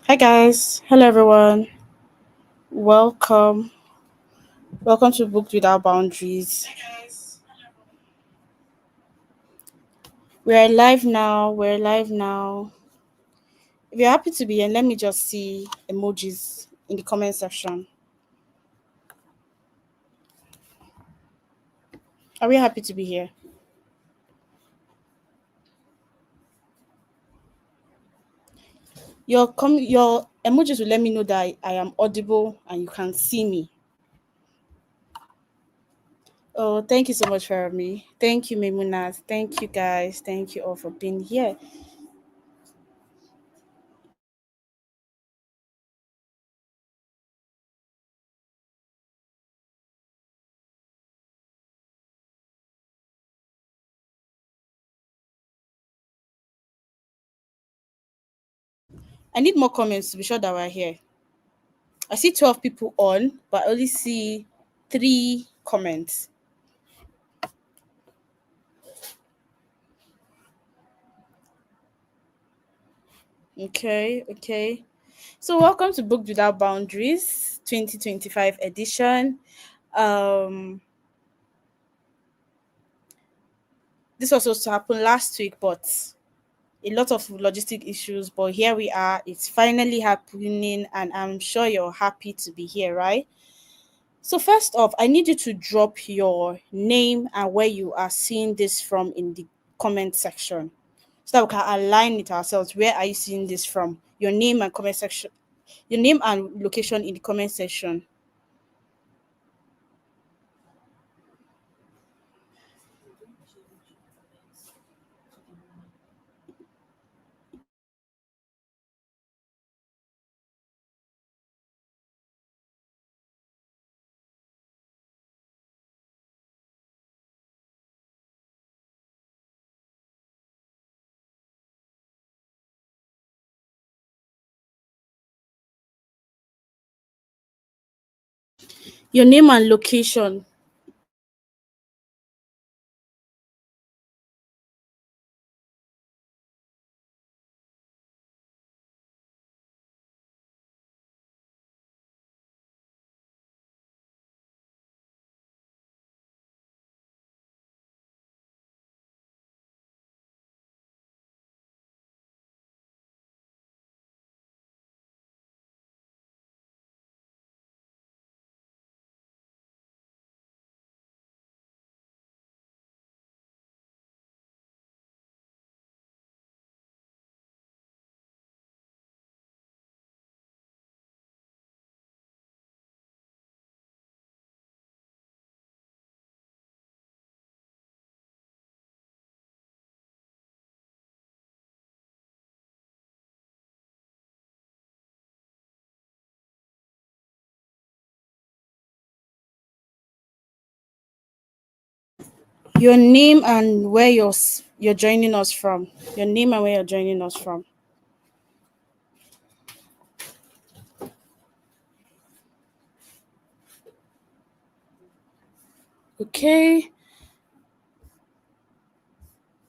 Hi guys, hello everyone. Welcome, welcome to Booked Without Boundaries. We're live now. We're live now. If you're happy to be here, let me just see emojis in the comment section. Are we happy to be here? Your emojis will let me know that I am audible and you can see me. Oh, thank you so much for having me. Thank you, Memunat. Thank you guys. Thank you all for being here. I need more comments to be sure that we're here. I see 12 people on, but I only see 3 comments. Okay, okay. So welcome to Booked Without Boundaries 2025 edition. Um this was supposed to happen last week, but a lot of logistic issues, but here we are. It's finally happening and I'm sure you're happy to be here, right? So first off, I need you to drop your name and where you are seeing this from in the comment section so that we can align it ourselves. Where are you seeing this from? Your name and comment section, your name and location in the comment section. Your name and location. Your name and where you're joining us from. Your name and where you're joining us from. Okay.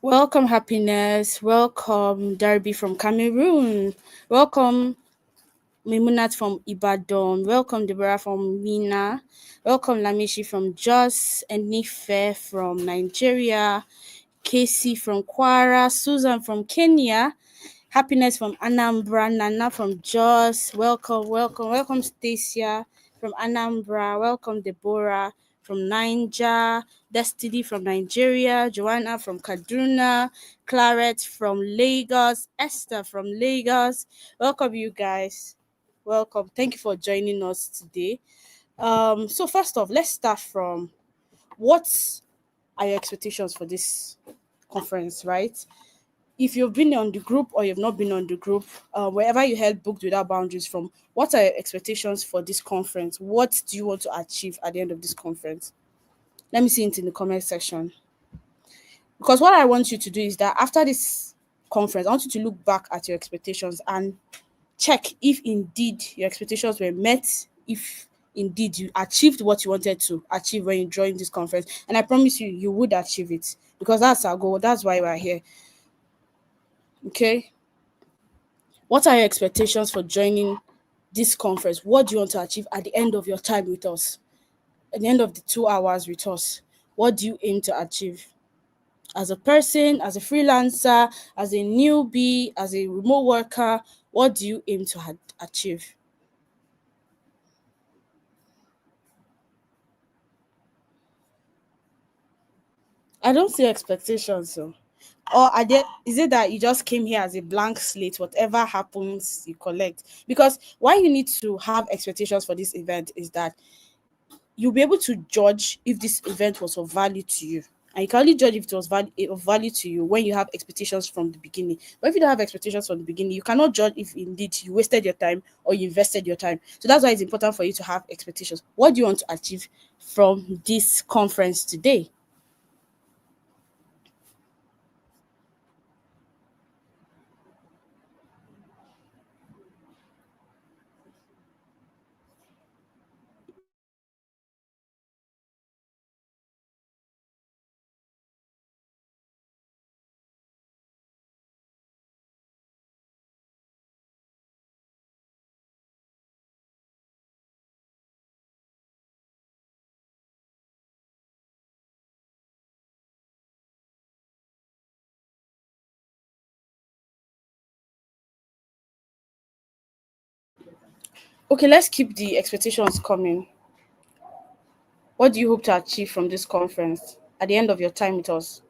Welcome, happiness. Welcome, Darby from Cameroon. Welcome, Mimunat from Ibadan. Welcome, Deborah from Mina. Welcome, Lamishi from Jos. Enife from Nigeria. Casey from Kwara. Susan from Kenya. Happiness from Anambra. Nana from Jos. Welcome, welcome, welcome, Stacia from Anambra. Welcome, Deborah from Niger. Destiny from Nigeria. Joanna from Kaduna. Claret from Lagos. Esther from Lagos. Welcome, you guys. Welcome. Thank you for joining us today. So first off, let's start from what are your expectations for this conference, right? If you've been on the group or you've not been on the group, wherever you held Booked Without Boundaries from, what are your expectations for this conference? What do you want to achieve at the end of this conference? Let me see it in the comment section. Because what I want you to do is that after this conference, I want you to look back at your expectations and check if indeed your expectations were met, if indeed you achieved what you wanted to achieve when you joined this conference. And I promise you, you would achieve it because that's our goal. That's why we're here. Okay. What are your expectations for joining this conference? What do you want to achieve at the end of your time with us? At the end of the 2 hours with us, what do you aim to achieve? As a person, as a freelancer, as a newbie, as a remote worker, what do you aim to achieve? I don't see expectations. So. Or are there, is it that you just came here as a blank slate, whatever happens, you collect? Because why you need to have expectations for this event is that you'll be able to judge if this event was of value to you. And you can only judge if it was of value to you when you have expectations from the beginning. But if you don't have expectations from the beginning, you cannot judge if indeed you wasted your time or you invested your time. So that's why it's important for you to have expectations. What do you want to achieve from this conference today? Okay, let's keep the expectations coming. What do you hope to achieve from this conference at the end of your time with us?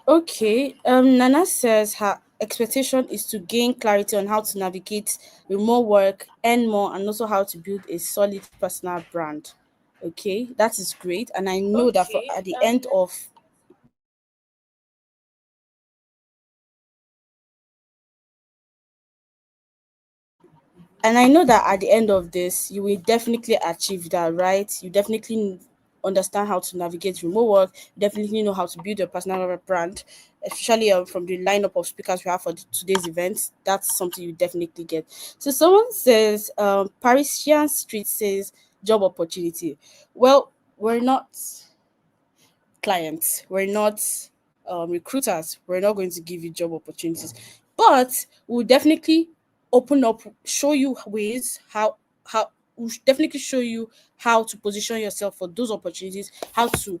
Okay, Nana says her expectation is to gain clarity on how to navigate remote work, earn more, and also how to build a solid personal brand. Okay, that is great, and I know that for at the end of and I know that at the end of this, you will definitely achieve that, right? You definitely understand how to navigate remote work, definitely know how to build a personal brand, especially from the lineup of speakers we have for today's event. That's something you definitely get. So, someone says, Parisian Street says, job opportunity. Well, we're not clients. We're not recruiters. We're not going to give you job opportunities, but we'll definitely open up, show you ways how we'll definitely show you how to position yourself for those opportunities, how to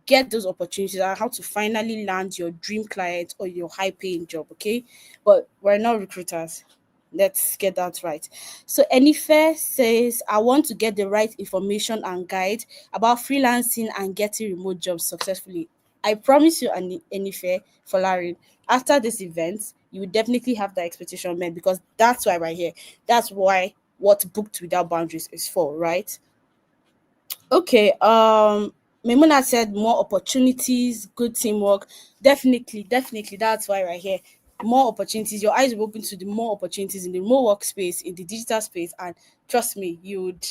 get those opportunities, and how to finally land your dream client or your high paying job. Okay, but we're not recruiters. Let's get that right. So Enife says, I want to get the right information and guide about freelancing and getting remote jobs successfully. I promise you, Enife Folarin, after this event, you will definitely have that expectation met because that's why we're here. That's why what Booked Without Boundaries is for, right? Okay. Memuna said more opportunities, good teamwork. Definitely, definitely. That's why we're here. More opportunities. Your eyes will open to the more opportunities in the more workspace, in the digital space, and trust me, you would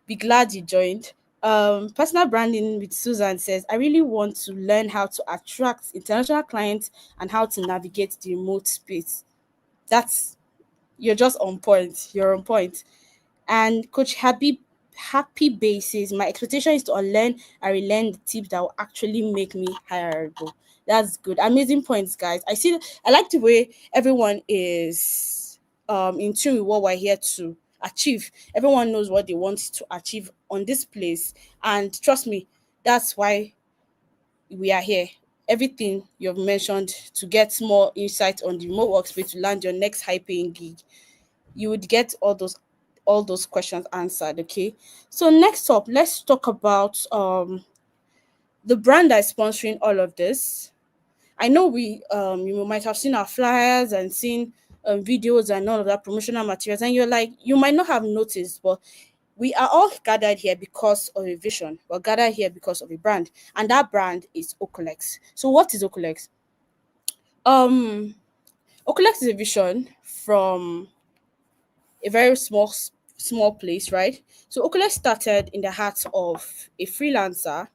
be glad you joined. Personal branding with Susan says, I really want to learn how to attract international clients and how to navigate the remote space. That's you're just on point. You're on point. And Coach Happy Basis, my expectation is to unlearn and relearn the tips that will actually make me hireable. That's good. Amazing points, guys. I like the way everyone is in tune with what we're here to achieve. Everyone knows what they want to achieve on this place. And trust me, that's why we are here. Everything you've mentioned to get more insight on the remote workspace to land your next high paying gig, you would get all those questions answered. Okay, so next up, let's talk about the brand that is sponsoring all of this. I know we you might have seen our flyers and seen videos and all of that promotional materials, and you're like, you might not have noticed, but we are all gathered here because of a vision. We're gathered here because of a brand, and that brand is Ocolex. So what is Ocolex? um Ocolex is a vision from a very small small place, right? So Okule started in the heart of a freelancer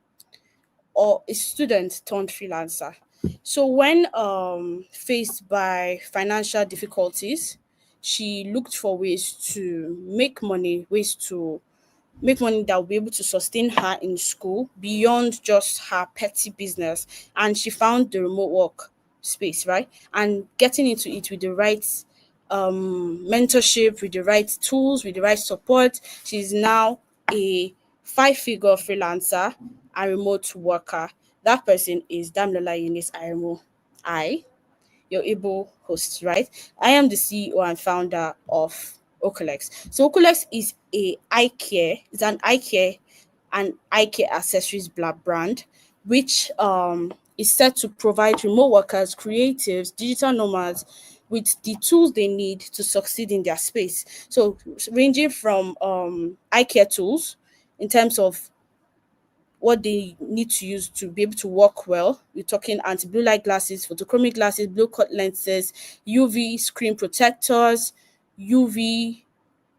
or a student turned freelancer. So when faced by financial difficulties, she looked for ways to make money, ways to make money that will be able to sustain her in school beyond just her petty business. And she found the remote work space, right? And getting into it with the right mentorship, with the right tools, with the right support. She's now a five-figure freelancer and remote worker. That person is Damlola Eunice Aremo. I your able host, right? I am the CEO and founder of Olex. So Olex is an eye care and eye care accessories brand, which is set to provide remote workers, creatives, digital nomads with the tools they need to succeed in their space. So ranging from eye care tools in terms of what they need to use to be able to work well. We're talking anti-blue light glasses, photochromic glasses, blue cut lenses, UV screen protectors, UV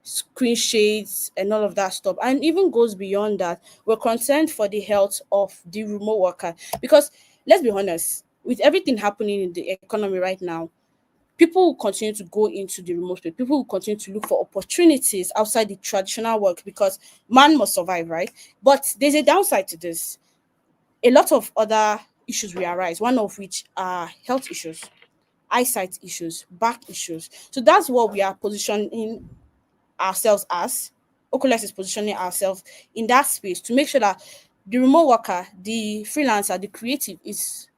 screen shades, and all of that stuff. And even goes beyond that. We're concerned for the health of the remote worker because let's be honest, with everything happening in the economy right now, people will continue to go into the remote space. People will continue to look for opportunities outside the traditional work because man must survive, right? But there's a downside to this. A lot of other issues will arise, one of which are health issues, eyesight issues, back issues. So that's what we are positioning ourselves as. Oculus is positioning ourselves in that space to make sure that the remote worker, the freelancer, the creative is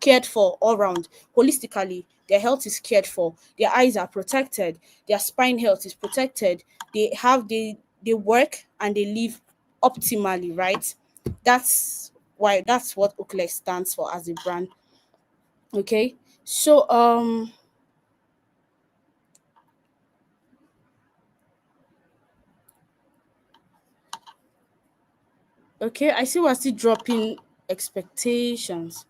cared for all round holistically. Their health is cared for, their eyes are protected, their spine health is protected, they work and they live optimally, right? That's what Oaklex stands for as a brand. Okay. So okay, I see we're still dropping expectations.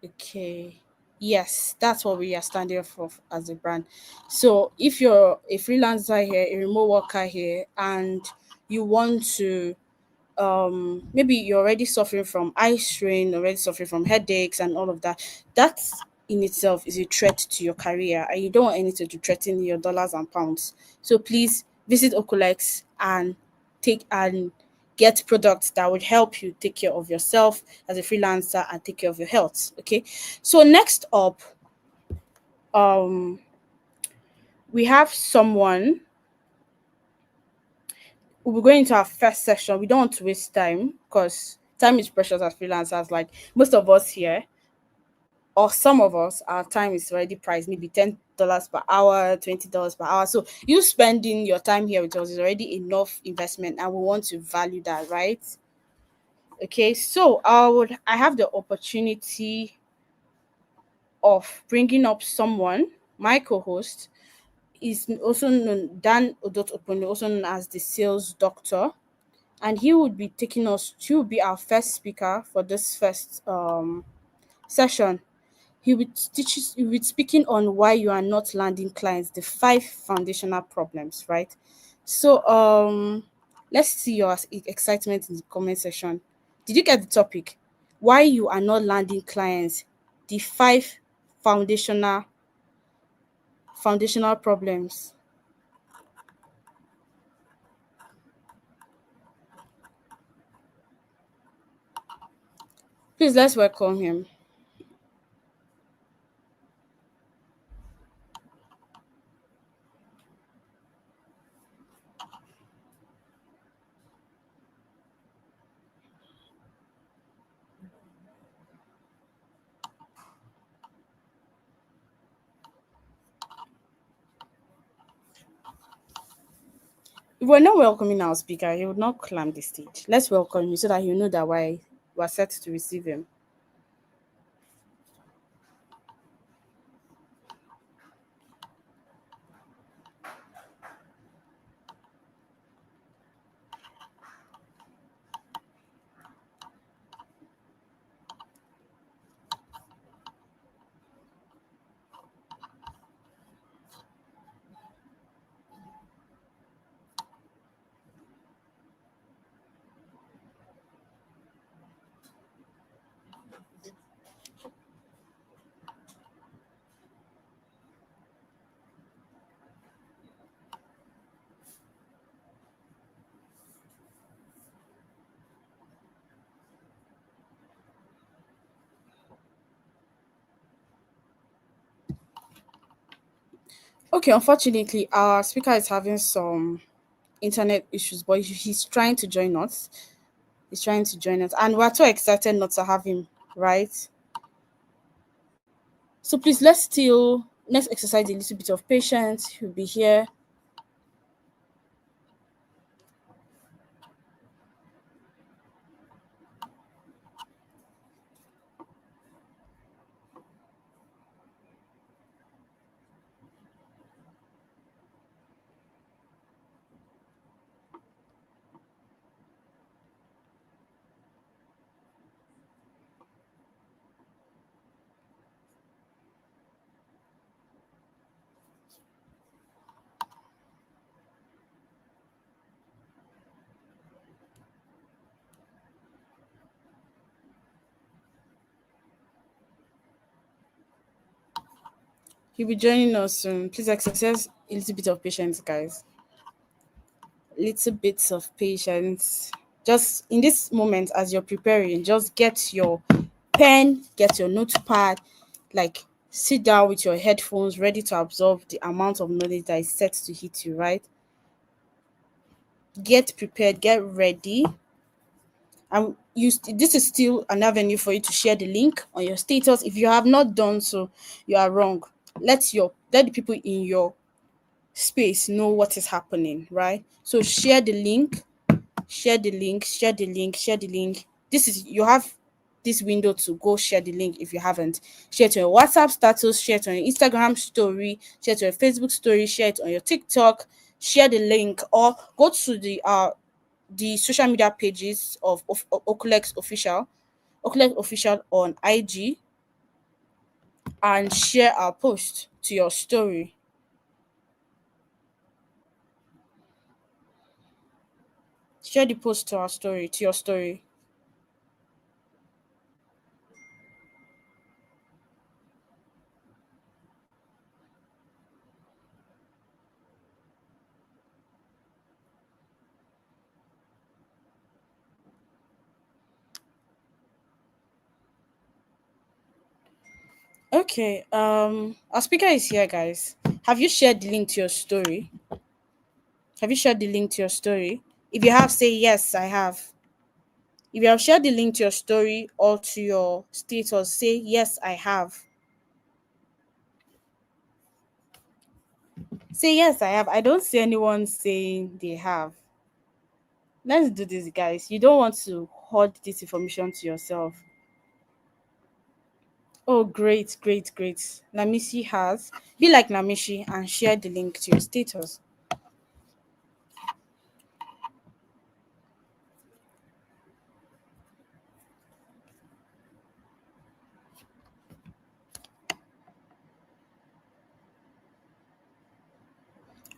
Okay. Yes, that's what we are standing for as a brand. So if you're a freelancer here, a remote worker here, and you want to maybe you're already suffering from eye strain, already suffering from headaches and all of that, that in itself is a threat to your career and you don't want anything to threaten your dollars and pounds. So please visit Ocolex and take and get products that would help you take care of yourself as a freelancer and take care of your health. Okay. So next up, um we have someone. We'll be going into our first session. We don't want to waste time because time is precious as freelancers. Like most of us here, or some of us, our time is already priced, maybe $10 per hour, $20 per hour. So you spending your time here with us is already enough investment, and we want to value that, right? Okay, so I have the opportunity of bringing up someone, my co-host is also known Dan Odot Oponle, also known as the sales doctor, and he will be our first speaker for this first session. He will be speaking on why you are not landing clients, the five foundational problems, right? So let's see your excitement in the comment section. Did you get the topic? Why you are not landing clients, the five foundational foundational problems. Please let's welcome him. If we're not welcoming our speaker, he would not climb the stage. Let's welcome him so that he'll know that we're set to receive him. Okay, unfortunately, our speaker is having some internet issues, but he's trying to join us. He's trying to join us, and we're too excited not to have him, right? So please, let's exercise a little bit of patience. He'll be here. He'll be joining us soon. Please exercise a little bit of patience, guys. Little bits of patience. Just in this moment, as you're preparing, just get your pen, get your notepad, like sit down with your headphones, ready to absorb the amount of knowledge that is set to hit you, right? Get prepared, get ready. And this is still an avenue for you to share the link on your status. If you have not done so, you are wrong. Let the people in your space know what is happening, right? So share the link, share the link, share the link, share the link. You have this window to go share the link if you haven't. Share it on your WhatsApp status, share it on your Instagram story, share it on your Facebook story, share it on your TikTok, share the link, or go to the social media pages of Olex official on IG, and share our post to your story. Share the post to your story. Okay, our speaker is here, guys. Have you shared the link to your story? Have you shared the link to your story? If you have, say yes, I have. If you have shared the link to your story or to your status, say yes, I have. Say yes, I have. I don't see anyone saying they have. Let's do this, guys. You don't want to hoard this information to yourself. Oh, great, great, great. Namishi has. Be like Namishi and share the link to your status.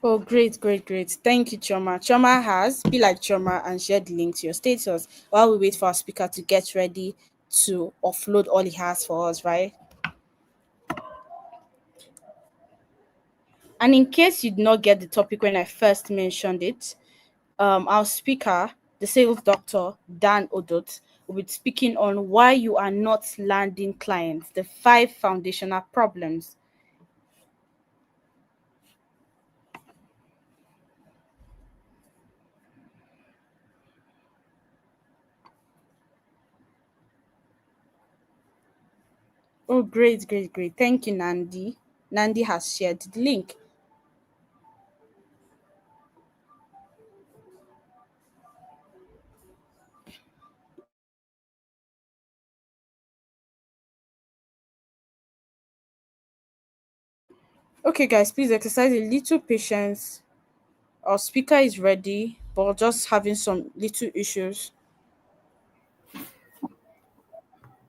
Oh, great, great, great. Thank you, Choma. Choma has. Be like Choma and share the link to your status while we wait for our speaker to get ready to offload all he has for us, right? And in case you did not get the topic when I first mentioned it, our speaker, the sales doctor, Dan Odot, will be speaking on why you are not landing clients, the 5 foundational problems. Oh, great, great, great. Thank you, Nandi. Nandi has shared the link. Okay, guys, please exercise a little patience. Our speaker is ready, but just having some little issues.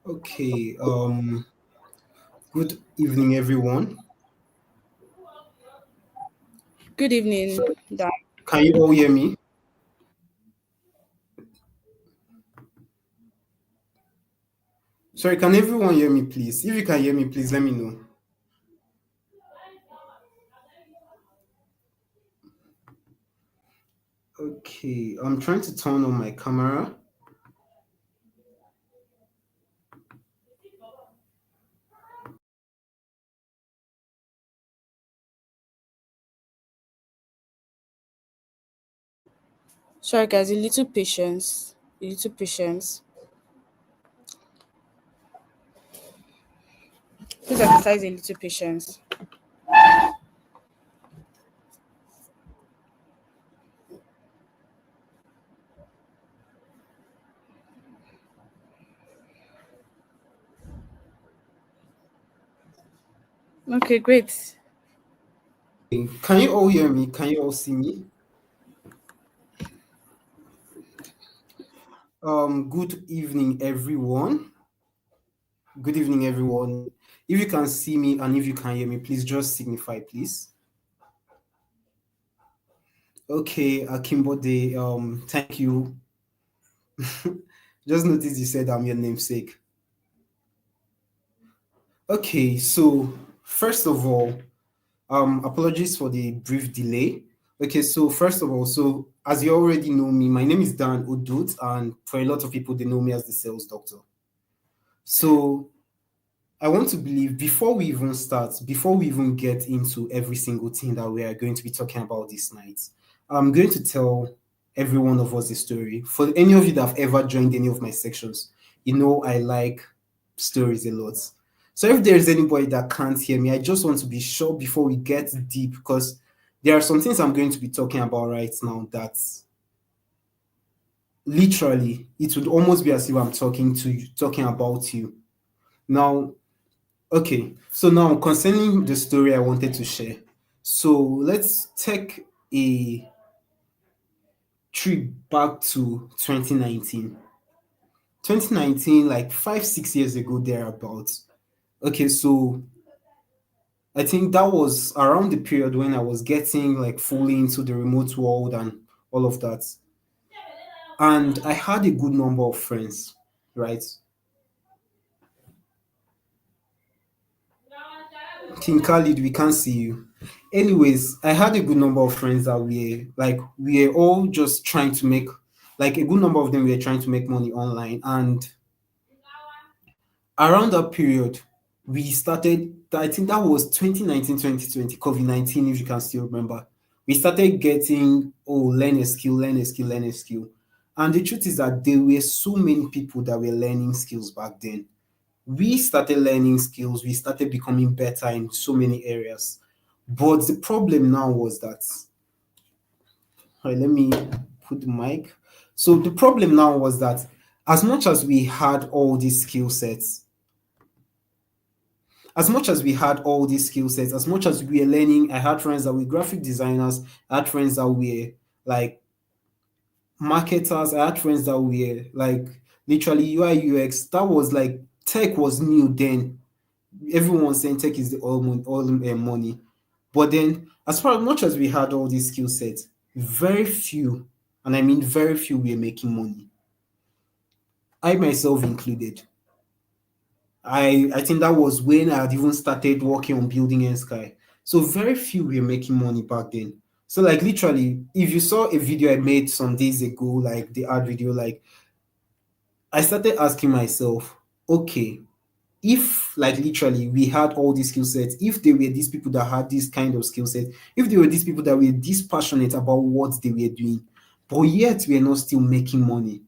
Okay, good evening, everyone. Good evening, Sorry, Dan. can you all hear me? Sorry, can everyone hear me, please? If you can hear me, please let me know. Okay, I'm trying to turn on my camera. Sorry guys, a little patience. A little patience. Please exercise a little patience. Okay, great. Can you all hear me? Can you all see me? Good evening, everyone. Good evening, everyone. If you can see me and if you can hear me, please just signify, please. Okay, Akimbode, thank you. Just noticed you said I'm your namesake. Okay, so first of all, apologies for the brief delay. Okay, so first of all, so as you already know me, my name is Dan Odut, and for a lot of people, they know me as the sales doctor. So I want to believe before we even start, before we even get into every single thing that we are going to be talking about this night, I'm going to tell every one of us a story. For any of you that have ever joined any of my sections, you know I like stories a lot. So if there's anybody that can't hear me, I just want to be sure before we get deep because there are some things I'm going to be talking about right now that literally it would almost be as if I'm talking to you, talking about you. Now, okay, so now concerning the story I wanted to share. So let's take a trip back to 2019. 2019, like 5, 6 years ago, thereabouts. Okay, so I think that was around the period when I was getting like fully into the remote world and all of that. And I had a good number of friends, right? King Khalid, we can't see you. Anyways, I had a good number of friends that we were all just trying to make like a good number of them were trying to make money online. And around that period, we started I think that was 2019, 2020, COVID-19, if you can still remember. We started getting learn a skill, learn a skill, learn a skill. And the truth is that there were so many people that were learning skills back then. We started learning skills, we started becoming better in so many areas. But the problem now was that, all right, let me put the mic. So the problem now was that as much as we had all these skill sets, as much as we had all these skill sets, as much as we were learning, I had friends that were graphic designers, I had friends that were like marketers, I had friends that were like literally UI UX. That was like tech was new then. Everyone was saying tech is the all money. But then, as far as much as we had all these skill sets, very few, and I mean very few, were making money. I myself included. I think that was when I had even started working on building Nsky. So very few were making money back then. So like literally, if you saw a video I made some days ago, like the ad video, like I started asking myself, okay, if like literally we had all these skill sets, if there were these people that had this kind of skill set, if there were these people that were this passionate about what they were doing, but yet we are not still making money.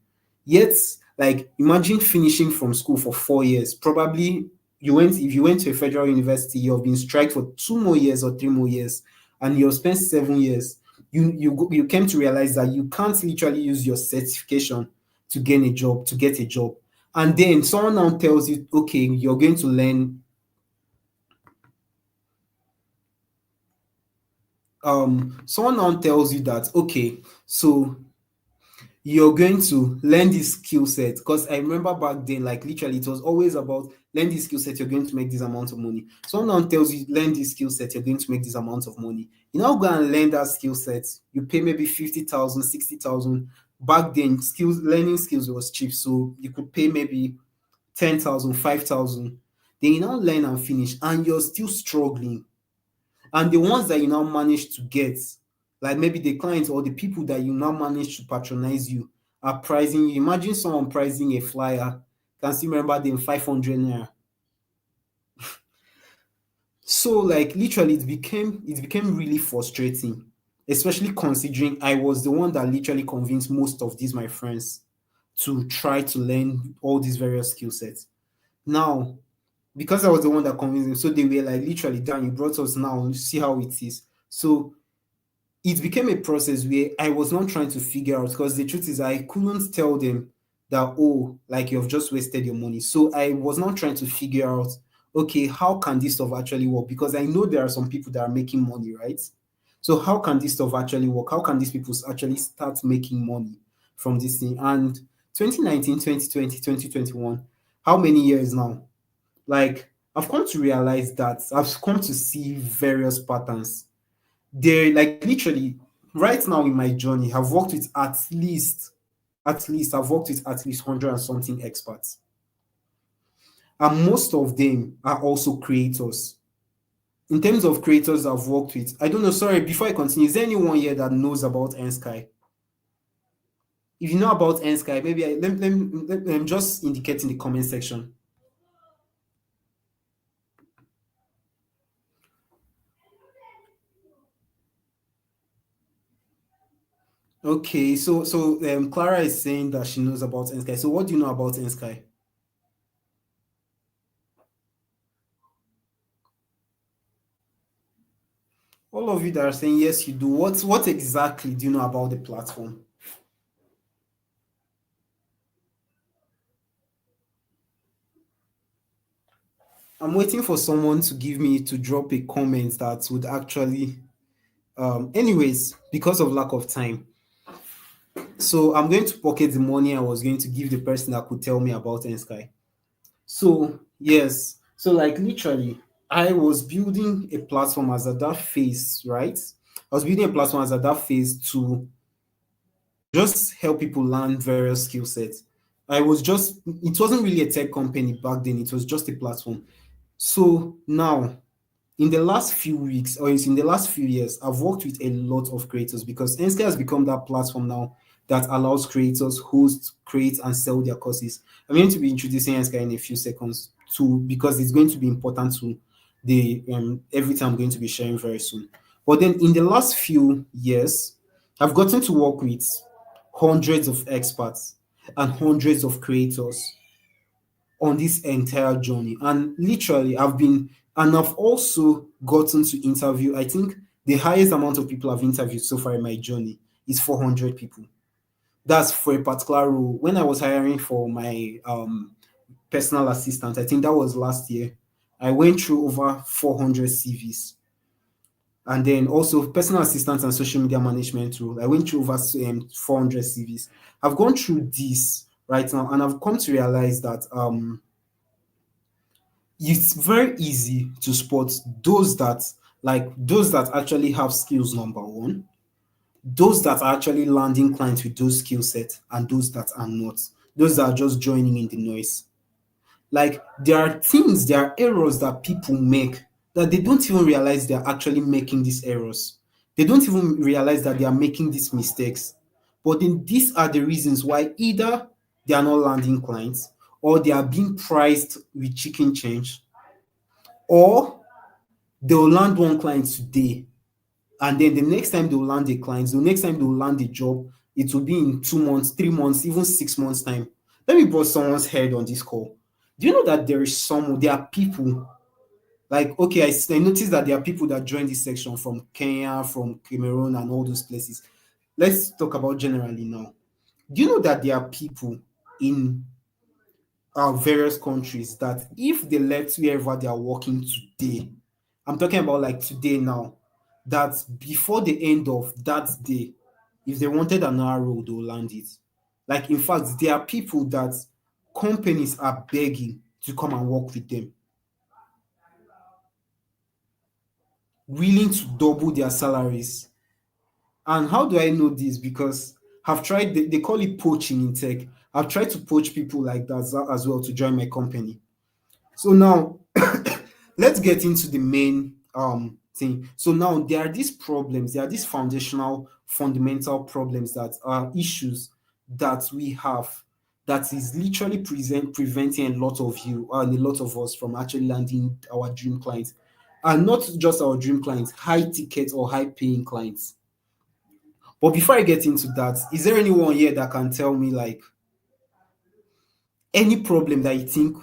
Yet, like imagine finishing from school for 4 years. Probably if you went to a federal university, you've been striked for 2 more years or 3 more years, and you've spent 7 years. You came to realize that you can't literally use your certification to gain a job, to get a job, and then someone now tells you, okay, you're going to learn. Someone now tells you that, okay, so you're going to learn this skill set. Because I remember back then, like literally, it was always about learn this skill set, you're going to make this amount of money. Someone now tells you, learn this skill set, you're going to make this amount of money. You now go and learn that skill set, you pay maybe 50,000, 60,000. Back then, learning skills was cheap, so you could pay maybe 10,000, 5,000. Then you now learn and finish, and you're still struggling. And the ones that you now manage to get, like maybe the clients or the people that you now manage to patronize you, are pricing you. Imagine someone pricing a flyer, can still remember them 500 naira. So like literally it became really frustrating. especially considering I was the one that literally convinced most of these my friends to try to learn all these various skill sets. Now, because I was the one that convinced them, so they were like, literally, Dan, you brought us now, see how it is. So it became a process where I was not trying to figure out, because the truth is I couldn't tell them that, oh, like you've just wasted your money. So I was not trying to figure out, okay, how can this stuff actually work? Because I know there are some people that are making money, right? So how can this stuff actually work? How can these people actually start making money from this thing? And 2019, 2020, 2021, how many years now? Like, I've come to realize that I've come to see various patterns. They're like literally right now in my journey, I've worked with I've worked with at least 100 and something experts. And most of them are also creators. In terms of creators I've worked with, I don't know, sorry, before I continue, is there anyone here that knows about Nsky? If you know about Nsky, maybe let me just indicate in the comment section. Okay, so Clara is saying that she knows about Nsky. So what do you know about Nsky? All of you that are saying yes, you do. What exactly do you know about the platform? I'm waiting for someone to give me to drop a comment that would actually anyways, because of lack of time. So I'm going to pocket the money I was going to give the person that could tell me about Nsky. So yes, so like literally, I was building a platform as at that phase, right? I was building a platform as at that phase to just help people learn various skill sets. It wasn't really a tech company back then, it was just a platform. So now, in the last few weeks, or in the last few years, I've worked with a lot of creators because Nsky has become that platform now that allows creators host, create, and sell their courses. I'm going to be introducing Nsky in a few seconds too, because it's going to be important to the everything I'm going to be sharing very soon. But then in the last few years, I've gotten to work with hundreds of experts and hundreds of creators on this entire journey. And literally, I've also gotten to interview, I think the highest amount of people I've interviewed so far in my journey is 400 people. That's for a particular role. When I was hiring for my personal assistant, I think that was last year, I went through over 400 CVs. And then also personal assistance and social media management role. I went through over 400 CVs. I've gone through this right now, and I've come to realize that it's very easy to spot those that actually have skills, number one, those that are actually landing clients with those skill sets, and those that are not, those that are just joining in the noise. Like, there are errors that people make that they don't even realize they're actually making these errors. They don't even realize that they are making these mistakes. But then these are the reasons why either they are not landing clients, or they are being priced with chicken change, or they'll land one client today, and then the next time they'll land a client, the next time they'll land a job, it will be in 2 months, 3 months, even 6 months time. Let me bust someone's head on this call. Do you know that there are people, like, okay, I noticed that there are people that join this section from Kenya, from Cameroon, and all those places. Let's talk about generally now. Do you know that there are people in various countries that if they left wherever they are working today, I'm talking about like today now, that before the end of that day, if they wanted another role, they'll land it. Like, in fact, there are people that companies are begging to come and work with them, willing to double their salaries. And how do I know this? Because I've tried, they call it poaching in tech. I've tried to poach people like that as well to join my company. So now, let's get into the main thing. So now there are these problems, there are these fundamental problems that are issues that we have, that is literally preventing a lot of you and a lot of us from actually landing our dream clients. And not just our dream clients, high ticket or high paying clients. But before I get into that, is there anyone here that can tell me like any problem that you think,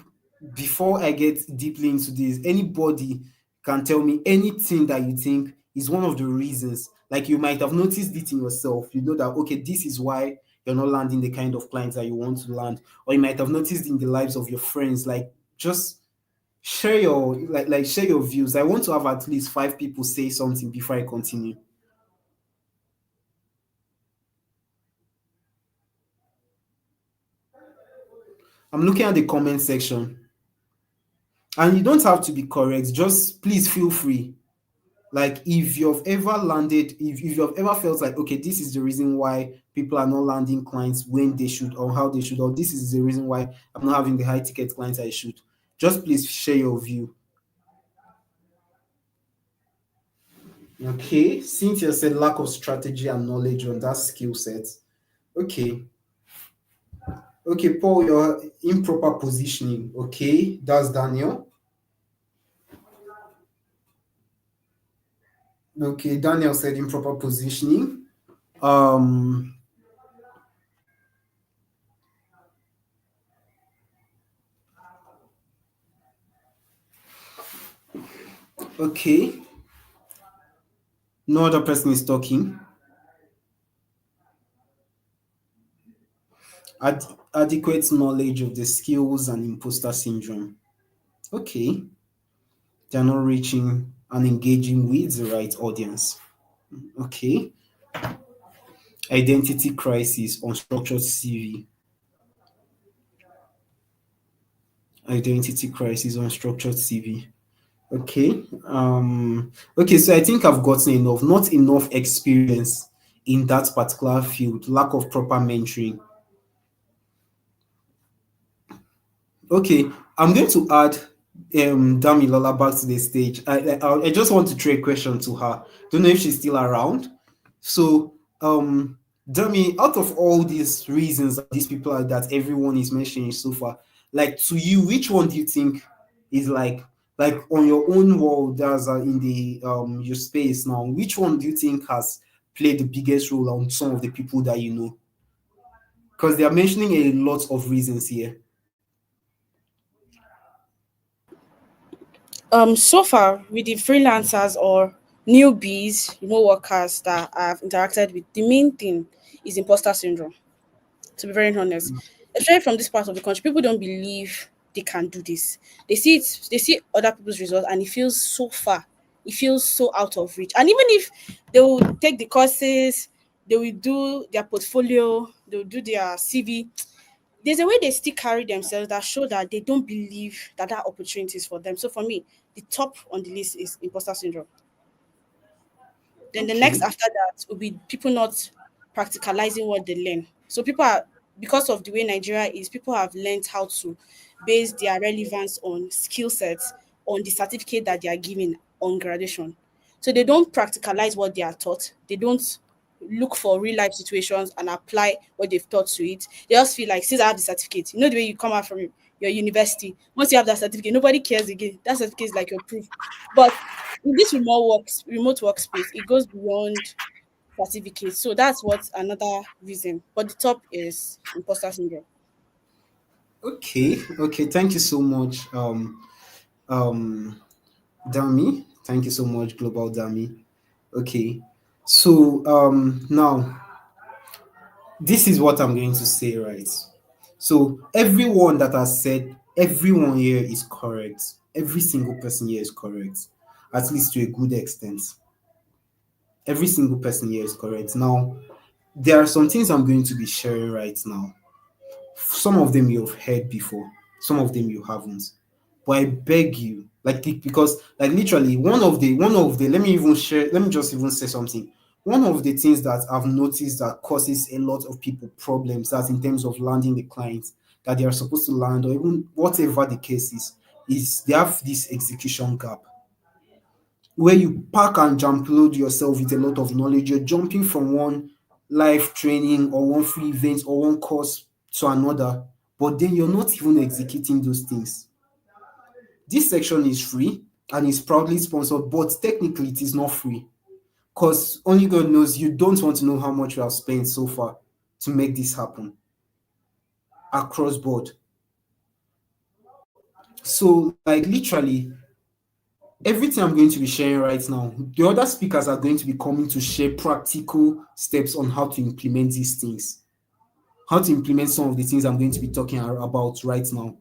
before I get deeply into this, anybody can tell me anything that you think is one of the reasons? Like you might have noticed it in yourself. You know that okay, this is why you're not landing the kind of clients that you want to land, or you might have noticed in the lives of your friends. Like just share your share your views. I want to have at least five people say something before I continue. I'm looking at the comment section, and you don't have to be correct. Just please feel free. Like if you've ever landed, if you've ever felt like okay, this is the reason why people are not landing clients when they should or how they should, or this is the reason why I'm not having the high ticket clients I should, just please share your view. Okay, Cynthia said lack of strategy and knowledge on that skill set. Okay. Okay, Paul, your improper positioning. Okay, that's Daniel. Okay, Daniel said improper positioning. Um, okay, no other person is talking. Adequate knowledge of the skills and imposter syndrome. Okay, they're not reaching and engaging with the right audience. Okay, identity crisis, unstructured CV. Identity crisis, unstructured CV. Okay. Okay, so I think I've gotten enough, not enough experience in that particular field, lack of proper mentoring. Okay, I'm going to add Damilola back to the stage. I just want to throw a question to her. Don't know if she's still around. So, Dami, out of all these reasons that these people are that everyone is mentioning so far, like to you, which one do you think is like on your own world as in the your space now? Which one do you think has played the biggest role on some of the people that you know? Because they are mentioning a lot of reasons here. So far with the freelancers or newbies, remote workers that I've interacted with, the main thing is imposter syndrome. To be very honest, especially from this part of the country, people don't believe they can do this. They see other people's results, and it feels so far. It feels so out of reach. And even if they will take the courses, they will do their portfolio, they will do their CV. There's a way they still carry themselves that show that they don't believe that that opportunity is for them. So for me, the top on the list is imposter syndrome. Then the next Okay. after that will be people not practicalizing what they learn. So people are, because of the way Nigeria is, people have learned how to base their relevance on skill sets on the certificate that they are given on graduation. So they don't practicalize what they are taught. They don't look for real life situations and apply what they've taught to it. They just feel like since I have the certificate, you know the way you come out from your university. Once you have that certificate, nobody cares again. That certificate is like your proof. But in this remote workspace, it goes beyond certificates. So that's what another reason. But the top is imposter syndrome. Okay. Okay. Thank you so much, um, Dami. Thank you so much, Global Dami. Okay. So now this is what I'm going to say, right? So everyone that has said, everyone here is correct. Every single person here is correct, at least to a good extent. Every single person here is correct. Now, there are some things I'm going to be sharing right now. Some of them you've heard before, some of them you haven't. But I beg you, because like literally one of the let me just even say something. One of the things that I've noticed that causes a lot of people problems, that's in terms of landing the clients that they are supposed to land, or even whatever the case is they have this execution gap where you pack and jump load yourself with a lot of knowledge. You're jumping from one live training or one free event or one course to another, but then you're not even executing those things. This section is free and is proudly sponsored, but technically it is not free. Because only God knows you don't want to know how much you have spent so far to make this happen across board. So, like, literally, everything I'm going to be sharing right now, the other speakers are going to be coming to share practical steps on how to implement these things, how to implement some of the things I'm going to be talking about right now.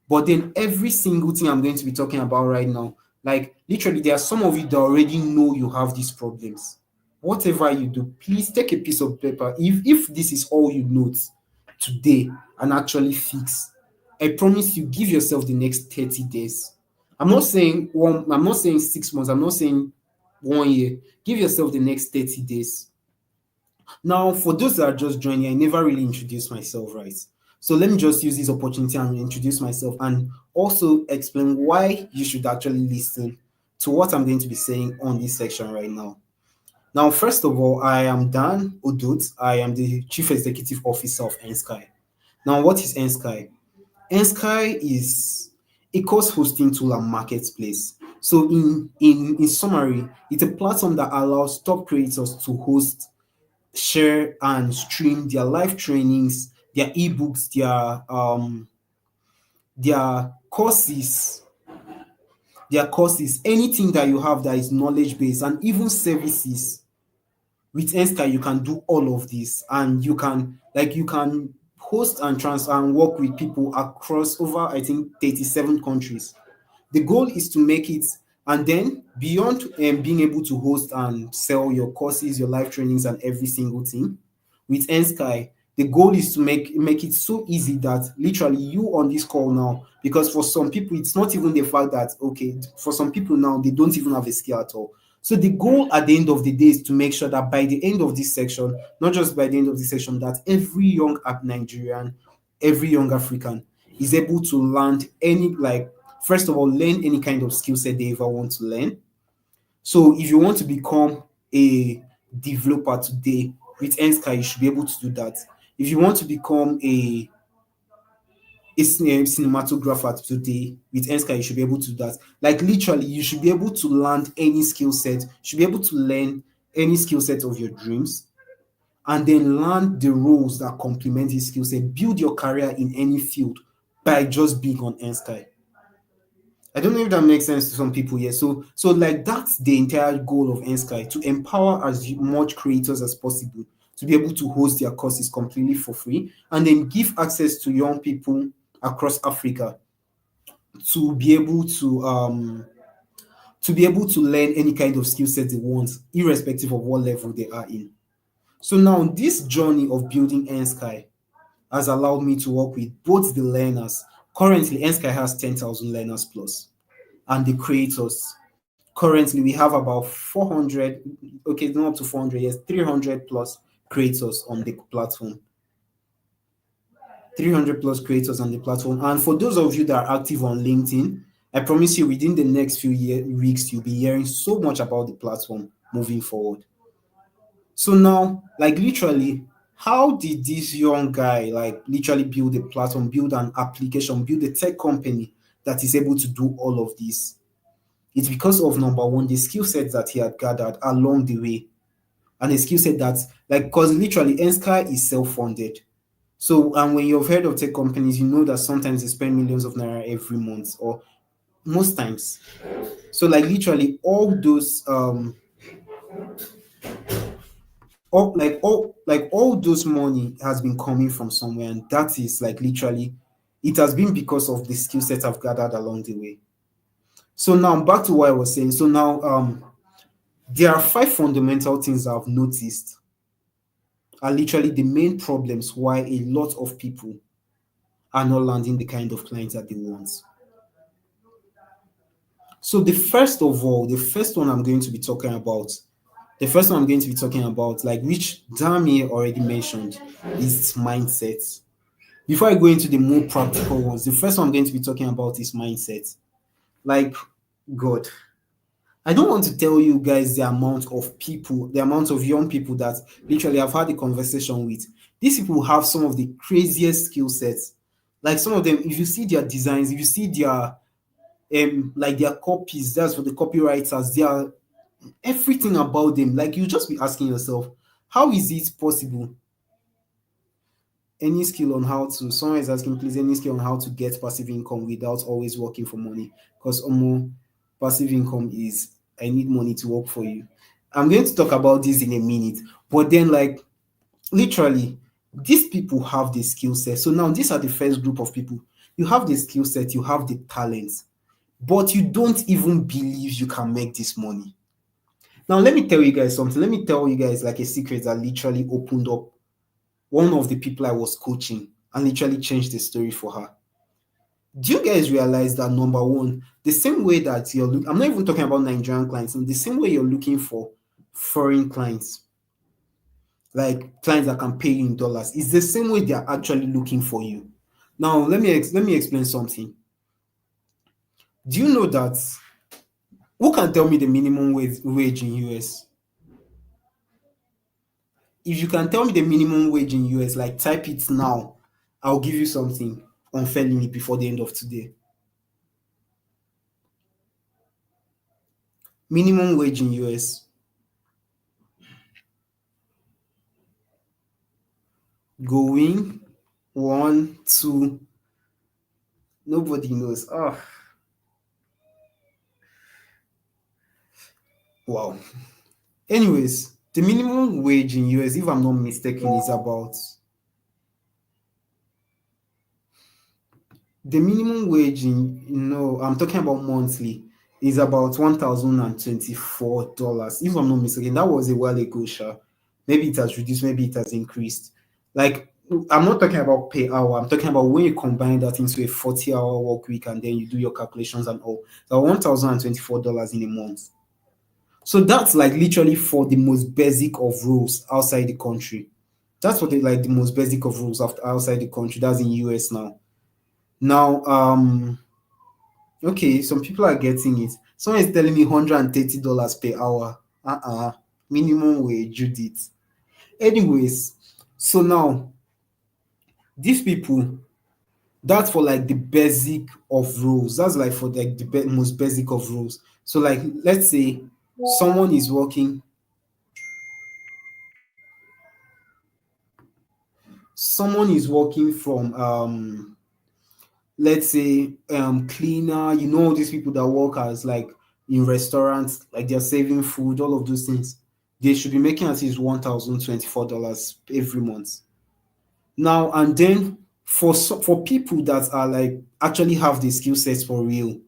But then every single thing I'm going to be talking about right now, like literally, there are some of you that already know you have these problems. Whatever you do, please take a piece of paper. If this is all you note today and actually fix, I promise you, give yourself the next 30 days. I'm not saying 6 months, I'm not saying 1 year. Give yourself the next 30 days. Now, for those that are just joining, I never really introduced myself, right? So let me just use this opportunity and introduce myself and also explain why you should actually listen to what I'm going to be saying on this section right now. Now, first of all, I am Dan Udut. I am the Chief Executive Officer of Nsky. Now, what is Nsky? Nsky is a course hosting tool and marketplace. So, in summary, it's a platform that allows top creators to host, share and stream their live trainings, their ebooks, their courses, anything that you have that is knowledge based, and even services. With Nsky, you can do all of this, and you can host and trans and work with people across over, I think, 37 countries. The goal is to make it, and then beyond being able to host and sell your courses, your live trainings, and every single thing with Nsky, the goal is to make it so easy that literally you on this call now, because for some people it's not even the fact that, okay, for some people now they don't even have a skill at all. So the goal at the end of the day is to make sure that by the end of this section, not just by the end of this section, that every young Nigerian, every young African is able to learn any, like, first of all, learn any kind of skill set they ever want to learn. So if you want to become a developer today with Nsky, you should be able to do that. If you want to become a cinematographer today with Nsky, you should be able to do that. Like literally, you should be able to learn any skill set. You should be able to learn any skill set of your dreams, and then learn the roles that complement this skill set. Build your career in any field by just being on Nsky. I don't know if that makes sense to some people here. So like that's the entire goal of Nsky, to empower as much creators as possible to be able to host their courses completely for free, and then give access to young people across Africa to be able to learn any kind of skill set they want, irrespective of what level they are in. So now this journey of building Nsky has allowed me to work with both the learners. Currently, Nsky has 10,000 learners plus, and the creators. Currently, we have about 400, okay, not up to 400, yes, 300 plus creators on the platform. 300 plus creators on the platform. And for those of you that are active on LinkedIn, I promise you within the next few weeks, you'll be hearing so much about the platform moving forward. So now, like literally, how did this young guy like literally build a platform, build an application, build a tech company that is able to do all of this? It's because of number one, the skill sets that he had gathered along the way. And a skill set that, like, because literally Nsky is self-funded. So, and when you've heard of tech companies, you know that sometimes they spend millions of naira every month, or most times. So, like, literally, all those money has been coming from somewhere, and that is like literally, it has been because of the skill set I've gathered along the way. So now back to what I was saying. So now, there are 5 fundamental things I've noticed are literally the main problems why a lot of people are not landing the kind of clients that they want. So the first one I'm going to be talking about, like which Dami already mentioned, is mindset. Before I go into the more practical ones, the first one I'm going to be talking about is mindset. Like, God, I don't want to tell you guys the amount of people, the amount of young people that literally I've had a conversation with. These people have some of the craziest skill sets. Like some of them, if you see their designs, if you see their like their copies, that's for the copywriters, everything about them. Like you just be asking yourself, how is it possible? Any skill on how to, someone is asking, please, any skill on how to get passive income without always working for money? Because passive income is, I need money to work for you. I'm going to talk about this in a minute, but then like literally, these people have the skill set. So now these are the first group of people. You have the skill set, you have the talent, but you don't even believe you can make this money. Now let me tell you guys something. Let me tell you guys like a secret that literally opened up one of the people I was coaching and literally changed the story for her. Do you guys realize that number one, the same way that I'm not even talking about Nigerian clients, the same way you're looking for foreign clients, like clients that can pay you in dollars, is the same way they're actually looking for you. Now, let me explain something. Do you know that who can tell me the minimum wage in US? If you can tell me the minimum wage in US, like type it now, I'll give you something unfairly before the end of today. Minimum wage in US. Going one, two. Nobody knows. Oh, wow. Anyways, the minimum wage in US, if I'm not mistaken, is about the minimum wage in, I'm talking about monthly, is about $1,024. If I'm not mistaken, that was a while ago, sure. Maybe it has reduced, maybe it has increased. Like, I'm not talking about per hour, I'm talking about when you combine that into a 40-hour work week and then you do your calculations and all. So $1,024 in a month. So that's like literally for the most basic of roles outside the country. That's what they like the most basic of rules after outside the country. That's in US now. Now, okay, some people are getting it. Someone is telling me $130 per hour. Minimum wage, you did. Anyways, so now these people, that's for like the basic of rules. That's like for like the most basic of rules. So like, let's say someone is working, from let's say cleaner, these people that work as like in restaurants, like they're saving food, all of those things, they should be making at least $1,024 every month. Now and then, for people that are like actually have the skill sets for real,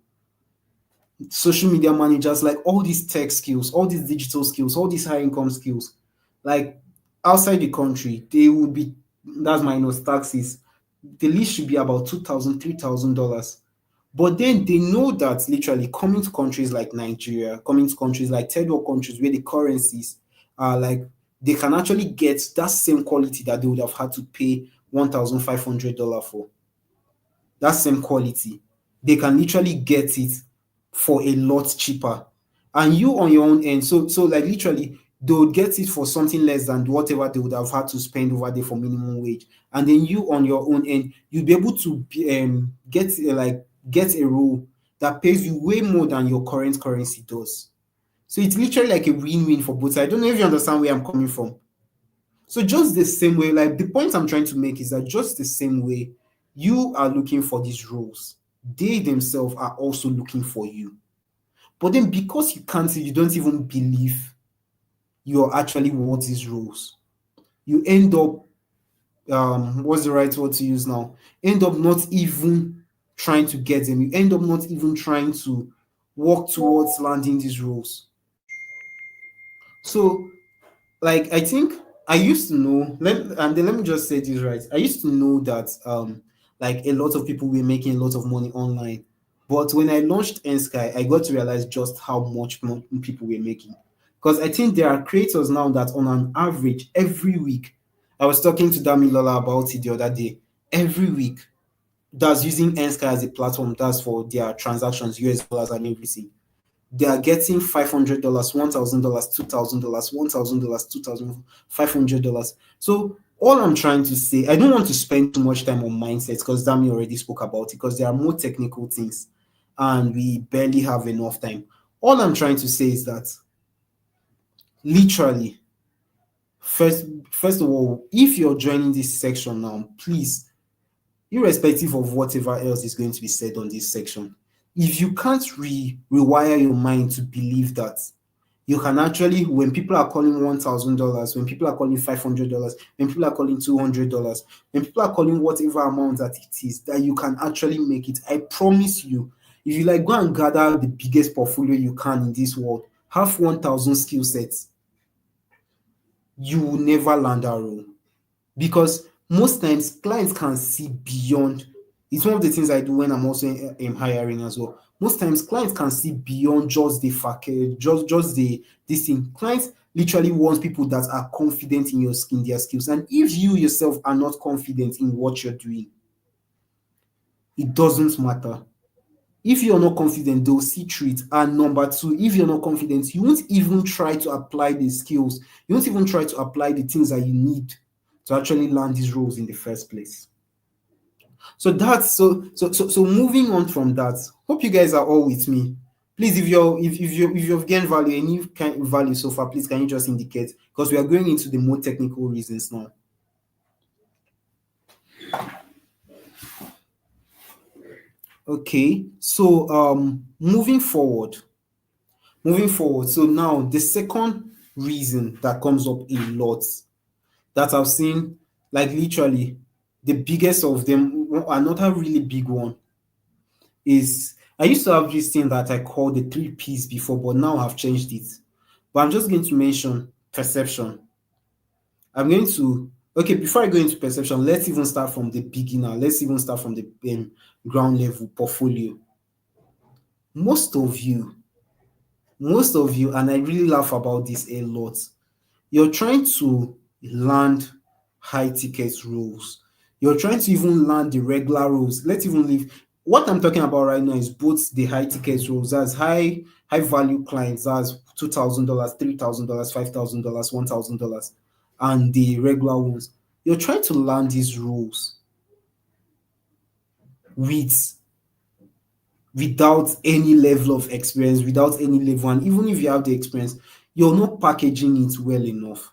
social media managers, like all these tech skills, all these digital skills, all these high income skills, like outside the country, they would be, that's minus taxes, the least should be about $2,000, $3,000. But then they know that literally coming to countries like Nigeria, coming to countries like third world countries where the currencies are like, they can actually get that same quality that they would have had to pay $1,500 for. That same quality, they can literally get it for a lot cheaper. And you on your own end, so like literally they would get it for something less than whatever they would have had to spend over there for minimum wage. And then you on your own end, you'll be able to get a role that pays you way more than your current currency does. So it's literally like a win-win for both sides. I don't know if you understand where I'm coming from. So just the same way, like the point I'm trying to make is that just the same way you are looking for these roles, they themselves are also looking for you. But then because you don't even believe you're actually worth these roles, you end up what's the right word to use now? End up not even trying to get them. You end up not even trying to work towards landing these roles. So like I think I used to know, and then let me just say this right. I used to know that like a lot of people were making a lot of money online. But when I launched Nsky, I got to realize just how much people were making. Because I think there are creators now that on an average every week, I was talking to Damilola about it the other day, every week, that's using Nsky as a platform, that's for their transactions, US dollars and everything, they are getting $500, $1,000, $2,000, $1,000, $2,500. So all I'm trying to say, I don't want to spend too much time on mindsets because Dami already spoke about it, because there are more technical things and we barely have enough time. All I'm trying to say is that literally, first of all, if you're joining this section now, please, irrespective of whatever else is going to be said on this section, if you can't rewire your mind to believe that you can actually, when people are calling $1,000, when people are calling $500, when people are calling $200, when people are calling whatever amount that it is, that you can actually make it. I promise you, if you like go and gather the biggest portfolio you can in this world, have 1,000 skill sets, you will never land that role. Because most times clients can see beyond. It's one of the things I do when I'm also hiring as well. Most times clients can see beyond just the facade, just the this thing. Clients literally want people that are confident in their skills. And if you yourself are not confident in what you're doing, it doesn't matter. If you're not confident, they'll see through it. And number two, if you're not confident, you won't even try to apply the skills. You won't even try to apply the things that you need to actually land these roles in the first place. So that's so moving on from that. Hope you guys are all with me. Please, if you've gained value, any kind of value so far, please can you just indicate, because we are going into the more technical reasons now. Okay, so moving forward. So now the second reason that comes up a lot that I've seen, like literally the biggest of them, another really big one is, I used to have this thing that I called the three P's before, but now I've changed it. But I'm just going to mention perception. I'm going to, okay, before I go into perception, let's even start from the beginner. Let's even start from the ground level portfolio. Most of you, and I really laugh about this a lot, you're trying to land high ticket roles. You're trying to even land the regular roles. Let's even leave. What I'm talking about right now is both the high ticket roles, that's high value clients, that's $2,000, $3,000, $5,000, $1,000, and the regular ones. You're trying to land these roles with without any level of experience, without any level, and even if you have the experience, you're not packaging it well enough.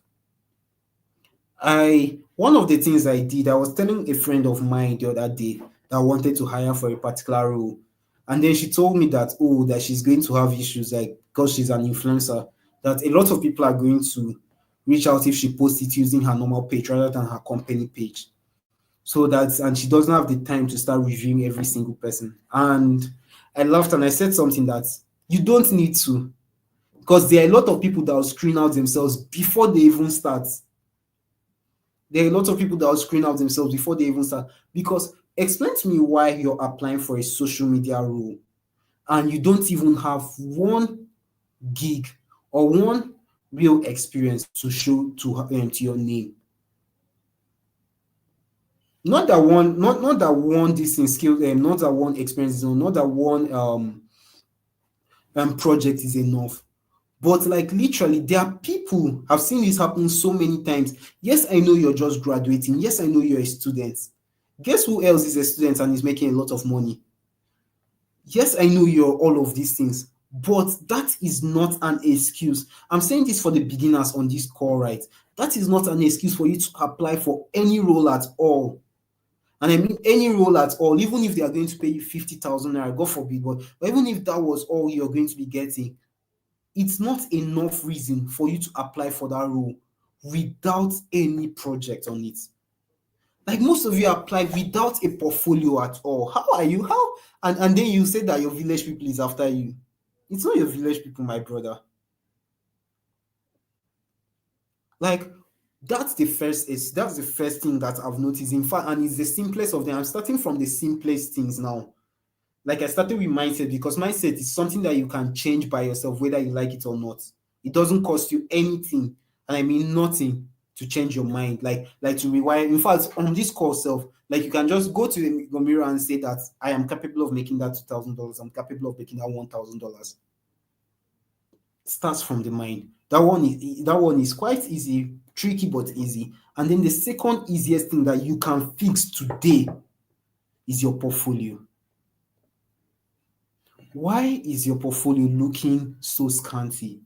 I One of the things I did, I was telling a friend of mine the other day that wanted to hire for a particular role. And then she told me that, oh, that she's going to have issues, like because she's an influencer, that a lot of people are going to reach out if she posts it using her normal page rather than her company page. So that's, and she doesn't have the time to start reviewing every single person. And I laughed and I said something that you don't need to, because there are a lot of people that will screen out themselves before they even start. There are a lot of people that will screen out themselves before they even start. Because explain to me why you're applying for a social media role and you don't even have one gig or one real experience to show to your name. Not that one this in skill, not that one experience, not that one project is enough. But like literally, there are people, I've seen this happen so many times. Yes, I know you're just graduating. Yes, I know you're a student. Guess who else is a student and is making a lot of money? Yes, I know you're all of these things, but that is not an excuse. I'm saying this for the beginners on this call, right? That is not an excuse for you to apply for any role at all. And I mean any role at all, even if they are going to pay you 50,000 naira, God forbid, but even if that was all you're going to be getting, it's not enough reason for you to apply for that role without any project on it. Like most of you apply without a portfolio at all. How are you? How? And then you say that your village people is after you. It's not your village people, my brother. Like that's the first thing that I've noticed. In fact, and it's the simplest of them. I'm starting from the simplest things now. Like I started with mindset, because mindset is something that you can change by yourself, whether you like it or not. It doesn't cost you anything, and I mean nothing, to change your mind. Like to rewire. In fact, on this course self, like you can just go to the mirror and say that I am capable of making that $2,000. I'm capable of making that $1,000. Starts from the mind. That one is quite easy, tricky but easy. And then the second easiest thing that you can fix today is your portfolio. Why is your portfolio looking so scanty?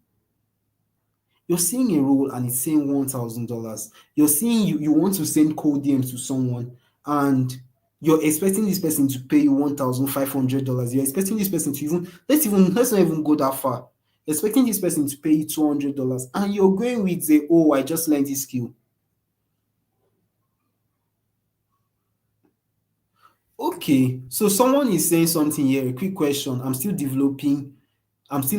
You're seeing a role and it's saying $1,000. You're seeing you want to send cold DMs to someone and you're expecting this person to pay you $1,500. You're expecting this person to let's not even go that far. You're expecting this person to pay you $200 and you're going with the oh, I just learned this skill. Okay, so someone is saying something here. A quick question. I'm still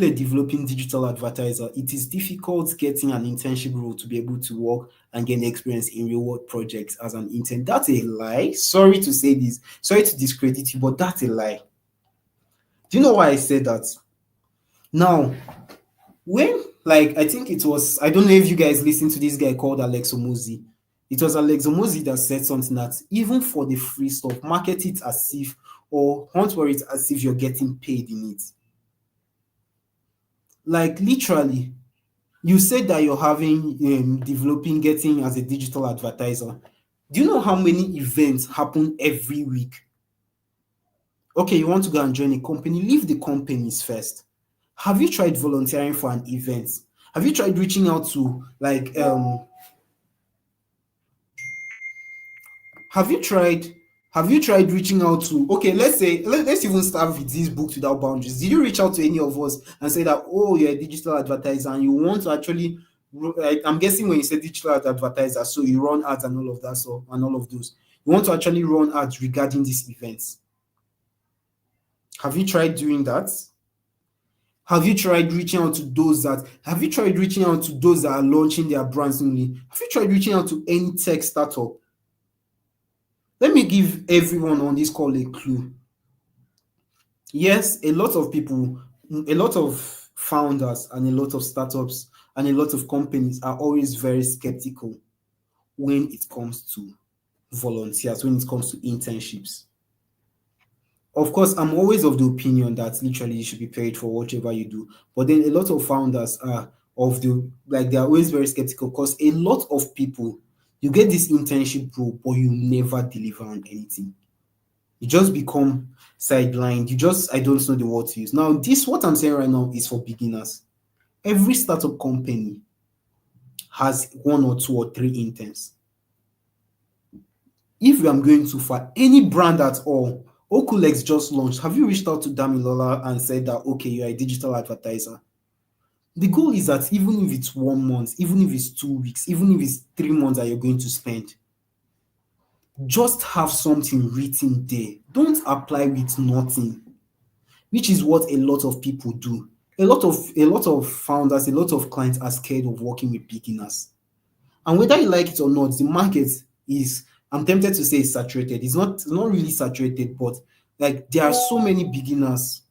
a developing digital advertiser. It is difficult getting an internship role to be able to work and gain experience in real world projects as an intern. That's a lie. Sorry to say this. Sorry to discredit you, but that's a lie. Do you know why I said that? Now, when I think it was, I don't know if you guys listened to this guy called Alex Omozi. It was Alex Omozi that said something that even for the free stuff, market it as if or hunt for it as if you're getting paid in it. Like literally, you said that you're having developing getting as a digital advertiser. Do you know how many events happen every week? Okay, you want to go and join a company, leave the companies first. Have you tried volunteering for an event? Have you tried reaching out to have you tried reaching out to, okay, let's say let's even start with this Books Without Boundaries. Did you reach out to any of us and say that, oh, you're a digital advertiser and you want to actually, like, I'm guessing when you say digital advertiser, so you run ads and all of that, so and all of those, you want to actually run ads regarding these events? Have you tried doing that? Have you tried reaching out to those that are launching their brands newly? Have you tried reaching out to any tech startup? Let me give everyone on this call a clue. Yes, a lot of people, a lot of founders, and a lot of startups, and a lot of companies are always very skeptical when it comes to volunteers, when it comes to internships. Of course, I'm always of the opinion that literally you should be paid for whatever you do. But then a lot of founders are they're always very skeptical because a lot of people, you get this internship role, but you never deliver on anything. You just become sidelined. I don't know the word to use. Now, what I'm saying right now is for beginners. Every startup company has one or two or three interns. If I'm going too far, any brand at all, Olex just launched. Have you reached out to Damilola and said that, okay, you're a digital advertiser? The goal is that even if it's 1 month, even if it's 2 weeks, even if it's 3 months that you're going to spend, just have something written there. Don't apply with nothing, which is what a lot of people do. A lot of founders, a lot of clients are scared of working with beginners. And whether you like it or not, the market is, I'm tempted to say it's saturated. It's not really saturated, but like there are so many beginners.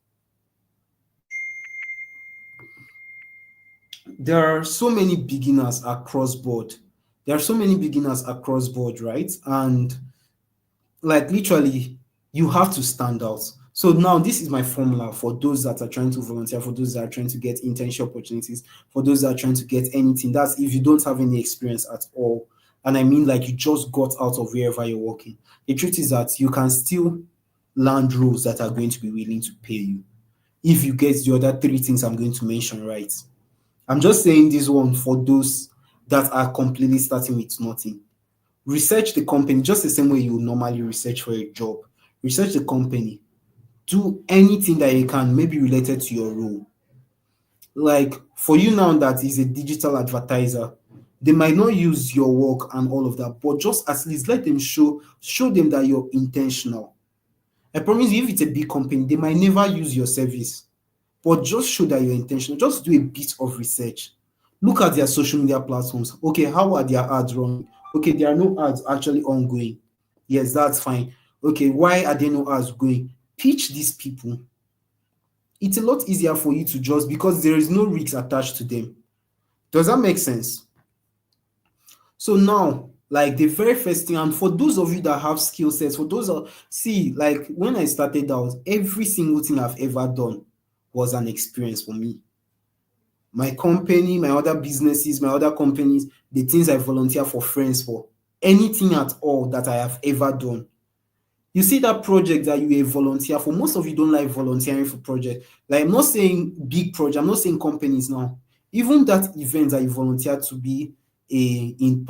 There are so many beginners across board. Right? And like literally, you have to stand out. So now this is my formula for those that are trying to volunteer, for those that are trying to get internship opportunities, for those that are trying to get anything. That's if you don't have any experience at all. And I mean like you just got out of wherever you're working. The truth is that you can still land roles that are going to be willing to pay you if you get the other three things I'm going to mention right. I'm just saying this one for those that are completely starting with nothing. Research the company just the same way you normally research for a job. Research the company. Do anything that you can, maybe related to your role. Like for you now that is a digital advertiser, they might not use your work and all of that, but just at least let them show them that you're intentional. I promise you, if it's a big company, they might never use your service, but just show that you're intentional. Just do a bit of research. Look at their social media platforms. Okay, how are their ads running? Okay, there are no ads actually ongoing. Yes, that's fine. Okay, why are there no ads going? Pitch these people. It's a lot easier for you to just, because there is no risks attached to them. Does that make sense? So now, like the very first thing, and for those of you that have skill sets, see, like when I started out, every single thing I've ever done was an experience for me. My company, my other businesses, my other companies, the things I volunteer for friends for, anything at all that I have ever done. You see that project that you volunteer for, most of you don't like volunteering for projects. Like I'm not saying big project, I'm not saying companies now. Even that event that you volunteer to be in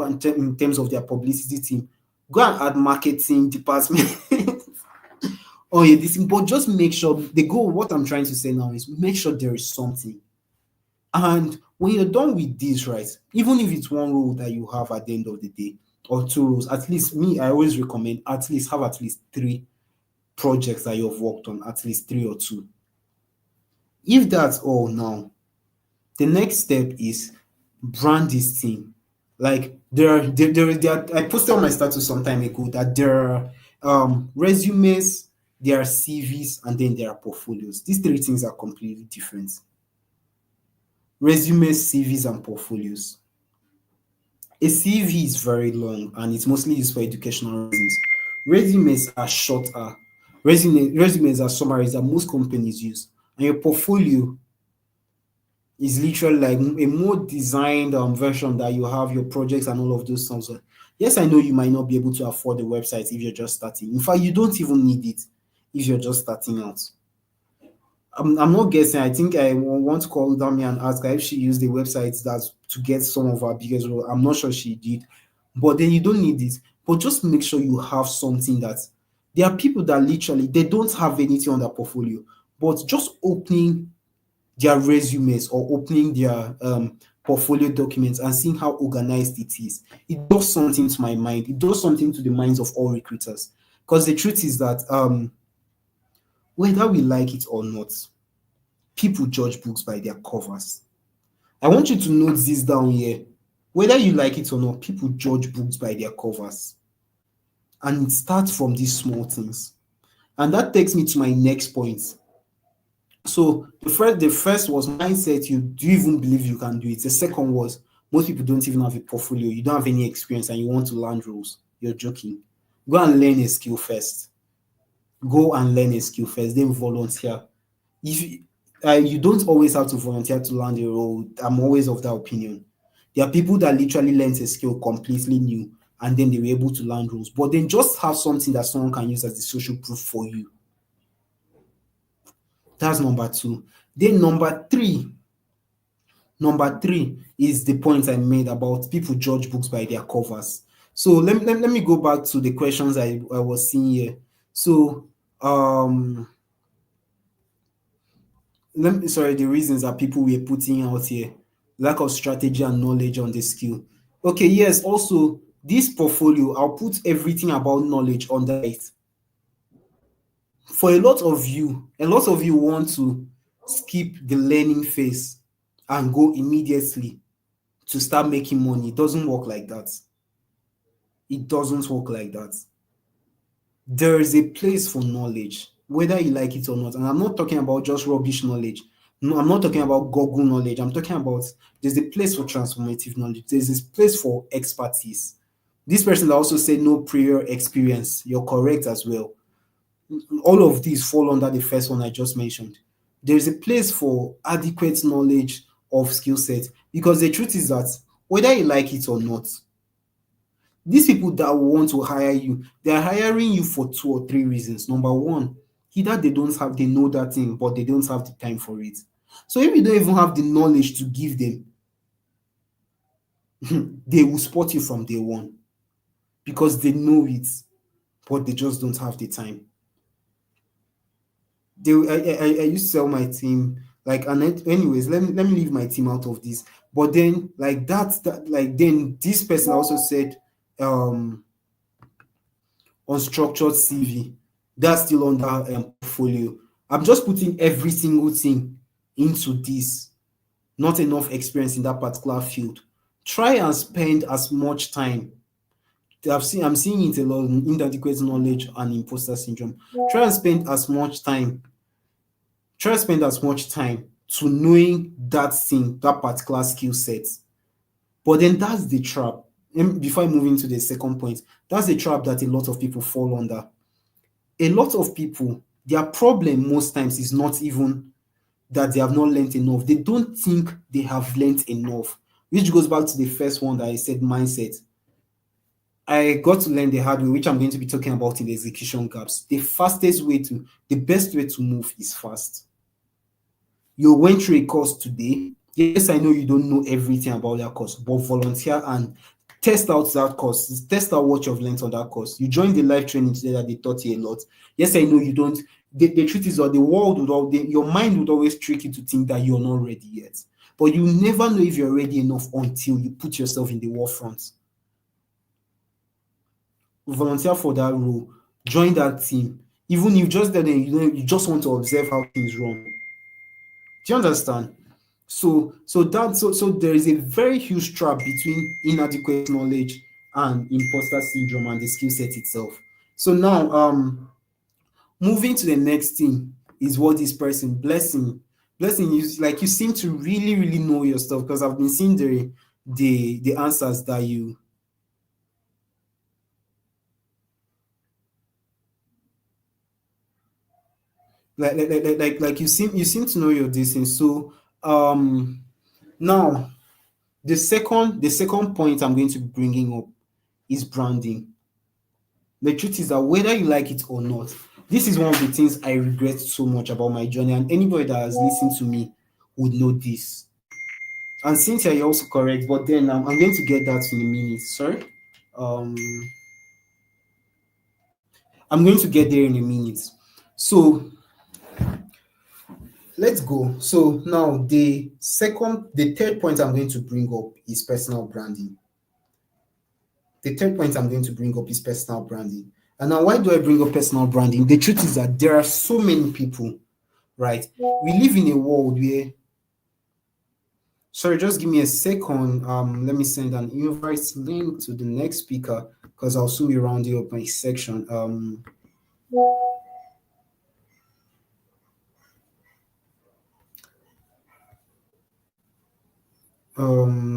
terms of their publicity team, go and add marketing department or this thing, but just make sure they go. What I'm trying to say now is make sure there is something. And when you're done with this, right, even if it's one role that you have at the end of the day or two roles, at least me, I always recommend at least have at least three projects that you've worked on, at least three or two. If that's all now, the next step is brand this thing. Like I posted on my status some time ago that there are resumes, there are CVs, and then there are portfolios. These three things are completely different. Resumes, CVs, and portfolios. A CV is very long and it's mostly used for educational reasons. Resumes are shorter. Resumes are summaries that most companies use. And your portfolio is literally like a more designed version that you have your projects and all of those things. So, yes, I know you might not be able to afford the website if you're just starting. In fact, you don't even need it if you're just starting out. I'm not guessing. I think I want to call Dami and ask her if she used the website that's to get some of our biggest role. I'm not sure she did, but then you don't need it. But just make sure you have something that there are people that literally they don't have anything on their portfolio, but just opening their resumes or opening their portfolio documents and seeing how organized it is. It does something to my mind. It does something to the minds of all recruiters. Because the truth is that whether we like it or not, people judge books by their covers. I want you to note this down here. Whether you like it or not, people judge books by their covers. And it starts from these small things. And that takes me to my next point. So the first was mindset. You do you even believe you can do it? The second was most people don't even have a portfolio. You don't have any experience and you want to land roles. You're joking. Go and learn a skill first. Go and learn a skill first. Then volunteer. If you don't always have to volunteer to land a role. I'm always of that opinion. There are people that literally learned a skill completely new and then they were able to land roles. But then just have something that someone can use as the social proof for you. That's number two. Then number three is the point I made about people judge books by their covers. So let me go back to the questions I was seeing here. So the reasons that people were putting out here: lack of strategy and knowledge on the skill. Okay, yes, also this portfolio, I'll put everything about knowledge under it. For a lot of you want to skip the learning phase and go immediately to start making money. It doesn't work like that. It doesn't work like that. There is a place for knowledge, whether you like it or not. And I'm not talking about just rubbish knowledge. No, I'm not talking about Google knowledge. I'm talking about there's a place for transformative knowledge. There's this place for expertise. This person that also said no prior experience. You're correct as well. All of these fall under the first one I just mentioned. There's a place for adequate knowledge of skill set because the truth is that whether you like it or not, these people that want to hire you, they are hiring you for two or three reasons. Number one, either they know that thing, but they don't have the time for it. So if you don't even have the knowledge to give them, they will spot you from day one because they know it, but they just don't have the time. I used to tell my team like, and anyways, let me leave my team out of this. But then like then this person also said unstructured CV. That's still under portfolio. I'm just putting every single thing into this. Not enough experience in that particular field. Try and spend as much time. I'm seeing it a lot: inadequate knowledge and imposter syndrome. Try and spend as much time. Try and spend as much time to knowing that thing, that particular skill set. But then that's the trap. Before I move into the second point, that's the trap that a lot of people fall under. A lot of people, their problem most times is not even that they have not learned enough. They don't think they have learned enough, which goes back to the first one that I said, mindset. I got to learn the hard way, which I'm going to be talking about in the execution gaps. The best way to move is fast. You went through a course today, Yes, I know you don't know everything about that course, but volunteer and test out that course. Test out what you've learned on that course. You joined the live training today that they taught you a lot. Yes, I know you don't. The truth is that the world would all your mind would always trick you to think that you're not ready yet. But you never know if you're ready enough until you put yourself in the war front. Volunteer for that role, join that team. Even if just then you just want to observe how things run. Do you understand? So there is a very huge trap between inadequate knowledge and imposter syndrome and the skill set itself. So now moving to the next thing is what this person blessing you like you seem to really know your stuff because I've been seeing the answers that you you seem to know your distance. So now the second point I'm going to be bringing up is branding. The truth is that whether you like it or not, this is one of the things I regret so much about my journey, and anybody that has listened to me would know this. And Cynthia, you're also correct, but then I'm going to get that in a minute. Sorry, um, I'm going to get there in a minute. So let's go. So now the third point I'm going to bring up is personal branding. The third point I'm going to bring up is personal branding. And now, why do I bring up personal branding? The truth is that there are so many people, right? We live in a world where, sorry, just give me a second. Let me send an invite link to the next speaker because I'll soon be rounding up my section.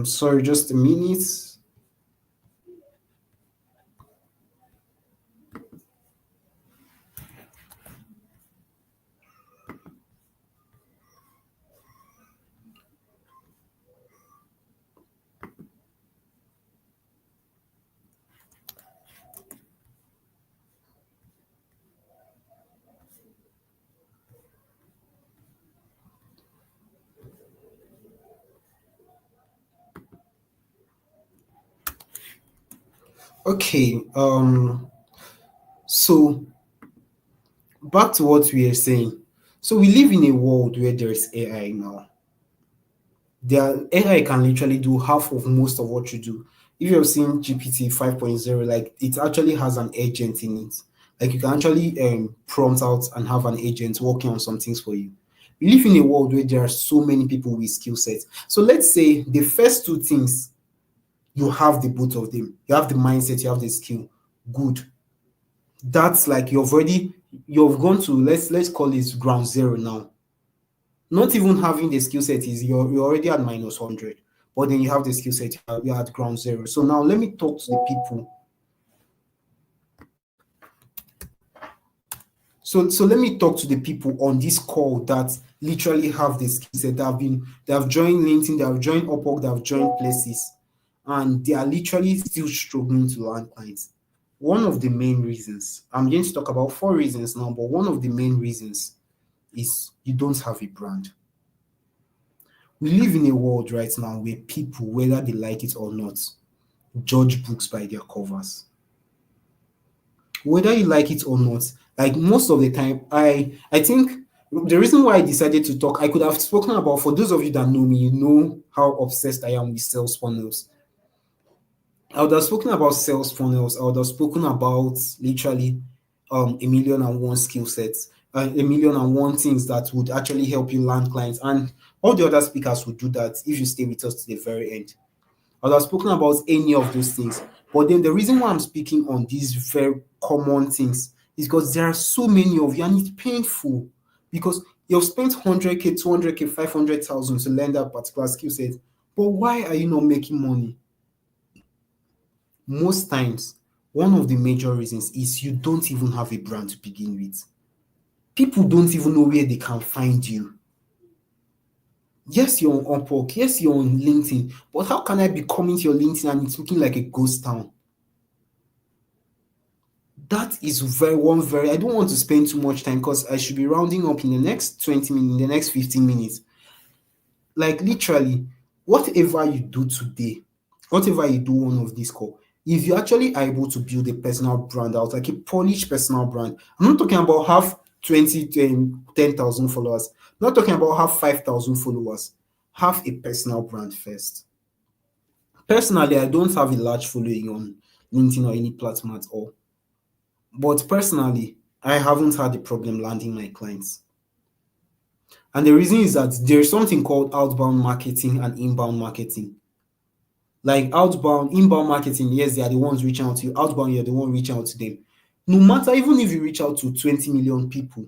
Sorry, just a minute. Okay. So back to what we are saying. So we live in a world where there is AI now. Their AI can literally do half of most of what you do. If you've seen GPT 5.0, like it actually has an agent in it. Like you can actually prompt out and have an agent working on some things for you. We live in a world where there are so many people with skill sets. So let's say the first two things, you have the both of them. You have the mindset, you have the skill. Good. That's like you've gone to let's call it ground zero now. Not even having the skill set is you're already at minus 100, but then you have the skill set, you're at ground zero. So now let me talk to the people. So let me talk to the people on this call that literally have the skill set. They have joined LinkedIn, they have joined Upwork, they have joined places, and they are literally still struggling to land clients. One of the main reasons, I'm going to talk about four reasons now, but one of the main reasons is you don't have a brand. We live in a world right now where people, whether they like it or not, judge books by their covers. Whether you like it or not, like most of the time, I think the reason why I decided to talk, I could have spoken about, for those of you that know me, you know how obsessed I am with sales funnels. I would have spoken about sales funnels. I would have spoken about literally a million and one skill sets, a million and one things that would actually help you land clients. And all the other speakers would do that if you stay with us to the very end. I would have spoken about any of those things. But then the reason why I'm speaking on these very common things is because there are so many of you and it's painful because you've spent 100K, 200K, 500,000 to learn that particular skill set. But why are you not making money? Most times, one of the major reasons is you don't even have a brand to begin with. People don't even know where they can find you. Yes, you're on Upwork. Yes, you're on LinkedIn. But how can I be coming to your LinkedIn and it's looking like a ghost town? That is very. I don't want to spend too much time because I should be rounding up in the next 20 minutes, in the next 15 minutes. like literally, whatever you do today, whatever you do on of this call, if you actually are able to build a personal brand out, like a polished personal brand, I'm not talking about have 20 10,000 followers, I'm not talking about have 5,000 followers, have a personal brand first. Personally, I don't have a large following on LinkedIn or any platform at all, but personally, I haven't had a problem landing my clients. And the reason is that there's something called outbound marketing and inbound marketing. Like outbound, inbound marketing, yes, they are the ones reaching out to you. Outbound, you're the one reaching out to them. No matter, even if you reach out to 20 million people,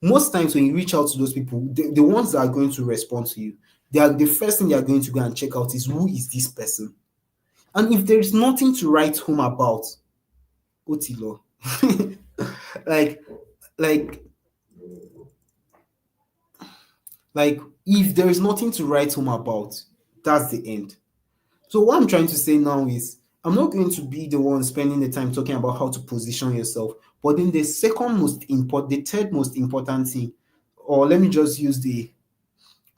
most times when you reach out to those people, the ones that are going to respond to you, they are the first thing they are going to go and check out is who is this person. And if there is nothing to write home about, Otilo, like, like, like, if there is nothing to write home about, that's the end. So what I'm trying to say now is I'm not going to be the one spending the time talking about how to position yourself, but then the second most important, the third most important thing, or let me just use the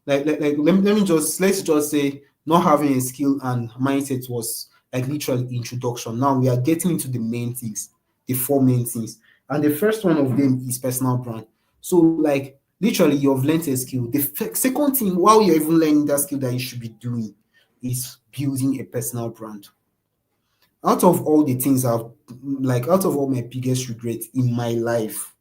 let me just let's just say not having a skill and mindset was like literally introduction. Now we are getting into the main things, the four main things, and the first one of them is personal brand. So like literally you've learned a skill. The second thing while you're even learning that skill that you should be doing is building a personal brand. Out of all the things I've like out of all my biggest regrets in my life,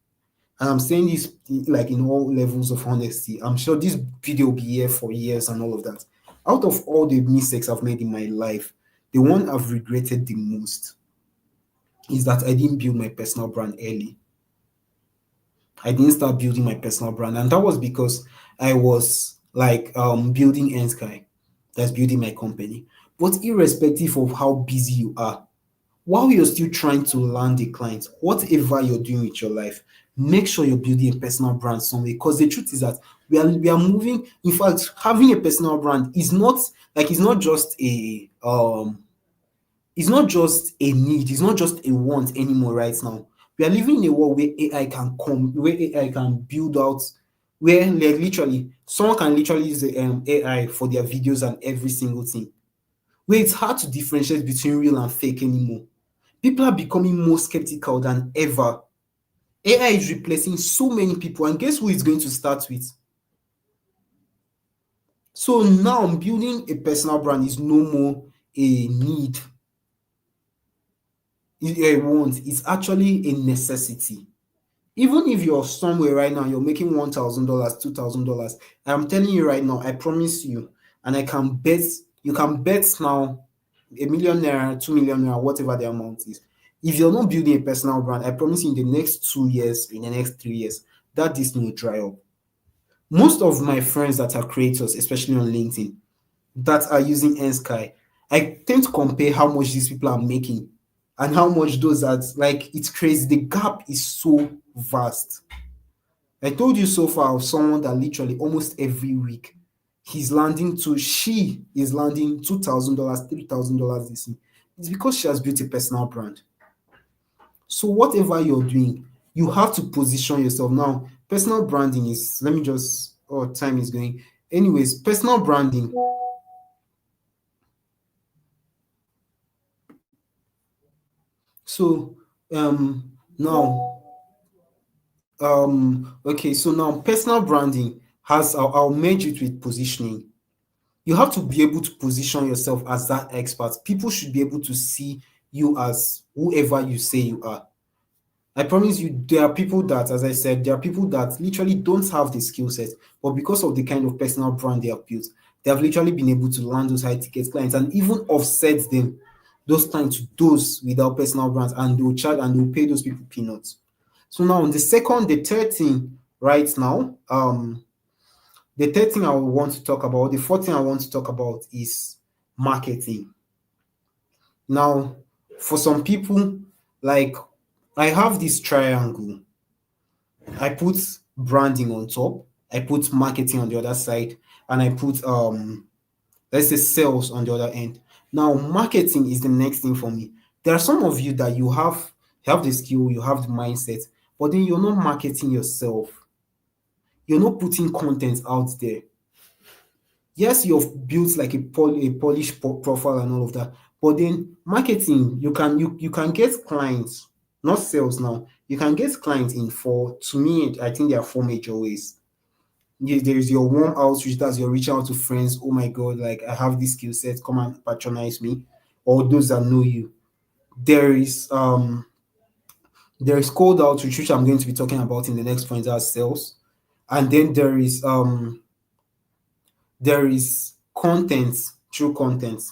and I'm saying this like in all levels of honesty. I'm sure this video will be here for years and all of that. Out of all the mistakes I've made in my life, the one I've regretted the most is that I didn't build my personal brand early. I didn't start building my personal brand, and that was because I was like building Nsky, that's building my company. But irrespective of how busy you are, while you're still trying to land a client, whatever you're doing with your life, make sure you're building a personal brand somewhere. Because the truth is that we are moving. In fact, having a personal brand is not like it's not just a need, it's not just a want anymore right now. We are living in a world where AI can come, where AI can build out, where like literally someone can literally use the AI for their videos and every single thing. Where it's hard to differentiate between real and fake anymore. People are becoming more skeptical than ever. AI is replacing so many people, and guess who it's going to start with? So now building a personal brand is no more a need, a want, it's actually a necessity. Even if you're somewhere right now, you're making $1,000, $2,000. I'm telling you right now, I promise you, and I can bet you can bet now a 1 million naira, 2 million naira, whatever the amount is. If you're not building a personal brand, I promise you in the next 2 years, in the next 3 years, that this will dry up. Most of my friends that are creators, especially on LinkedIn, that are using Nsky, I tend to compare how much these people are making and how much those that like it's crazy. The gap is so vast. I told you so far of someone that literally almost every week she is landing $2,000, $3,000 this year. It's because she has built a personal brand. So whatever you're doing, you have to position yourself. Now, personal branding is let me just time is going. Anyways, personal branding. So now okay, so now personal branding has I'll merge it with positioning. You have to be able to position yourself as that expert. People should be able to see you as whoever you say you are. I promise you, there are people that, as I said, there are people that literally don't have the skill set, but because of the kind of personal brand they have built, they have literally been able to land those high ticket clients and even offset them, those clients to those without personal brands, and they'll charge and they'll pay those people peanuts. So now the third thing right now, the third thing I want to talk about, the fourth thing I want to talk about is marketing. Now, for some people, like I have this triangle. I put branding on top, I put marketing on the other side, and I put let's say sales on the other end. Now, marketing is the next thing for me. There are some of you that you have the skill, you have the mindset, but then you're not marketing yourself. You're not putting content out there. Yes, you've built like a polished profile and all of that, but then marketing, you can get clients, not sales now. You can get clients in four. To me, I think there are four major ways. There's your warm outreach, that's your reaching out to friends. Oh my god, like I have this skill set, come and patronize me, or those that know you. There is cold outreach, which I'm going to be talking about in the next point, as sales. And then there is content, true content,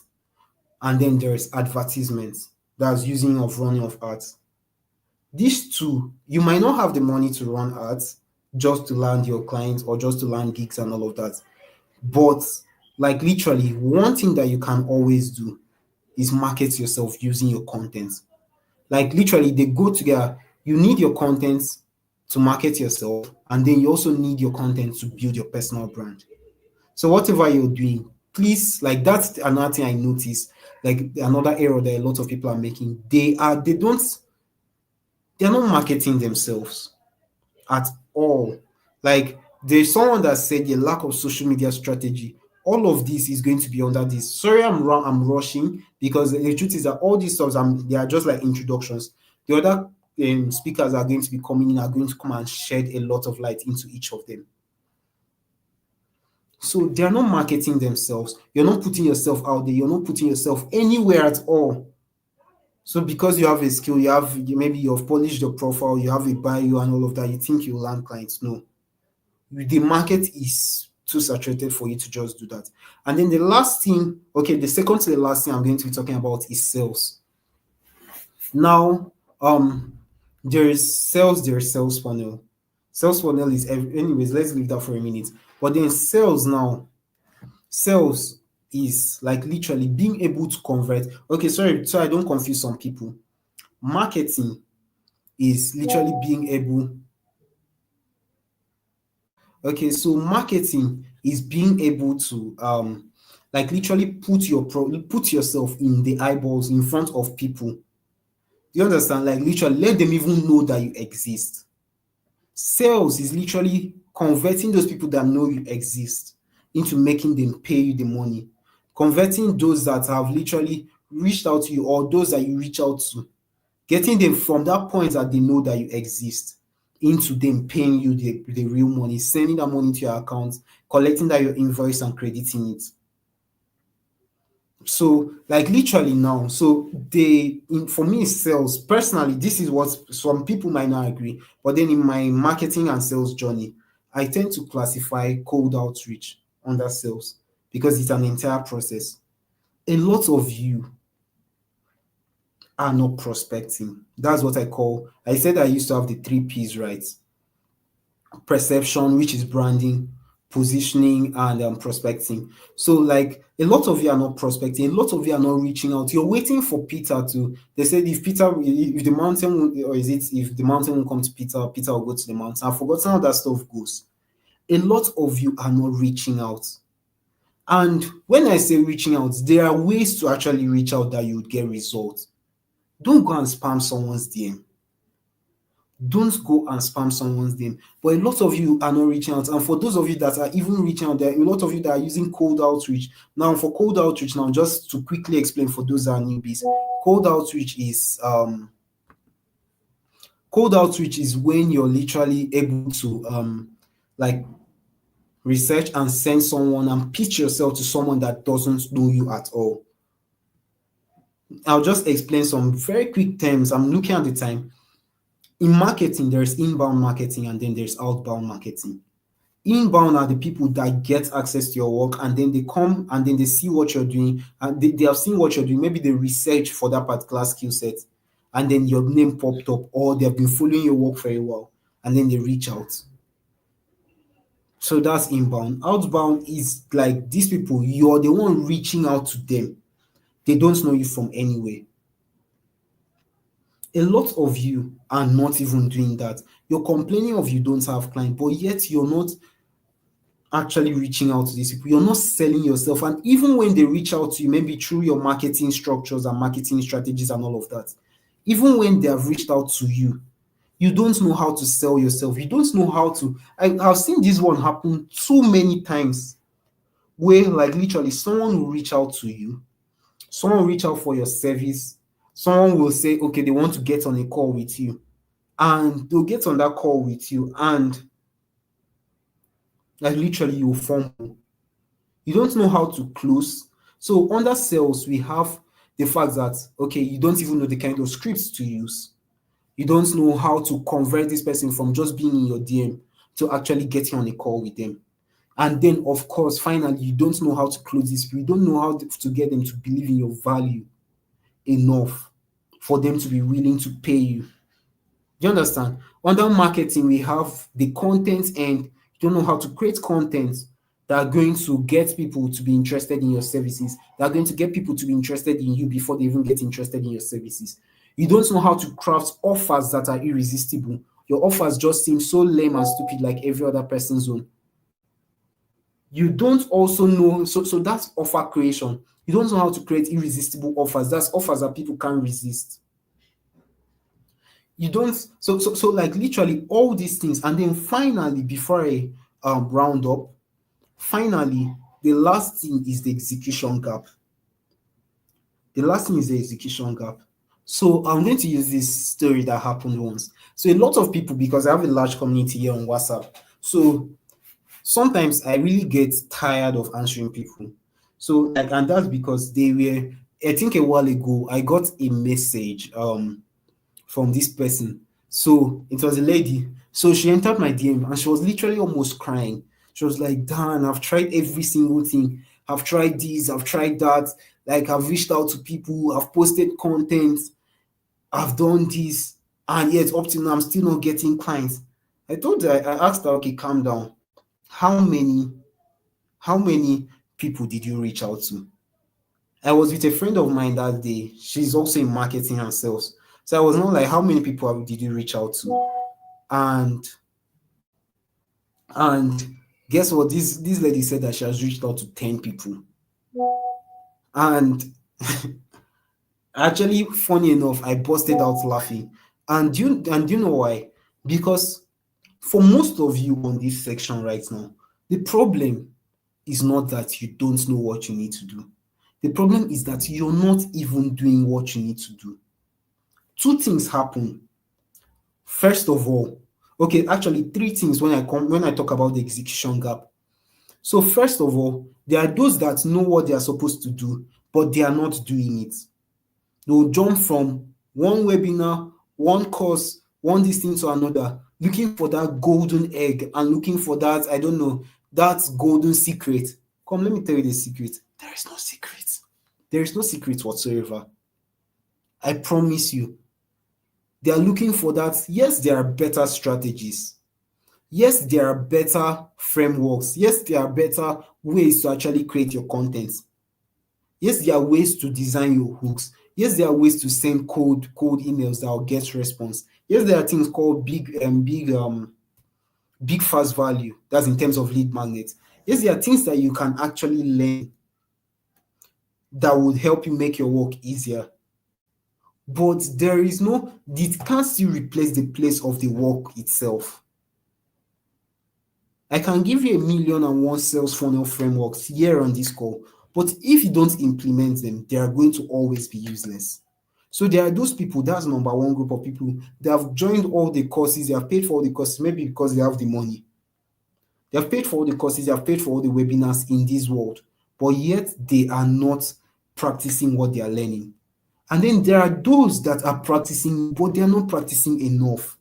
and then there's advertisements, that's using of running of ads. These two, you might not have the money to run ads just to land your clients or just to land gigs and all of that. But like literally, one thing that you can always do is market yourself using your content. Like literally, they go together. You need your content to market yourself, and then you also need your content to build your personal brand. So whatever you're doing, please, like that's another thing I noticed. Like another error that a lot of people are making. They're not marketing themselves at all. Like there's someone that said the lack of social media strategy. All of this is going to be under this. Sorry, I'm rushing, because the truth is that all these stuff, they are just like introductions. The other speakers are going to be coming in, are going to come and shed a lot of light into each of them. So they're not marketing themselves. You're not putting yourself out there. You're not putting yourself anywhere at all. So because you have a skill, maybe you've polished your profile, you have a bio and all of that, you think you'll land clients. No, the market is too saturated for you to just do that. And then the last thing, okay, the second to the last thing I'm going to be talking about is sales. Now, there's sales funnel. Sales funnel is anyways, let's leave that for a minute. But then sales is like literally being able to convert. Okay, sorry, so I don't confuse some people. Marketing is literally being able. Okay, so marketing is being able to like literally put yourself in the eyeballs in front of people. You understand? Like literally let them even know that you exist. Sales is literally converting those people that know you exist into making them pay you the money. Converting those that have literally reached out to you, or those that you reach out to, getting them from that point that they know that you exist into them paying you the real money, sending that money to your account, collecting that your invoice and crediting it. So like literally now, so for me, sales personally, this is what some people might not agree, but then in my marketing and sales journey, I tend to classify cold outreach under sales, because it's an entire process. A lot of you are not prospecting. That's what I said I used to have the three P's, right? Perception, which is branding, positioning, and prospecting. So, like, a lot of you are not prospecting, a lot of you are not reaching out. You're waiting for Peter to. They said if the mountain, or is it if the mountain will come to Peter, Peter will go to the mountain. I've forgotten how that stuff goes. A lot of you are not reaching out. And when I say reaching out, there are ways to actually reach out that you would get results. Don't go and spam someone's DM. Don't go and spam someone's name. But a lot of you are not reaching out. And for those of you that are even reaching out, there are a lot of you that are using cold outreach. Now, for cold outreach, now just to quickly explain for those that are newbies, cold outreach is when you're literally able to like research and send someone and pitch yourself to someone that doesn't know you at all. I'll just explain some very quick terms. I'm looking at the time. In marketing, there's inbound marketing and then there's outbound marketing. Inbound are the people that get access to your work, and then they come and then they see what you're doing, and they have seen what you're doing. Maybe they research for that particular skill set, and then your name popped up, or they've been following your work for a while, and then they reach out. So that's inbound. Outbound is like these people, you're the one reaching out to them. They don't know you from anywhere. A lot of you are not even doing that. You're complaining of you don't have clients, but yet you're not actually reaching out to these people. You're not selling yourself. And even when they reach out to you, maybe through your marketing structures and marketing strategies and all of that, even when they have reached out to you, you don't know how to sell yourself. You don't know how to. I've seen this one happen too many times where like literally someone will reach out to you, someone will reach out for your service, someone will say, okay, they want to get on a call with you, and they'll get on that call with you, and like literally you fumble. You don't know how to close. So under sales, we have the fact that okay, you don't even know the kind of scripts to use. You don't know how to convert this person from just being in your DM to actually getting on a call with them. And then, of course, finally, you don't know how to close this. You don't know how to get them to believe in your value enough for them to be willing to pay you. Do you understand? Under marketing, we have the content, and you don't know how to create content that are going to get people to be interested in your services, that are going to get people to be interested in you before they even get interested in your services. You don't know how to craft offers that are irresistible. Your offers just seem so lame and stupid like every other person's own. You don't also know, so that's offer creation. You don't know how to create irresistible offers. That's offers that people can't resist. You don't, so like literally all these things. And then finally, before I round up, finally, the last thing is the execution gap. The last thing is the execution gap. So I'm going to use this story that happened once. So a lot of people, because I have a large community here on WhatsApp, so sometimes I really get tired of answering people. So like, and that's because they were, I think a while ago, I got a message from this person. So it was a lady. So she entered my DM and she was literally almost crying. She was like, Dan, I've tried every single thing. I've tried this, I've tried that. Like, I've reached out to people, I've posted content, I've done this, and yet up to now, I'm still not getting clients. I told her, I asked her, okay, calm down. How many, how many people did you reach out to? I was with a friend of mine that day. She's also in marketing and sales. So I was not like, how many people did you reach out to? And and guess what? This lady said that she has reached out to 10 people. And actually, funny enough, I busted out laughing. And you know why? Because for most of you on this section right now, the problem is not that you don't know what you need to do. The problem is that you're not even doing what you need to do. Two things happen. First of all, okay, actually three things when I talk about the execution gap. So first of all, there are those that know what they are supposed to do, but they are not doing it. They'll jump from one webinar, one course, one this thing to another, looking for that golden egg and looking for that, I don't know, that golden secret. Come, let me tell you the secret. There is no secret. There is no secret whatsoever. I promise you. They are looking for that. Yes, there are better strategies. Yes, there are better frameworks. Yes, there are better ways to actually create your content. Yes, there are ways to design your hooks. Yes, there are ways to send cold emails that will get response. Yes, there are things called big fast value. That's in terms of lead magnets. Yes, there are things that you can actually learn that would help you make your work easier. But there is no, it can't still replace the place of the work itself. I can give you 1,000,001 sales funnel frameworks here on this call, but if you don't implement them, they are going to always be useless. So there are those people, that's number one group of people, they have joined all the courses, they have paid for all the courses, maybe because they have the money. They have paid for all the courses, they have paid for all the webinars in this world, but yet they are not practicing what they are learning. And then there are those that are practicing, but they are not practicing enough.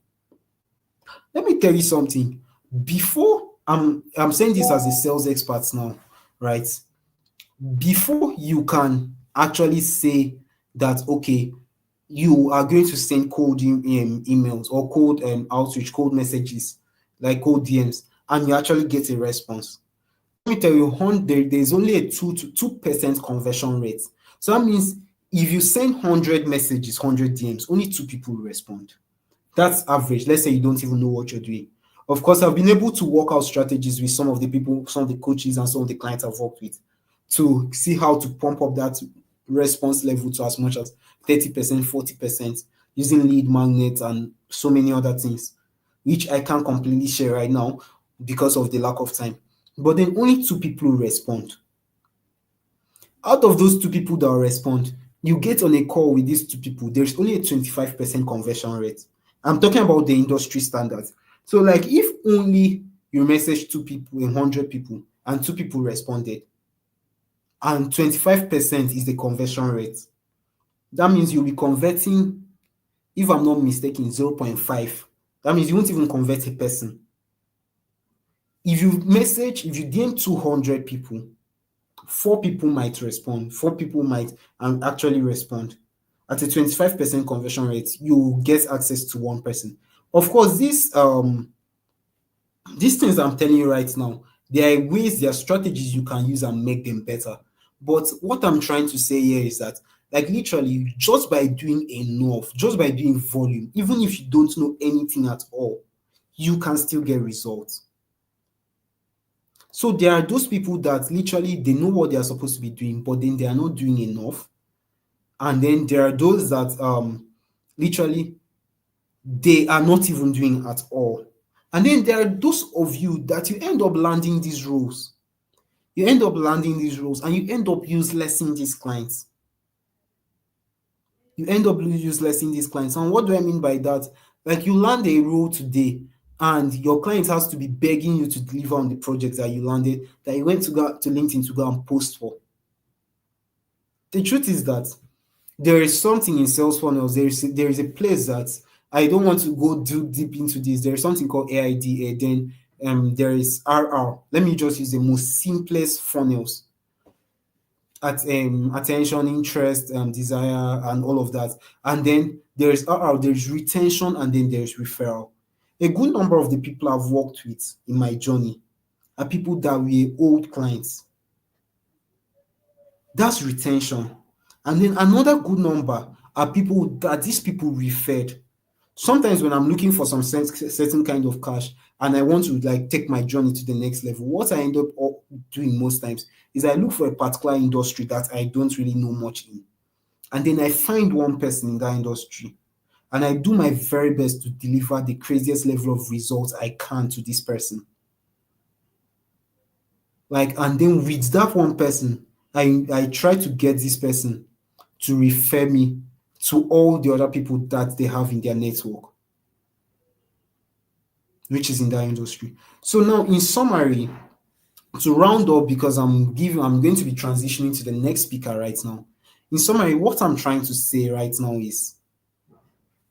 Let me tell you something. Before I'm saying this as a sales expert now, right? Before you can actually say that okay, you are going to send cold emails or cold outreach, cold messages, like cold DMs, and you actually get a response. Let me tell you, there's only a 2% conversion rate. So that means if you send 100 messages, 100 DMs, only 2 people will respond. That's average. Let's say you don't even know what you're doing. Of course, I've been able to work out strategies with some of the people, some of the coaches, and some of the clients I've worked with to see how to pump up that response level to as much as 30%, 40% using lead magnets and so many other things, which I can't completely share right now because of the lack of time. But then only 2 people respond. Out of those two people that will respond, you get on a call with these two people, there's only a 25% conversion rate. I'm talking about the industry standards. So, like, if only you message two people, 100 people, and two people responded, and 25% is the conversion rate, that means you'll be converting, if I'm not mistaken, 0.5. That means you won't even convert a person. If you DM 200 people, four people might respond, four people might actually respond. At a 25% conversion rate, you get access to one person. Of course, these things I'm telling you right now, there are ways, there are strategies you can use and make them better. But what I'm trying to say here is that, like, literally, just by doing enough, just by doing volume, even if you don't know anything at all, you can still get results. So there are those people that literally they know what they are supposed to be doing, but then they are not doing enough. And then there are those that literally they are not even doing at all. And then there are those of you that you end up landing these roles. You end up landing these roles and you end up uselessing these clients. You end up uselessing these clients. And what do I mean by that? Like, you land a role today and your client has to be begging you to deliver on the project that you landed, that you went to go to LinkedIn to go and post for. The truth is that there is something in sales funnels. There is a place that I don't want to go deep into this. There is something called AIDA. Then there is RR. Let me just use the most simplest funnels at attention, interest, desire, and all of that. And then there is RR. There is retention, and then there is referral. A good number of the people I've worked with in my journey are people that were old clients. That's retention. And then another good number are people that these people referred. Sometimes when I'm looking for some certain kind of cash and I want to like take my journey to the next level, what I end up doing most times is I look for a particular industry that I don't really know much in. And then I find one person in that industry and I do my very best to deliver the craziest level of results I can to this person. Like, and then with that one person, I try to get this person to refer me to all the other people that they have in their network, which is in that industry. So now, in summary, to round up, because I'm going to be transitioning to the next speaker right now. In summary, what I'm trying to say right now is,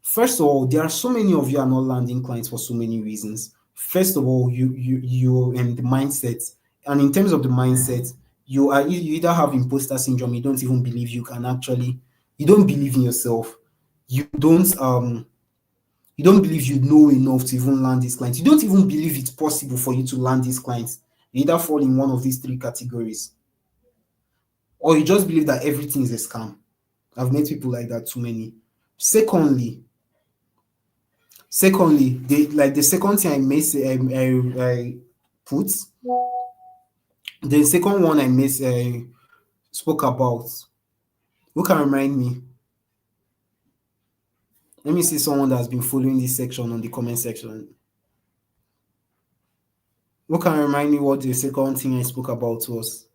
first of all, there are so many of you are not landing clients for so many reasons. First of all, you and the mindset, and in terms of the mindset, you either have imposter syndrome, you don't even believe you can actually, you don't believe in yourself, you don't believe you know enough to even land these clients. You don't even believe it's possible for you to land these clients. You either fall in one of these three categories, or you just believe that everything is a scam. I've met people like that too many. Secondly, the second thing I may say, I put, the second one I spoke about. Who can remind me? Let me see someone that's been following this section on the comment section. Who can remind me what the second thing I spoke about was?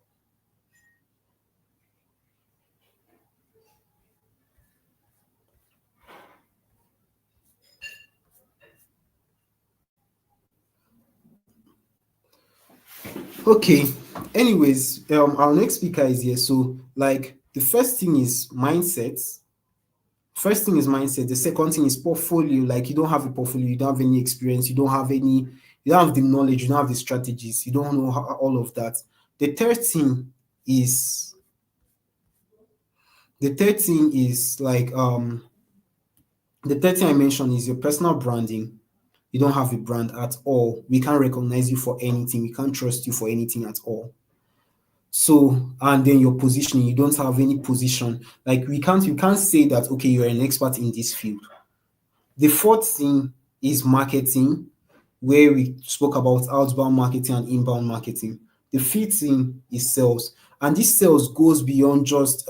Okay. Anyways, our next speaker is here. So, like, the first thing is mindset. First thing is mindset. The second thing is portfolio. Like, you don't have a portfolio, you don't have any experience, you don't have the knowledge, you don't have the strategies, you don't know all of that. The third thing is the third thing is like the third thing I mentioned is your personal branding. You don't have a brand at all. We can't recognize you for anything. We can't trust you for anything at all. So, and then your positioning, you don't have any position. Like, you can't say that, okay, you're an expert in this field. The fourth thing is marketing, where we spoke about outbound marketing and inbound marketing. The fifth thing is sales. And this sales goes beyond just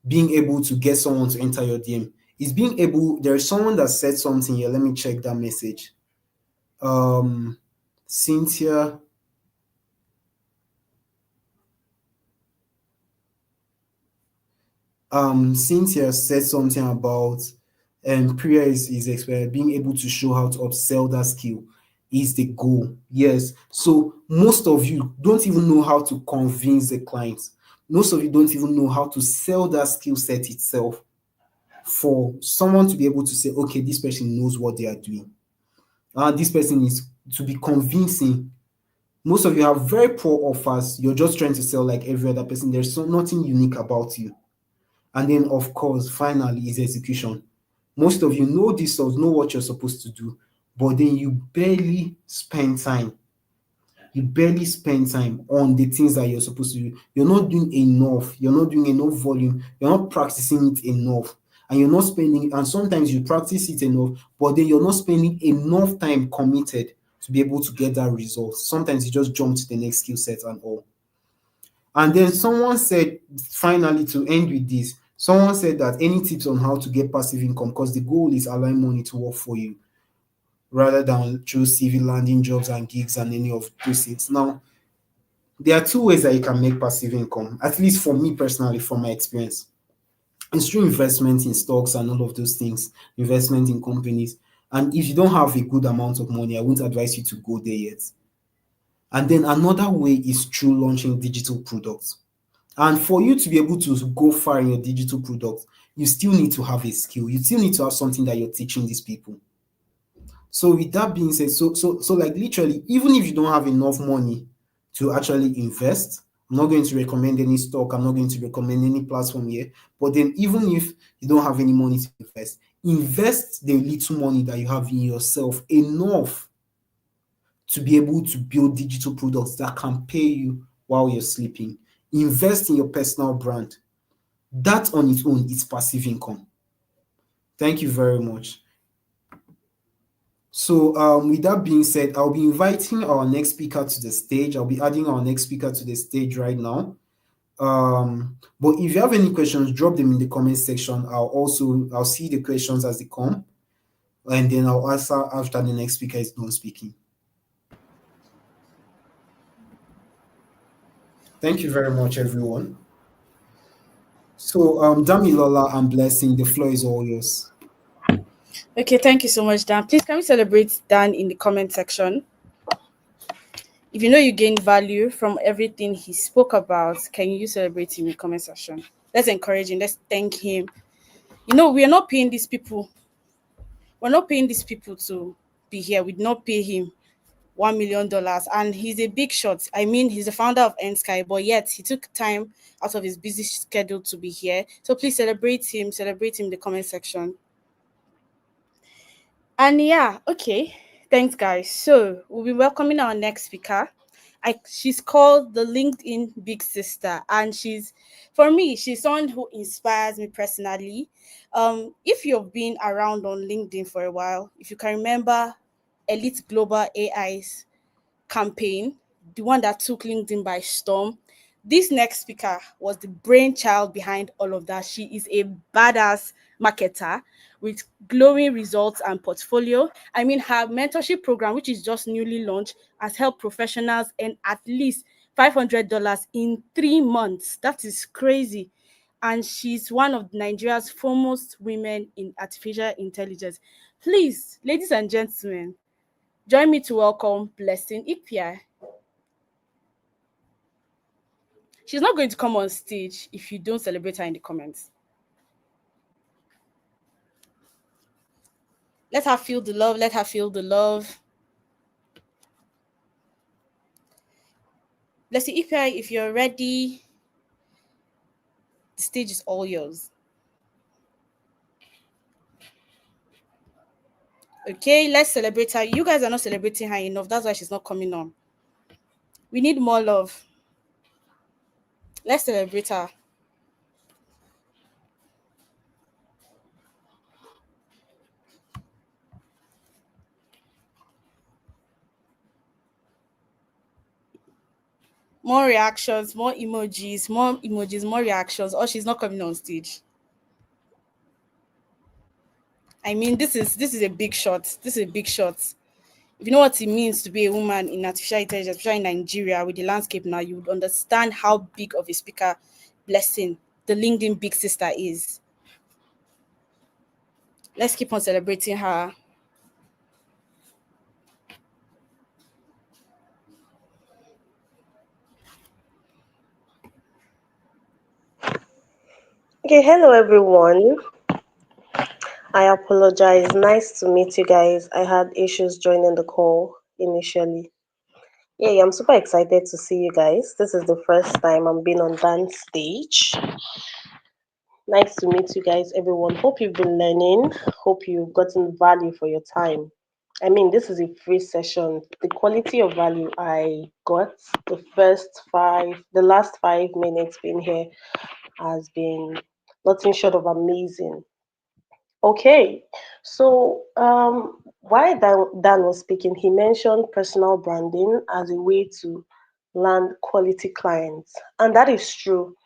being able to get someone to enter your DM. It's being able, there is someone that said something here. Let me check that message. Cynthia. Cynthia said something about prayer is being able to show how to upsell that skill is the goal. Yes. So most of you don't even know how to convince the clients. Most of you don't even know how to sell that skill set itself for someone to be able to say, okay, this person knows what they are doing. This person is to be convincing. Most of you have very poor offers. You're just trying to sell like every other person. There's nothing unique about you. And then, of course, finally is execution. Most of you know this stuff, know what you're supposed to do, but then you barely spend time. You barely spend time on the things that you're supposed to do. You're not doing enough. You're not doing enough volume. You're not practicing it enough. And you're not spending, and sometimes you practice it enough, but then you're not spending enough time committed to be able to get that result. Sometimes you just jump to the next skill set and all. And then someone said, finally, to end with this, someone said that any tips on how to get passive income, because the goal is allowing money to work for you rather than through CV landing jobs and gigs and any of those things. Now, there are two ways that you can make passive income, at least for me personally, from my experience. It's through investment in stocks and all of those things, investment in companies. And if you don't have a good amount of money, I won't advise you to go there yet. And then another way is through launching digital products. And for you to be able to go far in your digital product, you still need to have a skill. You still need to have something that you're teaching these people. So with that being said, so like literally, even if you don't have enough money to actually invest, I'm not going to recommend any stock. I'm not going to recommend any platform here. But then even if you don't have any money to invest the little money that you have in yourself enough to be able to build digital products that can pay you while you're sleeping. Invest in your personal brand. That on its own is passive income. Thank you very much. So, with that being said, I'll be inviting our next speaker to the stage. I'll be adding our next speaker to the stage right now. But if you have any questions, drop them in the comment section. I'll see the questions as they come, and then I'll answer after the next speaker is done speaking. Thank you very much, everyone. So, Damilola and Blessing, the floor is all yours. Okay, thank you so much, Dan. Please, can we celebrate Dan in the comment section? If you know you gained value from everything he spoke about, can you celebrate him in the comment section? Let's encourage him. Let's thank him. You know, we are not paying these people. We're not paying these people to be here. We did not pay him $1 million, and he's a big shot. I mean, he's the founder of Nsky, but yet he took time out of his busy schedule to be here. So please celebrate him. Celebrate him in the comment section. And yeah, okay. Thanks, guys. So we'll be welcoming our next speaker. She's called the LinkedIn Big Sister, and for me, she's someone who inspires me personally. If you've been around on LinkedIn for a while, if you can remember Elite Global AI's campaign, the one that took LinkedIn by storm. This next speaker was the brainchild behind all of that. She is a badass marketer with glowing results and portfolio. I mean, her mentorship program, which is just newly launched, has helped professionals earn at least $500 in 3 months. That is crazy. And she's one of Nigeria's foremost women in artificial intelligence. Please, ladies and gentlemen, join me to welcome Blessing Ipia. She's not going to come on stage if you don't celebrate her in the comments. Let her feel the love. Let her feel the love. Blessing Ipia, if you're ready, the stage is all yours. Okay, let's celebrate her. You guys are not celebrating her enough. That's why she's not coming on. We need more love. Let's celebrate her. More reactions, more emojis, more reactions. Or she's not coming on stage. I mean, this is a big shot. This is a big shot. If you know what it means to be a woman in artificial intelligence, especially in Nigeria with the landscape now, you would understand how big of a speaker Blessing the LinkedIn big sister is. Let's keep on celebrating her. Okay, hello everyone. I apologize. Nice to meet you guys. I had issues joining the call initially. Yeah, I'm super excited to see you guys. This is the first time I'm being on dance stage. Nice to meet you guys, everyone. Hope you've been learning. Hope you've gotten value for your time. I mean, this is a free session. The quality of value I got the last 5 minutes being here has been nothing short of amazing. Okay, so while Dan was speaking, he mentioned personal branding as a way to land quality clients, and that is true.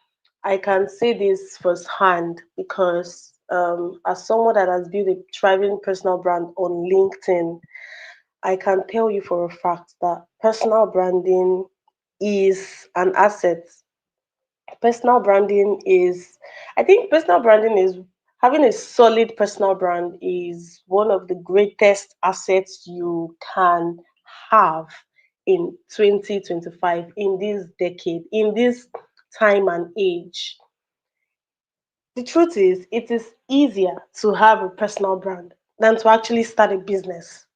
I can say this firsthand because as someone that has built a thriving personal brand on LinkedIn, I can tell you for a fact that personal branding is an asset. Personal branding is I think personal branding is having a solid personal brand is one of the greatest assets you can have in 2025, in this decade, in this time and age. The truth is it is easier to have a personal brand than to actually start a business.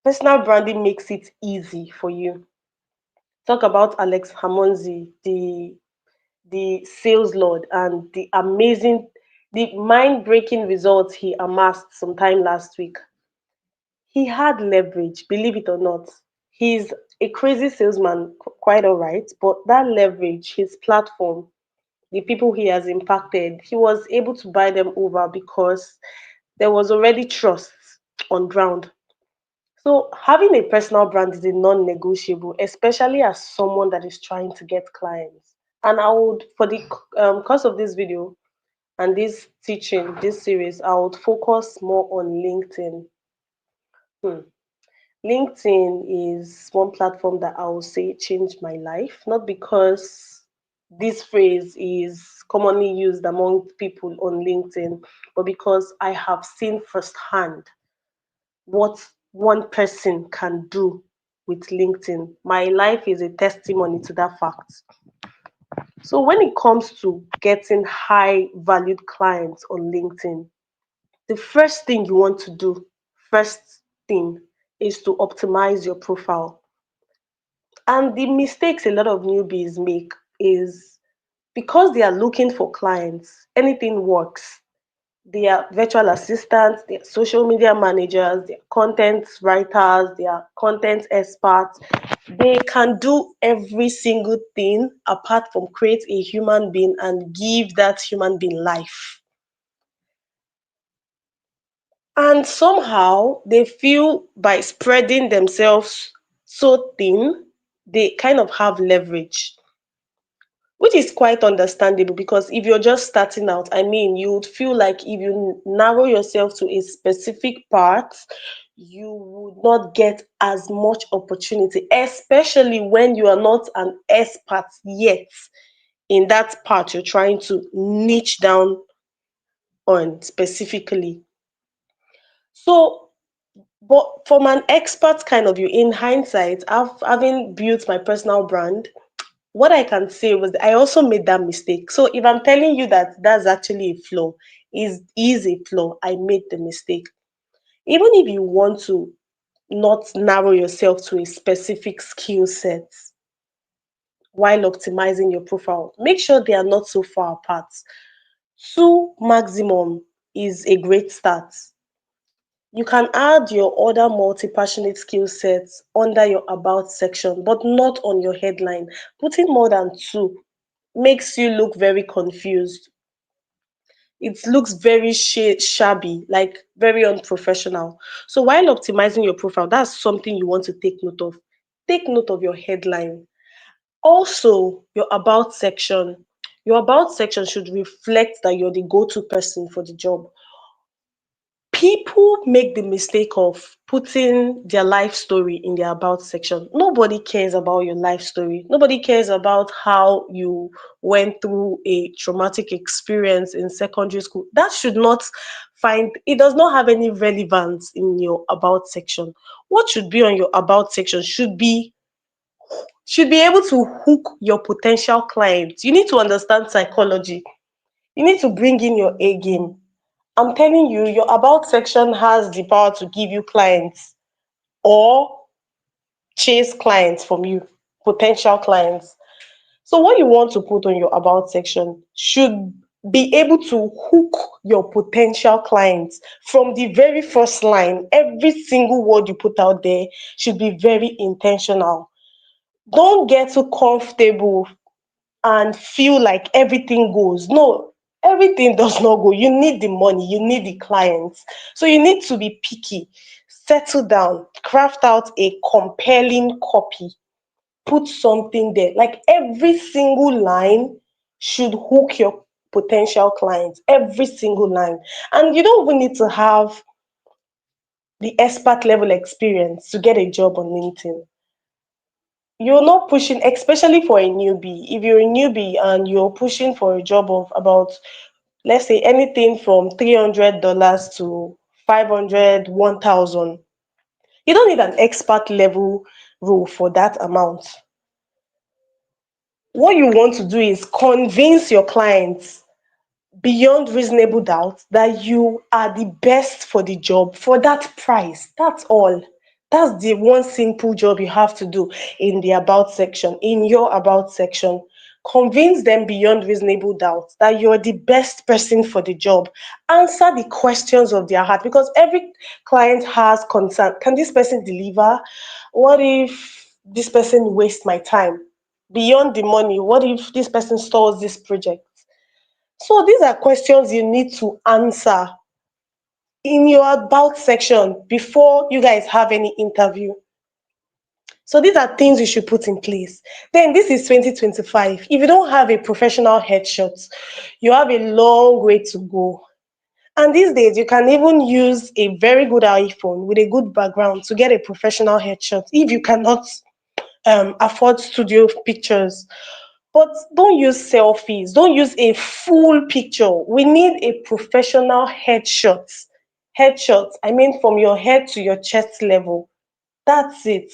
Personal branding makes it easy for you. Talk about Alex Hamonzi, the sales lord, and the mind-breaking results he amassed sometime last week. He had leverage, believe it or not. He's a crazy salesman, quite all right, but that leverage, his platform, the people he has impacted, he was able to buy them over because there was already trust on ground. So having a personal brand is a non-negotiable, especially as someone that is trying to get clients. And I would, for the course of this video and this teaching, this series, I would focus more on LinkedIn. Hmm. LinkedIn is one platform that I would say changed my life, not because this phrase is commonly used among people on LinkedIn, but because I have seen firsthand what one person can do with LinkedIn. My life is a testimony to that fact. So, when it comes to getting high valued clients on LinkedIn, the first thing you want to do, first thing, is to optimize your profile. And the mistakes a lot of newbies make is because they are looking for clients, anything works. They are virtual assistants, they are social media managers, they are content writers, they are content experts. They can do every single thing apart from create a human being and give that human being life. And somehow they feel by spreading themselves so thin, they kind of have leverage, which is quite understandable because if you're just starting out, I mean, you would feel like if you narrow yourself to a specific part, you would not get as much opportunity, especially when you are not an expert yet in that part you're trying to niche down on specifically. So, but from an expert kind of view, in hindsight, having built my personal brand, what I can say was that I also made that mistake. So if I'm telling you that that's actually a flaw, is a flaw, I made the mistake. Even if you want to not narrow yourself to a specific skill set while optimizing your profile, make sure they are not so far apart. Two maximum is a great start. You can add your other multi-passionate skill sets under your about section, but not on your headline. Putting more than two makes you look very confused. It looks very shabby, like very unprofessional. So while optimizing your profile, that's something you want to take note of. Take note of your headline. Also, your about section. Your about section should reflect that you're the go-to person for the job. People make the mistake of putting their life story in their about section. Nobody cares about your life story. Nobody cares about how you went through a traumatic experience in secondary school. That should not find, it does not have any relevance in your about section. What should be on your about section should be able to hook your potential clients. You need to understand psychology. You need to bring in your A game. I'm telling you, your about section has the power to give you clients or chase clients from you, potential clients. So what you want to put on your about section should be able to hook your potential clients from the very first line. Every single word you put out there should be very intentional. Don't get too comfortable and feel like everything goes. No, everything does not go. You need the money, you need the clients. So you need to be picky, settle down, craft out a compelling copy, put something there. Like every single line should hook your potential clients, every single line. And you don't even need to have the expert level experience to get a job on LinkedIn. You're not pushing, especially for a newbie. If you're a newbie and you're pushing for a job of about, let's say, anything from $300 to 500, 1,000, you don't need an expert level role for that amount. What you want to do is convince your clients beyond reasonable doubt that you are the best for the job for that price. That's all. That's the one simple job you have to do in the about section, in your about section. Convince them beyond reasonable doubt that you're the best person for the job. Answer the questions of their heart because every client has concern. Can this person deliver? What if this person wastes my time? Beyond the money, what if this person stalls this project? So these are questions you need to answer in your about section before you guys have any interview. So these are things you should put in place. Then this is 2025. If you don't have a professional headshot, you have a long way to go. And these days, you can even use a very good iPhone with a good background to get a professional headshot if you cannot afford studio pictures. But don't use selfies. Don't use a full picture. We need a professional headshot. Headshot, I mean from your head to your chest level. That's it.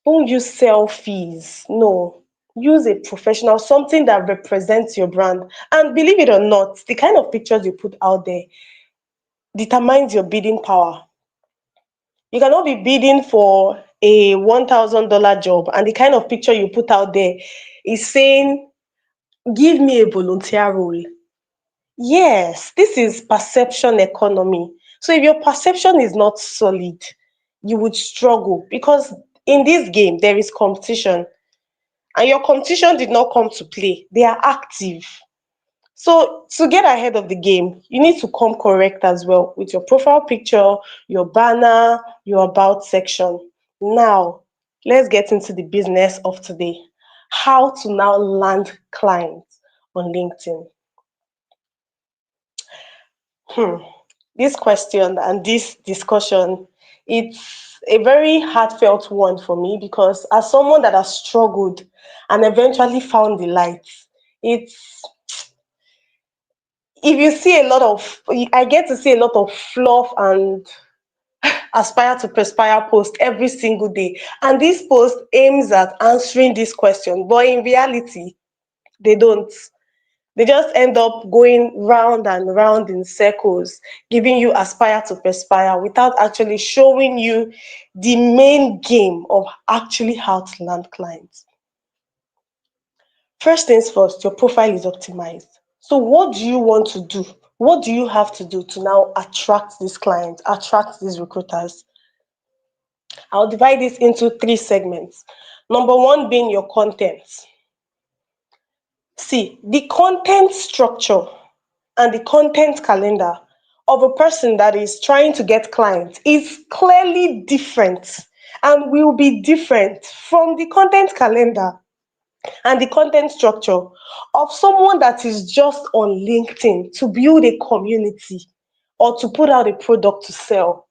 Don't use selfies. No. Use a professional, something that represents your brand. And believe it or not, the kind of pictures you put out there determines your bidding power. You cannot be bidding for a $1,000 job, and the kind of picture you put out there is saying, give me a volunteer role. Yes, this is perception economy. So if your perception is not solid, you would struggle because in this game there is competition and your competition did not come to play. They are active. So to get ahead of the game, you need to come correct as well with your profile picture, your banner, your about section. Now, let's get into the business of today. How to now land clients on LinkedIn. Hmm. This question and this discussion, it's a very heartfelt one for me because as someone that has struggled and eventually found the light, it's if you see a lot of I get to see a lot of fluff and aspire to perspire post every single day. And this post aims at answering this question, but in reality, they don't. They just end up going round and round in circles, giving you aspire to perspire without actually showing you the main game of actually how to land clients. First things first, your profile is optimized. So, what do you want to do? What do you have to do to now attract these clients, attract these recruiters? I'll divide this into three segments. Number one being your content. See, the content structure and the content calendar of a person that is trying to get clients is clearly different and will be different from the content calendar and the content structure of someone that is just on LinkedIn to build a community or to put out a product to sell.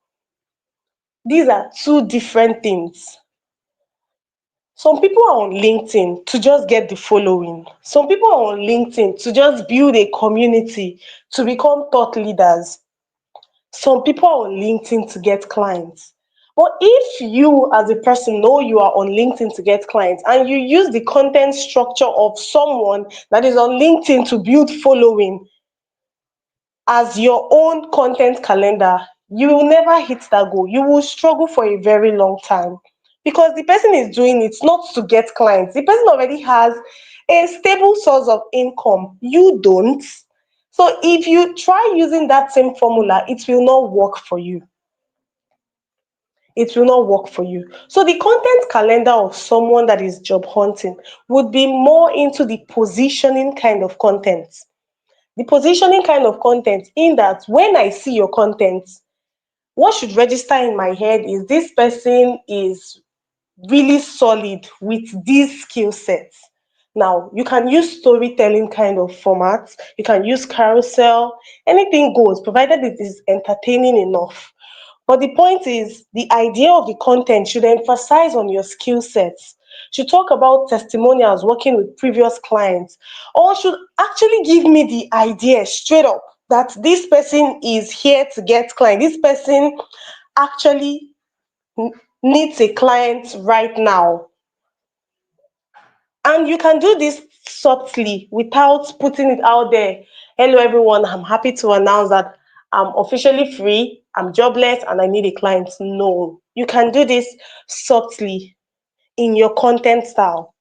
These are two different things. Some people are on LinkedIn to just get the following. Some people are on LinkedIn to just build a community, to become thought leaders. Some people are on LinkedIn to get clients. But if you, as a person, know you are on LinkedIn to get clients and you use the content structure of someone that is on LinkedIn to build following as your own content calendar, you will never hit that goal. You will struggle for a very long time because the person is doing it not to get clients. The person already has a stable source of income. You don't. So if you try using that same formula, it will not work for you. It will not work for you. So the content calendar of someone that is job hunting would be more into the positioning kind of content. The positioning kind of content, in that when I see your content, what should register in my head is this person is really solid with these skill sets. Now, you can use storytelling kind of formats, you can use carousel, anything goes, provided it is entertaining enough. But the point is, the idea of the content should emphasize on your skill sets, should talk about testimonials working with previous clients, or should actually give me the idea straight up that this person is here to get client. This person actually needs a client right now. And you can do this subtly without putting it out there. Hello, everyone. I'm happy to announce that I'm officially free, I'm jobless, and I need a client. No, you can do this subtly in your content style.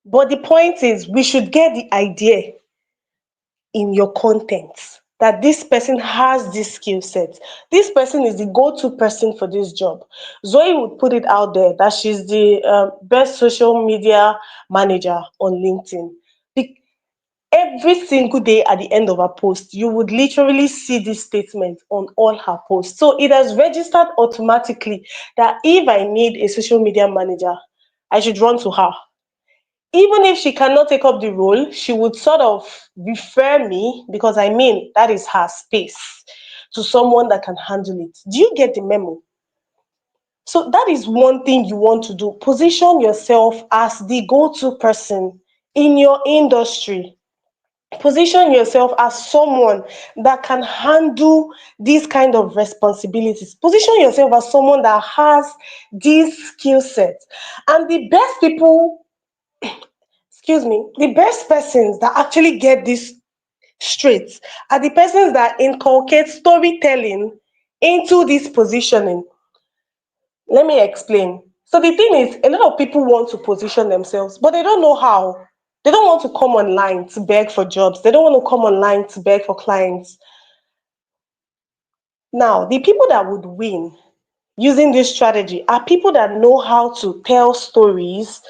But the point is, we should get the idea in your content that this person has this skill set. This person is the go-to person for this job. Zoe would put it out there that she's the best social media manager on LinkedIn. Every single day at the end of her post, you would literally see this statement on all her posts. So it has registered automatically that if I need a social media manager, I should run to her. Even if she cannot take up the role, she would sort of refer me, because I mean, that is her space, to someone that can handle it. Do you get the memo? So that is one thing you want to do. Position yourself as the go-to person in your industry. Position yourself as someone that can handle these kind of responsibilities. Position yourself as someone that has these skill sets. And the best people, excuse me, the best persons that actually get this straight are the persons that inculcate storytelling into this positioning. Let me explain. So the thing is, a lot of people want to position themselves, but they don't know how. They don't want to come online to beg for jobs. They don't want to come online to beg for clients. Now, the people that would win using this strategy are people that know how to tell stories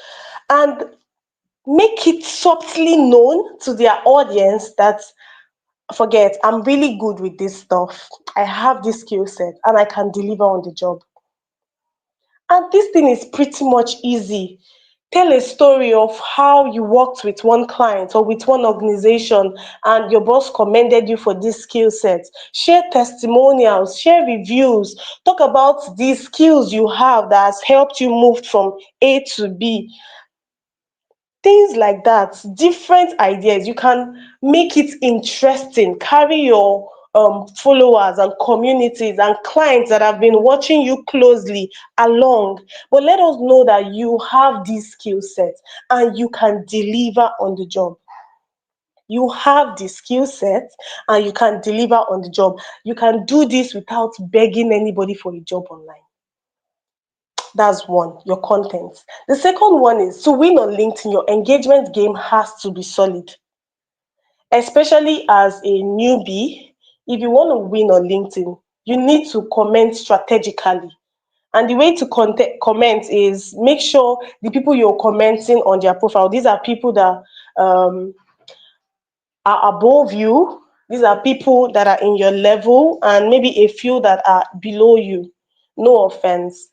and make it subtly known to their audience that, forget, I'm really good with this stuff. I have this skill set and I can deliver on the job. And this thing is pretty much easy. Tell a story of how you worked with one client or with one organization and your boss commended you for this skill set. Share testimonials, share reviews, talk about these skills you have that has helped you move from A to B. Things like that, different ideas. You can make it interesting, carry your followers and communities and clients that have been watching you closely along. But let us know that you have these skill sets and you can deliver on the job. You have the skill set and you can deliver on the job. You can do this without begging anybody for a job online. That's one, your content. The second one is, to win on LinkedIn, your engagement game has to be solid. Especially as a newbie, if you want to win on LinkedIn, you need to comment strategically. And the way to comment is, make sure the people you're commenting on their profile, these are people that are above you. These are people that are in your level, and maybe a few that are below you. No offense.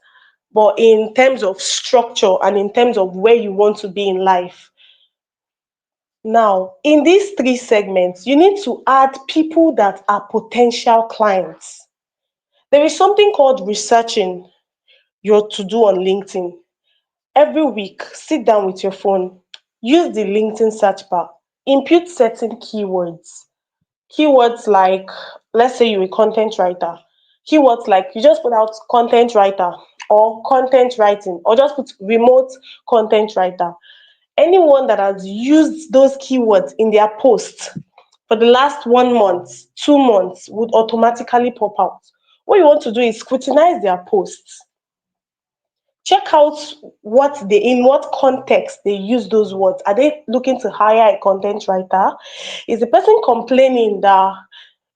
But in terms of structure and in terms of where you want to be in life, Now, in these three segments, you need to add people that are potential clients. There is something called researching your to do on LinkedIn. Every week, sit down with your phone, use the LinkedIn search bar, input certain keywords. Keywords like, let's say you're a content writer. Keywords like you just put out content writer or content writing, or just put remote content writer. Anyone that has used those keywords in their posts for the last 1 month, 2 months would automatically pop out. What you want to do is scrutinize their posts. Check out in what context they use those words. Are they looking to hire a content writer? Is the person complaining that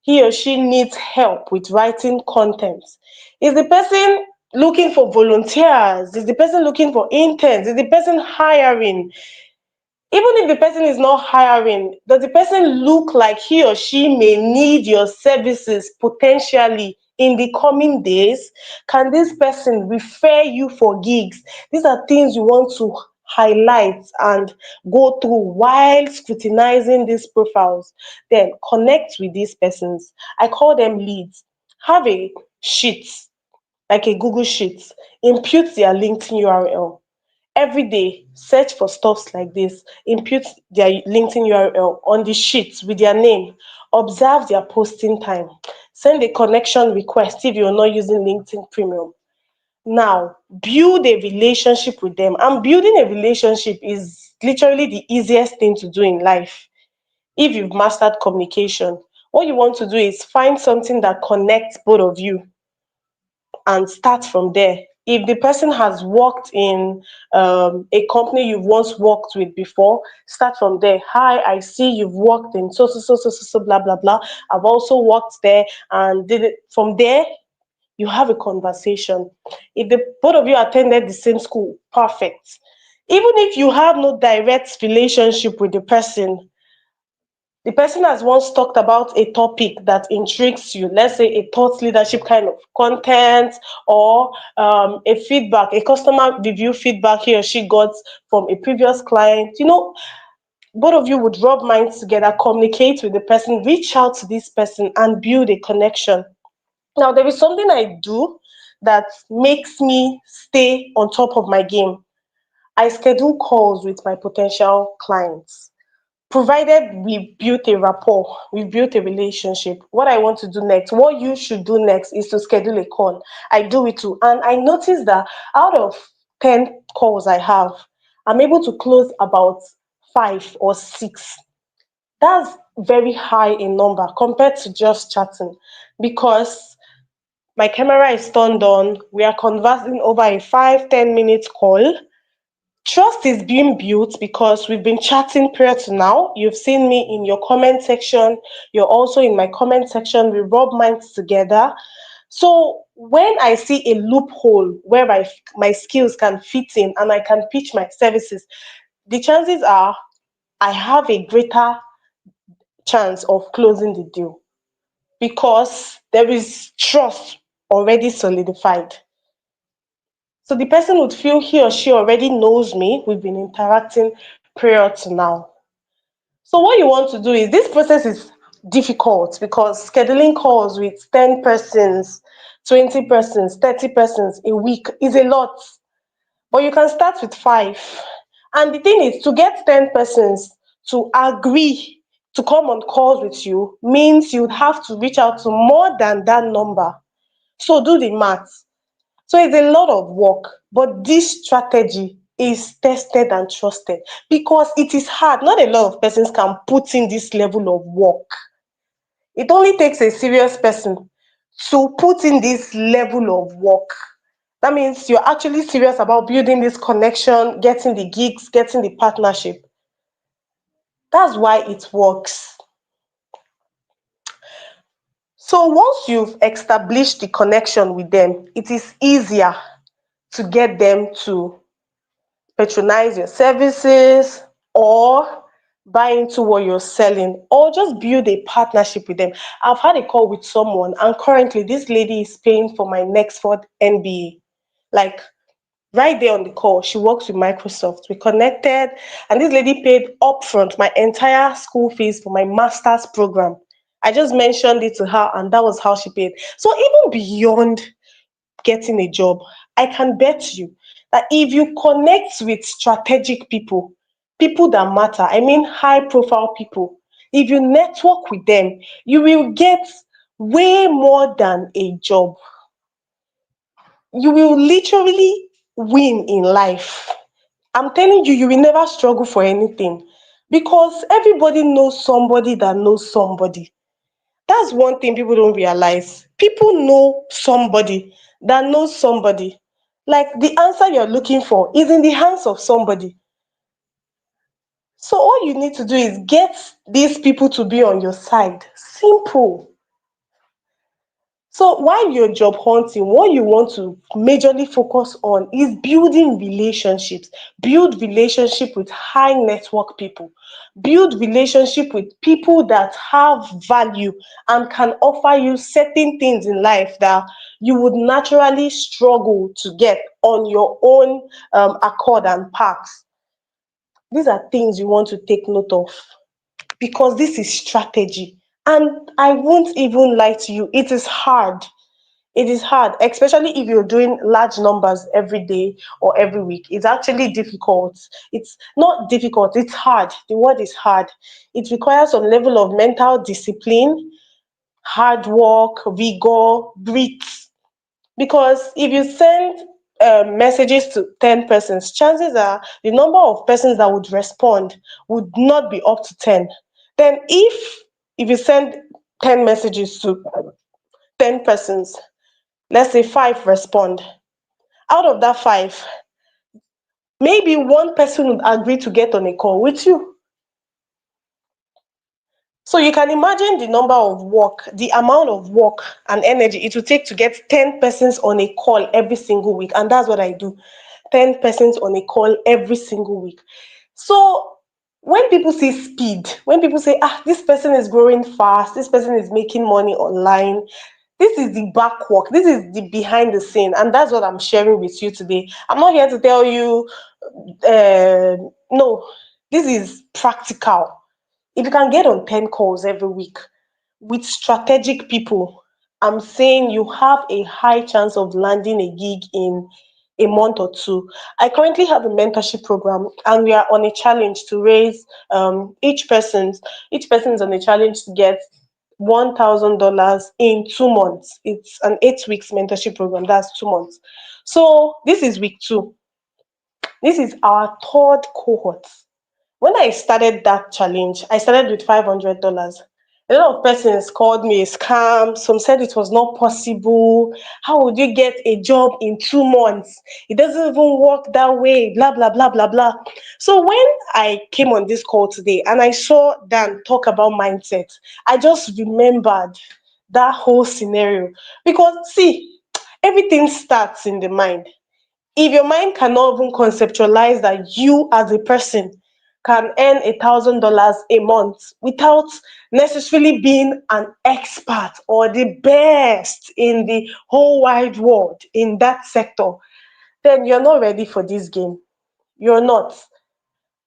he or she needs help with writing content? Is the person looking for volunteers? Is the person looking for interns? Is the person hiring? Even if the person is not hiring, does the person look like he or she may need your services potentially in the coming days? Can this person refer you for gigs? These are things you want to highlight and go through while scrutinizing these profiles. Then connect with these persons. I call them leads. Have a sheet, like a Google sheet, impute their LinkedIn URL. Every day, search for stuffs like this, input their LinkedIn URL on the sheet with their name, observe their posting time, send a connection request if you're not using LinkedIn Premium. Now, build a relationship with them. And building a relationship is literally the easiest thing to do in life. If you've mastered communication, what you want to do is find something that connects both of you and start from there. If the person has worked in a company you've once worked with before, start from there. Hi, I see you've worked in so, blah, blah, blah. I've also worked there and did it. From there, you have a conversation. If the both of you attended the same school, perfect. Even if you have no direct relationship with the person has once talked about a topic that intrigues you, let's say a thought leadership kind of content, or a feedback, a customer review feedback he or she got from a previous client. Both of you would rub minds together, communicate with the person, reach out to this person and build a connection. Now, there is something I do that makes me stay on top of my game. I schedule calls with my potential clients. Provided we built a rapport, we built a relationship, what I want to do next, what you should do next is to schedule a call. I do it too. And I notice that out of 10 calls I have, I'm able to close about 5 or 6. That's very high in number compared to just chatting, because my camera is turned on, we are conversing over a 5-10 minute call. Trust is being built because we've been chatting prior to now. You've seen me in your comment section. You're also in my comment section. We rub minds together. So when I see a loophole where my skills can fit in and I can pitch my services, the chances are I have a greater chance of closing the deal because there is trust already solidified. So the person would feel he or she already knows me. We've been interacting prior to now. So what you want to do is, this process is difficult because scheduling calls with 10 persons, 20 persons, 30 persons a week is a lot. But you can start with 5. And the thing is, to get 10 persons to agree to come on calls with you means you'd have to reach out to more than that number. So do the math. So it's a lot of work, but this strategy is tested and trusted because it is hard. Not a lot of persons can put in this level of work. It only takes a serious person to put in this level of work. That means you're actually serious about building this connection, getting the gigs, getting the partnership. That's why it works. So once you've established the connection with them, it is easier to get them to patronize your services or buy into what you're selling, or just build a partnership with them. I've had a call with someone and currently this lady is paying for my next fourth MBA. Like, Right there on the call. She works with Microsoft. We connected, and this lady paid upfront my entire school fees for my master's program. I just mentioned it to her, and that was how she paid. So even beyond getting a job, I can bet you that if you connect with strategic people, people that matter, I mean high profile people, if you network with them, you will get way more than a job. You will literally win in life. I'm telling you, you will never struggle for anything because everybody knows somebody that knows somebody. That's one thing people don't realize. People know somebody that knows somebody. Like the answer you're looking for is in the hands of somebody. So all you need to do is get these people to be on your side. Simple. So while you're job hunting, what you want to majorly focus on is building relationships. Build relationship with high network people. Build relationship with people that have value and can offer you certain things in life that you would naturally struggle to get on your own accord and path. These are things you want to take note of because this is strategy. And I won't even lie to you, it is hard. It is hard, especially if you're doing large numbers every day or every week. It's actually difficult. It's not difficult, it's hard. The word is hard. It requires some level of mental discipline, hard work, vigor, grit. Because if you send messages to 10 persons, chances are the number of persons that would respond would not be up to 10. Then if you send 10 messages to 10 persons, let's say 5 respond. Out of that 5, maybe one person would agree to get on a call with you. So you can imagine the number of work, the amount of work and energy it will take to get 10 persons on a call every single week. And that's what I do. 10 persons on a call every single week. So when people see speed, when people say, this person is growing fast, this person is making money online, this is the back work, this is the behind the scene, and that's what I'm sharing with you today. I'm not here to tell you, no, this is practical. If you can get on 10 calls every week with strategic people, I'm saying you have a high chance of landing a gig in a month or two. I currently have a mentorship program, and we are on a challenge to raise each person is on a challenge to get $1,000 in 2 months. It's an 8 weeks mentorship program. That's 2 months. So this is week 2. This is our third cohort. When I started that challenge, I started with $500. A lot of persons called me a scam. Some said it was not possible. How would you get a job in 2 months? It doesn't even work that way. Blah, blah, blah, blah, blah. So when I came on this call today and I saw Dan talk about mindset, I just remembered that whole scenario. Because see, everything starts in the mind. If your mind cannot even conceptualize that you as a person can earn $1,000 a month without necessarily being an expert or the best in the whole wide world in that sector, then you're not ready for this game. You're not.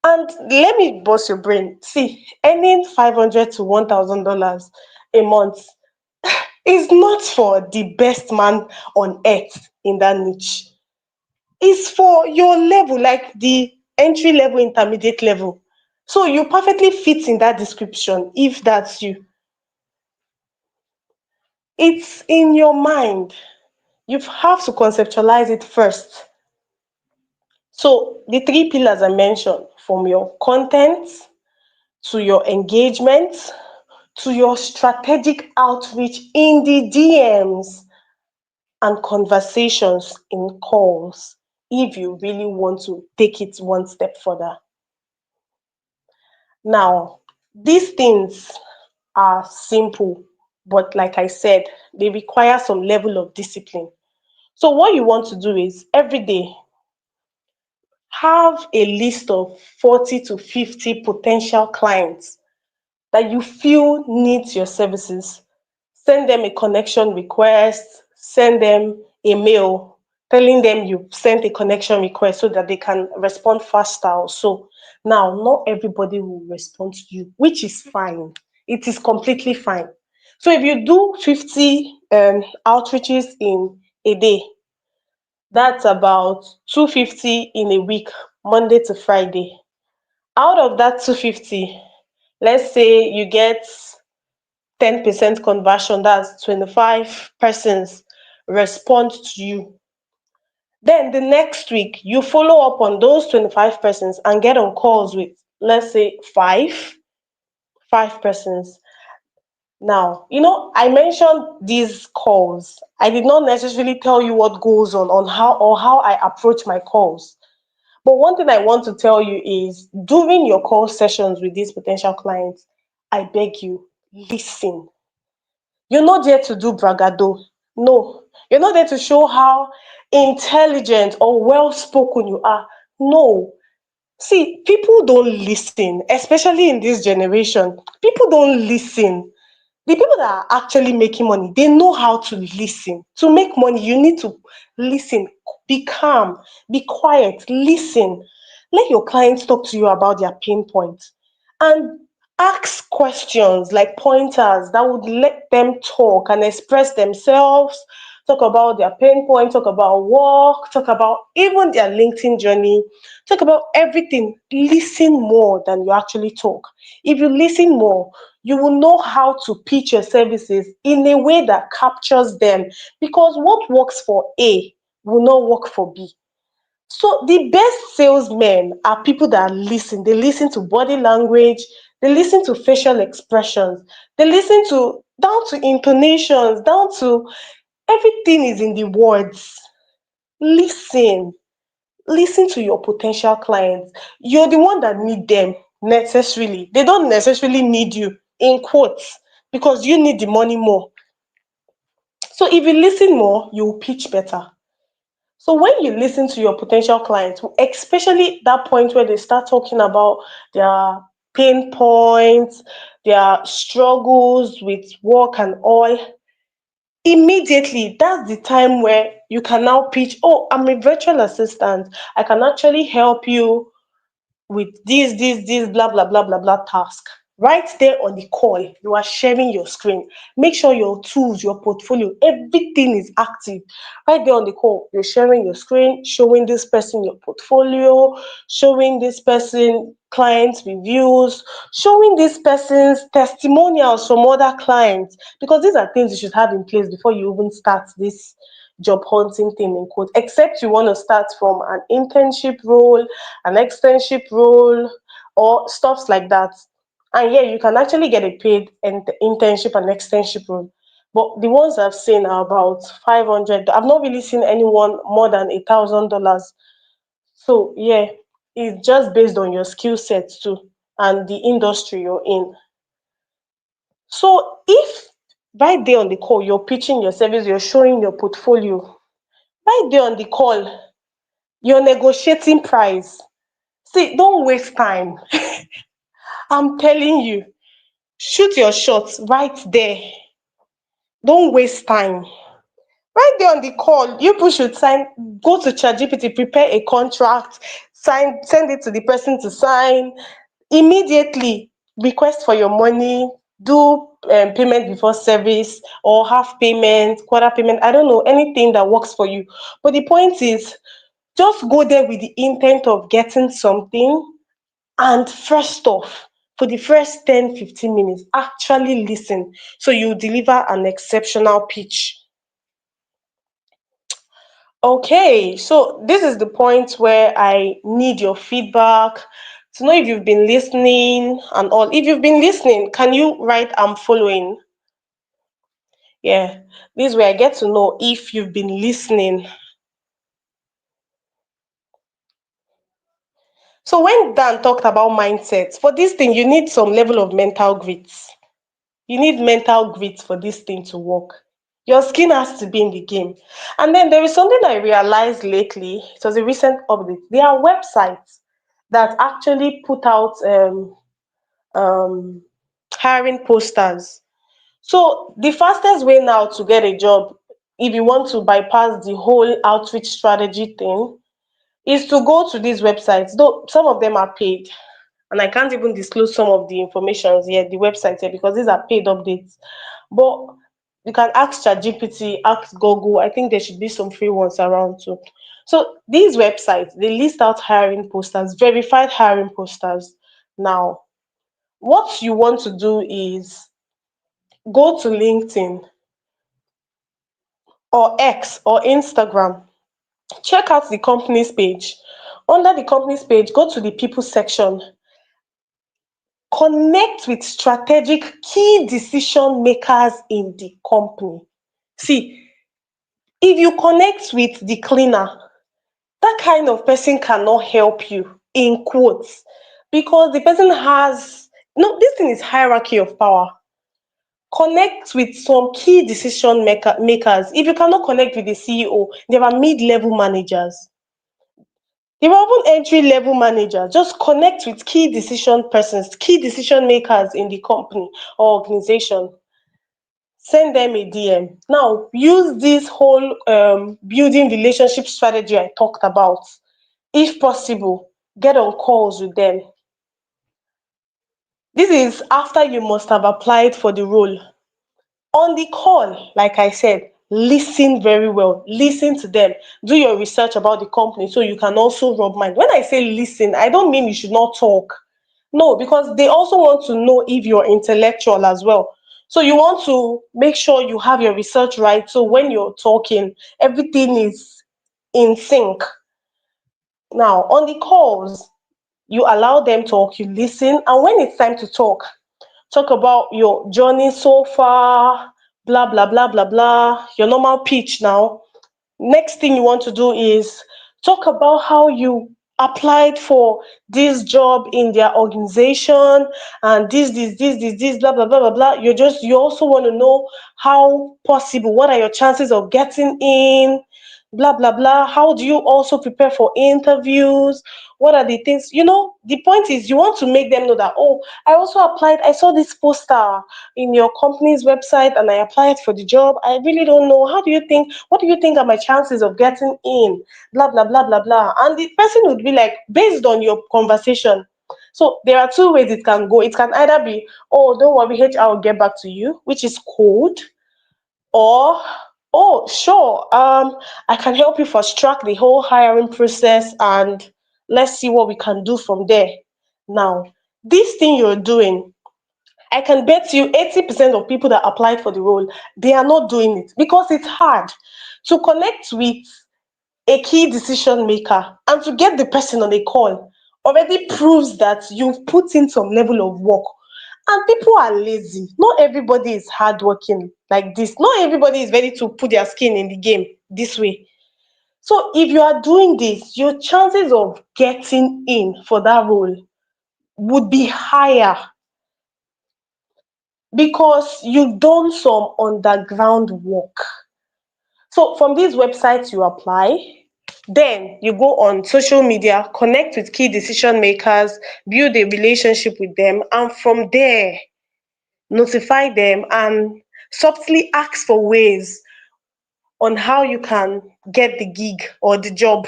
And let me bust your brain. See, earning $500 to $1,000 a month is not for the best man on earth in that niche. Is for your level, like the entry level, intermediate level. So you perfectly fit in that description if that's you. It's in your mind. You have to conceptualize it first. So the 3 pillars I mentioned, from your content to your engagement to your strategic outreach in the DMs and conversations in calls, if you really want to take it one step further. Now, these things are simple, but like I said, they require some level of discipline. So, what you want to do is every day have a list of 40 to 50 potential clients that you feel needs your services. Send them a connection request, send them a mail, telling them you sent a connection request so that they can respond faster or so. Now, not everybody will respond to you, which is fine. It is completely fine. So if you do 50 outreaches in a day, that's about 250 in a week, Monday to Friday. Out of that 250, let's say you get 10% conversion, that's 25 persons respond to you. Then the next week, you follow up on those 25 persons and get on calls with, let's say, five persons. Now, I mentioned these calls. I did not necessarily tell you what goes on how I approach my calls. But one thing I want to tell you is during your call sessions with these potential clients, I beg you, listen. You're not there to do bragado. No. You're not there to show how intelligent or well spoken you are. No. See, people don't listen, especially in this generation. People don't listen. The people that are actually making money, they know how to listen. To make money, you need to listen. Be calm, be quiet, listen. Let your clients talk to you about their pain points. And ask questions like pointers that would let them talk and express themselves, talk about their pain points, talk about work, talk about even their LinkedIn journey, talk about everything. Listen more than you actually talk. If you listen more, you will know how to pitch your services in a way that captures them, because what works for A will not work for B. So the best salesmen are people that listen. They listen to body language, they listen to facial expressions, they listen to down to intonations, down to everything is in the words. Listen. Listen to your potential clients. You're the one that need them necessarily. They don't necessarily need you, in quotes, because you need the money more. So if you listen more, you will pitch better. So when you listen to your potential clients, especially that point where they start talking about their pain points, their struggles with work and all, immediately that's the time where you can now pitch, oh, I'm a virtual assistant. I can actually help you with this, blah, blah, blah, blah, blah task. Right there on the call, you are sharing your screen. Make sure your tools, your portfolio, everything is active. Right there on the call, you're sharing your screen, showing this person your portfolio, showing this person clients' reviews, showing this person's testimonials from other clients, because these are things you should have in place before you even start this job hunting thing in quote, except you want to start from an internship role, an externship role, or stuffs like that. And yeah, you can actually get a paid internship and externship role. But the ones I've seen are about 500. I've not really seen anyone more than $1,000. So yeah, it's just based on your skill sets too and the industry you're in. So if right there on the call you're pitching your service, you're showing your portfolio, right there on the call, you're negotiating price. See, don't waste time. I'm telling you, shoot your shots right there. Don't waste time. Right there on the call, you people should sign, go to ChatGPT, prepare a contract, sign, send it to the person to sign. Immediately request for your money, do payment before service or half payment, quarter payment. I don't know, anything that works for you. But the point is, just go there with the intent of getting something. And first off, for the first 10-15 minutes, actually listen so you deliver an exceptional pitch. Okay, so this is the point where I need your feedback to know if you've been listening and all. If you've been listening, can you write I'm following? Yeah, this way I get to know if you've been listening. So when Dan talked about mindset, for this thing, you need some level of mental grit. You need mental grit for this thing to work. Your skin has to be in the game. And then there is something I realized lately. It was a recent update. There are websites that actually put out um, hiring posters. So the fastest way now to get a job if you want to bypass the whole outreach strategy thing, is to go to these websites, though some of them are paid. And I can't even disclose some of the information here, the websites here, because these are paid updates. But you can ask ChatGPT, ask Google. I think there should be some free ones around too. So these websites, they list out hiring posters, verified hiring posters. Now, what you want to do is go to LinkedIn or X or Instagram, check out the company's page. Under the company's page, go to the people section, connect with strategic key decision makers in the company. See, if you connect with the cleaner, that kind of person cannot help you, in quotes, because the person has no, this thing is hierarchy of power. Connect with some key makers. If you cannot connect with the CEO, there are mid-level managers. There are even entry-level managers. Just connect with key decision persons, key decision makers in the company or organization. Send them a DM. Now, use this whole building relationship strategy I talked about. If possible, get on calls with them. This is after you must have applied for the role. On the call, like I said, listen very well. Listen to them. Do your research about the company so you can also rub mind. When I say listen, I don't mean you should not talk. No, because they also want to know if you're intellectual as well. So you want to make sure you have your research right. So when you're talking, everything is in sync. Now, on the calls, you allow them talk, you listen, and when it's time to talk about your journey so far, blah, blah, blah, blah, blah, your normal pitch now. Next thing you want to do is talk about how you applied for this job in their organization and this, blah, blah, blah, blah, blah. You also want to know how possible, what are your chances of getting in, blah, blah, blah. How do you also prepare for interviews? What are the things, the point is you want to make them know that, oh, I also applied, I saw this poster in your company's website and I applied for the job. I really don't know. What do you think are my chances of getting in? Blah, blah, blah, blah, blah. And the person would be like, based on your conversation. So there are two ways it can go. It can either be, oh, don't worry, HR will get back to you, which is cold, or, oh, sure, I can help you fast track the whole hiring process and let's see what we can do from there. Now, this thing you're doing, I can bet you 80% of people that applied for the role, they are not doing it because it's hard to connect with a key decision maker and to get the person on a call already proves that you've put in some level of work. And people are lazy. Not everybody is hardworking like this. Not everybody is ready to put their skin in the game this way. So if you are doing this, your chances of getting in for that role would be higher because you've done some underground work. So from these websites you apply, then you go on social media, connect with key decision makers, build a relationship with them, and from there, notify them and subtly ask for ways on how you can get the gig or the job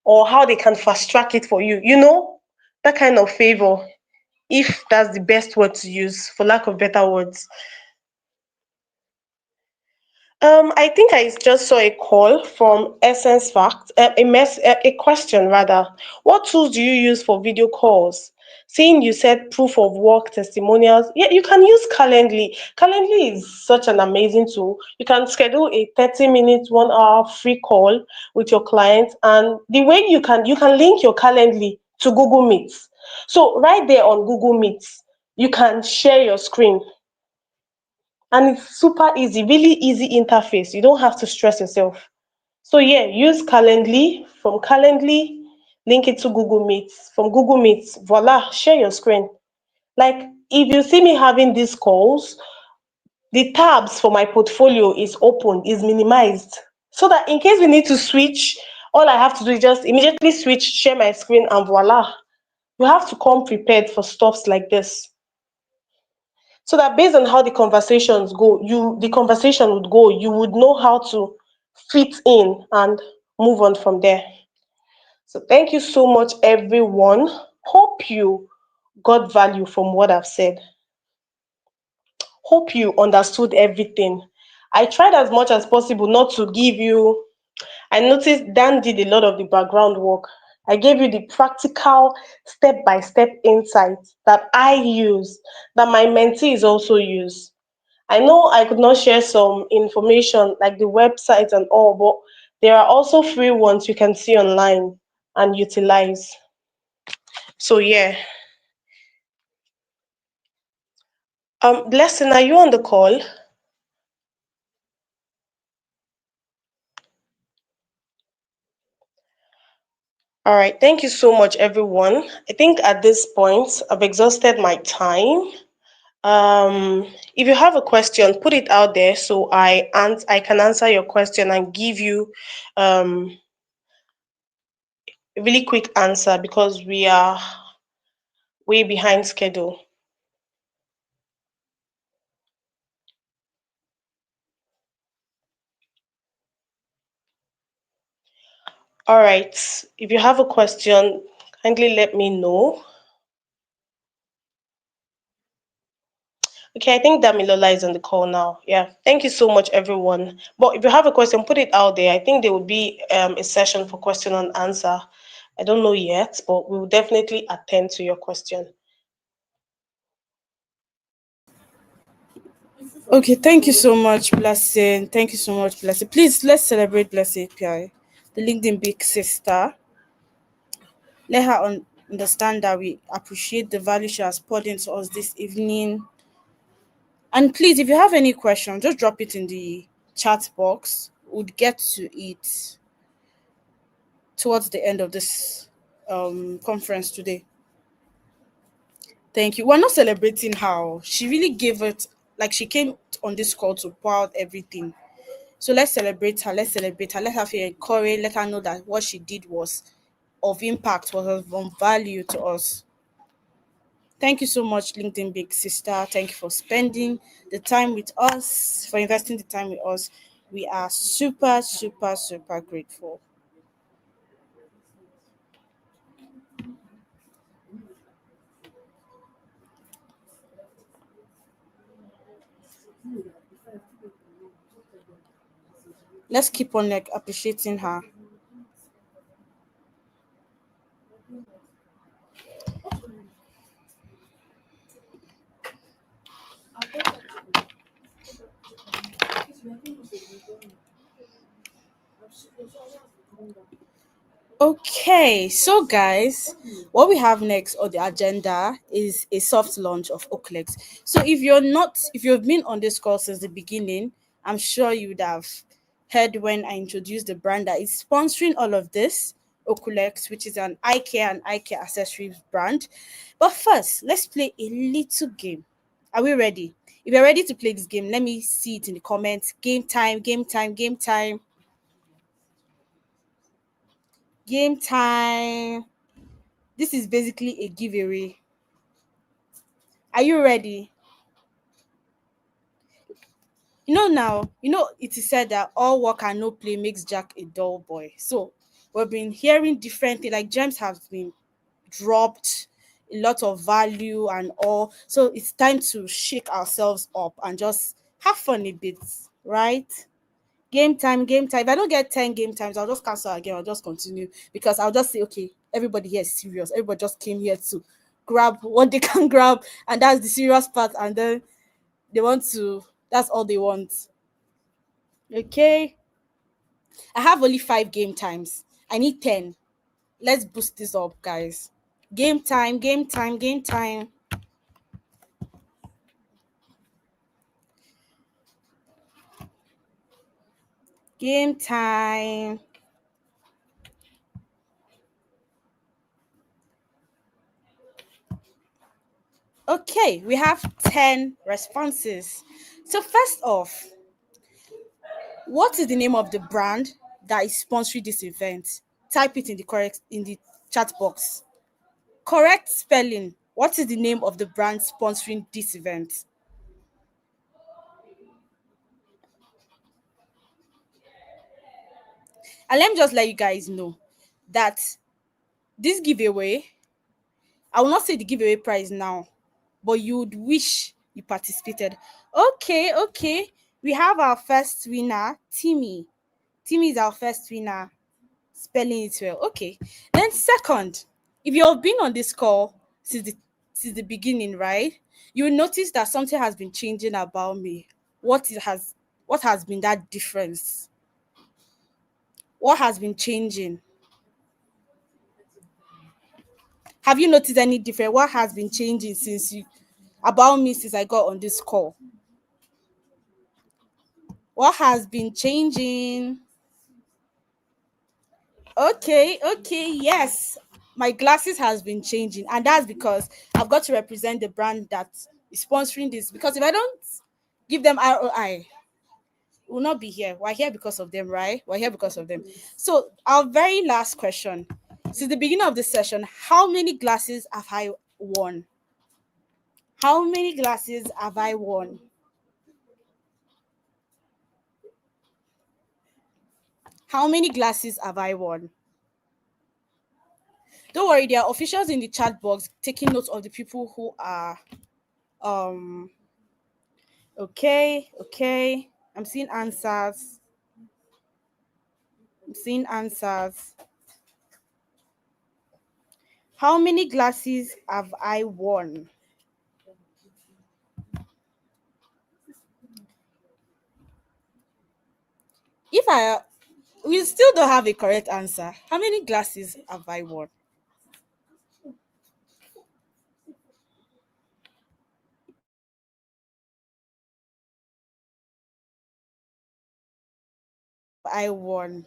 or how they can fast track it for you. That kind of favor, if that's the best word to use, for lack of better words. I think I just saw a call from Essence Fact, a question rather. What tools do you use for video calls? Seeing you said proof of work testimonials, yeah, you can use Calendly. Calendly is such an amazing tool. You can schedule a 30-minute, 1 hour free call with your client, and the way you can link your Calendly to Google Meets. So right there on Google Meets, you can share your screen and it's super easy, really easy interface. You don't have to stress yourself. So yeah, use Calendly. From Calendly, link it to Google Meets. From Google Meets, voila, share your screen. Like if you see me having these calls, the tabs for my portfolio is open, is minimized. So that in case we need to switch, all I have to do is just immediately switch, share my screen, and voila. You have to come prepared for stuffs like this. so that based on how the conversation would go, you would know how to fit in and move on from there. So thank you so much, everyone. Hope you got value from what I've said. Hope you understood everything. I tried as much as possible not to give you. I noticed Dan did a lot of the background work. I gave you the practical step by step insights that I use, that my mentees also use. I know I could not share some information like the website and all, but there are also free ones you can see online and utilize. So yeah. Blessing, are you on the call? All right, thank you so much, everyone. I think at this point I've exhausted my time. If you have a question, put it out there so I can answer your question and give you a really quick answer because we are way behind schedule. All right, if you have a question, kindly let me know. Okay, I think Damilola is on the call now. Yeah, thank you so much, everyone. But if you have a question, put it out there. I think there will be a session for question and answer. I don't know yet, but we will definitely attend to your question. Okay, thank you so much, Blessing. Thank you so much, Blessing. Please, let's celebrate Blessing API, the LinkedIn big sister. Let her understand that we appreciate the value she has poured into us this evening. And please, if you have any questions, just drop it in the chat box. We'll get to it towards the end of this conference today. Thank you. We're not celebrating how she really gave it, like she came on this call to pour out everything. So let's celebrate her. Let's celebrate her. Let her feel encouraged. Let her know that what she did was of impact, was of value to us. Thank you so much, LinkedIn Big Sister. Thank you for spending the time with us, for investing the time with us. We are super, super, super grateful. Let's keep on like appreciating her. Okay, so guys, what we have next on the agenda is a soft launch of Olex. So if you've been on this call since the beginning, I'm sure you would have heard when I introduced the brand that is sponsoring all of this, Olex, which is an eye care and eye care accessories brand. But first, let's play a little game. Are we ready? If you're ready to play this game, let me see it in the comments. Game time, game time, game time, game time. This is basically a giveaway. Are you ready? It is said that all work and no play makes Jack a dull boy. So we've been hearing different things, like gems have been dropped, a lot of value and all. So it's time to shake ourselves up and just have fun a bit, right? Game time, game time. If I don't get 10 game times, I'll just cancel again. I'll just continue because I'll just say, okay, everybody here is serious. Everybody just came here to grab what they can grab, and that's the serious part. And then they want to, that's all they want. Okay. I have only 5 game times. I need 10. Let's boost this up, guys. Game time, game time, game time. Game time. Okay, we have 10 responses. So first off, what is the name of the brand that is sponsoring this event? Type it in the chat box. Correct spelling. What is the name of the brand sponsoring this event? And let me just let you guys know that this giveaway, I will not say the giveaway prize now, but you would wish you participated. Okay, okay. We have our first winner, Timmy. Timmy is our first winner. Spelling it well. Okay. Then second, if you have been on this call since the beginning, right? You will notice that something has been changing about me. What has been that difference? What has been changing? Have you noticed any difference? What has been changing about me since I got on this call? What has been changing? Okay, okay, yes. My glasses has been changing, and that's because I've got to represent the brand that is sponsoring this. Because if I don't give them ROI, we'll not be here. We're here because of them, right? We're here because of them. So our very last question. Since the beginning of this session, how many glasses have I won? How many glasses have I won? How many glasses have I won? Don't worry, there are officials in the chat box taking notes of the people who are um okay, okay. I'm seeing answers. I'm seeing answers. How many glasses have I won? If I we still don't have a correct answer. How many glasses have I won? I won.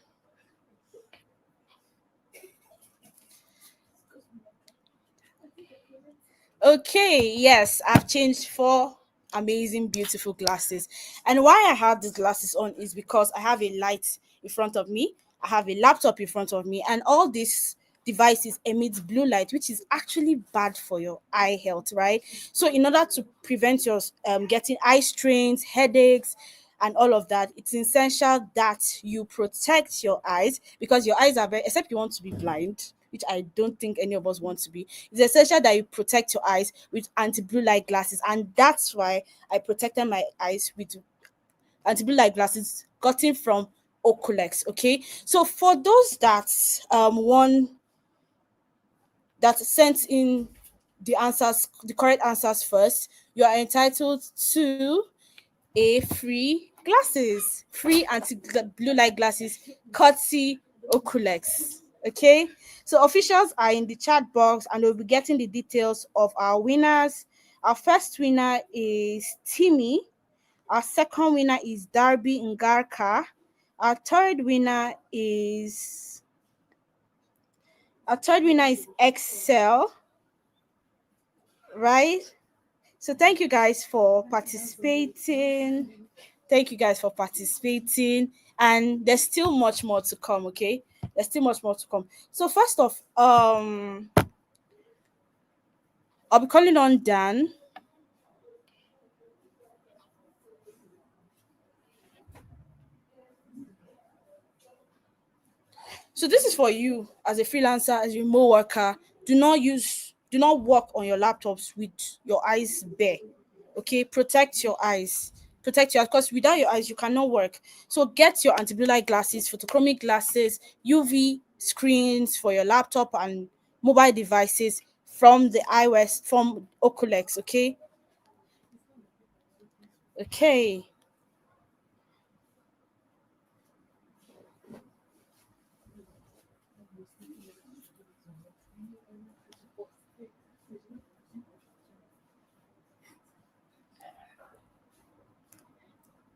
Okay, yes, I've changed four amazing, beautiful glasses. And why I have these glasses on is because I have a light in front of me, I have a laptop in front of me, and all these devices emit blue light, which is actually bad for your eye health, right? So, in order to prevent your getting eye strains, headaches, and all of that, it's essential that you protect your eyes because your eyes are very, except you want to be blind, which I don't think any of us want to be. It's essential that you protect your eyes with anti-blue light glasses, and that's why I protected my eyes with anti-blue light glasses gotten from Olex. Okay, so for those that sent in the correct answers first, you are entitled to a free anti-blue light glasses, courtesy Oculex. Okay, so officials are in the chat box and we'll be getting the details of our winners. Our first winner is Timmy. Our second winner is Darby Ngarka. Our third winner is Excel, right? So thank you guys for participating. Thank you guys for participating. And there's still much more to come, okay? There's still much more to come. So first off, I'll be calling on Dan. So this is for you as a freelancer, as a remote worker. Do not work on your laptops with your eyes bare. Okay, protect your eyes. Protect your eyes because without your eyes you cannot work. So get your anti-blue light glasses, photochromic glasses, UV screens for your laptop and mobile devices from the iOS from Oculex. Okay. Okay.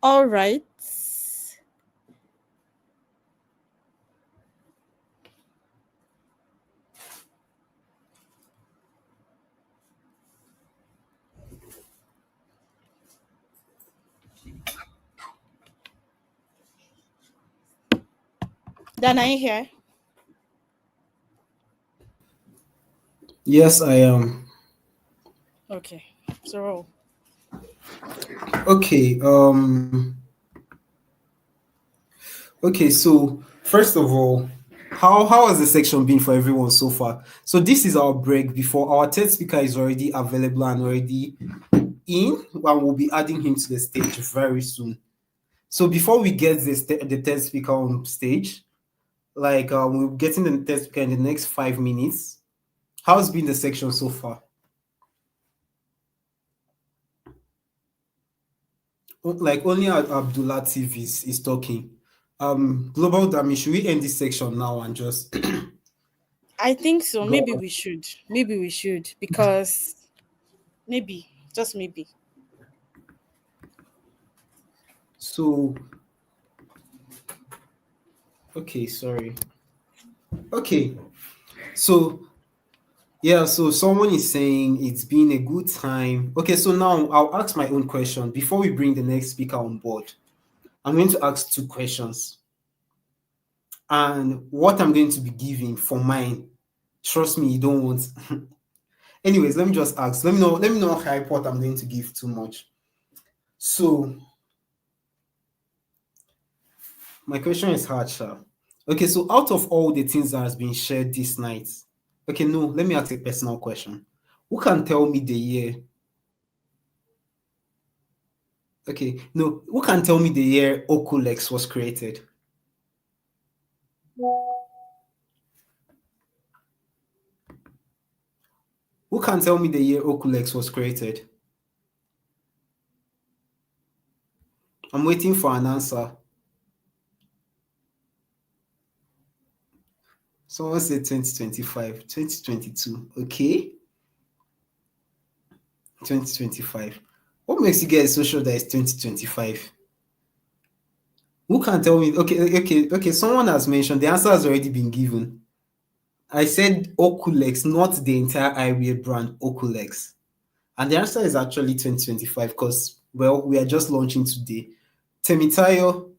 All right. Dan, are you here? Yes, I am. Okay. So Okay. Okay. So First of all, how has the section been for everyone so far? So this is our break before our third speaker is already available and already in, and we'll be adding him to the stage very soon. So before we get the third speaker on stage, like we're getting the third speaker in the next 5 minutes. How's been the section so far? Like only Abdulatif is talking. Global damage. Should we end this section now and just I think so. go Maybe on? we should. Maybe we should because maybe, just maybe. So okay, sorry. Okay, so yeah, so someone is saying it's been a good time. Okay, so now I'll ask my own question before we bring the next speaker on board. I'm going to ask two questions, and what I'm going to be giving for mine, trust me, you don't want. Anyways, let me just ask. Let me know. Let me not hype what I'm going to give too much. So my question is hard, Sha. Okay, so out of all the things that has been shared this night, okay, no, let me ask a personal question. Who can tell me the year? Okay, no, who can tell me the year Okulex was created? Who can tell me the year Okulex was created? I'm waiting for an answer. Someone said 2025, 2022. Okay, 2025. What makes you guys so sure that it's 2025? Who can tell me? Okay. Someone has mentioned the answer has already been given. I said Okulex, not the entire eyewear brand Okulex. And the answer is actually 2025 because, well, we are just launching today. Temitayo,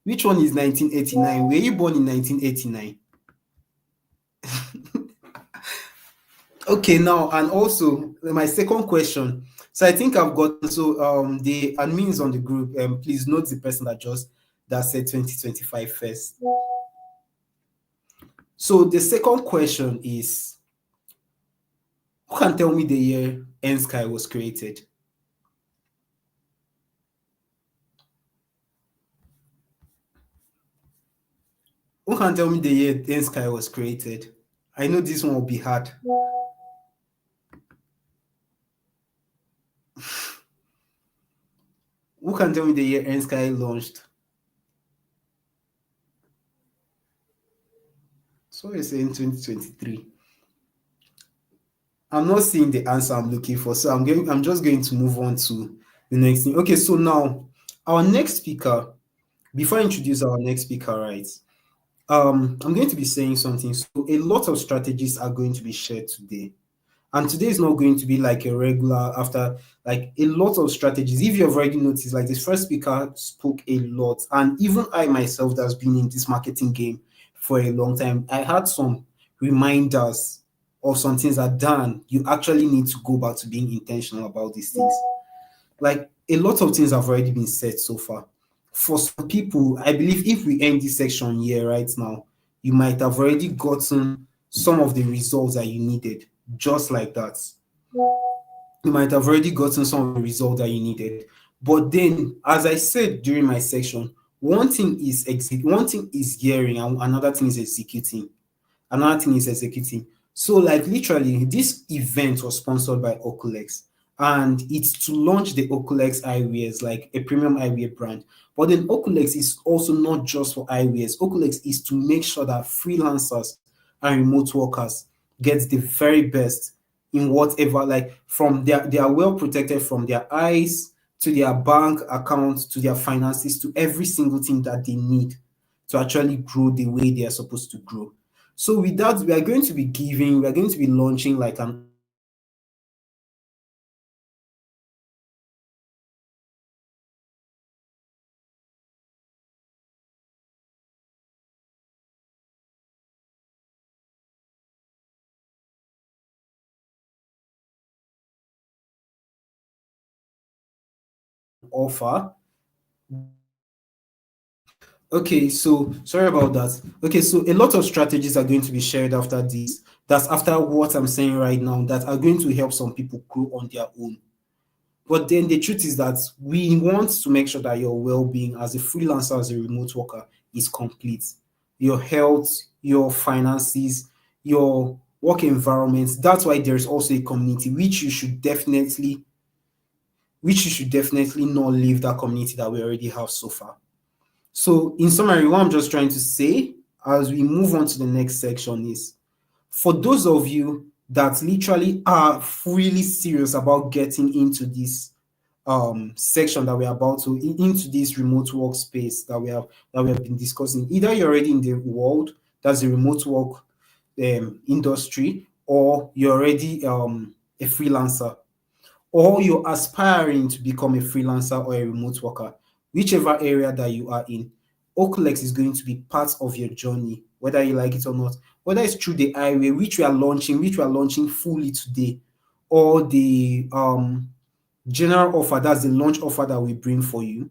which one is 1989? Were you born in 1989? Okay, now, and also my second question. So I think I've gotten, so the admins on the group, please note the person that said 2025 first. So the second question is, who can tell me the year Nsky was created? Who can tell me the year Nsky was created? I know this one will be hard. Who can tell me the year Nsky launched? So you're saying 2023. I'm not seeing the answer I'm looking for, so I'm just going to move on to the next thing. Okay, so now our next speaker, before I introduce our next speaker, right? I'm going to be saying something. So a lot of strategies are going to be shared today. And today is not going to be like a regular after like a lot of strategies. If you've already noticed, like this first speaker spoke a lot, and even I myself that's been in this marketing game for a long time, I had some reminders of some things that Dan, you actually need to go back to being intentional about these things. Like a lot of things have already been said so far. For some people, I believe if we end this section here right now, you might have already gotten some of the results that you needed, just like that. You might have already gotten some of the results that you needed. But then, as I said during my section, one thing is hearing, and another thing is executing. Another thing is executing. So, like literally, this event was sponsored by Oculex, and it's to launch the Oculex eyewears, like a premium eyewear brand. But then Oculex is also not just for eyewears. Oculex is to make sure that freelancers and remote workers get the very best in whatever, like from they are well protected from their eyes to their bank accounts to their finances to every single thing that they need to actually grow the way they are supposed to grow. So with that, we are going to be launching like an offer for freelancers and remote workers. Offer. Okay, so sorry about that. Okay, so a lot of strategies are going to be shared after this. That's after what I'm saying right now, that are going to help some people grow on their own. But then the truth is that we want to make sure that your well-being as a freelancer, as a remote worker, is complete. Your health, your finances, your work environment. That's why there's also a community which you should definitely not leave that community that we already have so far. So, in summary, what I'm just trying to say as we move on to the next section is, for those of you that literally are really serious about getting into this section that we're about to into this remote workspace that we have been discussing, either you're already in the world that's the remote work industry, or you're already a freelancer, or you're aspiring to become a freelancer or a remote worker, whichever area that you are in, Olex is going to be part of your journey, whether you like it or not. Whether it's through the highway, which we are launching fully today, or the general offer, that's the launch offer that we bring for you.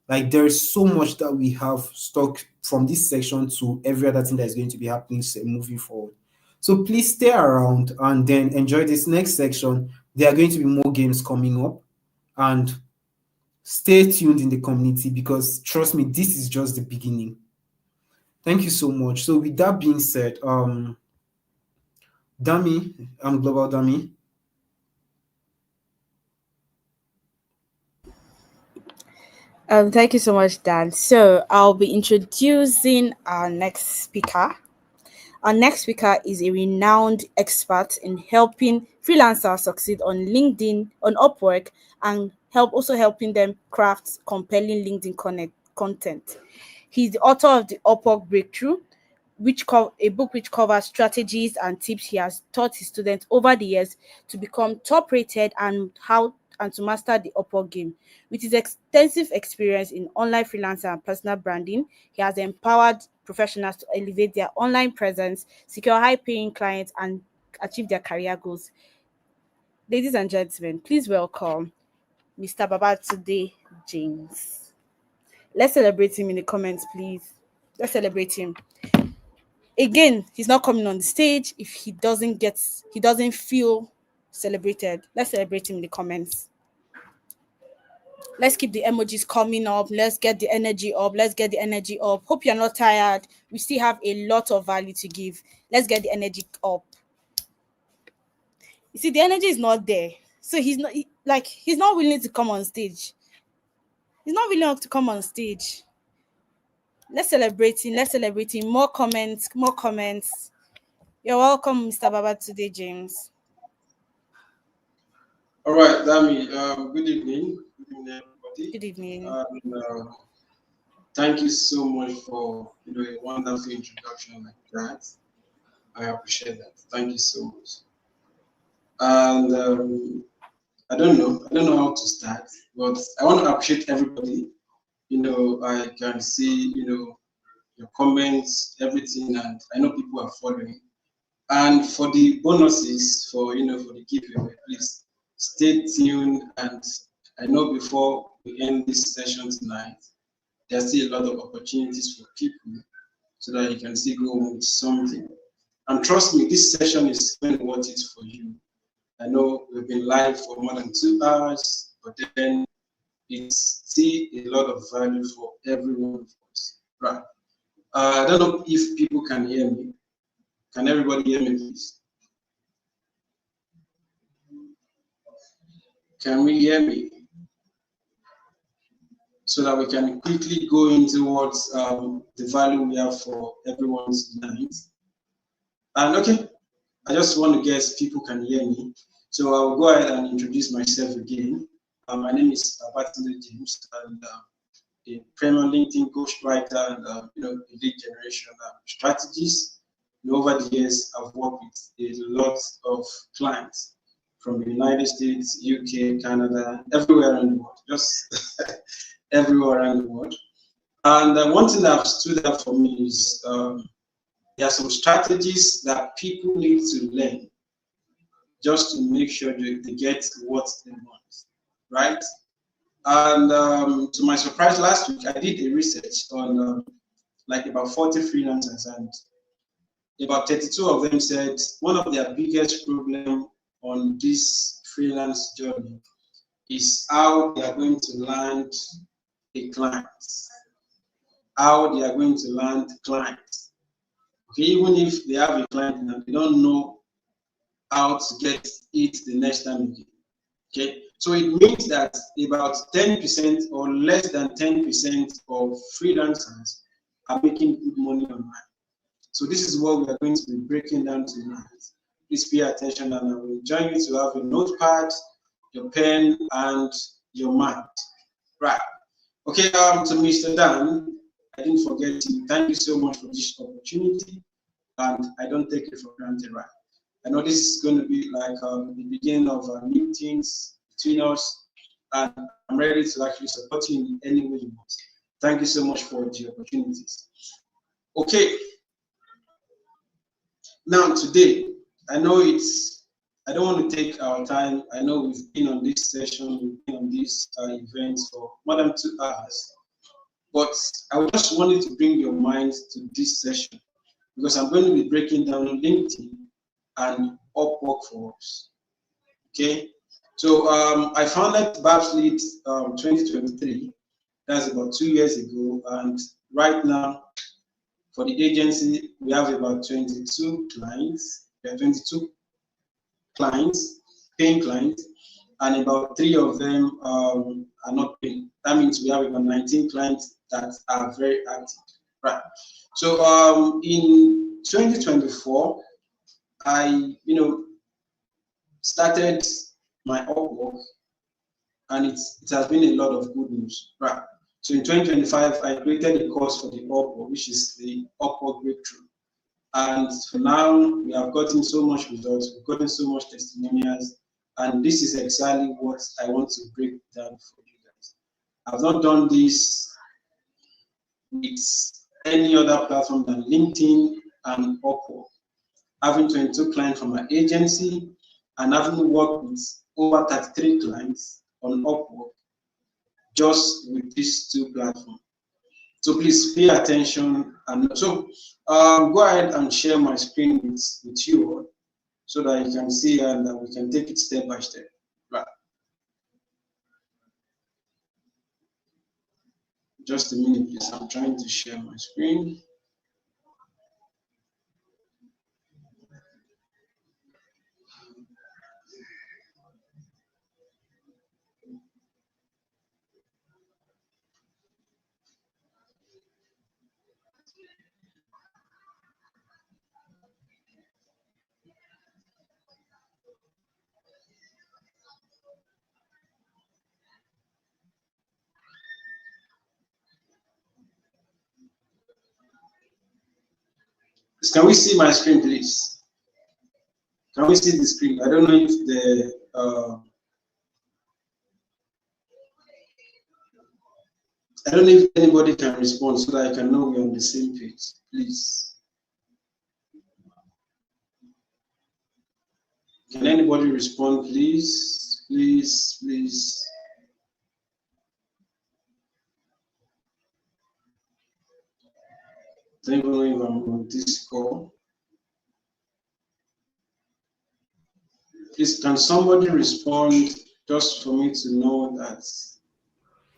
Like, there is so much that we have stock from this section to every other thing that is going to be happening moving forward. So please stay around and then enjoy this next section. There are going to be more games coming up, and stay tuned in the community, because trust me, this is just the beginning. Thank you so much. So with that being said, Dami, I'm Global Dami. Thank you so much, Dan. So I'll be introducing our next speaker. Our next speaker is a renowned expert in helping freelancers succeed on LinkedIn, on Upwork, and helping them craft compelling LinkedIn content. He's the author of the Upwork Breakthrough, a book which covers strategies and tips he has taught his students over the years to become top rated and to master the Upwork game. With his extensive experience in online freelancer and personal branding, he has empowered professionals to elevate their online presence, secure high-paying clients, and achieve their career goals. Ladies and gentlemen, please welcome Mr. Babatunde James. Let's celebrate him in the comments, please. Let's celebrate him. Again, he's not coming on the stage if he doesn't feel celebrated. Let's celebrate him in the comments. Let's keep the emojis coming up. Let's get the energy up. Let's get the energy up. Hope you're not tired. We still have a lot of value to give. Let's get the energy up. You see, the energy is not there. So he's not willing to come on stage. He's not willing to come on stage. Let's celebrate him. Let's celebrate him. More comments. More comments. You're welcome, Mr. Babatunde James. All right, Dami. Good evening. Good evening, everybody. Good evening. Thank you so much for a wonderful introduction like that. I appreciate that. Thank you so much. And I don't know how to start, but I want to appreciate everybody. I can see your comments, everything, and I know people are following. And for the bonuses, for the giveaway, please stay tuned. And I know before we end this session tonight, there's still a lot of opportunities for people so that you can still go with something. And trust me, this session is going to worth it for you. I know we've been live for more than 2 hours, but then it's still a lot of value for every one of us. Right. I don't know if people can hear me. Can everybody hear me, please? Can we hear me? So that we can quickly go into what's the value we have for everyone's tonight. And okay, I just want to guess people can hear me. So I'll go ahead and introduce myself again. My name is Babatunde James, and a Premier LinkedIn ghostwriter and lead generation strategies. And over the years, I've worked with a lot of clients from the United States, UK, Canada, everywhere in the world, just everywhere around the world. And one thing that stood out for me is there are some strategies that people need to learn just to make sure they get what they want, right? And to my surprise, last week I did a research on like about 40 freelancers, and about 32 of them said one of their biggest problem on this freelance journey is how they are going to land a client, how they are going to land clients. Okay, even if they have a client and they don't know how to get it the next time again. Okay, so it means that about 10% or less than 10% of freelancers are making good money online. So this is what we are going to be breaking down tonight. Please pay attention, and I will join you to have a notepad, your pen, and your mind. Right. Okay, to Mr. Dan, I didn't forget you. Thank you so much for this opportunity, and I don't take it for granted, right? I know this is going to be like the beginning of new things between us, and I'm ready to actually support you in any way you want. Thank you so much for the opportunities. Okay. Now today, I know I don't want to take our time. I know we've been on this session, we've been on this event for more than 2 hours, but I just wanted to bring your mind to this session because I'm going to be breaking down LinkedIn and Upwork for us. Okay, so I founded Babs Lead 2023. That's about 2 years ago, and right now for the agency we have about 22 clients. We have 22 clients, paying clients, and about 3 of them are not paying. That means we have about 19 clients that are very active. Right. So in 2024. I, started my Upwork, and it has been a lot of good news, right? So in 2025, I created a course for the Upwork, which is the Upwork Breakthrough. And for now, we have gotten so much results, we've gotten so much testimonials, and this is exactly what I want to break down for you guys. I've not done this with any other platform than LinkedIn and Upwork. Having 22 clients from my agency and having worked with over 33 clients on Upwork just with these 2 platforms. So please pay attention. And so go ahead and share my screen with you all so that you can see and we can take it step by step. Right. Just a minute, please. I'm trying to share my screen. Can we see my screen, please? Can we see the screen? I don't know if I don't know if anybody can respond so that I can know we're on the same page, please. Can anybody respond, please? Please, please. I don't know if I'm on this call. Please, can somebody respond just for me to know that?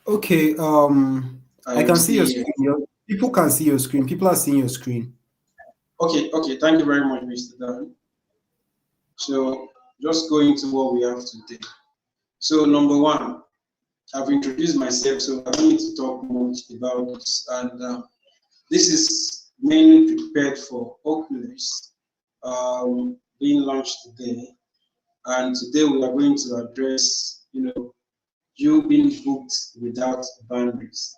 Okay, I can see your screen. People can see your screen. People are seeing your screen. Okay, thank you very much, Mr. Dan. So just going to what we have today. So number 1, I've introduced myself, so I don't need to talk much about this. And this is mainly prepared for Olex being launched today. And today we are going to address, you being booked without boundaries.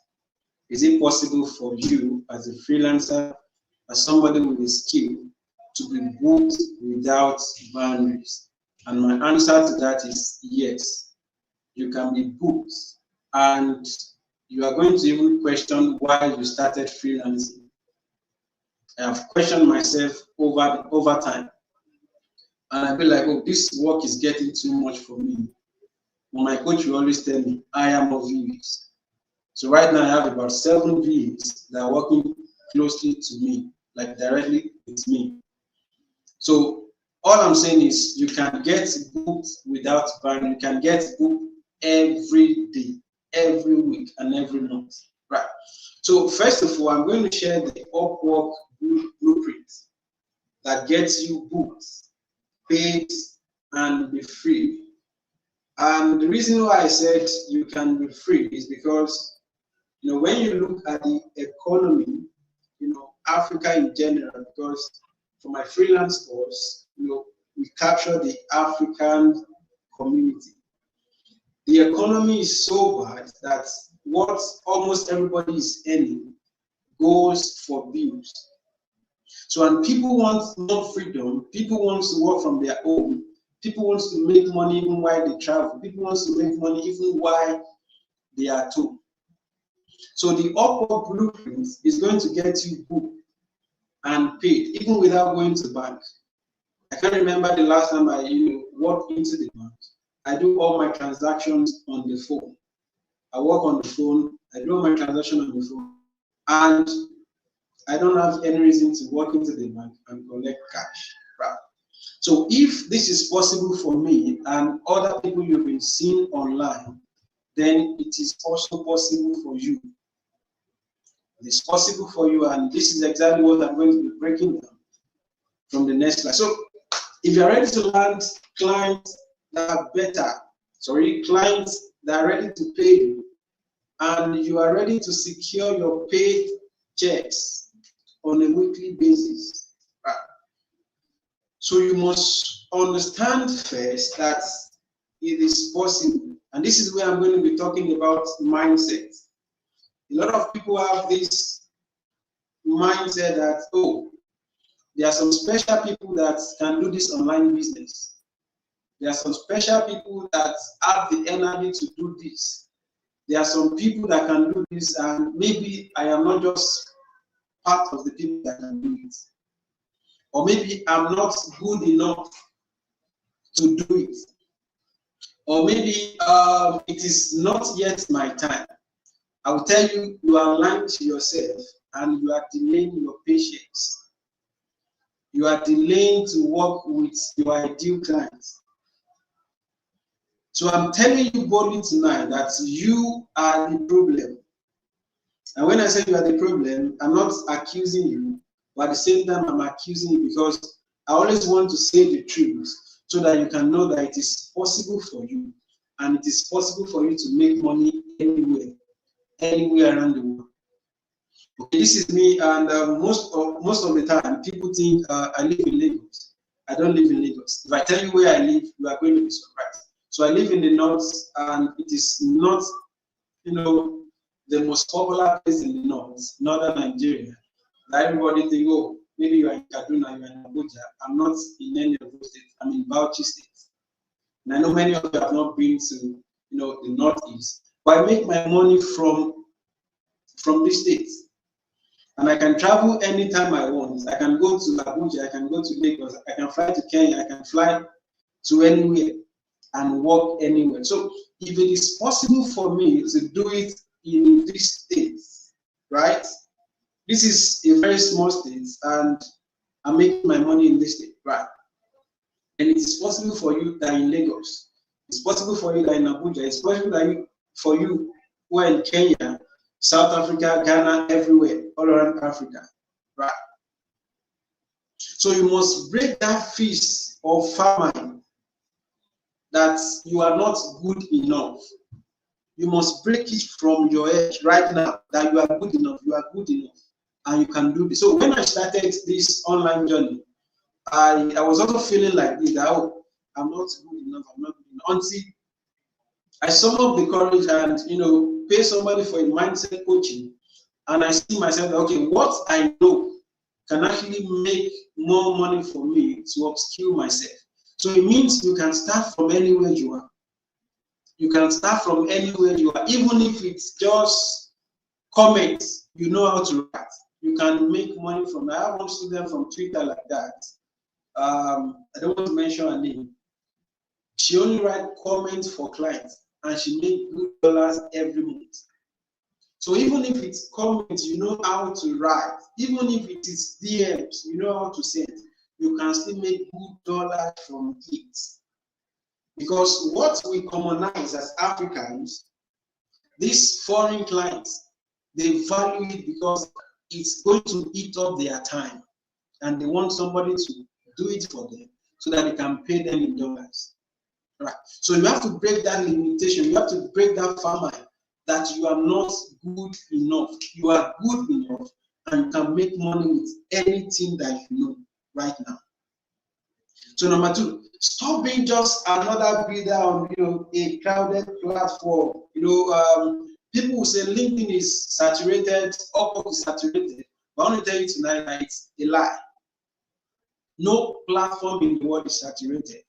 Is it possible for you as a freelancer, as somebody with a skill, to be booked without boundaries? And my answer to that is yes. You can be booked, and you are going to even question why you started freelancing. I have questioned myself over time, and I feel like, oh, this work is getting too much for me. Well, my coach will always tell me, I am a VAs. So right now I have about 7 VAs that are working closely to me, like directly with me. So all I'm saying is you can get booked without ban. You can get booked every day, every week, and every month. Right. So first of all, I'm going to share the Upwork blueprint that gets you booked, paid, and be free. And the reason why I said you can be free is because, when you look at the economy, Africa in general, because for my freelance course, we capture the African community. The economy is so bad that what almost everybody is earning goes for bills. So, and people want more freedom, people want to work from their home, people want to make money even while they travel, people want to make money even while they are at home. So the Upwork blueprint is going to get you booked and paid even without going to bank. I can't remember the last time I walked into the bank. I do all my transactions on the phone. I work on the phone, I do all my transactions on the phone, and I don't have any reason to walk into the bank and collect cash. Right? So if this is possible for me and other people you've been seeing online, then it is also possible for you. It's possible for you, and this is exactly what I'm going to be breaking down from the next slide. So if you're ready to land clients that are better, clients that are ready to pay you, and you are ready to secure your paid checks on a weekly basis, right? So you must understand first that it is possible. And this is where I'm going to be talking about mindset. A lot of people have this mindset that, there are some special people that can do this online business. There are some special people that have the energy to do this. There are some people that can do this, and maybe I am not just part of the people that can do it. Or maybe I'm not good enough to do it. Or maybe it is not yet my time. I will tell you, you are lying to yourself and you are delaying your patience. You are delaying to work with your ideal clients. So I'm telling you boldly tonight that you are the problem. And when I say you are the problem, I'm not accusing you, but at the same time, I'm accusing you because I always want to say the truth so that you can know that it is possible for you, and it is possible for you to make money anywhere around the world. Okay, this is me, and most of the time, people think I live in Lagos. I don't live in Lagos. If I tell you where I live, you are going to be surprised. So I live in the north, and it is not, the most popular place in the north, northern Nigeria. Everybody think, maybe you are in Kaduna, you are in Abuja. I'm not in any of those states. I'm in Bauchi State. And I know many of you have not been to, the northeast. But I make my money from this state. And I can travel anytime I want. I can go to Abuja, I can go to Lagos, I can fly to Kenya, I can fly to anywhere and work anywhere. So if it is possible for me to do it in this state, right? This is a very small state, and I'm making my money in this state, right? And it is possible for you that in Lagos. It's possible for you that in Abuja. It's possible that for you who are in Kenya, South Africa, Ghana, everywhere, all around Africa, right? So you must break that fist of famine that you are not good enough. You must break it from your head right now that you are good enough, and you can do this. So when I started this online journey, I was also feeling like this, that I'm not good enough, until I sum up the courage and pay somebody for a mindset coaching, and I see myself, okay, what I know can actually make more money for me to upskill myself. So it means you can start from anywhere you are. You can start from anywhere you are, even if it's just comments, how to write. You can make money from that. I have one student from Twitter like that. I don't want to mention her name. She only writes comments for clients, and she makes good dollars every month. So even if it's comments, you know how to write. Even if it is DMs, you know how to send. You can still make good dollars from it. Because what we commonize as Africans, these foreign clients, they value it because it's going to eat up their time. And they want somebody to do it for them so that they can pay them in dollars. Right. So you have to break that limitation. You have to break that famine that you are not good enough. You are good enough and you can make money with anything that you know right now. So number two, stop being just another builder on a crowded platform. People will say LinkedIn is saturated, Upwork is saturated. But I want to tell you tonight that it's a lie. No platform in the world is saturated.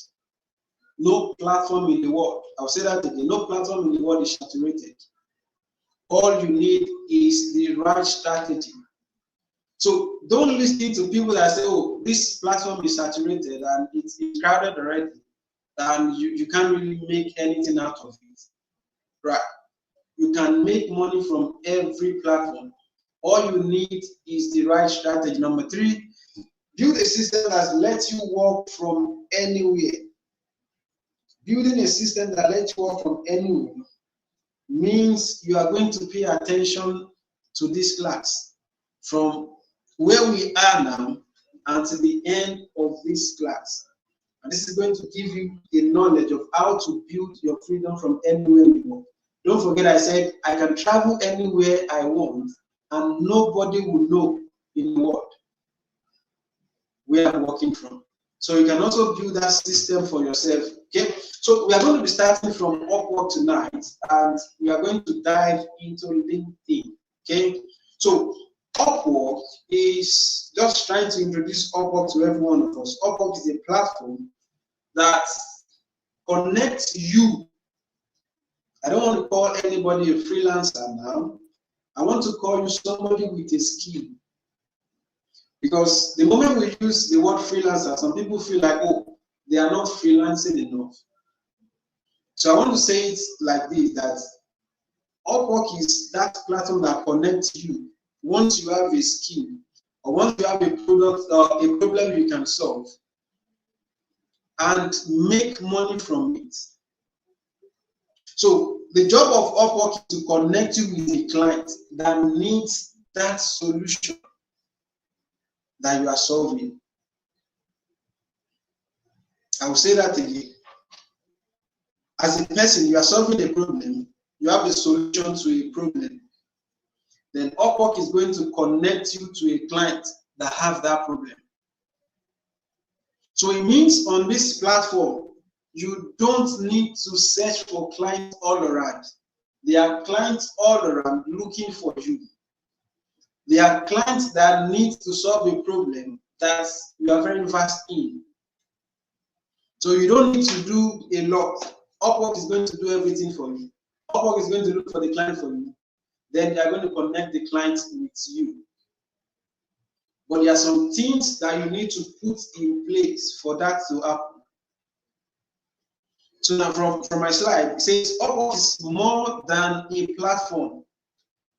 No platform in the world. I'll say that again. No platform in the world is saturated. All you need is the right strategy. So don't listen to people that say, oh, this platform is saturated and it's crowded already, and you can't really make anything out of it. Right? You can make money from every platform. All you need is the right strategy. Number three, build a system that lets you work from anywhere. Building a system that lets you work from anywhere means you are going to pay attention to this class from where we are now until the end of this class. And this is going to give you the knowledge of how to build your freedom from anywhere in the world. Don't forget I said I can travel anywhere I want and nobody will know in the world where I'm working from. So you can also build that system for yourself. Okay, so we are going to be starting from Upwork tonight, and we are going to dive into LinkedIn. Okay, so Upwork is just trying to introduce Upwork to every one of us. Upwork is a platform that connects you. I don't want to call anybody a freelancer now. I want to call you somebody with a skill. Because the moment we use the word freelancer, some people feel like, oh, they are not freelancing enough. So I want to say it like this, that Upwork is that platform that connects you once you have a skill, or once you have a product or a problem you can solve, and make money from it. So the job of Upwork is to connect you with a client that needs that solution that you are solving. I will say that again. As a person, you are solving a problem, you have a solution to a problem. Then Upwork is going to connect you to a client that has that problem. So it means on this platform, you don't need to search for clients all around. There are clients all around looking for you. There are clients that need to solve a problem that you are very vast in. So you don't need to do a lot. Upwork is going to do everything for you. Upwork is going to look for the client for you. Then they are going to connect the client with you. But there are some things that you need to put in place for that to happen. So now from my slide, it says Upwork is more than a platform.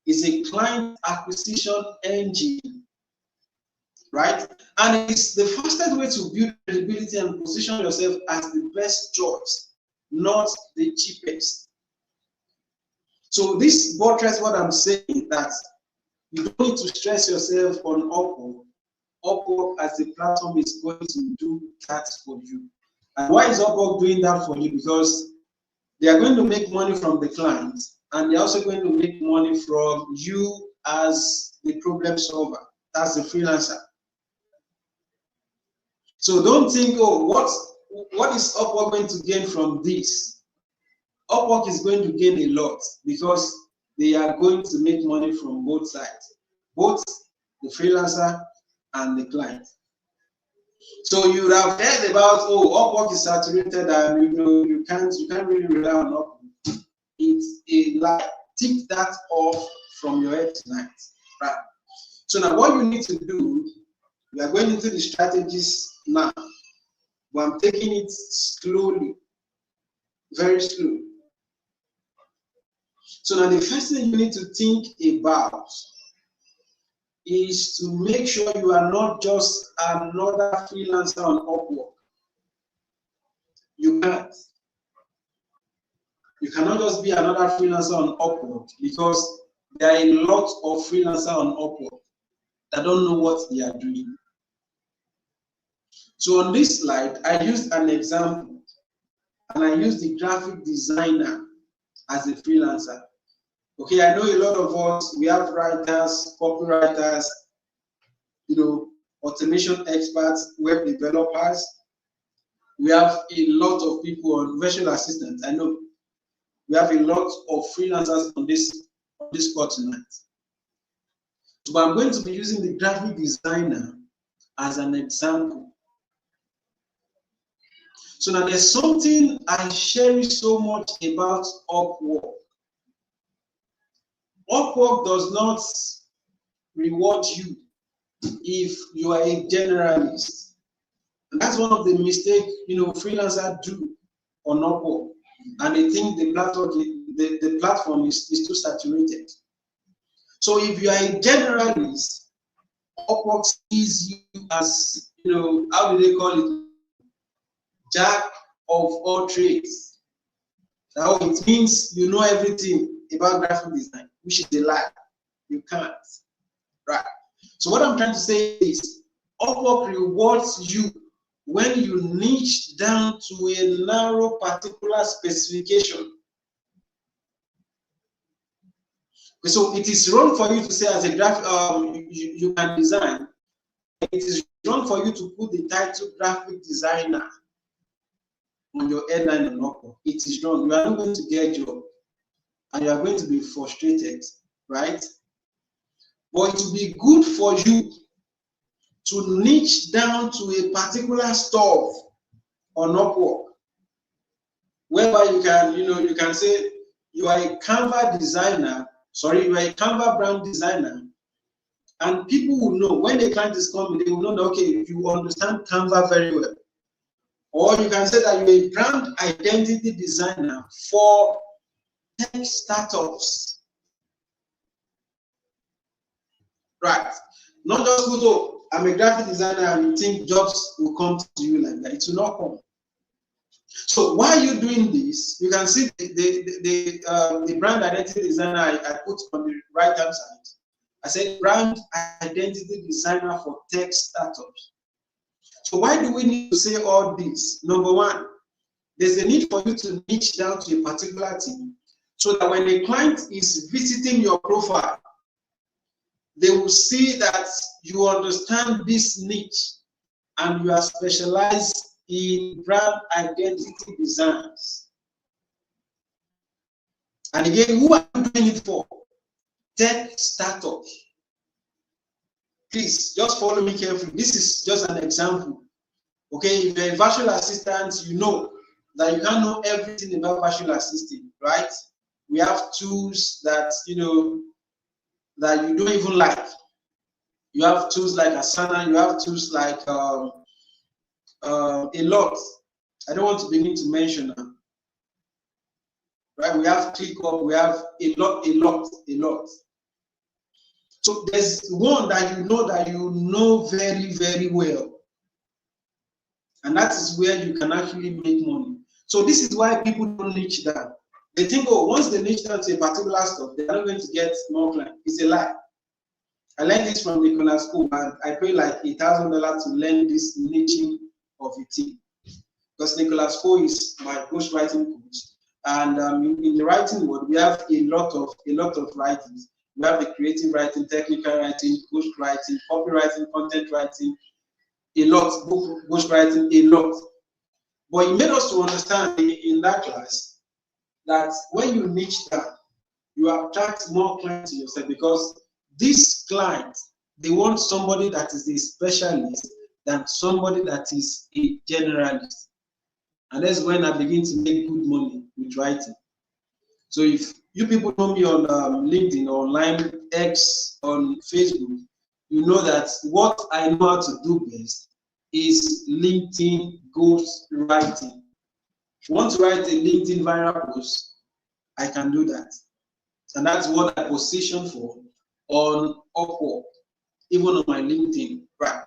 It's a client acquisition engine, right? And it's the fastest way to build credibility and position yourself as the best choice, not the cheapest. So this buttress what I'm saying, that you don't need to stress yourself on Upwork. Upwork as a platform is going to do that for you. And why is Upwork doing that for you? Because they are going to make money from the client, and they're also going to make money from you as the problem solver, as the freelancer. So don't think, oh, what is Upwork going to gain from this? Upwork is going to gain a lot because they are going to make money from both sides, both the freelancer and the client. So you would have heard about, oh, Upwork is saturated and you can't really rely on Upwork. It's a lie. Take that off from your head tonight. Right. So now what you need to do, we are going into the strategies now, but I'm taking it slowly, very slow. So now the first thing you need to think about is to make sure you are not just another freelancer on Upwork. You can't. You cannot just be another freelancer on Upwork, because there are a lot of freelancers on Upwork that don't know what they are doing. So on this slide, I used an example, and I used the graphic designer as a freelancer. Okay, I know a lot of us, we have writers, copywriters, automation experts, web developers. We have a lot of people on virtual assistants. I know we have a lot of freelancers on this call tonight. So I'm going to be using the graphic designer as an example. So now there's something I cherish so much about Upwork. Upwork does not reward you if you are a generalist. And that's one of the mistakes freelancers do on Upwork. And they think the platform is too saturated. So if you are a generalist, Upwork sees you as, how do they call it? Jack of all trades. Now it means you know everything about graphic design, which is a lie. You can't. Right. So what I'm trying to say is, Upwork rewards you when you niche down to a narrow particular specification. So it is wrong for you to say as a graphic, you can design. It is wrong for you to put the title graphic designer on your headline on Upwork. It is wrong. You are not going to get a job, and you are going to be frustrated, right? But it will be good for you to niche down to a particular stuff on Upwork, whereby you can say you are a Canva designer. Sorry, you are a Canva brand designer, and people will know when the client is coming. They will know that, okay, you understand Canva very well. Or you can say that you're a brand identity designer for tech startups. Right. Not just go to, I'm a graphic designer and you think jobs will come to you like that. It will not come. So while you're doing this, you can see the brand identity designer I put on the right hand side. I said brand identity designer for tech startups. So why do we need to say all this? Number one, there's a need for you to niche down to a particular team, so that when a client is visiting your profile, they will see that you understand this niche and you are specialized in brand identity designs. And again, who are you doing it for? Tech startups. Please just follow me carefully. This is just an example. Okay, if you're a virtual assistant, you know that you can't know everything about virtual assisting, right? We have tools that that you don't even like. You have tools like Asana, you have tools like a lot. I don't want to begin to mention them. Right? We have ClickUp, we have a lot. So there's one that you know very, very well. And that is where you can actually make money. So this is why people don't niche down. They think, oh, once they niche down to a particular stuff, they're not going to get more clients. It's a lie. I learned this from Nicholas School, and I paid like $1,000 to learn this niching of a team. Because Nicholas School is my ghostwriting coach, and in the writing world, we have a lot of writings. We have the creative writing, technical writing, ghostwriting, copywriting, content writing, a lot, book ghostwriting, a lot. But it made us to understand in that class that when you niche down, you attract more clients to yourself, because this client, they want somebody that is a specialist than somebody that is a generalist. And that's when I begin to make good money with writing. So if you people know me on LinkedIn, online, X, on Facebook, you know that what I know how to do best is LinkedIn ghost writing. If you want to write a LinkedIn viral post, I can do that. And that's what I position for on Upwork, even on my LinkedIn, right?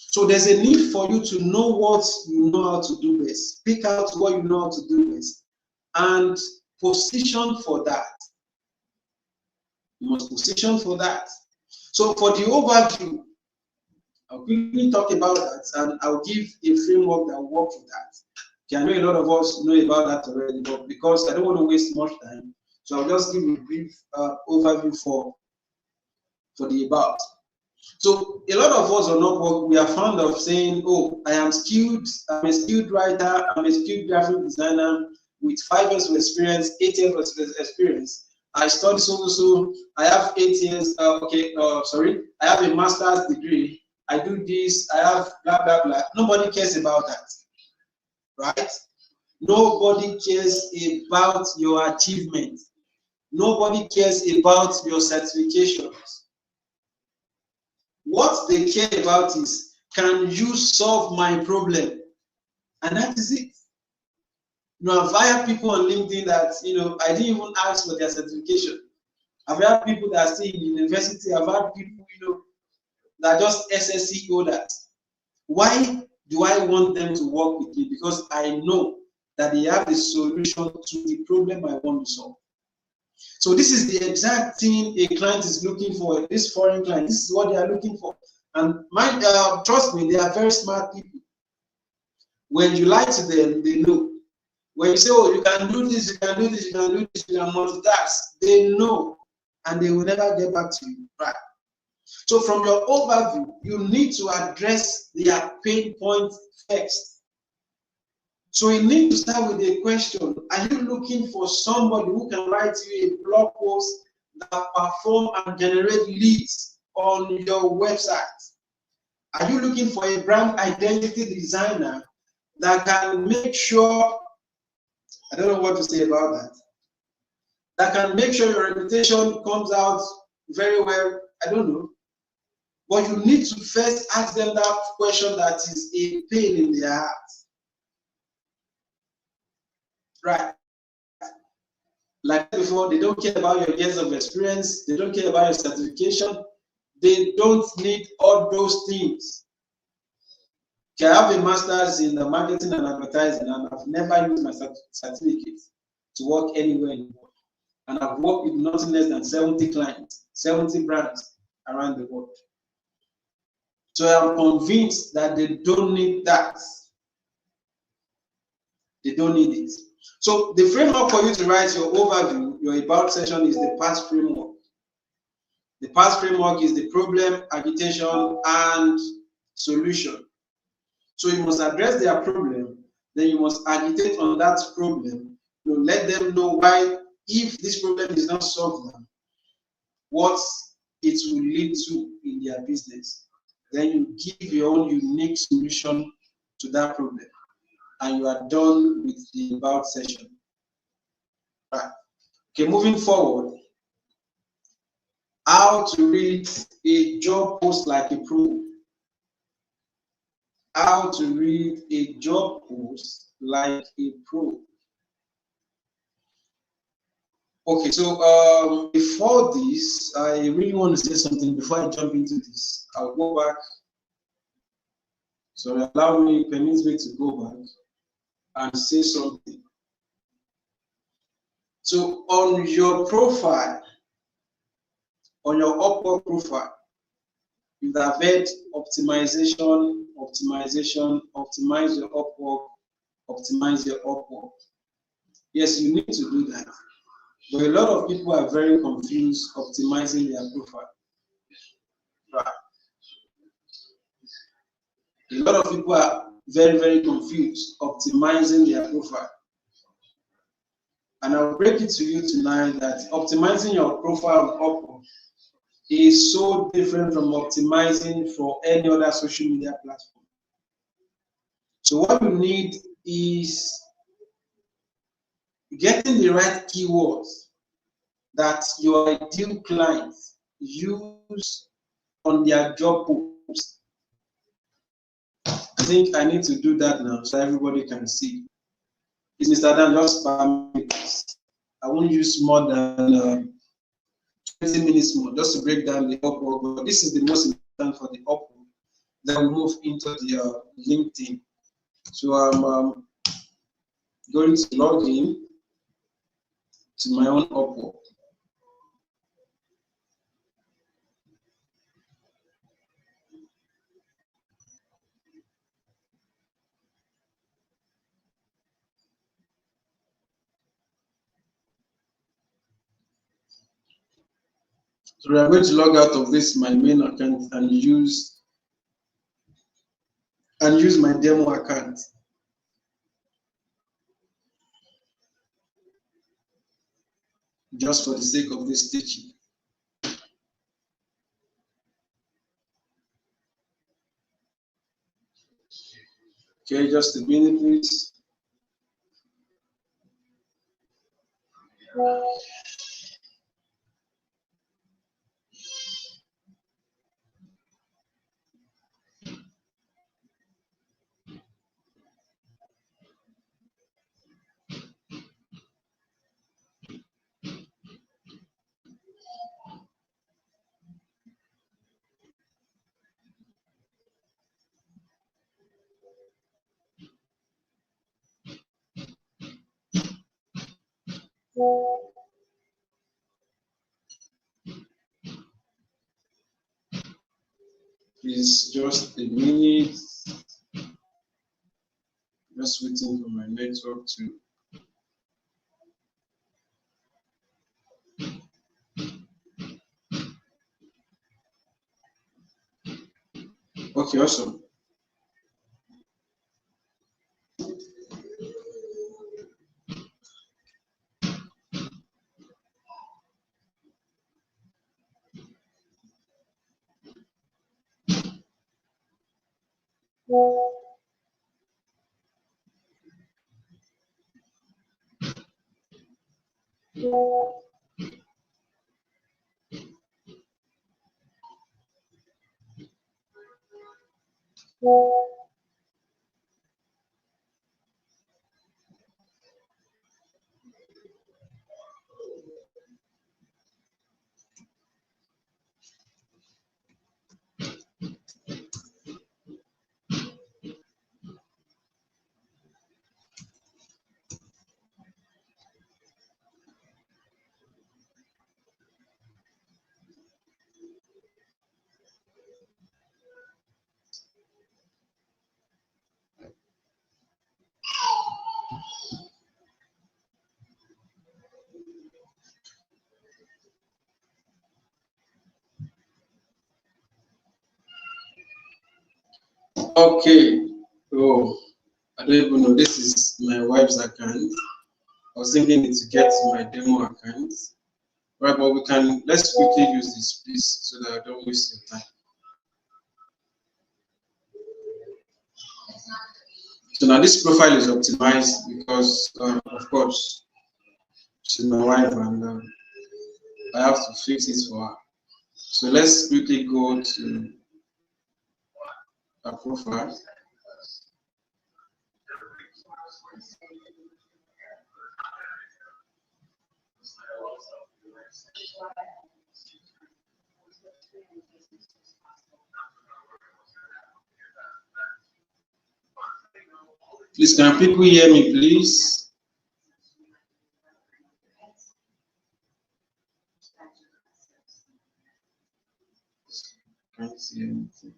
So there's a need for you to know what you know how to do best. Pick out what you know how to do best and position for that. You must position for that. So for the overview, I'll quickly talk about that and I'll give a framework that will work for that. Okay, I know a lot of us know about that already, but because I don't want to waste much time, so I'll just give a brief overview for the about. So a lot of us on Upwork, we are fond of saying, oh, I'm a skilled writer, I'm a skilled graphic designer with 5 years of experience, 8 years of experience. I studied so, I have 8 years, I have a master's degree, I do this, I have blah, blah, blah. Nobody cares about that, right? Nobody cares about your achievement. Nobody cares about your certifications. What they care about is, can you solve my problem? And that is it. You know, I've hired people on LinkedIn that, I didn't even ask for their certification. I've had people that are still in university. I've had people, that are just SSC holders. Why do I want them to work with me? Because I know that they have the solution to the problem I want to solve. So this is the exact thing a client is looking for. This foreign client, this is what they are looking for. And trust me, they are very smart people. When you lie to them, they know. When you say, oh, you can do this, you can do this, you can do this, you can multitask, they know, and they will never get back to you. Right? So from your overview, you need to address their pain point first. So you need to start with a question. Are you looking for somebody who can write you a blog post that perform and generate leads on your website? Are you looking for a brand identity designer that can make sure, I don't know what to say about that, that can make sure your reputation comes out very well? I don't know. But you need to first ask them that question that is a pain in their heart. Right. Like before, they don't care about your years of experience. They don't care about your certification. They don't need all those things. Okay, I have a master's in marketing and advertising, and I've never used my certificate to work anywhere in the world. And I've worked with nothing less than 70 clients, 70 brands around the world. So I'm convinced that they don't need that. They don't need it. So the framework for you to write your overview, your about section, is the PASS framework. The PASS framework is the problem, agitation, and solution. So you must address their problem, then you must agitate on that problem. Let them know why, if this problem is not solved now, what it will lead to in their business. Then you give your own unique solution to that problem, and you are done with the about session. Right. Okay, moving forward. How to read a job post like a pro. How to read a job post like a pro. Okay, so before this, I really want to say something before I jump into this. I'll go back. So permit me to go back and say something. So on your profile, on your Upwork profile, you have heard optimization, optimize your Upwork, optimize your Upwork. Yes, you need to do that. But a lot of people are very confused optimizing their profile. Right. A lot of people are very, very confused optimizing their profile. And I'll break it to you tonight that optimizing your profile on Upwork is so different from optimizing for any other social media platform. So what you need is getting the right keywords that your ideal clients use on their job post. I think I need to do that now so everybody can see. Is Mr. Dan just spam? I won't use more than 20 minutes more just to break down the Upwork. But this is the most important for the Upwork. Then we move into the LinkedIn. So I'm going to log in to my own Upwork. So we are going to log out of this my main account and use my demo account. Just for the sake of this teaching. Okay, just a minute, please. Please, just a minute. Just waiting for my network to. Okay, awesome. Okay. Oh, I don't even know. This is my wife's account. I was thinking it to get my demo account. Right, but let's quickly use this, please, so that I don't waste your time. So now this profile is optimized because, of course, she's my wife and I have to fix it for her. So let's quickly go to her profile. Please, can people hear me, please? Can't see anything.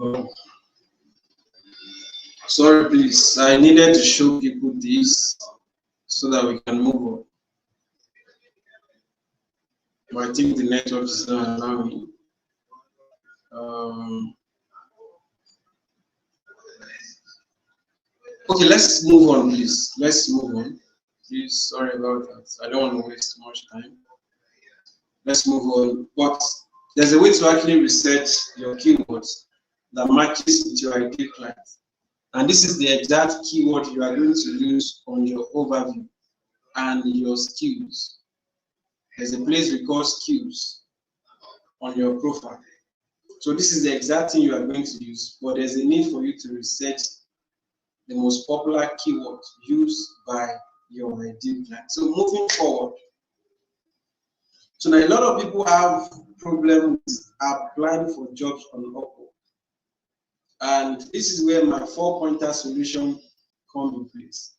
Oh, sorry, please. I needed to show people this so that we can move on. but I think the network is not allowing. Okay, let's move on, please. Let's move on. Please, sorry about that. I don't want to waste much time. Let's move on. But there's a way to actually research your keywords that matches with your ideal client. And this is the exact keyword you are going to use on your overview and your skills. There's a place we call skills on your profile. So this is the exact thing you are going to use, but there's a need for you to research the most popular keyword used by your ideal client. So moving forward, so now a lot of people have problems applying for jobs on Upwork. And this is where my 4-pointer solution comes in place.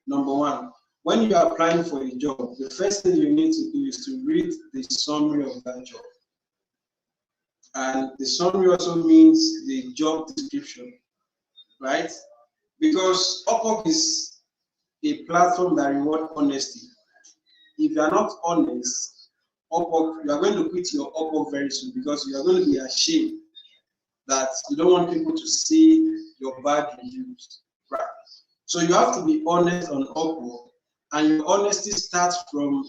Number one, when you are applying for a job, the first thing you need to do is to read the summary of that job. And the summary also means the job description, right? Because Upwork is a platform that rewards honesty. If you are not honest, Upwork, you are going to quit your Upwork very soon because you are going to be ashamed that you don't want people to see your bad reviews, right? So you have to be honest on Upwork, and your honesty starts from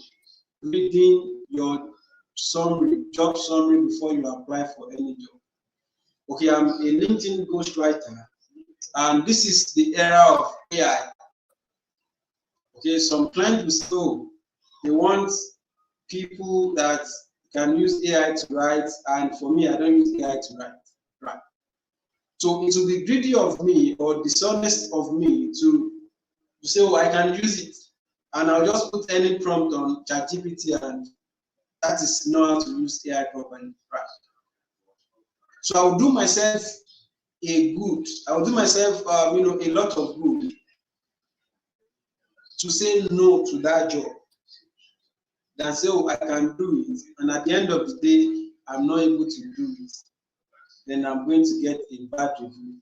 reading your summary, job summary before you apply for any job. Okay, I'm a LinkedIn ghostwriter, and this is the era of AI. Okay, some clients will say, oh, they want people that can use AI to write, and for me, I don't use AI to write. Right. So it will be greedy of me or dishonest of me to say, oh, I can use it, and I'll just put any prompt on ChatGPT, and that is not how to use AI properly. Right. So I'll do myself a lot of good to say no to that job than say, oh, I can do it, and at the end of the day, I'm not able to do it. Then I'm going to get a bad review,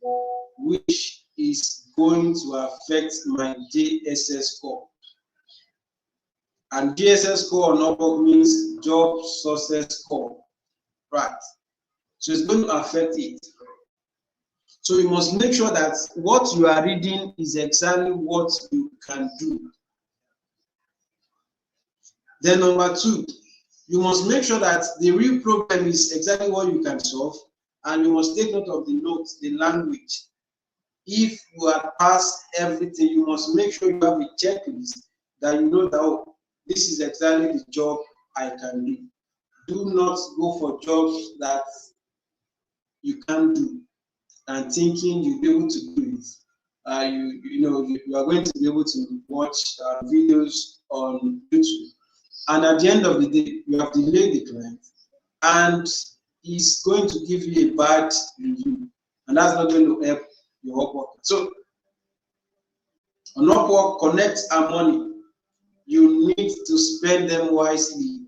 which is going to affect my JSS score. And JSS score on Upwork means job success score, right? So it's going to affect it. So you must make sure that what you are reading is exactly what you can do. Then number two, you must make sure that the real problem is exactly what you can solve, and you must take note of the notes, the language. If you are past everything, you must make sure you have a checklist that you know that, oh, this is exactly the job I can do. Do not go for jobs that you can't do and thinking you'll be able to do it. You are going to be able to watch videos on YouTube, and at the end of the day, you have delayed the client, and he's going to give you a bad review, and that's not going to help your Upwork. So on Upwork, connect our money. You need to spend them wisely.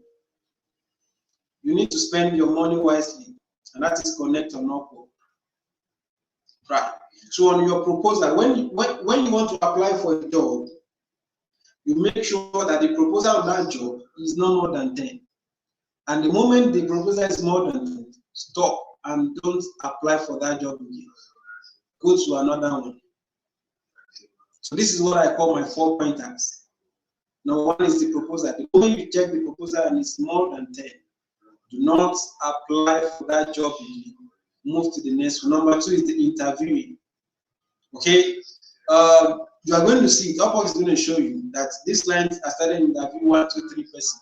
You need to spend your money wisely, and that is connect on Upwork. Right. So on your proposal, when you want to apply for a job, you make sure that the proposal of that job is no more than 10. And the moment the proposal is more than 10, stop and don't apply for that job again. Go to another one. So this is what I call my 4 pointers. Number one is the proposal. The moment you check the proposal and it's more than 10, do not apply for that job again. Move to the next one. Number two is the interviewing. Okay, you are going to see, Upwork is going to show you that this client has started interviewing 1, 2, 3 persons,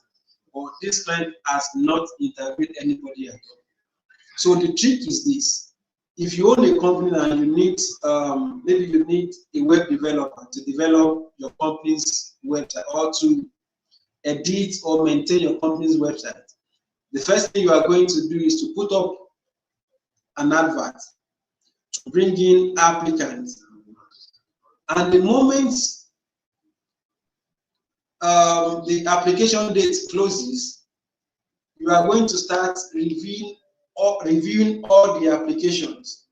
or this client has not interviewed anybody at all. So the trick is this: if you own a company and you need, maybe you need a web developer to develop your company's website or to edit or maintain your company's website, the first thing you are going to do is to put up an advert to bring in applicants. And the moment the application date closes, you are going to start reviewing all the applications.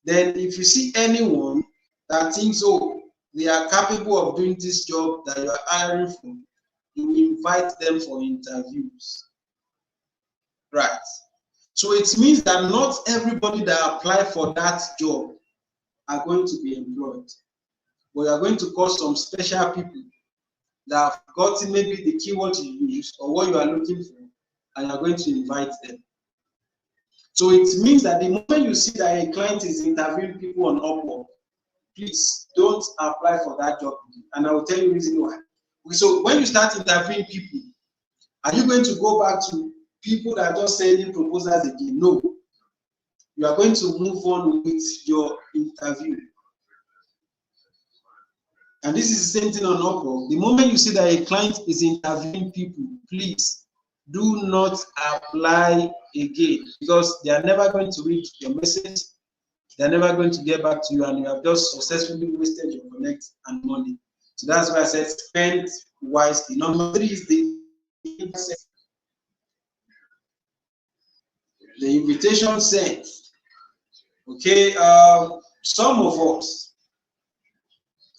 Then if you see anyone that thinks, oh, they are capable of doing this job that you are hiring for, you invite them for interviews. Right. So it means that not everybody that apply for that job are going to be employed. But you are going to call some special people that have gotten maybe the keyword you use or what you are looking for, and you are going to invite them. So it means that the moment you see that a client is interviewing people on Upwork, please don't apply for that job. And I will tell you the reason why. So when you start interviewing people, are you going to go back to people that are just sending proposals again? No. You are going to move on with your interview. And this is the same thing on Upwork. The moment you see that a client is interviewing people, please do not apply again, because they are never going to read your message. They're never going to get back to you, and you have just successfully wasted your connect and money. So that's why I said spend wisely. Number 3 is the invitation sent. Okay, some of us,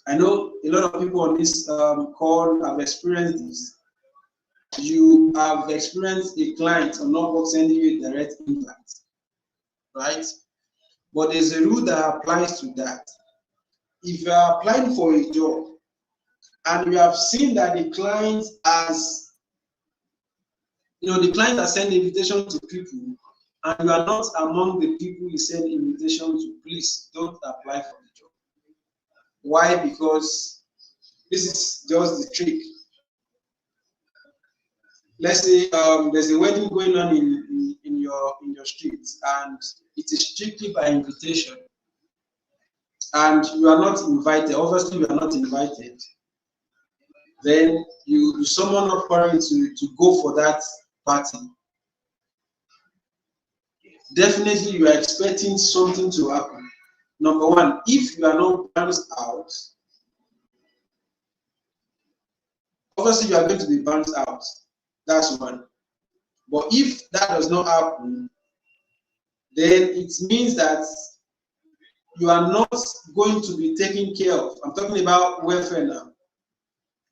I know a lot of people on this call have experienced this. You have experienced a client on Upwork sending you a direct invite, right? But there's a rule that applies to that. If you are applying for a job and you have seen that the client has, the client has sent invitation to people, and you are not among the people you send invitation to, please don't apply for the job. Why? Because this is just the trick. Let's say there's a wedding going on in your street, and it is strictly by invitation, and you are not invited. Obviously, you are not invited. Then you summon up parents to go for that party. Definitely, you are expecting something to happen. Number 1, if you are not bounced out, obviously you are going to be bounced out. That's one. But if that does not happen, then it means that you are not going to be taken care of. I'm talking about welfare now.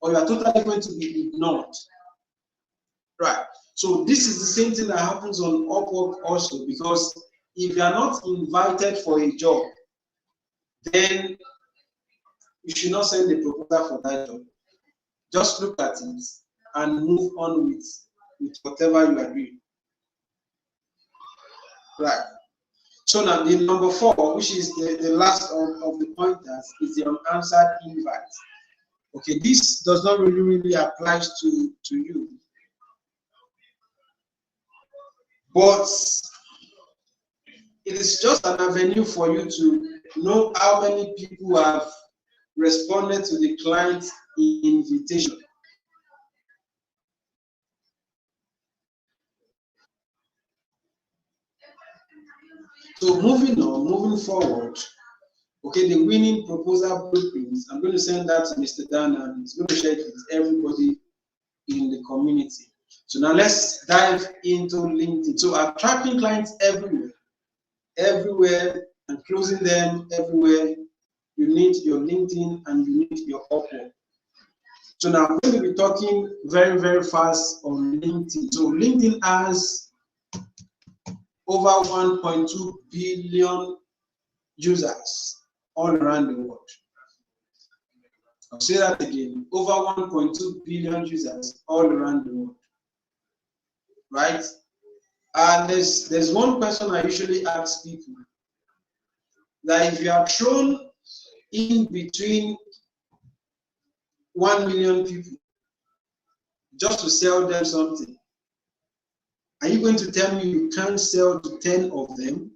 Or you are totally going to be ignored. Right. So this is the same thing that happens on Upwork also, because if you are not invited for a job, then you should not send a proposal for that job. Just look at it and move on with whatever you are doing. Right. So now the number 4, which is the last of the pointers, is the unanswered invite. Okay, this does not really apply to you. But it is just an avenue for you to know how many people have responded to the client's invitation. So moving forward, okay, the winning proposal blueprints, I'm going to send that to Mr. Dan, and he's going to share it with everybody in the community. So now let's dive into LinkedIn. So attracting clients everywhere, and closing them everywhere. You need your LinkedIn and you need your Upwork. So now I'm going to be talking very, very fast on LinkedIn. So LinkedIn has over 1.2 billion users all around the world. I'll say that again. Over 1.2 billion users all around the world. Right? And there's one question I usually ask people, that if you are thrown in between 1 million people just to sell them something, are you going to tell me you can't sell to 10 of them?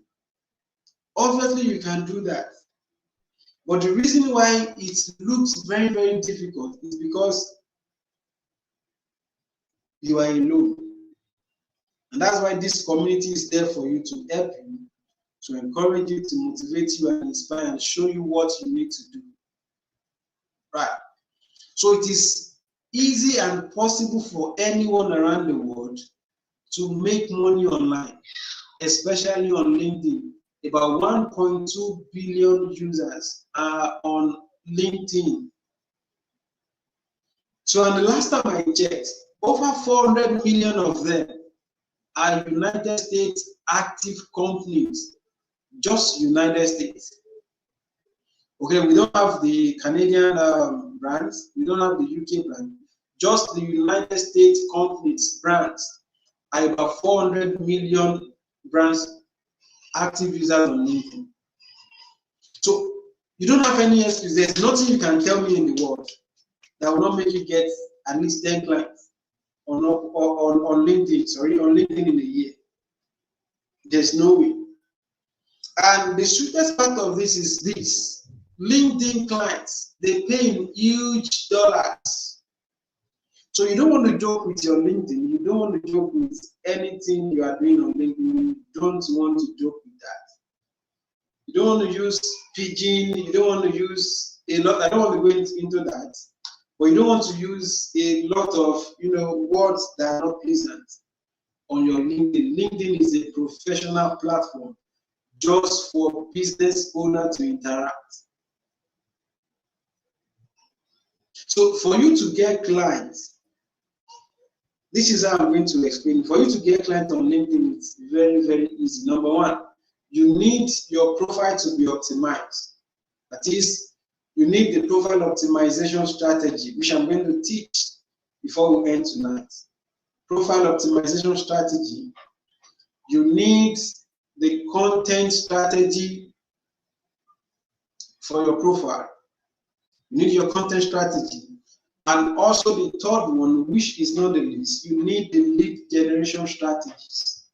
Obviously, you can do that. But the reason why it looks very, very difficult is because you are alone. And that's why this community is there for you, to help you, to encourage you, to motivate you and inspire and show you what you need to do. Right. So it is easy and possible for anyone around the world to make money online, especially on LinkedIn. About 1.2 billion users are on LinkedIn. So, and the last time I checked, over 400 million of them are United States active companies, just United States. Okay, we don't have the Canadian brands, we don't have the UK brand, just the United States companies brands are about 400 million brands active users on LinkedIn. So you don't have any excuse. There's nothing you can tell me in the world that will not make you get at least 10 clients on LinkedIn, on LinkedIn in a year. There's no way. And the sweetest part of this is this. LinkedIn clients, they pay in huge dollars. So you don't want to joke with your LinkedIn. You don't want to joke with anything you are doing on LinkedIn. You don't want to joke with that. You don't want to use Pidgin. You don't want to use a lot. I don't want to go into that. But you don't want to use a lot of words that are not pleasant on your LinkedIn. LinkedIn is a professional platform just for business owners to interact. So for you to get clients, this is how I'm going to explain. For you to get clients on LinkedIn, it's very, very easy. Number one, you need your profile to be optimized. That is, you need the profile optimization strategy, which I'm going to teach before we end tonight. Profile optimization strategy. You need the content strategy for your profile. You need your content strategy. And also the third one, which is not the least, you need the lead generation strategies.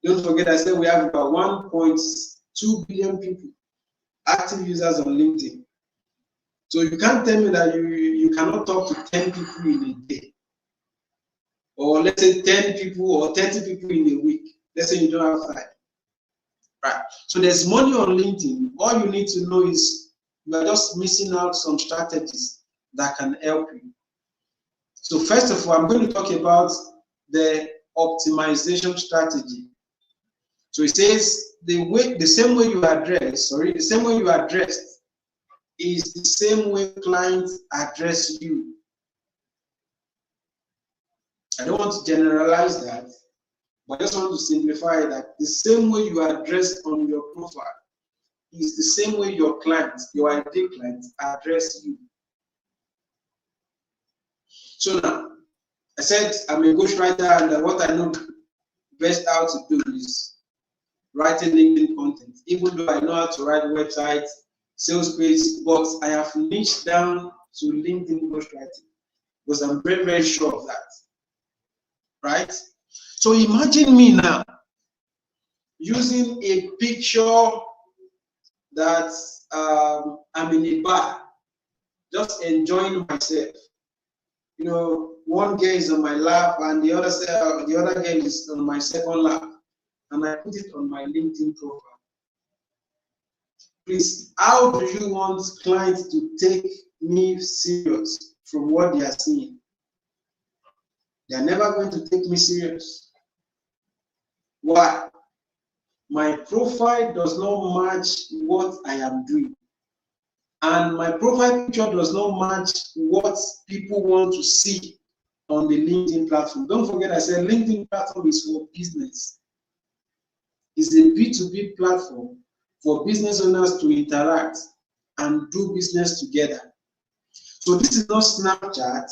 Don't forget, I said we have about 1.2 billion people, active users on LinkedIn. So you can't tell me that you cannot talk to 10 people in a day. Or let's say 10 people or 30 people in a week. Let's say you don't have time. Right. So there's money on LinkedIn. All you need to know is you are just missing out some strategies that can help you. So first of all, I'm going to talk about the optimization strategy. So it says the same way you address is the same way clients address you. I don't want to generalize that, but I just want to simplify that the same way you address on your profile is the same way your clients, your ideal clients, address you. So now, I said I'm a ghostwriter, and what I know best how to do is writing LinkedIn content. Even though I know how to write websites, sales page, but I have niched down to LinkedIn ghostwriting because I'm very, very sure of that. Right? So imagine me now using a picture that I'm in a bar, just enjoying myself. One girl is on my lap and the other girl is on my second lap, and I put it on my LinkedIn profile. Please, how do you want clients to take me serious from what they are seeing? They are never going to take me serious. Why? My profile does not match what I am doing. And my profile picture does not match what people want to see on the LinkedIn platform. Don't forget, I said LinkedIn platform is for business. It's a B2B platform for business owners to interact and do business together. So this is not Snapchat.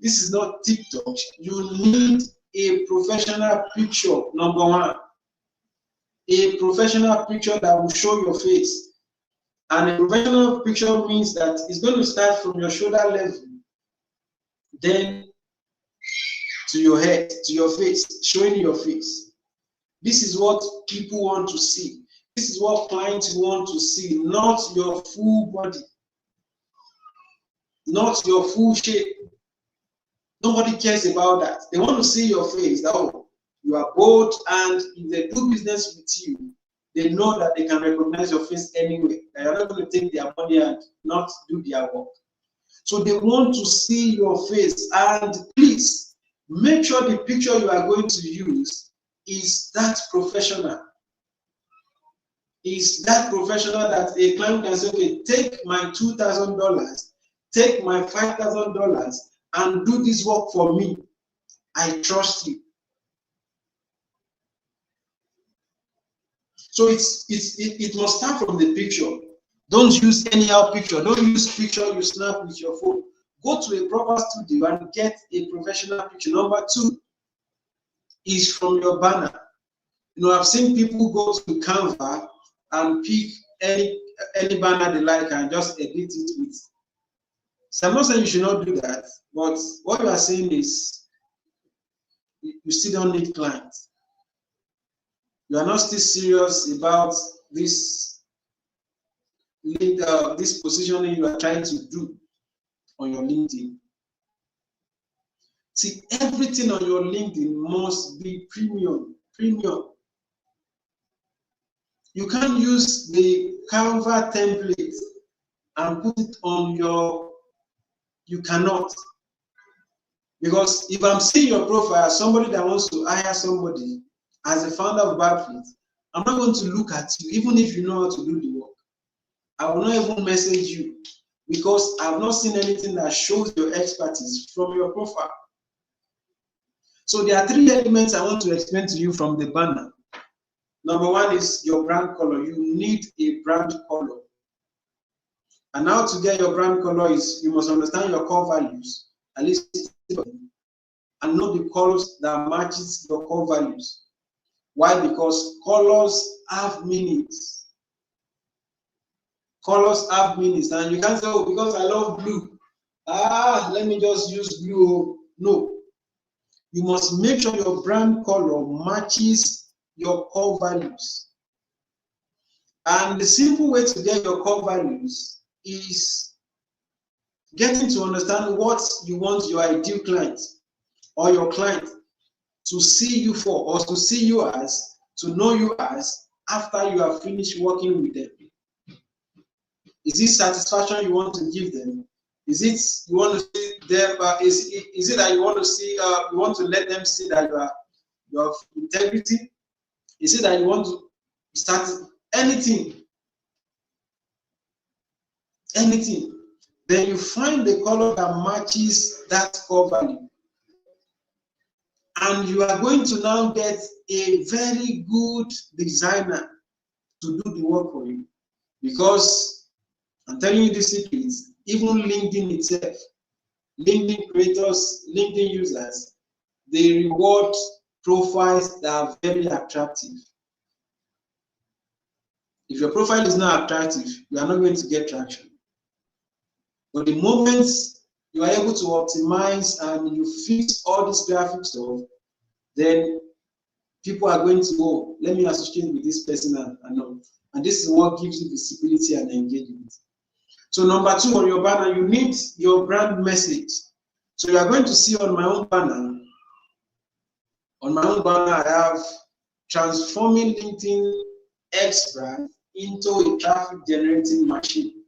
This is not TikTok. You need a professional picture, number one. A professional picture that will show your face. And a professional picture means that it's going to start from your shoulder level, then to your head, to your face, showing your face. This is what people want to see. This is what clients want to see, not your full body, not your full shape. Nobody cares about that. They want to see your face, that, oh, you are bold, and if they do business with you, they know that they can recognize your face anyway. They are not going to take their money and not do their work. So they want to see your face. And please, make sure the picture you are going to use is that professional. Is that professional that a client can say, okay, take my $2,000, take my $5,000, and do this work for me. I trust you. So it must start from the picture. Don't use anyhow picture. Don't use picture you snap with your phone. Go to a proper studio and get a professional picture. Number two is from your banner. You know, I've seen people go to Canva and pick any banner they like and just edit it with. So I'm not saying you should not do that, but what you are saying is you still don't need clients. You are not still serious about this this positioning you are trying to do on your LinkedIn. See, everything on your LinkedIn must be premium. You can't use the Canva template and put it on your, you cannot. Because if I'm seeing your profile, somebody that wants to hire somebody as a founder of Badfleet, I'm not going to look at you, even if you know how to do the work. I will not even message you because I've not seen anything that shows your expertise from your profile. So there are three elements I want to explain to you from the banner. Number one is your brand color. You need a brand color. And how to get your brand color is you must understand your core values, at least, and know the colors that matches your core values. Why? Because colors have meanings. Colors have meanings, and you can't say, oh, because I love blue, let me just use blue. No. You must make sure your brand color matches your core values. And the simple way to get your core values is getting to understand what you want your ideal client or your client to see you for, or to see you as, to know you as, after you have finished working with them. Is it satisfaction you want to give them? Is it you want to see them? Is it that you want to see? You want to let them see that you have integrity? Is it that you want to start anything? Anything? Then you find the color that matches that core value, and you are going to now get a very good designer to do the work for you. Because I'm telling you the secrets. Even LinkedIn itself, LinkedIn creators, LinkedIn users, they reward profiles that are very attractive. If your profile is not attractive, you are not going to get traction. But the moment you are able to optimize and you fix all this graphic stuff, then people are going to go, let me associate with this person and all. And this is what gives you visibility and engagement. So number two, on your banner, you need your brand message. So you are going to see on my own banner, I have transforming LinkedIn X brand into a traffic generating machine.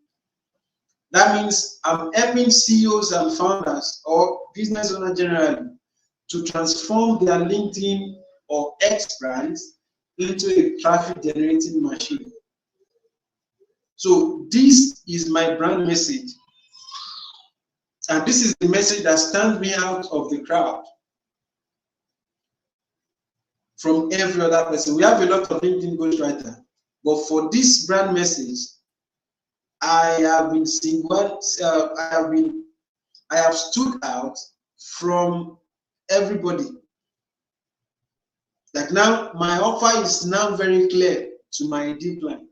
That means I'm helping CEOs and founders or business owners generally to transform their LinkedIn or X brands into a traffic generating machine. So this is my brand message. And this is the message that stands me out of the crowd from every other person. We have a lot of LinkedIn ghostwriter, but for this brand message, I have been I have stood out from everybody. Like now, my offer is now very clear to my ideal client.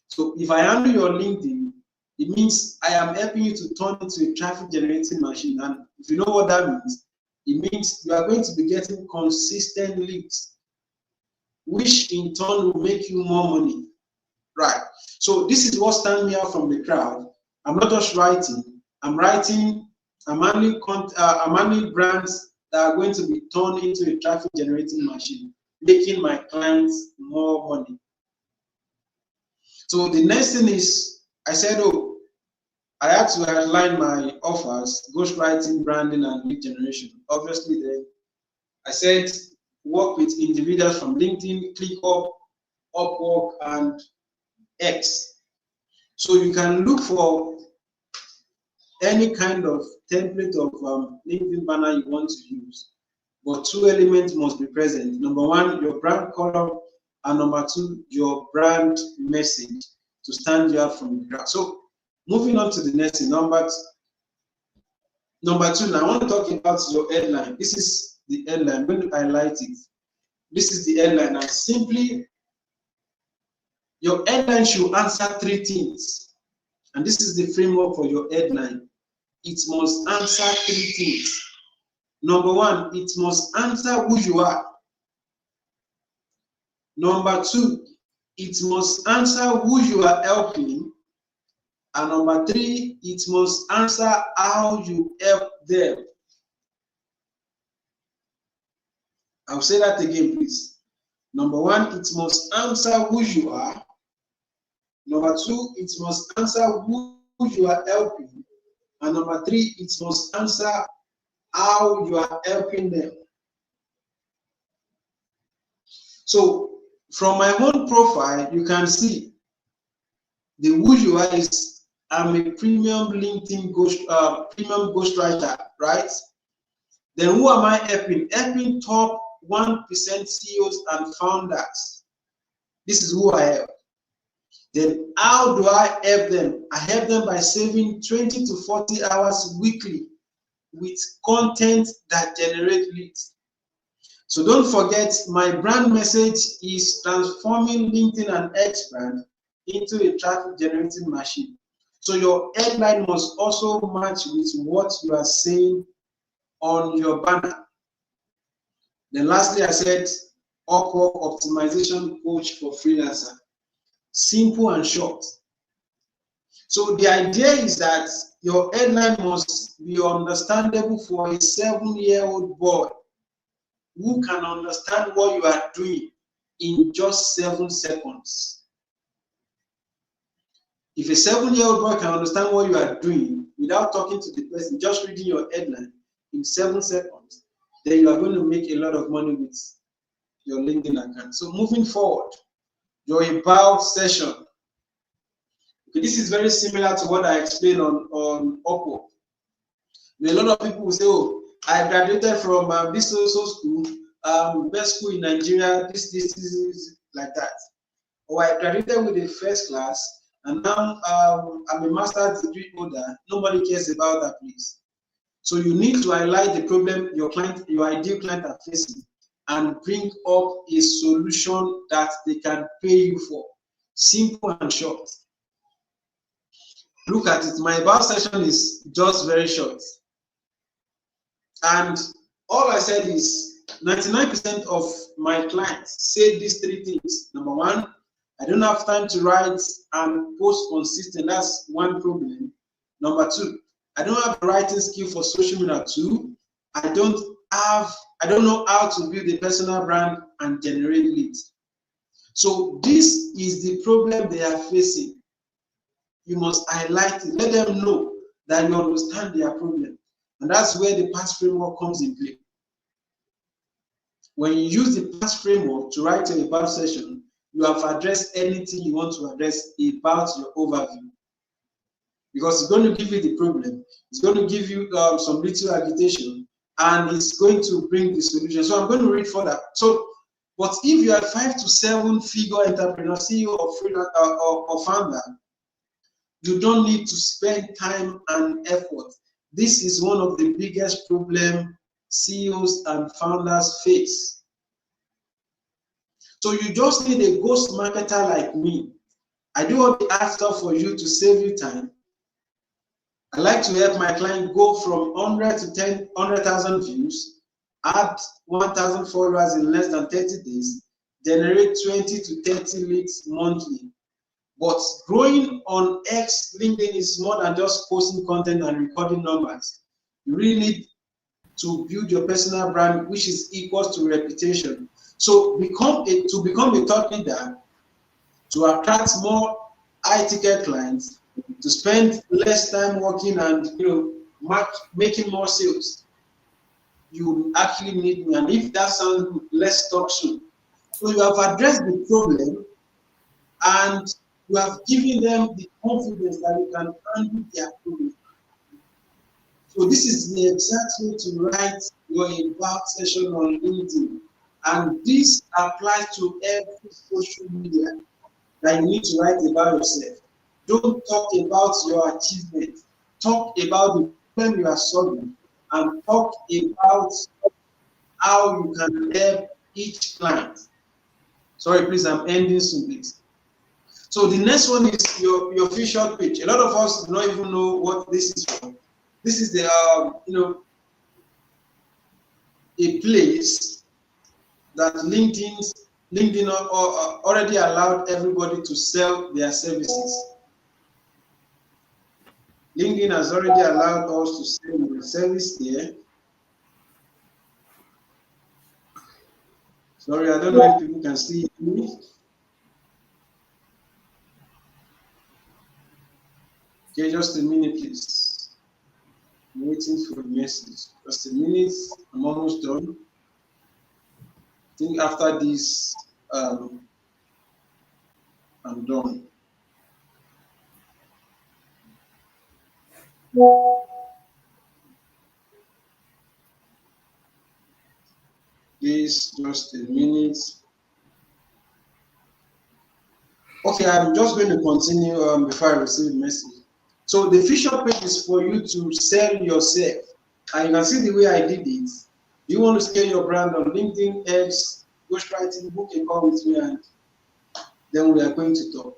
So if I handle your LinkedIn, it means I am helping you to turn into a traffic generating machine. And if you know what that means, it means you are going to be getting consistent leads, which in turn will make you more money. Right. So this is what stands me out from the crowd. I'm not just writing. I'm handling brands that are going to be turned into a traffic generating machine, making my clients more money. So the next thing is, I said, oh, I had to outline my offers, ghostwriting, branding, and lead generation. Obviously, then I said, work with individuals from LinkedIn, ClickUp, Upwork, and X. So you can look for any kind of template of LinkedIn banner you want to use. But two elements must be present. Number one, your brand color and number two, your brand message to stand you out from the crowd. So moving on to the next thing, number two. Now I want to talk about your headline. This is the headline. I'm going to highlight it. This is the headline, and simply your headline should answer three things. And this is the framework for your headline. It must answer three things. Number one, it must answer who you are. Number two, it must answer who you are helping. And number three, it must answer how you help them. I'll say that again, please. Number one, it must answer who you are. Number two, it must answer who you are helping. And number three, it must answer how you are helping them. So from my own profile, you can see the who you are is I'm a premium LinkedIn premium ghostwriter, right? Then who am I helping? Helping top 1% CEOs and founders. This is who I help. Then how do I help them? I help them by saving 20 to 40 hours weekly with content that generate leads. So don't forget, my brand message is transforming LinkedIn and X brand into a traffic generating machine. So your headline must also match with what you are saying on your banner. Then lastly, I said Upwork optimization coach for freelancer. Simple and short. So the idea is that your headline must be understandable for a 7-year-old boy who can understand what you are doing in just 7 seconds. If a 7-year-old boy can understand what you are doing without talking to the person, just reading your headline in 7 seconds, then you are going to make a lot of money with your LinkedIn account. So moving forward, your about session. Okay, this is very similar to what I explained on Upwork. A lot of people will say, oh, I graduated from this social school, best school in Nigeria, this, like that. Or I graduated with a first class, and now I'm a master's degree holder. Nobody cares about that, please. So you need to highlight the problem your ideal client are facing and bring up a solution that they can pay you for. Simple and short. Look at it. My about session is just very short. And all I said is 99% of my clients say these three things. Number one, I don't have time to write and post consistent. That's one problem. Number two, I don't have a writing skill for social media. Two, I don't know how to build a personal brand and generate leads. So this is the problem they are facing. You must highlight it. Let them know that you understand their problem. And that's where the PASS framework comes in play. When you use the PASS framework to write your about session, you have addressed anything you want to address about your overview. Because it's going to give you the problem, it's going to give you some little agitation, and it's going to bring the solution. So I'm going to read further. So, but if you are 5 to 7 figure entrepreneur, CEO or freelancer or founder, you don't need to spend time and effort. This is one of the biggest problems CEOs and founders face. So you just need a ghost marketer like me. I do all the hard stuff for you to save you time. I like to help my client go from 100 to 100,000 views, add 1,000 followers in less than 30 days, generate 20 to 30 leads monthly. But growing on X, LinkedIn is more than just posting content and recording numbers. You really need to build your personal brand, which is equals to reputation. So to become a thought leader, to attract more high-ticket clients, to spend less time working and making more sales, you actually need me. And if that sounds good, let's talk soon. So you have addressed the problem, and you have given them the confidence that you can handle their problem. So this is the exact way to write your about session on LinkedIn. And this applies to every social media that you need to write about yourself. Don't talk about your achievement. Talk about the problem you are solving and talk about how you can help each client. Sorry, please, I'm ending soon, please. So the next one is your featured page. A lot of us do not even know what this is for. This is the a place that LinkedIn already allowed everybody to sell their services. LinkedIn has already allowed us to sell the service here. Sorry, I don't know if people can see me. Okay, just a minute, please. I'm waiting for a message. Just a minute. I'm almost done. I think after this, I'm done. Please, just a minute. Okay, I'm just going to continue before I receive the message. So the feature page is for you to sell yourself. And you can see the way I did it. You want to scale your brand on LinkedIn, X, ghostwriting, book a call with me, and then we are going to talk.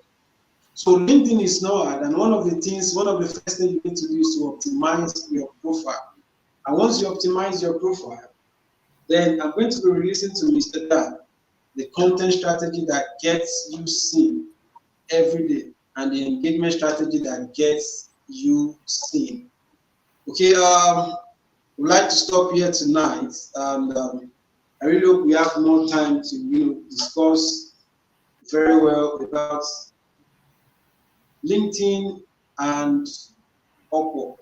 So LinkedIn is not hard, and one of the first things you need to do is to optimize your profile. And once you optimize your profile, then I'm going to be releasing to Mr. Dan the content strategy that gets you seen every day and the engagement strategy that gets you seen. Okay, we'd like to stop here tonight, and I really hope we have more time to discuss very well about LinkedIn and Upwork.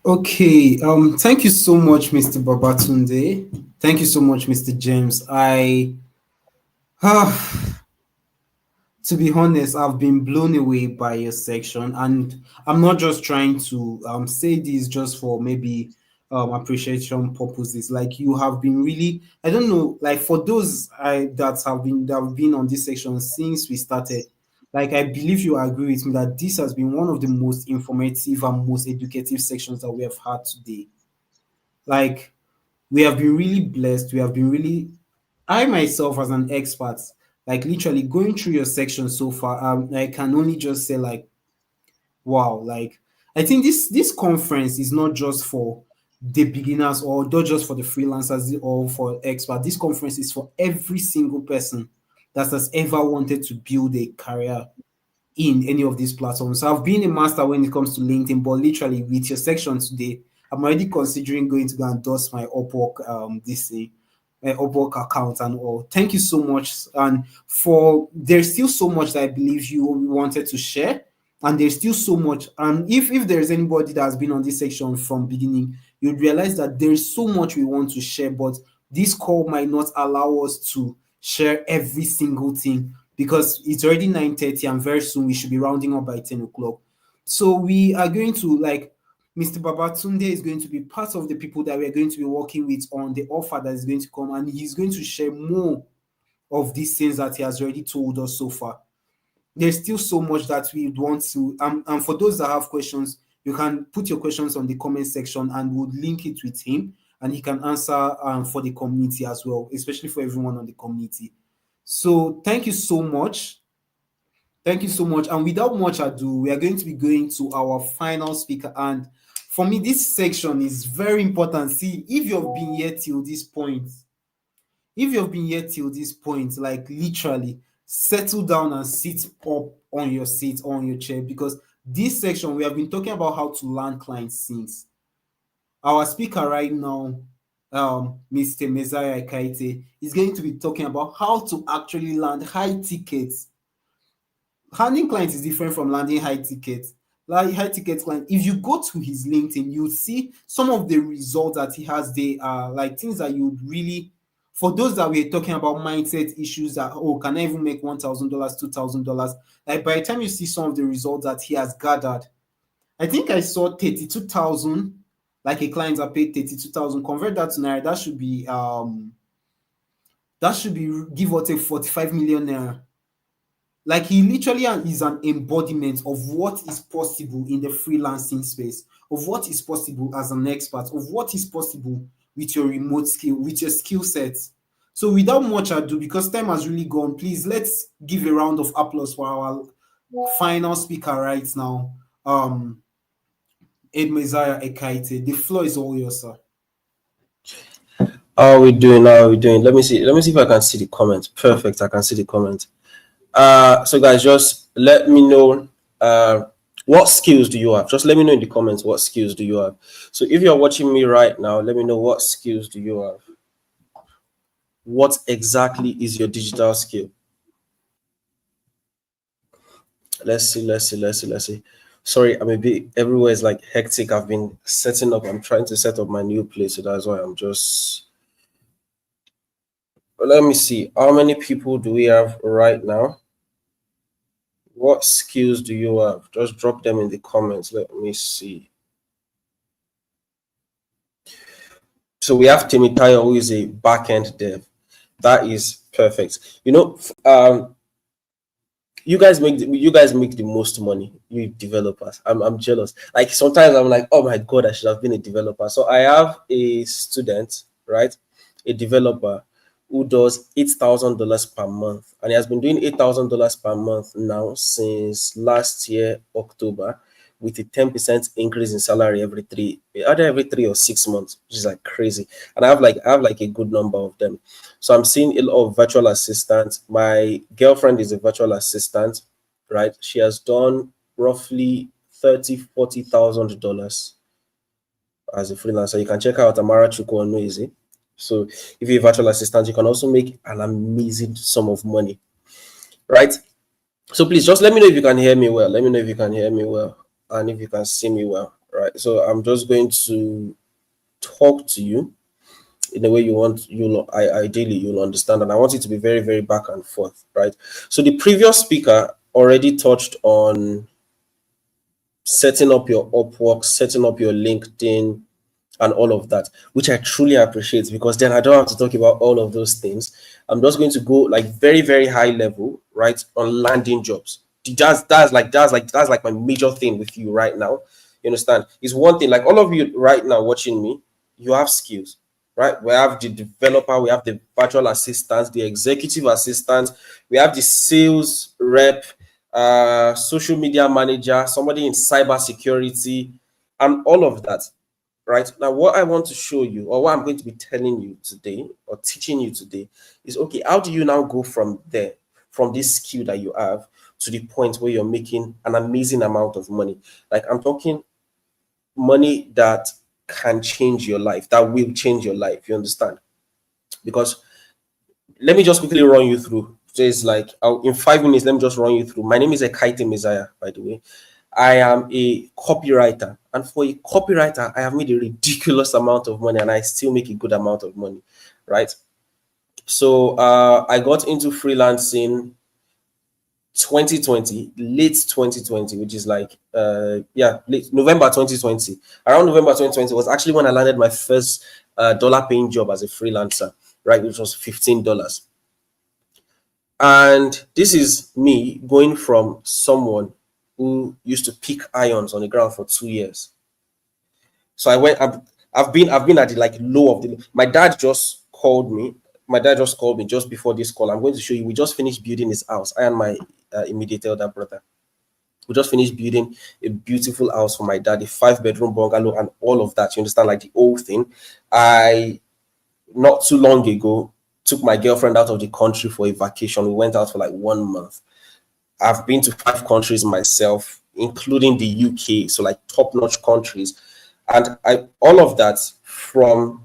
Okay, thank you so much, Mr. Babatunde. Thank you so much, Mr. James. To be honest, I've been blown away by your section, and I'm not just trying to say this just for maybe appreciation purposes. Like, you have been really, I don't know, like, for those that have been on this section since we started. Like, I believe you agree with me that this has been one of the most informative and most educative sections that we have had today. Like, we have been really blessed. We have been really, I myself as an expert, like literally going through your section so far, I can only just say, like, wow. Like, I think this conference is not just for the beginners or not just for the freelancers or for experts. This conference is for every single person that has ever wanted to build a career in any of these platforms. So I've been a master when it comes to LinkedIn, but literally with your section today, I'm already considering going to go and dust my Upwork my Upwork account and all. Thank you so much. And for there's still so much that I believe you wanted to share, and there's still so much. And if there's anybody that has been on this section from beginning, you'd realize that there's so much we want to share, but this call might not allow us to share every single thing because it's already 9:30 and very soon we should be rounding up by 10 o'clock. So we are going to, like, Mr. Babatunde is going to be part of the people that we are going to be working with on the offer that is going to come, and he's going to share more of these things that he has already told us so far. There's still so much that we want to, and for those that have questions, you can put your questions on the comment section and we'll link it with him, and he can answer for the community as well, especially for everyone on the community. So thank you so much. Thank you so much. And without much ado, we are going to be going to our final speaker. And for me, this section is very important. See, if you've been here till this point, like literally settle down and sit up on your seat, on your chair, because this section we have been talking about how to land clients since. Our speaker right now, Mr. Messiah Kaite, is going to be talking about how to actually land high tickets. Landing clients is different from landing high tickets. Like high ticket client, if you go to his LinkedIn, you'll see some of the results that he has. They are like things that you really, for those that we're talking about mindset issues that, oh, can I even make $1,000, $2,000? Like, by the time you see some of the results that he has gathered, I think I saw 32,000 Like a client that paid 32,000, convert that to naira, that should be give or take 45 million naira. Like he literally is an embodiment of what is possible in the freelancing space, of what is possible as an expert, of what is possible with your remote skill, with your skill sets. So without much ado, because time has really gone, please let's give a round of applause for our final speaker right now, Ed Messiah Ekaite. The floor is all yours, sir. How are we doing? How are we doing? Let me see. Let me see if I can see the comments. Perfect. I can see the comments. So guys, just let me know what skills do you have? Just let me know in the comments what skills do you have. So if you're watching me right now, let me know what skills do you have? What exactly is your digital skill? Let's see. Sorry, I'm a bit everywhere is like hectic. I've been setting up, I'm trying to set up my new place, so that's why I'm just let me see. How many people do we have right now? What skills do you have? Just drop them in the comments. Let me see. So we have Timitayo, who is a back-end dev. That is perfect. You know, you guys make the most money, you developers. I'm jealous. Like sometimes I'm like, oh my god, I should have been a developer. So I have a student, right? A developer who does $8,000 per month, and he has been doing $8,000 per month now since last year October, with a 10% increase in salary either every 3 or 6 months, which is like crazy. And I have like a good number of them. So I'm seeing a lot of virtual assistants. My girlfriend is a virtual assistant, right? She has done roughly $40,000 as a freelancer. You can check out Amara Chukwunoeze. So if you're a virtual assistant, you can also make an amazing sum of money, right? So please just let me know if you can hear me well. Let me know if you can hear me well and if you can see me well, right? So I'm just going to talk to you in the way you want. Ideally you'll understand, and I want it to be very, very back and forth, right? So the previous speaker already touched on setting up your Upwork, setting up your LinkedIn, and all of that, which I truly appreciate, because then I don't have to talk about all of those things. I'm just going to go like very, very high level, right, on landing jobs. That's like my major thing with you right now. You understand? It's one thing, like all of you right now watching me, you have skills, right? We have the developer, we have the virtual assistants, the executive assistants, we have the sales rep, social media manager, somebody in cyber security, and all of that. Right now, what I want to show you, or what I'm going to be telling you today, or teaching you today, is okay, how do you now go from there, from this skill that you have, to the point where you're making an amazing amount of money? Like I'm talking money that can change your life, that will change your life. You understand? Because let me just quickly run you through. So it's like in 5 minutes, let me just run you through. My name is Ekaite Messiah, by the way. I am a copywriter, and for a copywriter, I have made a ridiculous amount of money, and I still make a good amount of money, right? So I got into freelancing 2020, late 2020, which is like late November 2020. Around November 2020 was actually when I landed my first dollar paying job as a freelancer, right, which was $15. And this is me going from someone who used to pick ions on the ground for 2 years. So I've been at the like low of the. My dad just called me. My dad just called me just before this call. I'm going to show you. We just finished building his house. I and my immediate elder brother. We just finished building a beautiful house for my dad, a 5-bedroom bungalow, and all of that. You understand, like the whole thing. I not too long ago took my girlfriend out of the country for a vacation. We went out for like 1 month. I've been to 5 countries myself, including the UK, so like top-notch countries. And all of that from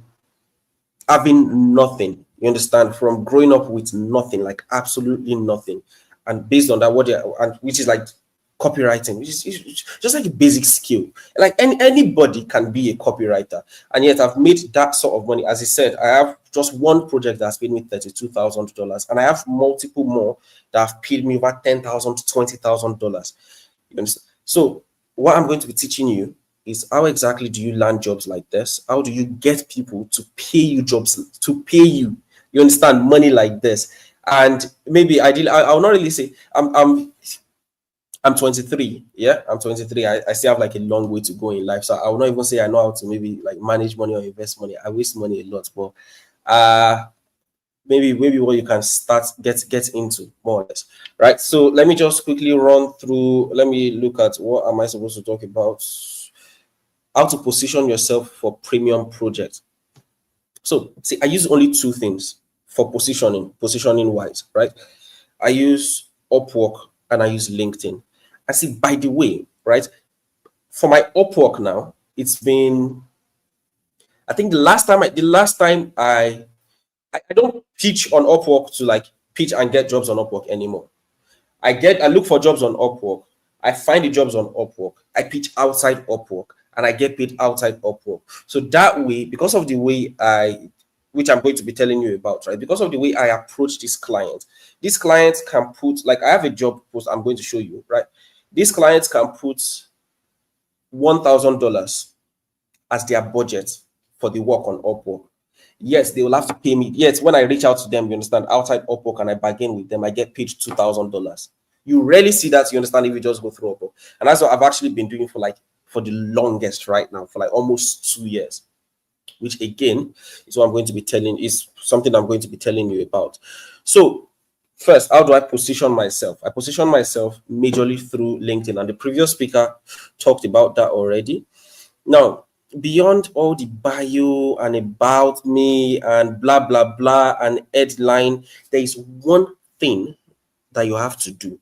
having nothing, you understand, from growing up with nothing, like absolutely nothing. And based on that, which is like copywriting, which is just like a basic skill. Like anybody can be a copywriter. And yet I've made that sort of money. As I said, I have just one project that's paid me $32,000, and I have multiple more that have paid me over $10,000 to $20,000. You understand? So what I'm going to be teaching you is how exactly do you land jobs like this? How do you get people to pay you jobs, to pay you? You understand, money like this? And maybe ideally, I'll not really say I'm 23. Yeah, I'm 23. I still have like a long way to go in life. So I will not even say I know how to maybe like manage money or invest money. I waste money a lot, but maybe what you can start get into more or less. Right. So let me just quickly run through. Let me look at what am I supposed to talk about? How to position yourself for premium projects. So see, I use only two things for positioning wise, right? I use Upwork and I use LinkedIn. I see, by the way, right? For my Upwork now, it's been, I think the last time I don't pitch on Upwork to like pitch and get jobs on Upwork anymore. I look for jobs on Upwork. I find the jobs on Upwork. I pitch outside Upwork and I get paid outside Upwork. So that way, because of the way which I'm going to be telling you about, right? Because of the way I approach these clients can put, like I have a job post I'm going to show you, right? These clients can put $1,000 as their budget for the work on Upwork. Yes, they will have to pay me. Yes, when I reach out to them, you understand, outside Upwork and I bargain with them, I get paid $2,000. You rarely see that, you understand, if you just go through Upwork. And that's what I've actually been doing for the longest right now, for like almost 2 years, which again is what I'm going to be is something I'm going to be telling you about. So first, how do I position myself? I position myself majorly through LinkedIn, and the previous speaker talked about that already. Now, beyond all the bio and about me and blah blah blah and headline, there is one thing that you have to do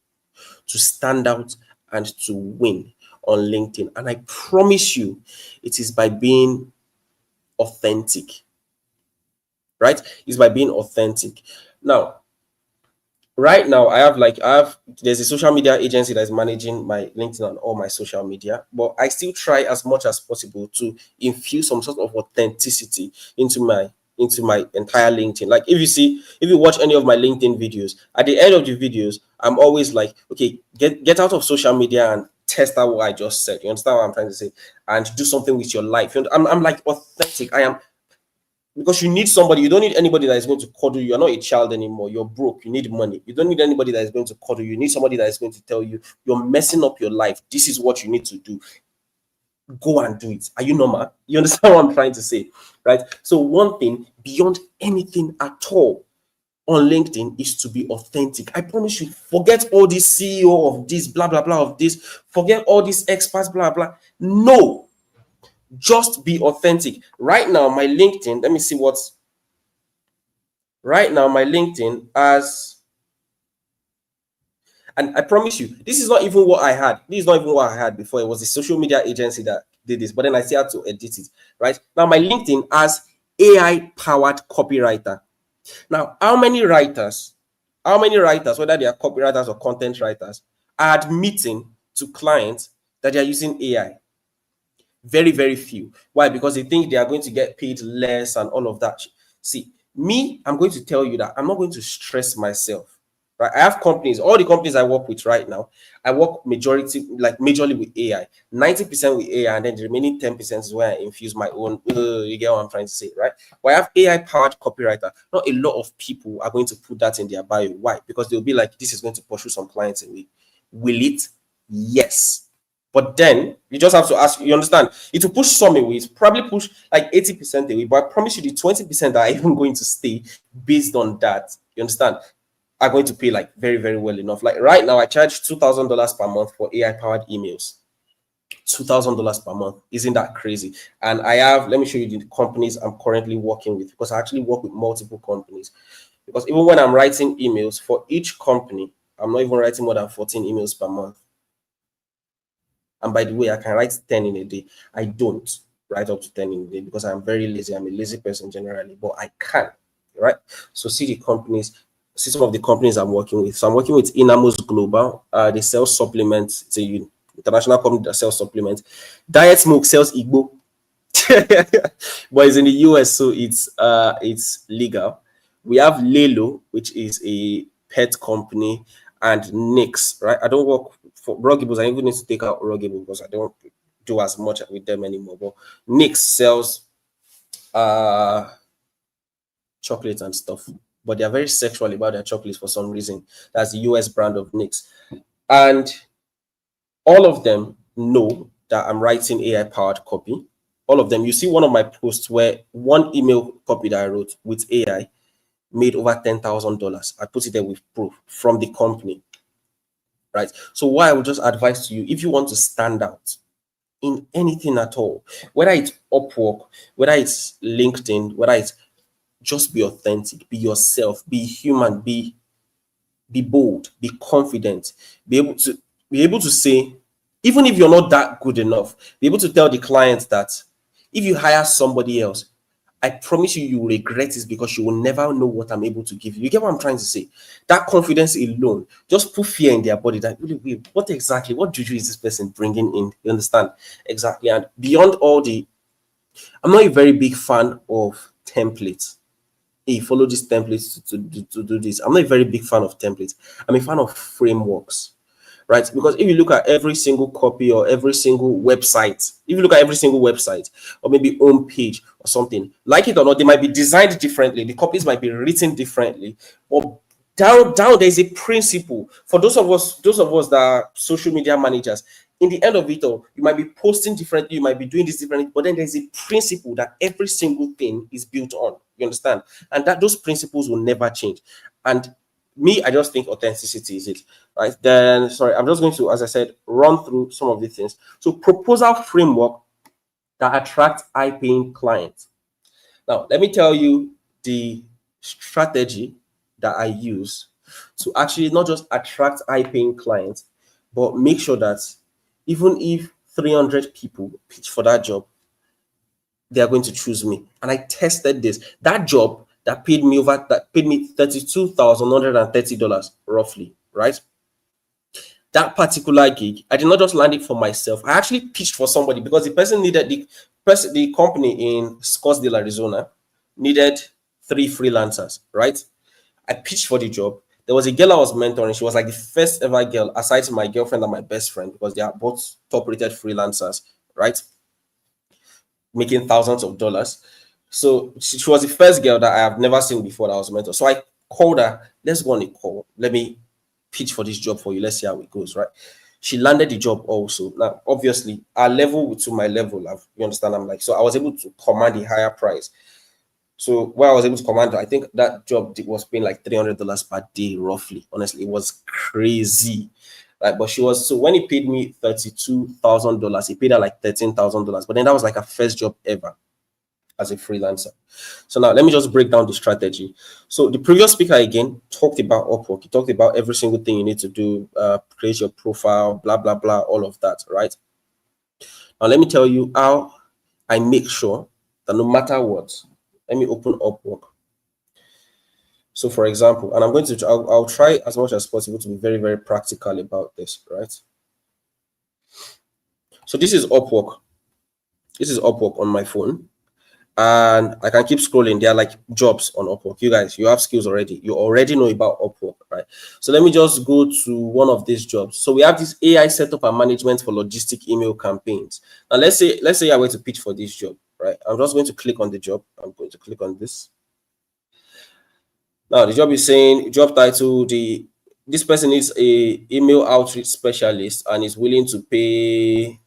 to stand out and to win on LinkedIn, and I promise you it is by being authentic. Right? It's by being authentic. Now, right now there's a social media agency that's managing my LinkedIn and all my social media, but I still try as much as possible to infuse some sort of authenticity into my entire LinkedIn. Like if you watch any of my LinkedIn videos, at the end of the videos, I'm always like, okay, get out of social media and test out what I just said. You understand what I'm trying to say? And do something with your life. I'm like authentic. I am, because you need somebody. You don't need anybody that is going to coddle you. You're not a child anymore. You're broke. You need money. You don't need anybody that is going to coddle you. You need somebody that is going to tell you you're messing up your life. This is what you need to do. Go and do it. Are you normal? You understand what I'm trying to say, right? So one thing beyond anything at all on LinkedIn is to be authentic. I promise you, forget all this CEO of this, blah, blah, blah of this. Forget all these experts, blah, blah. No. Just be authentic. Right now, my LinkedIn, let me see what's right now. My LinkedIn has, and I promise you, this is not even what I had. This is not even what I had before. It was a social media agency that did this, but then I still had to edit it. Right now, my LinkedIn has AI powered copywriter. Now, how many writers, whether they are copywriters or content writers, are admitting to clients that they are using AI? Very, very few. Why? Because they think they are going to get paid less and all of that. See, me, I'm going to tell you that I'm not going to stress myself. Right? I have companies, all the companies I work with right now, I work majorly with AI, 90% with AI, and then the remaining 10% is where I infuse my own. You get what I'm trying to say, right? But I have AI powered copywriter. Not a lot of people are going to put that in their bio. Why? Because they'll be like, this is going to pursue some clients away. Will it? Yes. But then you just have to ask, you understand? It will push some away. It's probably push like 80% away. But I promise you, the 20% that are even going to stay based on that, you understand, are going to pay like very, very well enough. Like right now, I charge $2,000 per month for AI powered emails. $2,000 per month. Isn't that crazy? And I have, let me show you the companies I'm currently working with, because I actually work with multiple companies. Because even when I'm writing emails for each company, I'm not even writing more than 14 emails per month. And by the way, I can write 10 in a day. I don't write up to 10 in a day because I'm very lazy. I'm a lazy person generally, but I can, right? So see some of the companies I'm working with. So I'm working with Inamos Global. They sell supplements. It's a international company that sells supplements. Diet Smoke sells Igbo. But it's in the US, so it's legal. We have Lelo, which is a pet company, and Nix, right? I don't work for Ruggable. I even need to take out Ruggable because I don't do as much with them anymore. But Nix sells chocolate and stuff, but they are very sexual about their chocolates for some reason. That's the US brand of Nix. And all of them know that I'm writing AI powered copy. All of them. You see one of my posts where one email copy that I wrote with AI made over $10,000. I put it there with proof from the company, right? So what I would just advise to you, if you want to stand out in anything at all, whether it's Upwork, whether it's LinkedIn, whether it's, just be authentic, be yourself, be human, be bold, be confident, be able to say, even if you're not that good enough, be able to tell the client that if you hire somebody else, I promise you, you will regret it because you will never know what I'm able to give you. You get what I'm trying to say? That confidence alone just put fear in their body that, really, wait, what exactly, what juju is this person bringing in? You understand? Exactly. And beyond all I'm not a very big fan of templates. Hey, follow these templates to do this. I'm not a very big fan of templates. I'm a fan of frameworks, right? Because if you look at every single copy or every single website, if you look at every single website or maybe home page or something, like it or not, they might be designed differently. The copies might be written differently. Or down there's a principle for those of us that are social media managers. In the end of it all, you might be posting differently, you might be doing this differently, but then there's a principle that every single thing is built on. You understand? And that those principles will never change. And me, I just think authenticity is it, right? Then, sorry, I'm just going to, as I said, run through some of these things. So, proposal framework that attracts high-paying clients. Now, let me tell you the strategy that I use to actually not just attract high-paying clients, but make sure that even if 300 people pitch for that job, they are going to choose me. And I tested this. That job that paid me $32,130 roughly, right? That particular gig, I did not just land it for myself. I actually pitched for somebody because the person needed the company in Scottsdale, Arizona, needed 3 freelancers, right? I pitched for the job. There was a girl I was mentoring. She was like the first ever girl, aside from my girlfriend and my best friend, because they are both top-rated freelancers, right? Making thousands of dollars. So she was the first girl that I have never seen before that I was mentored. So I called her. Let's go on a call. Let me pitch for this job for you. Let's see how it goes, right? She landed the job also. Now, obviously, our level to my level, you understand? I'm like, so I was able to command a higher price. So where I was able to command, I think that job was paying like $300 per day, roughly. Honestly, it was crazy. Right, but she was, so when he paid me $32,000, he paid her like $13,000. But then that was like her first job ever as a freelancer. So now let me just break down the strategy. So the previous speaker again talked about Upwork. He talked about every single thing you need to do, create your profile, blah, blah, blah, all of that, right? Now let me tell you how I make sure that no matter what, let me open Upwork. So for example, and I'll try as much as possible to be very, very practical about this, right? So this is Upwork. This is Upwork on my phone. And I can keep scrolling. There are like jobs on Upwork. You guys, you have skills already. You already know about Upwork, right? So let me just go to one of these jobs. So we have this AI setup and management for logistic email campaigns. Now let's say I were to pitch for this job, right? I'm just going to click on the job. I'm going to click on this. Now the job is saying job title, this person is a email outreach specialist and is willing to pay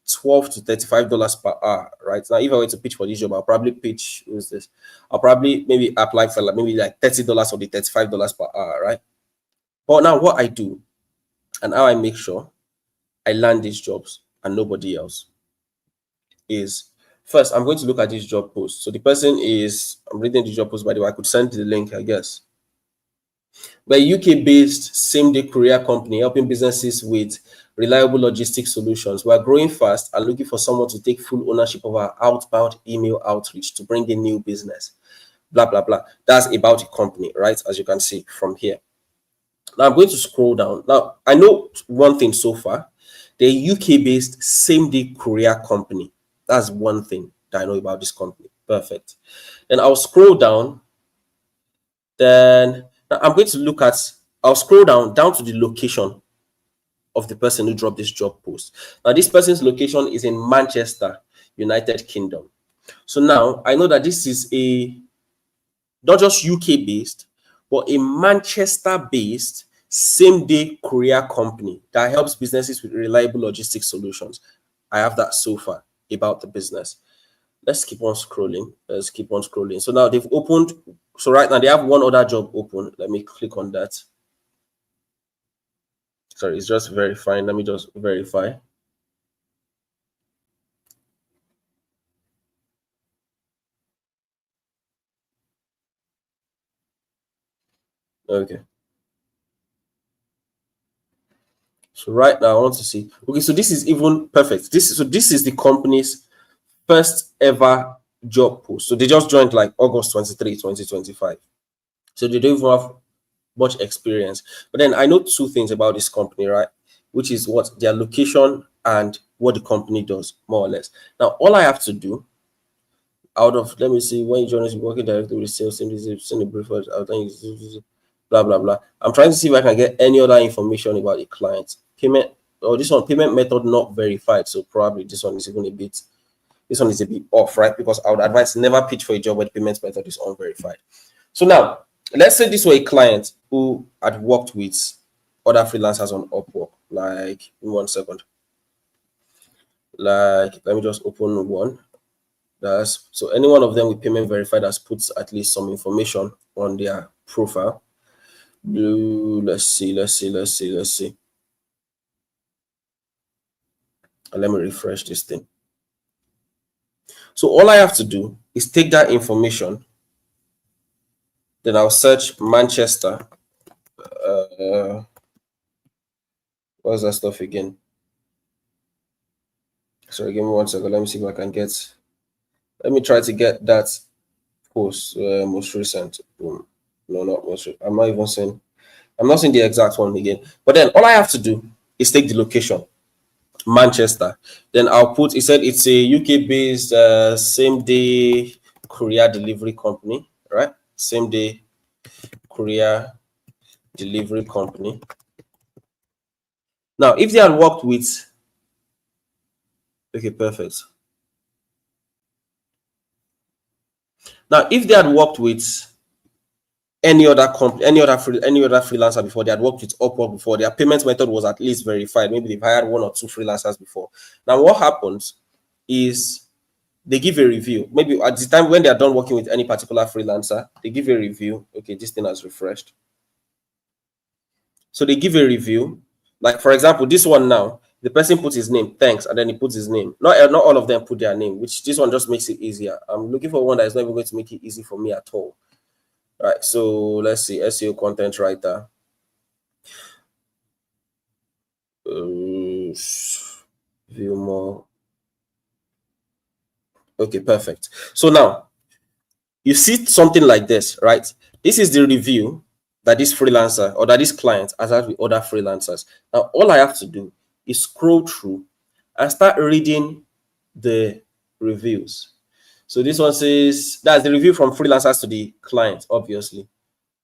$12 to $35 per hour, right? Now, if I were to pitch for this job, I'll probably pitch, who's this? I'll probably maybe apply for like maybe like $30 or the $35 per hour, right? But now what I do and how I make sure I land these jobs and nobody else is, first, I'm going to look at this job post. So the person is, I'm reading the job post, by the way, I could send the link, I guess. We're a UK-based same-day courier company helping businesses with reliable logistics solutions. We're growing fast and looking for someone to take full ownership of our outbound email outreach to bring in new business. Blah, blah, blah. That's about the company, right? As you can see from here. Now I'm going to scroll down. Now, I know one thing so far. They're a UK-based same-day courier company. That's one thing that I know about this company. Perfect. Then I'll scroll down. Then I'm going to look at, I'll scroll down to the location. of the person who dropped this job post. Now, this person's location is in Manchester, United Kingdom. So now I know that this is a not just UK based, but a Manchester based same day courier company that helps businesses with reliable logistics solutions. I have that so far about the business. Let's keep on scrolling. Let's keep on scrolling. So now they've opened. So right now they have one other job open. Let me click on that. Sorry, it's just verifying. Let me just verify. Okay. So right now I want to see. Okay, so this is even perfect. This is the company's first ever job post. So they just joined like August 23, 2025. So they don't even have much experience. But then I know two things about this company, right? Which is what their location and what the company does, more or less. Now, all I have to do out of, let me see, when you join us, working directly with sales team, send a brief, blah, blah, blah. I'm trying to see if I can get any other information about the client. Payment, or this one, payment method not verified. So probably this one is even a bit, this one is a bit off, right? Because I would advise never pitch for a job where the payment method is unverified. So now, let's say this were a client who had worked with other freelancers on Upwork. Like, in 1 second. Like, let me just open one. So any one of them with payment verified has put at least some information on their profile. Let's see. And let me refresh this thing. So all I have to do is take that information. Then I'll search Manchester. What's that stuff again? Sorry, give me 1 second. Let me see if I can get. Let me try to get that post most recent. Boom. No, not most recent. I'm not even saying. I'm not saying the exact one again. But then all I have to do is take the location, Manchester. Then I'll put. It said it's a UK-based same day courier delivery company, right? Same day courier delivery company. Now, if they had worked with, okay, perfect. Now, if they had worked with any other company, any other freelancer before, they had worked with Upwork before, their payment method was at least verified. Maybe they've hired 1 or 2 freelancers before. Now, what happens is they give a review. Maybe at the time when they are done working with any particular freelancer, they give a review. Okay, this thing has refreshed. So they give a review. Like, for example, this one now, the person puts his name, thanks, and then he puts his name. Not all of them put their name, which this one just makes it easier. I'm looking for one that is not even going to make it easy for me at all. All right, so let's see, SEO content writer. View more. Okay, perfect. So now, you see something like this, right? This is the review that this freelancer or that this client has had with other freelancers. Now, all I have to do is scroll through and start reading the reviews. So this one says that's the review from freelancers to the client, obviously.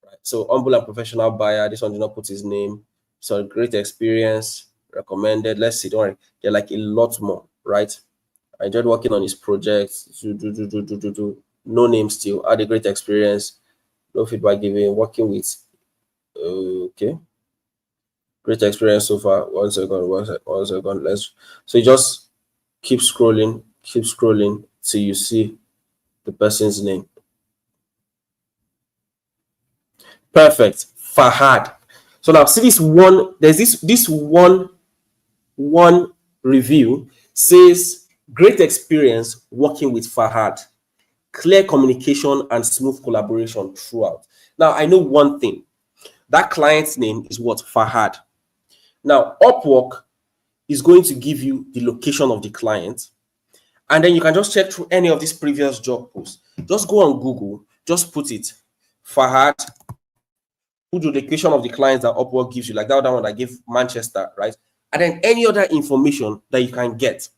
Right. So humble and professional buyer. This one did not put his name. So great experience, recommended. Let's see. Don't worry. They're like a lot more, right? I enjoyed working on his project. No name still. Had a great experience. No feedback given. Working with. Okay. Great experience so far. 1 second. 1 second. Let's. So you just keep scrolling till you see the person's name. Perfect. Fahad. So now see this one. There's this one review says great experience working with Fahad. Clear communication and smooth collaboration throughout. Now I know one thing. That client's name is what? Fahad. Now Upwork is going to give you the location of the client, and then you can just check through any of these previous job posts. Just go on Google, just put it Fahad, put the location of the clients that Upwork gives you, like that one that gave Manchester, right? And then any other information that you can get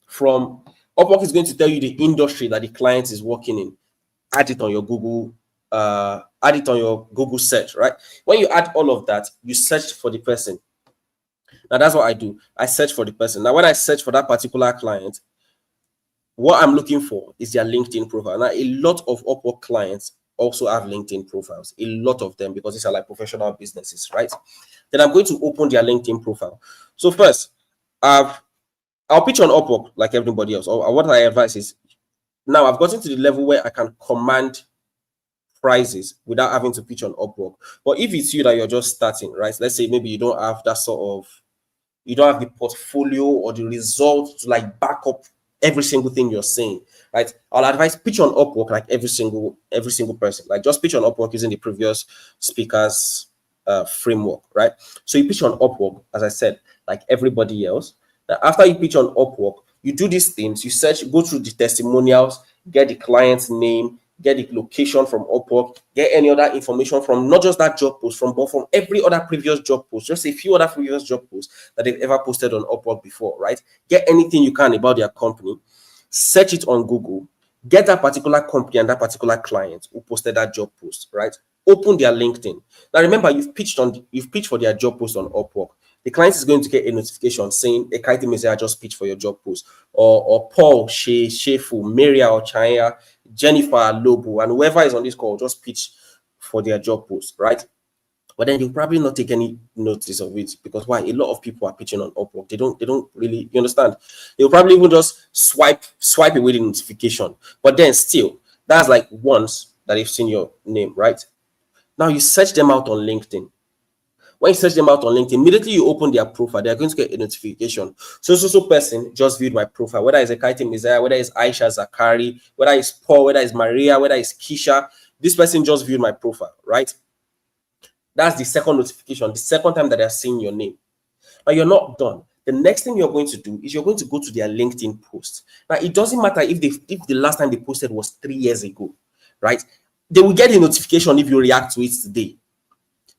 from Upwork is going to tell you the industry that the client is working in. Add it on your Google, search, right? When you add all of that, you search for the person. Now that's what I do. I search for the person. Now when I search for that particular client, what I'm looking for is their LinkedIn profile. Now, a lot of Upwork clients also have LinkedIn profiles, a lot of them, because these are like professional businesses, right? Then I'm going to open their LinkedIn profile. So first, I'll pitch on Upwork like everybody else. Or what I advise is, now I've gotten to the level where I can command prices without having to pitch on Upwork. But if it's you that you're just starting, right? Let's say maybe you don't have that sort of, you don't have the portfolio or the result to like back up every single thing you're saying, right? I'll advise pitch on Upwork like every single person. Like just pitch on Upwork using the previous speakers framework, right? So you pitch on Upwork, as I said, like everybody else. Now, after you pitch on Upwork, you do these things. You search, go through the testimonials, get the client's name, get the location from Upwork, get any other information from not just that job post, but from every other previous job post, just a few other previous job posts that they've ever posted on Upwork before, right? Get anything you can about their company, search it on Google, get that particular company and that particular client who posted that job post, right? Open their LinkedIn. Now remember, you've pitched for their job post on Upwork. The client is going to get a notification saying a Kaiti Messiah just pitched for your job post, or Paul, Shefu, Maria or Chaya, Jennifer, Lobo, and whoever is on this call just pitch for their job post, right? But then you'll probably not take any notice of it, because why? A lot of people are pitching on Upwork. They don't really, you understand? They'll probably even just swipe away the notification. But then still, that's like once that they've seen your name, right? Now you search them out on LinkedIn. When you search them out on LinkedIn, immediately you open their profile, they're going to get a notification. So person just viewed my profile, whether it's a Kaiti Messiah, whether it's Aisha Zakari, whether it's Paul, whether it's Maria, whether it's Kisha, this person just viewed my profile, right? That's the second notification, the second time that they're seeing your name. Now you're not done. The next thing you're going to do is you're going to go to their LinkedIn post. Now it doesn't matter if the last time they posted was 3 years ago, right? They will get a notification if you react to it today.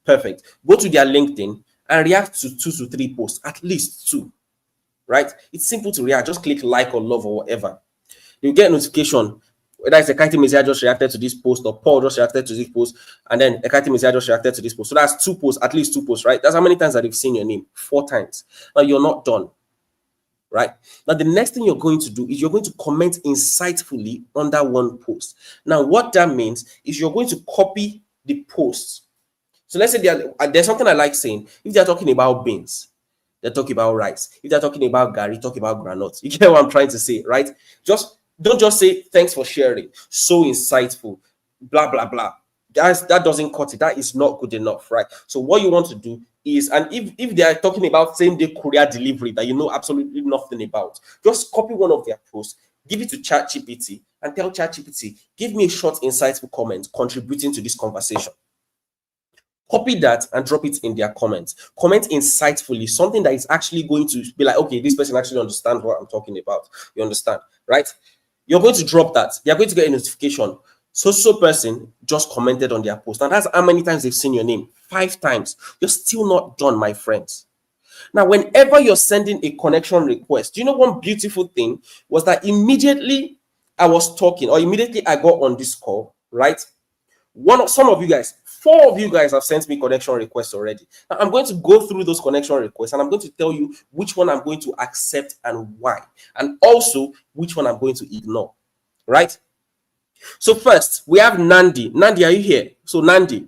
Perfect. Go to their LinkedIn and react to 2 to 3 posts, at least 2, right? It's simple to react. Just click like or love or whatever. You get a notification, whether it's a Kaiti Messiah just reacted to this post or Paul just reacted to this post, and then a Kaiti Messiah just reacted to this post. So that's 2 posts, at least 2 posts, right? That's how many times that they've seen your name. 4 times. Now you're not done, right? Now the next thing you're going to do is you're going to comment insightfully under one post. Now what that means is you're going to copy the posts. So let's say there's something I like saying. If they're talking about beans, they're talking about rice. If they're talking about gari, talk about granuts. You get what I'm trying to say, right? Don't just say thanks for sharing, so insightful, blah blah blah. That doesn't cut it. That is not good enough, right? So what you want to do is, and if they are talking about same-day courier delivery that you know absolutely nothing about, just copy one of their posts, give it to ChatGPT, and tell ChatGPT, give me a short, insightful comment contributing to this conversation. Copy that and drop it in their comments. Comment insightfully, something that is actually going to be like, okay, this person actually understands what I'm talking about. You understand, right? You're going to drop that. They're going to get a notification. So person just commented on their post. And that's how many times they've seen your name. 5 times. You're still not done, my friends. Now, whenever you're sending a connection request, do you know one beautiful thing was that immediately I was talking, or immediately I got on this call, right? Some of you guys, 4 of you guys have sent me connection requests already. Now, I'm going to go through those connection requests and I'm going to tell you which one I'm going to accept and why, and also which one I'm going to ignore, right? So first, we have Nandi. Nandi, are you here? So Nandi,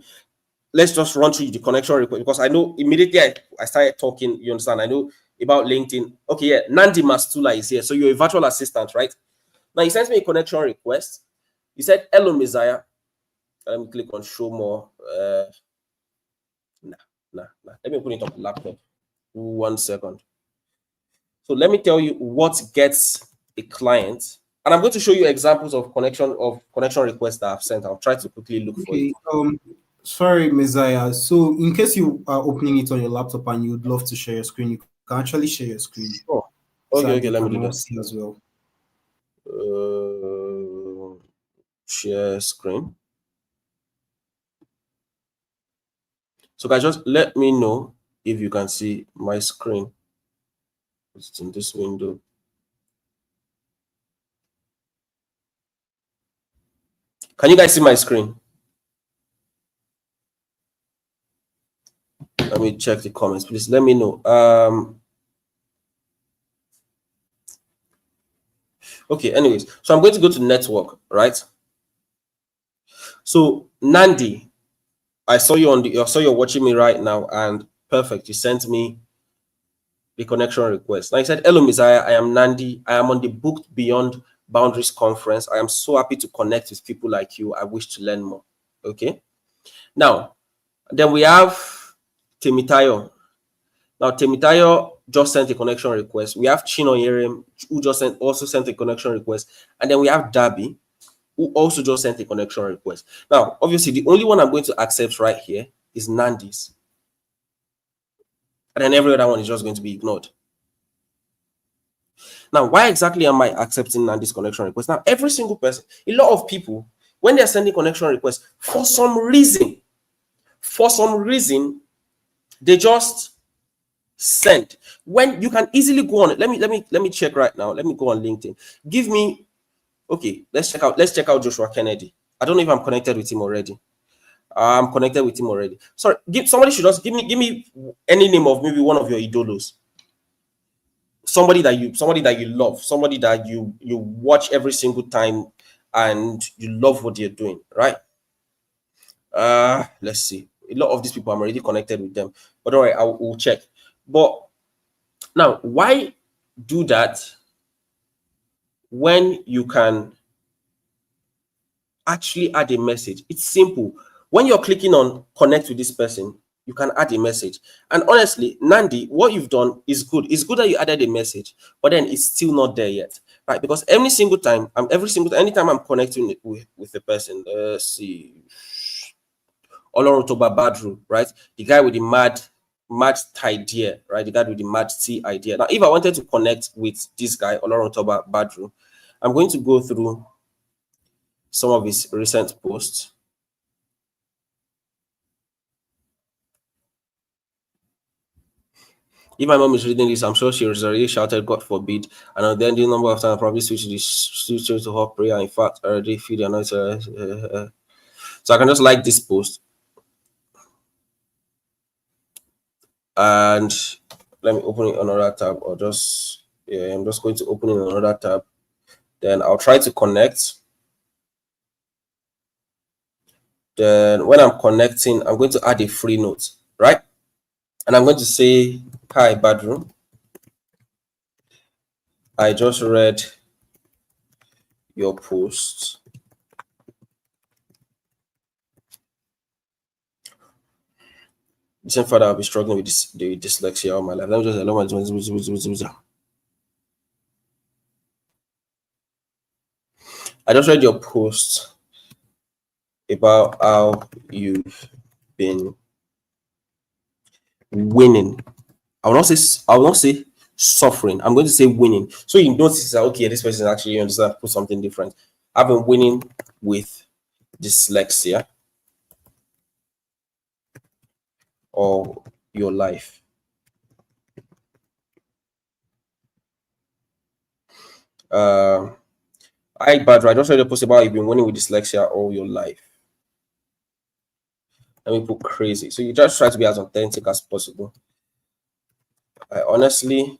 let's just run through the connection request, because I know immediately I started talking, you understand, I know about LinkedIn. Okay, yeah, Nandi Mastula is here. So you're a virtual assistant, right? Now, he sent me a connection request. He said, hello, Messiah. Let me click on show more. Let me put it on the laptop. 1 second. So let me tell you what gets a client, and I'm going to show you examples of connection requests that I've sent. I'll try to quickly look for it. Sorry, Messiah. So in case you are opening it on your laptop and you would love to share your screen, you can actually share your screen. Oh, okay, so let me do that. See as well. Share screen. So guys, just let me know if you can see my screen. It's in this window. Can you guys see my screen? Let Let me check the comments, please. Let me know. Okay, anyways, so I'm going to go to network, right? So Nandi, I saw you I saw you're watching me right now, and perfect. You sent me the connection request. Now you said, "Hello, Messiah. I am Nandi. I am on the Booked Beyond Boundaries conference. I am so happy to connect with people like you. I wish to learn more." Okay. Now, then we have Temitayo. Now, Temitayo just sent a connection request. We have Chino Yerem, who just also sent a connection request. And then we have Dabi, who also just sent a connection request. Now, obviously, the only one I'm going to accept right here is Nandi's. And then every other one is just going to be ignored. Now, why exactly am I accepting Nandi's connection request? Now, every single person, a lot of people, when they're sending connection requests, for some reason, they just send. When you can easily go on it. Let me check right now. Let me go on LinkedIn. Give me, okay, let's check out Joshua Kennedy. I don't know if I'm connected with him already. I'm connected with him already. Sorry, somebody should just give me any name of maybe one of your idolos. Somebody that you love, somebody that you watch every single time and you love what they're doing, right? Let's see. A lot of these people I'm already connected with them, but all right, I will check. But now, why do that when you can actually add a message? It's simple. When you're clicking on connect with this person, you can add a message. And honestly, Nandi, what you've done is good. It's good that you added a message, but then it's still not there yet, right? Because anytime I'm connecting with the person, let's see, Olorotoba Badru, right? The guy with the mad idea, right? The guy with the mad T idea. Now, if I wanted to connect with this guy, Olorotoba Badru, I'm going to go through some of his recent posts. If my mom is reading this, I'm sure she has already shouted, "God forbid." And then the number of times I probably switch to her prayer. In fact, I already feel the anointing. So I can just like this post. And let me open it on another tab, or just, yeah, I'm just going to open it on another tab. Then I'll try to connect. Then when I'm connecting, I'm going to add a free note, right? And I'm going to say, "Hi, Badru. I just read your post. Listen, Father, I'll be struggling with the dyslexia all my life. Let me just allow my. I just read your post about how you've been winning. I will not say suffering. I'm going to say winning. So you notice that, okay, this person actually understands, put something different. I've been winning with dyslexia all your life. I Badra, I just read a post about you've been winning with dyslexia all your life. Let me put crazy. So you just try to be as authentic as possible. I honestly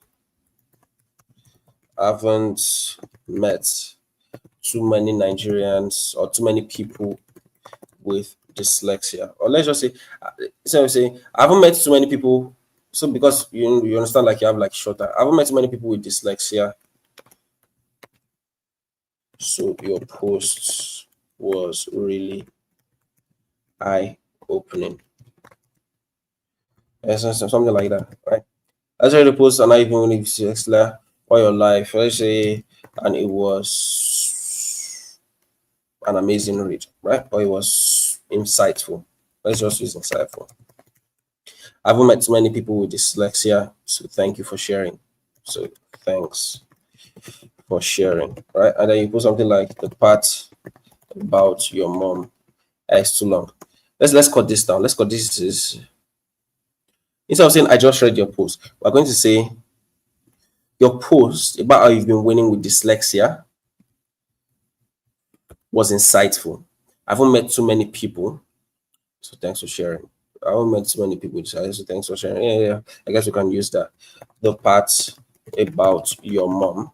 haven't met too many Nigerians or too many people with dyslexia. Or let's just say, I haven't met too many people. So because you understand, like, you have like shorter, I haven't met too many people with dyslexia. So your post was really eye-opening. Something like that, right? I read the post and I even when it's dyslexia all your life, let's say, and it was an amazing read, right? Or it was insightful. Let's just use insightful. I haven't met too many people with dyslexia, so thank you for sharing. So thanks for sharing, right? And then you put something like the part about your mom. It's too long. Let's cut this down. Let's cut this. Instead of saying I just read your post, we're going to say your post about how you've been winning with dyslexia was insightful. I haven't met too many people, so thanks for sharing. I haven't met too many people. So thanks for sharing. Yeah. I guess we can use that. The part about your mom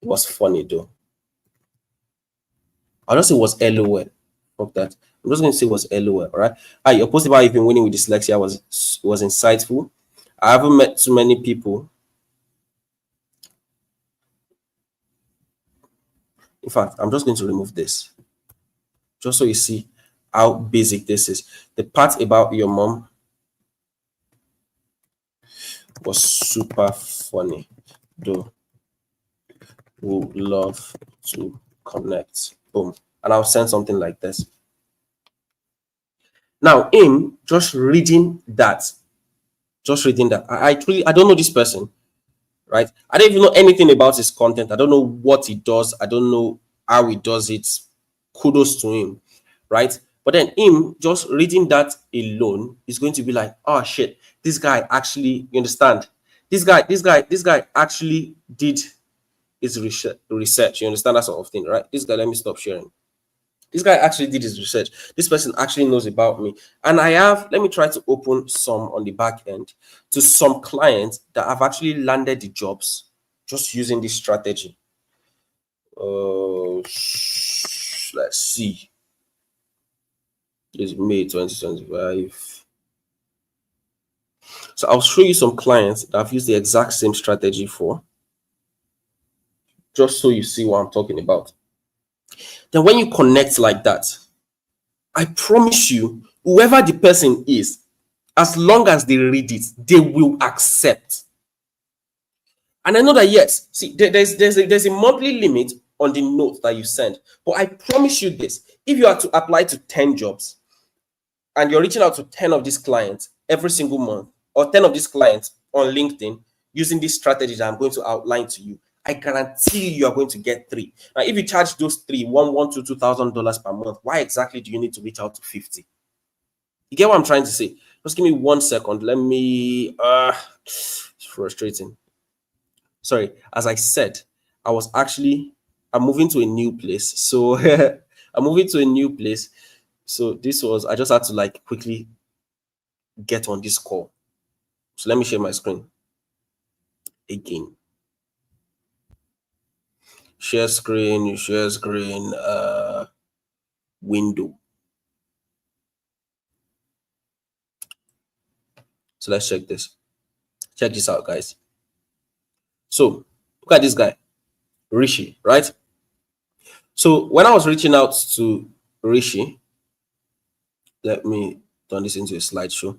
was funny though. I'll just say it was LOL. Fuck that. I'm just going to say it was LOL, right? Your post about you've been winning with dyslexia was insightful. I haven't met too many people. In fact, I'm just going to remove this. Just so you see how basic this is. The part about your mom was super funny, though. Would love to connect. Boom. And I'll send something like this. Now, him just reading that, I don't know this person, right? I don't even know anything about his content. I don't know what he does. I don't know how he does it. Kudos to him, right? But then him just reading that alone is going to be like, oh shit, this guy actually, you understand? This guy actually did his research. You understand that sort of thing, right? This guy, let me stop sharing. This guy actually did his research. This person actually knows about me. And let me try to open some on the back end to some clients that have actually landed the jobs just using this strategy. Let's see. It's May 2025. So I'll show you some clients that I've used the exact same strategy for, just so you see what I'm talking about. Then when you connect like that, I promise you, whoever the person is, as long as they read it, they will accept. And I know that, yes, see, there's a monthly limit on the note that you send. But I promise you this, if you are to apply to 10 jobs and you're reaching out to 10 of these clients every single month, or 10 of these clients on LinkedIn using this strategy that I'm going to outline to you, I guarantee you are going to get 3. Now, if you charge those 3, $1 to $2,000 per month, why exactly do you need to reach out to 50? You get what I'm trying to say? Just give me 1 second. Let me. It's frustrating. Sorry, as I said, I'm moving to a new place. So I'm moving to a new place. So I just had to like quickly get on this call. So let me share my screen again. Share screen, window. So let's check this. Check this out, guys. So look at this guy, Rishi, right? So when I was reaching out to Rishi, let me turn this into a slideshow.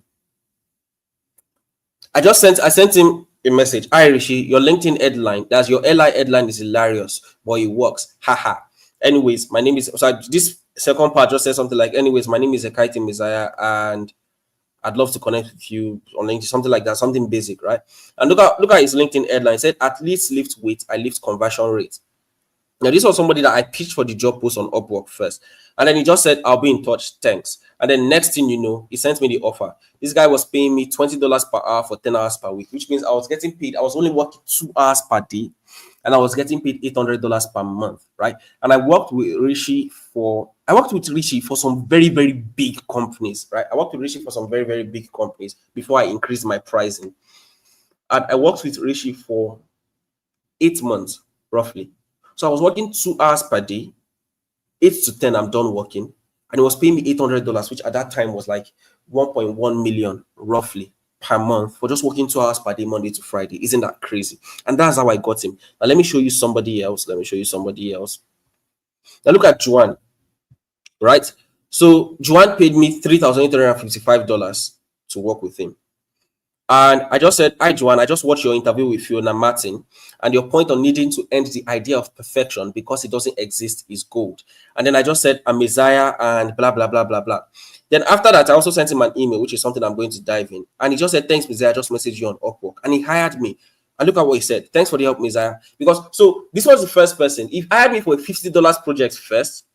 I sent him a message. Hi Rishi, your LinkedIn headline, that's your LI headline, is hilarious, but it works. Haha. Anyways, my name is, so this second part just says something like, anyways, my name is Ekaiti Messiah, and I'd love to connect with you on LinkedIn, something like that, something basic, right? And look at his LinkedIn headline. It said, at least lift weight, I lift conversion rate. Now, this was somebody that I pitched for the job post on Upwork first. And then he just said, I'll be in touch, thanks. And then next thing you know, he sent me the offer. This guy was paying me $20 per hour for 10 hours per week, which means I was getting paid. I was only working 2 hours per day, and I was getting paid $800 per month, right? And I worked with Rishi for some very, very big companies, right? I worked with Rishi for some very, very big companies before I increased my pricing. And I worked with Rishi for 8 months, roughly. So I was working 2 hours per day, 8 to 10, I'm done working. And it was paying me $800, which at that time was like 1.1 million, roughly, per month for just working 2 hours per day, Monday to Friday. Isn't that crazy? And that's how I got him. Now, let me show you somebody else. Now, look at Juan, right? So Juan paid me $3,855 to work with him. And I just said, hi, Joanne, I just watched your interview with Fiona Martin, and your point on needing to end the idea of perfection because it doesn't exist is gold. And then I just said, I'm Messiah and blah, blah, blah, blah, blah. Then after that, I also sent him an email, which is something I'm going to dive in. And he just said, thanks, Messiah, I just messaged you on Upwork. And he hired me. And look at what he said. Thanks for the help, Messiah. Because, so this was the first person. He hired me for a $50 project first.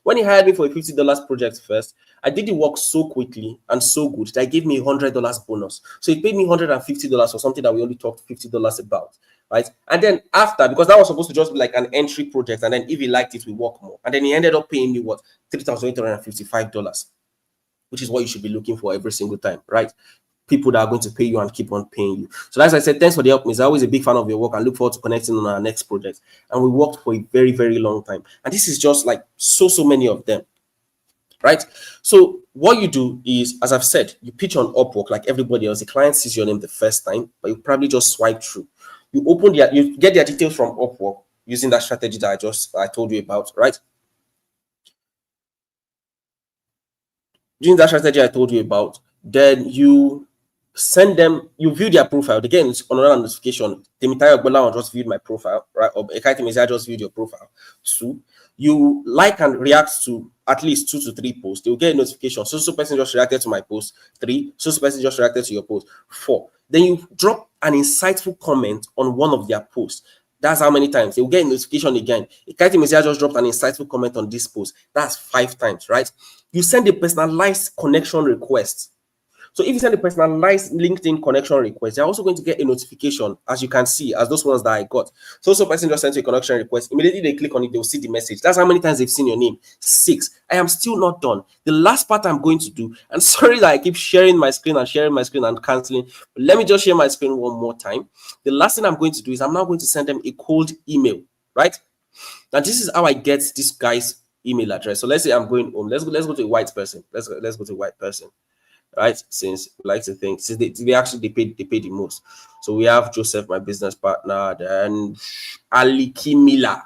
When he hired me for a $50 project first, I did the work so quickly and so good that he gave me a $100 bonus. So he paid me $150 for something that we only talked $50 about, right? And then after, because that was supposed to just be like an entry project, and then if he liked it, we work more. And then he ended up paying me what? $3,855. which is what you should be looking for every single time, right? People that are going to pay you and keep on paying you. So as I said, thanks for the help, Miss. I'm always a big fan of your work and look forward to connecting on our next project. And we worked for a very, very long time. And this is just like so many of them, right? So what you do is, as I've said, you pitch on Upwork like everybody else. The client sees your name the first time, but you probably just swipe through. You get their details from Upwork using that strategy that I told you about, right? Using that strategy I told you about, then you send them, you view their profile. Again, it's another notification. Temitayo Bola just viewed my profile, right? Or Ekaite Messiah just viewed your profile. 2, you like and react to at least 2 to 3 posts. They'll get a notification. So person just reacted to my post. 3, so person just reacted to your post. 4, then you drop an insightful comment on one of their posts. That's how many times they'll get a notification again. Ekaite Messiah just dropped an insightful comment on this post. That's 5 times, right? You send a personalized connection request. So if you send a personalized LinkedIn connection request, you're also going to get a notification, as you can see, as those ones that I got. So person just sent you a connection request. Immediately they click on it, they'll see the message. That's how many times they've seen your name. 6. I am still not done. The last part I'm going to do, and sorry that I keep sharing my screen and canceling, but let me just share my screen one more time. The last thing I'm going to do is I'm now going to send them a cold email, right? Now this is how I get this guy's email address. So let's say I'm going home. Let's go to a white person. Let's go to a white person. Right, since we like to think, since they pay the most. So we have Joseph, my business partner, then Aliki Miller.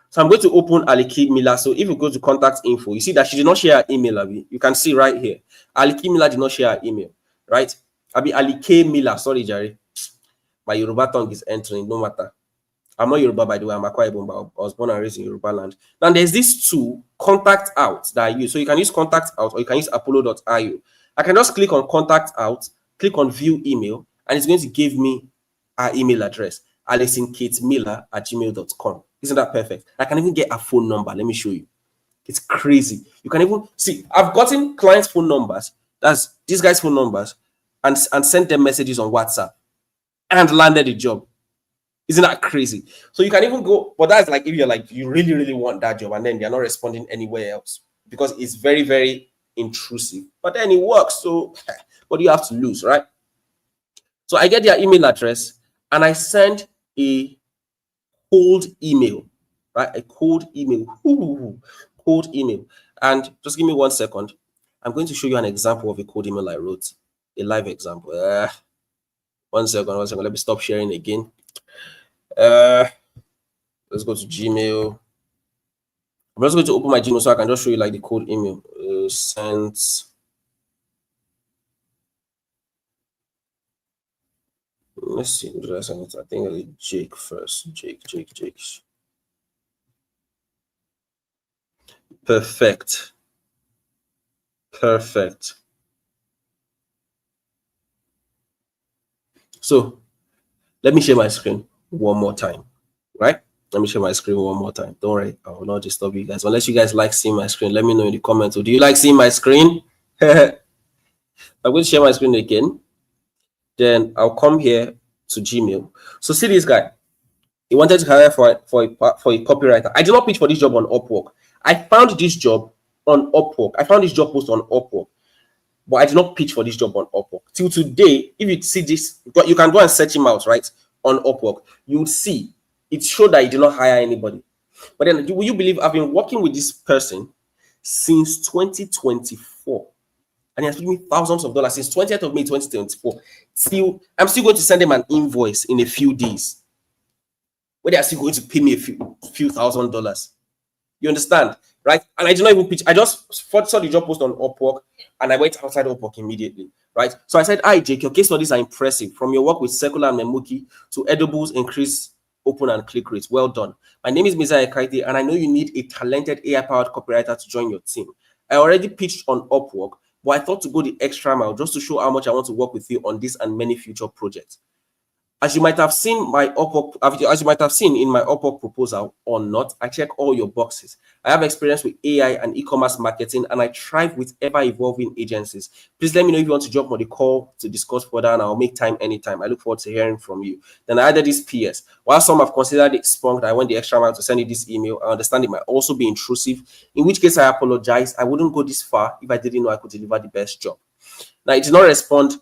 So I'm going to open Aliki Miller. So if you go to contact info, you see that she did not share her email. Abi. You can see right here, Aliki Miller did not share her email. Right, Abi Aliki Miller. Sorry, Jerry, my Yoruba tongue is entering. No matter. I'm not Yoruba, by the way. I'm Akwa Ibom, but I was born and raised in Yoruba land. Now there's these 2 contact out that I use. So you can use contact out or you can use apollo.io. I can just click on contact out, click on view email, and it's going to give me our email address, alexinkatemiller@gmail.com. Isn't that perfect? I can even get a phone number. Let me show you. It's crazy. You can even see, I've gotten clients' phone numbers, that's these guys' phone numbers, and sent them messages on WhatsApp and landed a job. Isn't that crazy? So you can even go, but that's like if you're like, you really, really want that job and then they're not responding anywhere else because it's very, very intrusive, but then it works. So what do you have to lose, right? So I get their email address and I send a cold email, right? A cold email, cold email. And just give me 1 second. I'm going to show you an example of a cold email I wrote, a live example. 1 second. Let me stop sharing again. Let's go to Gmail. I'm just going to open my Gmail so I can just show you like the cold email. Sent. Let's see. Who did I send it to? I think it's Jake first. Jake. Perfect. So let me share my screen one more time, right? Let me share my screen one more time. Don't worry, I will not disturb you guys. Unless you guys like seeing my screen, let me know in the comments. Or do you like seeing my screen? I'm going to share my screen again. Then I'll come here to Gmail. So see this guy. He wanted to hire for a copywriter. I did not pitch for this job on Upwork. I found this job on Upwork. I found this job post on Upwork. But I did not pitch for this job on Upwork. Till today, if you see this, you can go and search him out, right? On Upwork. You will see it showed that he did not hire anybody. But then, will you believe I've been working with this person since 2024? And he has paid me thousands of dollars since 20th of May 2024. I'm still going to send them an invoice in a few days, where they are still going to pay me a few $1,000s. You understand, right? And I did not even pitch. I just saw the job post on Upwork, and I went outside Upwork immediately, right? So I said, "Hi, Jake, your case studies are impressive. From your work with Secular and Memuki to edibles, increase open and click rates. Well done. My name is Messiah Ekaite, and I know you need a talented AI-powered copywriter to join your team. I already pitched on Upwork, but I thought to go the extra mile just to show how much I want to work with you on this and many future projects. As you might have seen my Upwork, as you might have seen in my Upwork proposal or not, I check all your boxes. I have experience with AI and e-commerce marketing, and I thrive with ever-evolving agencies. Please let me know if you want to jump on the call to discuss further, and I'll make time anytime. I look forward to hearing from you. Then I added this PS. While some have considered it spunk, I went the extra mile to send you this email. I understand it might also be intrusive, in which case I apologize. I wouldn't go this far if I didn't know I could deliver the best job. Now, it did not respond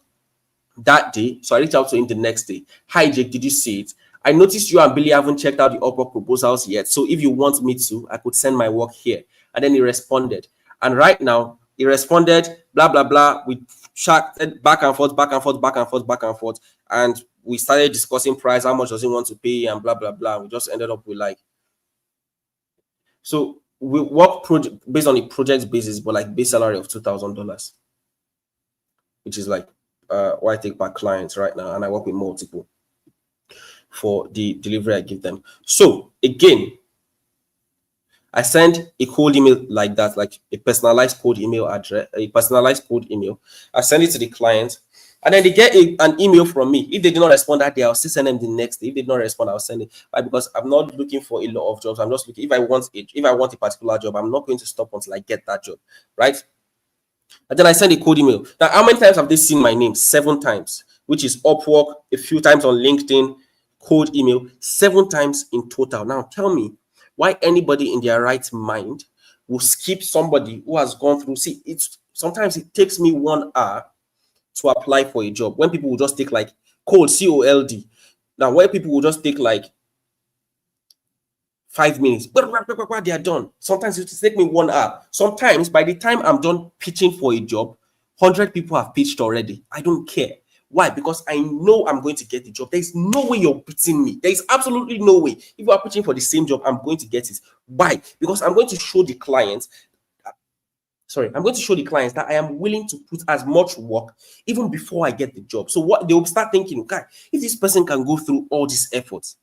that day, so I reached out to him the next day. Hi Jake, did you see it? I noticed you and Billy haven't checked out the Upwork proposals yet, so if you want me to, I could send my work here. And then he responded, and right now he responded blah blah blah. We chatted back and forth, and we started discussing price, how much does he want to pay, and blah blah blah. We just ended up with like, so we work based on a project basis, but like base salary of $2,000, which is like what I take by clients right now, and I work with multiple for the delivery I give them. So again, I send a cold email like that, like a personalized cold email address, a personalized cold email. I send it to the client, and then they get an email from me. If they did not respond that day, I'll still send them the next day. If they did not respond, I'll send it. Why? Because I'm not looking for a lot of jobs. I'm just looking, if I want a particular job, I'm not going to stop until I get that job, right? And then I send a cold email. Now, how many times have they seen my name? 7 times, which is Upwork, a few times on LinkedIn, cold email, 7 times in total. Now, tell me why anybody in their right mind will skip somebody who has gone through. See, sometimes it takes me 1 hour to apply for a job, when people will just take like cold, COLD. Now, where people will just take like 5 minutes, they are done. Sometimes it will take me 1 hour. Sometimes by the time I'm done pitching for a job, 100 people have pitched already. I don't care. Why? Because I know I'm going to get the job. There's no way you're beating me. There is absolutely no way. If you are pitching for the same job, I'm going to get it. Why? Because I'm going to show the clients, that I am willing to put as much work even before I get the job. So what they'll start thinking, okay, if this person can go through all these efforts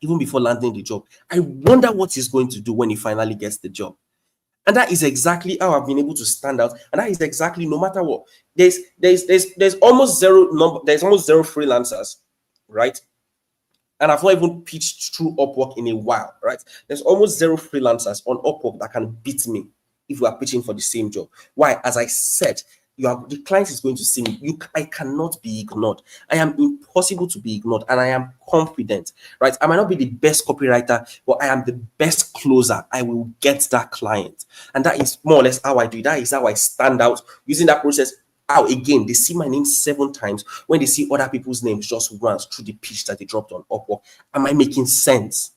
even before landing the job, I wonder what he's going to do when he finally gets the job. And that is exactly how I've been able to stand out. And that is exactly, no matter what, there's almost zero freelancers, right? And I've not even pitched through Upwork in a while, right? There's almost 0 freelancers on Upwork that can beat me if we are pitching for the same job. Why? As I said, the client is going to see me. I cannot be ignored. I am impossible to be ignored, and I am confident, right? I might not be the best copywriter, but I am the best closer. I will get that client, and that is more or less how I do it. That is how I stand out using that process. How again they see my name 7 times when they see other people's names just once through the pitch that they dropped on Upwork. Am I making sense?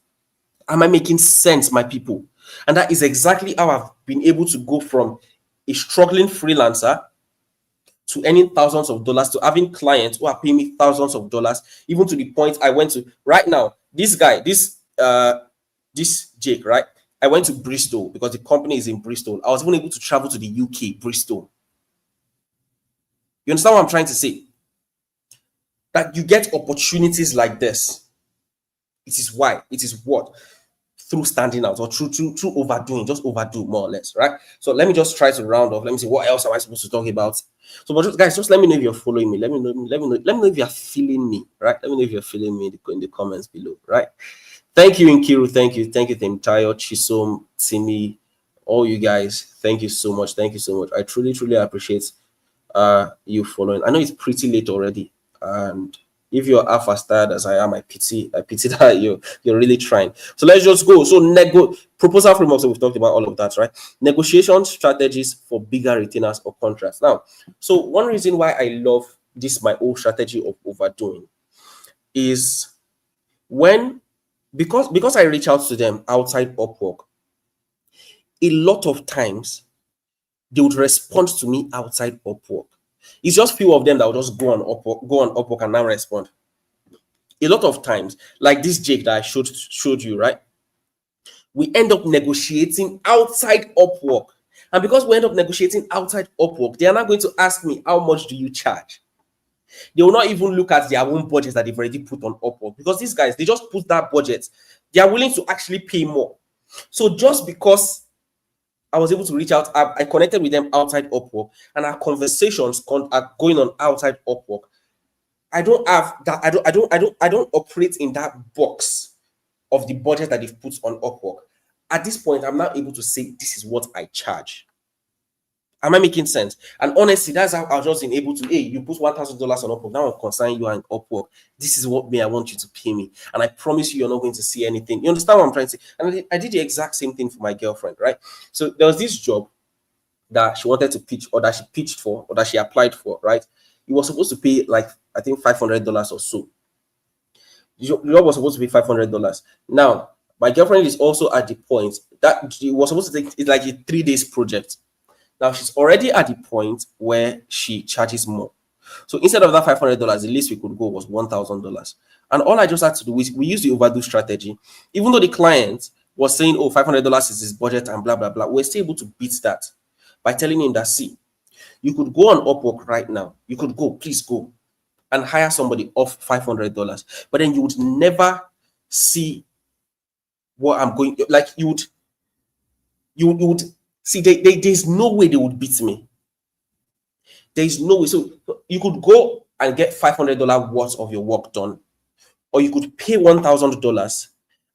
Am I making sense, my people? And that is exactly how I've been able to go from a struggling freelancer to earning thousands of dollars, to having clients who are paying me thousands of dollars, even to the point I went to right now. This guy, this Jake, right? I went to Bristol because the company is in Bristol. I was even able to travel to the UK, Bristol. You understand what I'm trying to say? That you get opportunities like this. It is why. It is what? Through standing out, or through overdoing, just overdo more or less, right? So let me just try to round off. Let me see, what else am I supposed to talk about? So, but guys, just let me know if you're following me. Let me know if you're feeling me, right? Let me know if you're feeling me in the comments below, right? Thank you, Nkiru. Thank you, Temtayo, Chisom, Timmy, all you guys. Thank you so much. Thank you so much. I truly appreciate you following. I know it's pretty late already, and if you're half as tired as I am, I pity that you're really trying. So let's just go. So proposal framework. So we've talked about all of that, right? Negotiation strategies for bigger retainers or contracts. Now, so one reason why I love this, my old strategy of overdoing, is because I reach out to them outside Upwork, a lot of times they would respond to me outside Upwork. It's just few of them that will just go on Upwork and now respond. A lot of times, like this Jake that I showed you, right? We end up negotiating outside Upwork. And because we end up negotiating outside Upwork, they are not going to ask me, how much do you charge? They will not even look at their own budget that they've already put on Upwork, because these guys, they just put that budget. They are willing to actually pay more. So just because I was able to reach out, I connected with them outside Upwork, and our conversations are going on outside Upwork, I don't have that. I don't operate in that box of the budget that they've put on Upwork. At this point, I'm not able to say this is what I charge. Am I making sense? And honestly, that's how I was just been able to. Hey, you put $1,000 on Upwork. Now I'm consigning you and Upwork. This is what I want you to pay me, and I promise you, you're not going to see anything. You understand what I'm trying to say? And I did the exact same thing for my girlfriend, right? So there was this job that she wanted to pitch, or that she pitched for, or that she applied for, right? It was supposed to pay like I think $500 or so. The job was supposed to be $500. Now, my girlfriend is also at the point that it was supposed to take. It's like a 3 days project. Now she's already at the point where she charges more. So instead of that $500, the least we could go was $1,000. And all I just had to do is we used the overdo strategy. Even though the client was saying, oh, $500 is his budget and blah, blah, blah, we're still able to beat that by telling him that, see, you could go on Upwork right now. You could go, please go and hire somebody off $500. But then you would never see what I'm going, like you would see, there's no way they would beat me. There's no way. So you could go and get $500 worth of your work done, or you could pay $1,000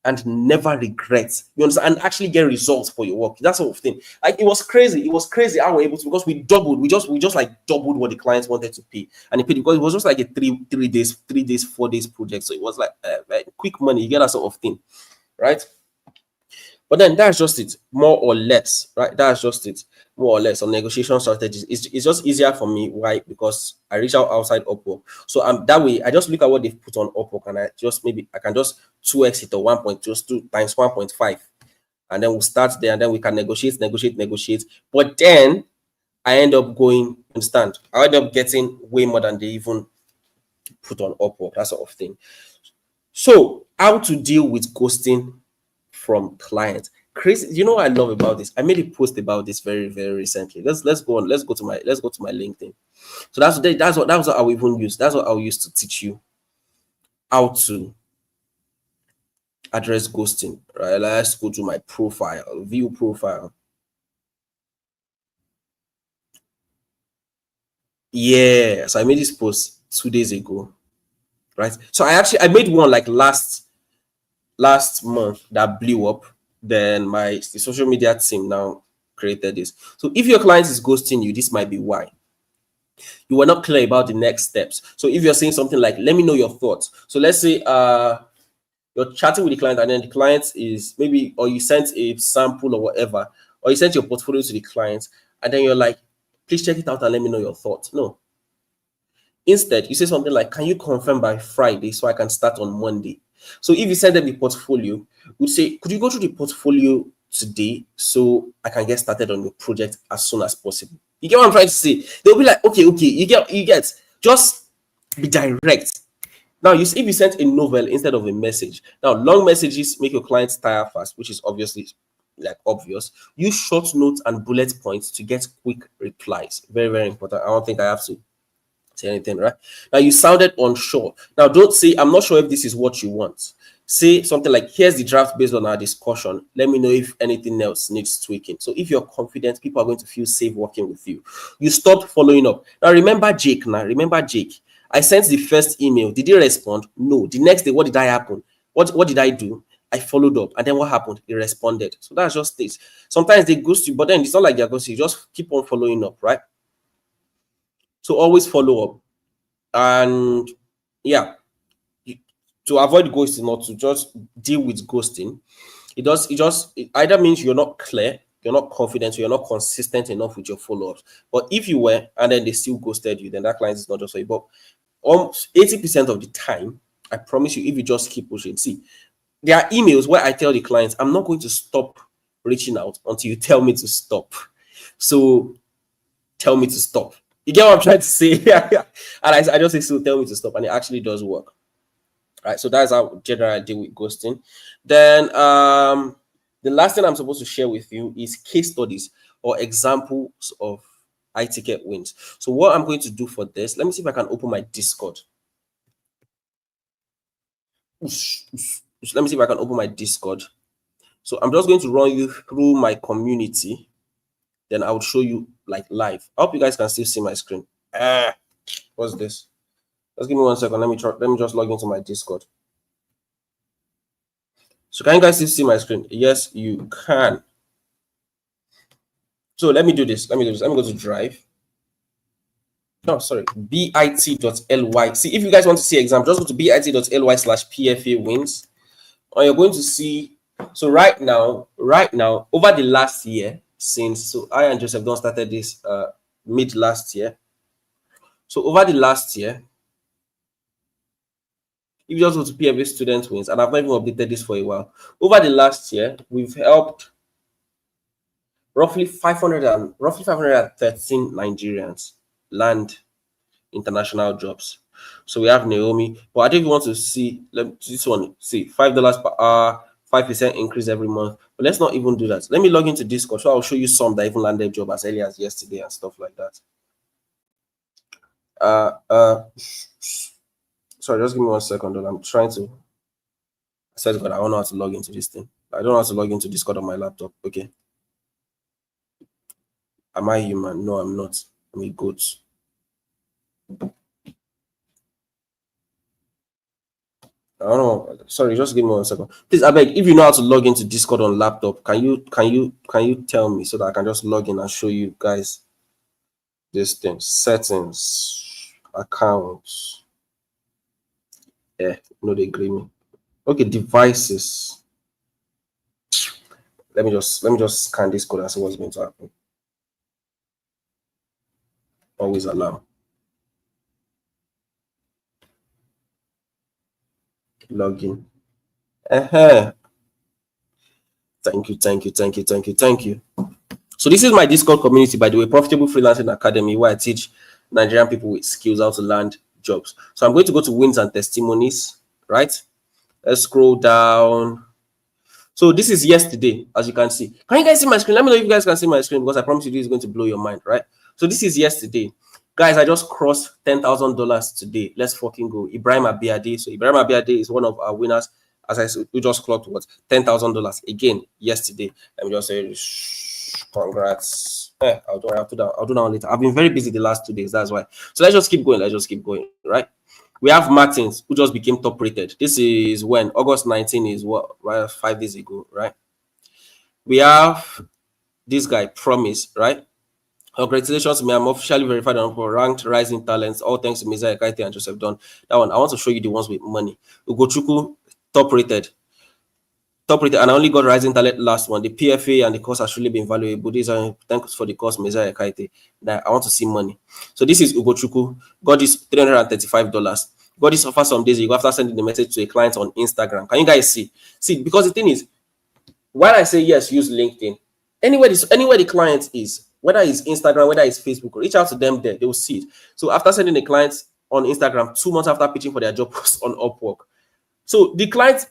and never regret. You understand? And actually get results for your work. That sort of thing. Like it was crazy. It was crazy how we're able to, because we doubled. We just like doubled what the clients wanted to pay, and it paid because it was just like a three days, 4 days project. So it was like quick money. You get that sort of thing, right? But then that's just it, more or less, right? That's just it, more or less on negotiation strategies. It's just easier for me. Why? Because I reach out outside Upwork. So that way, I just look at what they've put on Upwork, and I can just 2x it or 1.2 times 1.5. And then we'll start there, and then we can negotiate. But then I end up going, understand, I end up getting way more than they even put on Upwork, that sort of thing. So how to deal with ghosting from clients. Crazy, you know what I love about this? I made a post about this very, very recently. Let's go on. Let's go to my LinkedIn. So that's what I will even use. That's what I'll use to teach you how to address ghosting. Right? Let's go to my profile, view profile. Yeah, so I made this post 2 days ago. Right. So I made one like last month that blew up. Then the social media team now created this. So if your client is ghosting you, this might be why. You were not clear about the next steps. So if you're saying something like, let me know your thoughts. So let's say you're chatting with the client, and then the client is maybe, or you sent a sample or whatever, or you sent your portfolio to the client, and then you're like, please check it out and let me know your thoughts. No. Instead, you say something like, can you confirm by Friday so I can start on Monday? So if you send them the portfolio, we'd say, could you go through the portfolio today so I can get started on your project as soon as possible? You get what I'm trying to say? They'll be like, okay, you get, just be direct. Now, if you sent a novel instead of a message, now long messages make your clients tire fast, which is obviously like obvious. Use short notes and bullet points to get quick replies. Very, very important. I don't think I have to say anything, right? Now you sounded unsure. Now don't say, I'm not sure if this is what you want. Say something like, here's the draft based on our discussion. Let me know if anything else needs tweaking. So if you're confident, people are going to feel safe working with you. You stop following up. Now remember Jake. I sent the first email. Did he respond? No. The next day, what did I happen? What did I do? I followed up. And then what happened? He responded. So that's just this. Sometimes they ghost you, but then it's not like they're ghosting you. Just keep on following up, right? So always follow up. And yeah, to avoid ghosting or to just deal with ghosting, it either means you're not clear, you're not confident, or you're not consistent enough with your follow-ups. But if you were, and then they still ghosted you, then that client is not just for you. But 80% of the time, I promise you, if you just keep pushing, see, there are emails where I tell the clients, I'm not going to stop reaching out until you tell me to stop. So tell me to stop. You get what I'm trying to say? And I just say, so tell me to stop. And it actually does work. Right. So that's how generally I deal with ghosting. Then the last thing I'm supposed to share with you is case studies or examples of high ticket wins. So what I'm going to do for this, let me see if I can open my Discord. Let me see if I can open my Discord. So I'm just going to run you through my community. Then I will show you like live. I hope you guys can still see my screen. What's this? Just give me 1 second. Let me just log into my Discord. So can you guys still see my screen? Yes, you can. So let me do this. Let me go to Drive. No, sorry, bit.ly. See, if you guys want to see example, just go to bit.ly/PFA wins. And you're going to see. So right now, over the last year, so I and Joseph Don started this mid last year. So over the last year, if you just go to PFA student wins, and I've not even updated this for a while. Over the last year, we've helped roughly 513 Nigerians land international jobs. So we have Naomi, but I think we want to see this one. See, $5 per hour, 5% increase every month. But let's not even do that. Let me log into Discord, so I'll show you some that even landed job as early as yesterday and stuff like that. Sorry, just give me 1 second. I'm trying to. I said, God, I don't know how to log into this thing. I don't know how to log into Discord on my laptop. Okay. Am I human? No, I'm not. I'm a goat. I don't know. Sorry, just give me 1 second. Please, I beg, if you know how to log into Discord on laptop, can you tell me so that I can just log in and show you guys this thing? Settings, accounts. Yeah, no, they agree me. Okay, devices. Let me just scan this code and see what's going to happen. Always allow. Login. Thank you. So this is my Discord community, by the way, Profitable Freelancing Academy, where I teach Nigerian people with skills how to land jobs. So I'm going to go to wins and testimonies, right? Let's scroll down. So this is yesterday, as you can see. Can you guys see my screen? Let me know if you guys can see my screen, because I promise you this is going to blow your mind, right? So this is yesterday. Guys, I just crossed $10,000 today. Let's fucking go. Ibrahim Abiade. So Ibrahim Abiade is one of our winners. As I said, we just clocked what? $10,000 again yesterday. Let me just say congrats. I'll do that later. I've been very busy the last 2 days. That's why. So let's just keep going. Right? We have Martins, who just became top rated. This is when? August 19 is what? Right? 5 days ago, right? We have this guy, Promise, right? Congratulations to me. I'm officially verified on ranked rising talents. All thanks to Mizaya Kaite and Joseph Don. That one, I want to show you the ones with money. Ugochukwu, top rated. And I only got rising talent last one. The PFA and the course has really been valuable. These are thanks for the course, Mizaya Kaite. That I want to see money. So this is Ugochukwu. Got this $335. Got this offer some days ago after sending the message to a client on Instagram. Can you guys see? See, because the thing is, while I say yes, use LinkedIn. Anywhere the client is, whether it's Instagram, whether it's Facebook, reach out to them there. They will see it. So after sending the clients on Instagram 2 months after pitching for their job post on Upwork. So the client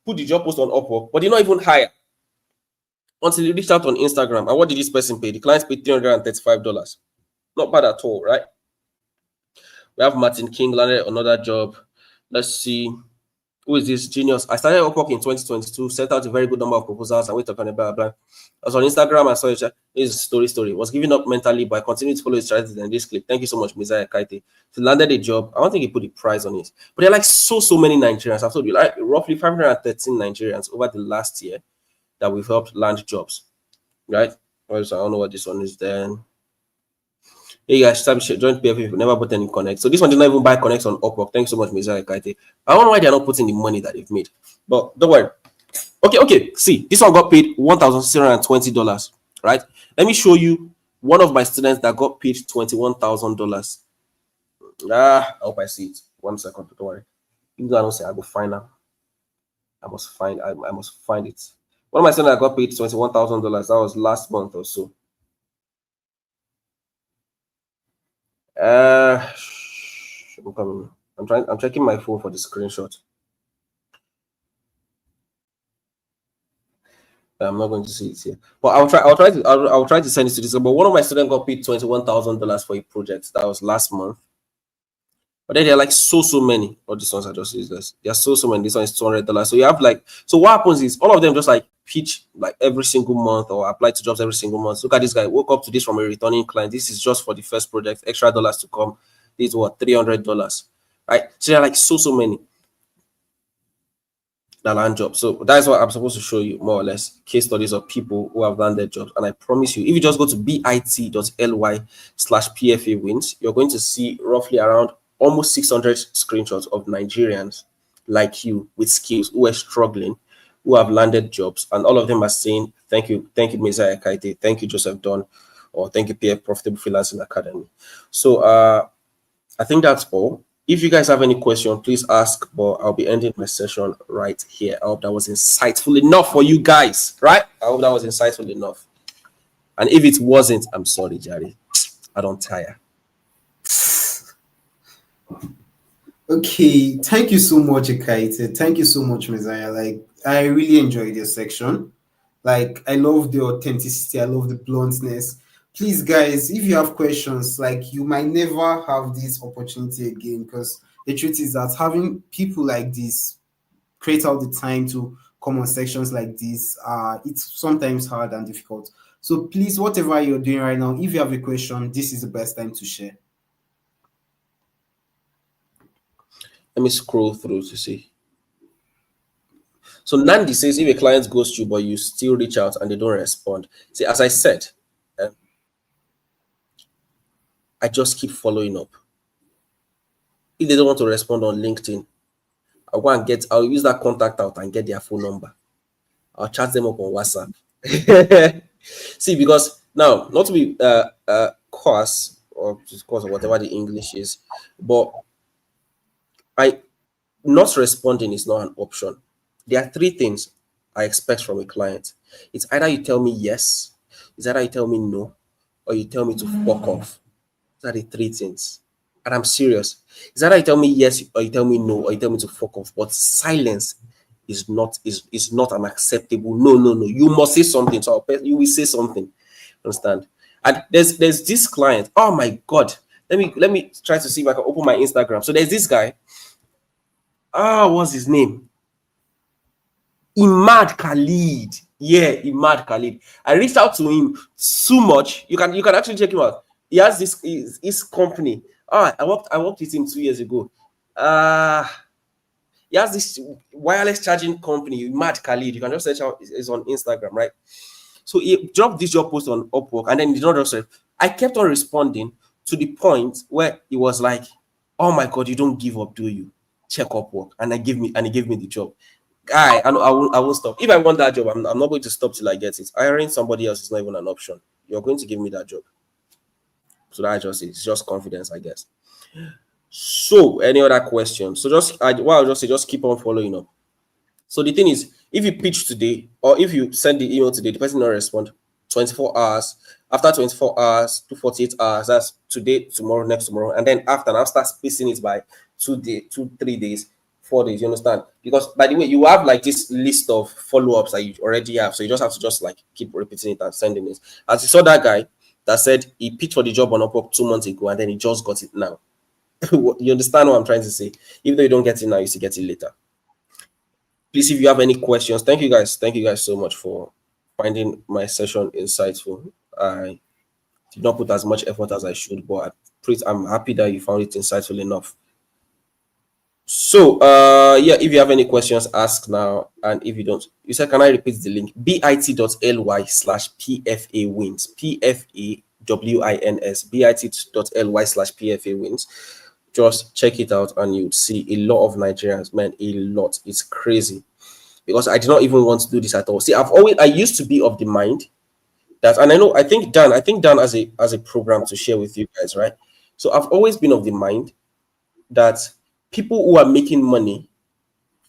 put the job post on Upwork, but did not even hire until he reached out on Instagram. And what did this person pay? The client paid $335. Not bad at all, right? We have Martin King landed another job. Let's see. Who is this genius? I started Upwork in 2022, sent out a very good number of proposals, and we talked about blah, blah. I was on Instagram, I saw it. His story. Was giving up mentally, but I continued to follow his strategies in this clip. Thank you so much, Mizaya Kaite. He landed a job. I don't think he put the price on it. But there are like so many Nigerians. I've told you, like roughly 513 Nigerians over the last year that we've helped land jobs. Right? Also, I don't know what this one is then. Hey guys, join PFA if you never bought any connect. So this one did not even buy connects on Upwork. Thanks so much, Mizaya Kaite. I don't know why they're not putting the money that they've made. But don't worry. Okay. See, this one got paid $1,620, right? Let me show you one of my students that got paid $21,000. I hope I see it. 1 second, don't worry. You don't say I go find now. I must find it. One of my students that got paid $21,000. That was last month or so. I'm checking my phone for the screenshot. I'm not going to see it here, but I'll try to send it to this. But one of my students got paid $21,000 for a project. That was last month. But then there are like so many. All these ones are just useless. There are so many. This one is $200. So you have like, so what happens is all of them just like pitch like every single month or apply to jobs every single month. Look at this guy. Woke up to this from a returning client. This is just for the first project. Extra dollars to come. This is what $300. right? So there are like so many that land jobs. So that's what I'm supposed to show you, more or less, case studies of people who have landed jobs. And I promise you, if you just go to bit.ly/PFA wins, you're going to see roughly around almost 600 screenshots of Nigerians like you with skills who are struggling, who have landed jobs, and all of them are saying, thank you, Messiah Kaite, thank you, Joseph Don, or thank you, PF Profitable Freelancing Academy. So I think that's all. If you guys have any question, please ask, but I'll be ending my session right here. I hope that was insightful enough for you guys, right? I hope that was insightful enough. And if it wasn't, I'm sorry, Jerry. I don't tire. Okay, thank you so much, Ekaite. Thank you so much, Messiah. Like, I really enjoyed your section. Like, I love the authenticity, I love the bluntness. Please, guys, if you have questions, like, you might never have this opportunity again, because the truth is that having people like this create out the time to come on sections like this, it's sometimes hard and difficult. So please, whatever you're doing right now, if you have a question, this is the best time to share. Let me scroll through to see. So Nandi says, if a client goes to you, but you still reach out and they don't respond. See, as I said, I just keep following up. If they don't want to respond on LinkedIn, I'll use that contact out and get their phone number. I'll chat them up on WhatsApp. See, because now, not to be course or whatever the English is, but not responding is not an option. There are three things I expect from a client. It's either you tell me yes, it's either you tell me no, or you tell me to fuck off. Those are the three things. And I'm serious. It's either you tell me yes, or you tell me no, or you tell me to fuck off. But silence is not an acceptable. No. You must say something. So you will say something. Understand? And there's this client. Oh my god. Let me try to see if I can open my Instagram. So there's this guy. What's his name? Imad Khalid. Yeah, Imad Khalid. I reached out to him so much. You can actually check him out. He has his company. I worked with him 2 years ago. He has this wireless charging company, Imad Khalid. You can just search out. It's on Instagram, right? So he dropped this job post on Upwork, and then he did not just. I kept on responding to the point where he was like, "Oh my god, you don't give up, do you? Check Upwork," and he gave me the job. Guy, I won't stop. If I want that job, I'm not going to stop till I get it. Hiring somebody else is not even an option. You're going to give me that job. So it's just confidence, I guess. So, any other questions? So just keep on following up. So the thing is, if you pitch today, or if you send the email today, the person not respond. 24 hours. After 24 hours to 48 hours, that's today, tomorrow, next tomorrow, and then after, now start spacing it by 3 days, 4 days. You understand? Because by the way, you have like this list of follow-ups that you already have, so you just have to like keep repeating it and sending it. As you saw that guy that said he pitched for the job on Upwork 2 months ago, and then he just got it now. You understand what I'm trying to say? Even though you don't get it now, you still get it later. Please, if you have any questions, thank you guys so much for finding my session insightful. I did not put as much effort as I should, but I'm happy that you found it insightful enough. So if you have any questions, ask now. And if you don't, you said, can I repeat the link? bit.ly/PFA wins. PFAWINS. bit.ly/PFA wins. Just check it out and you'd see a lot of Nigerians, man, a lot. It's crazy. Because I did not even want to do this at all. See, I used to be of the mind that, and I think Dan as a program to share with you guys, right? So I've always been of the mind that people who are making money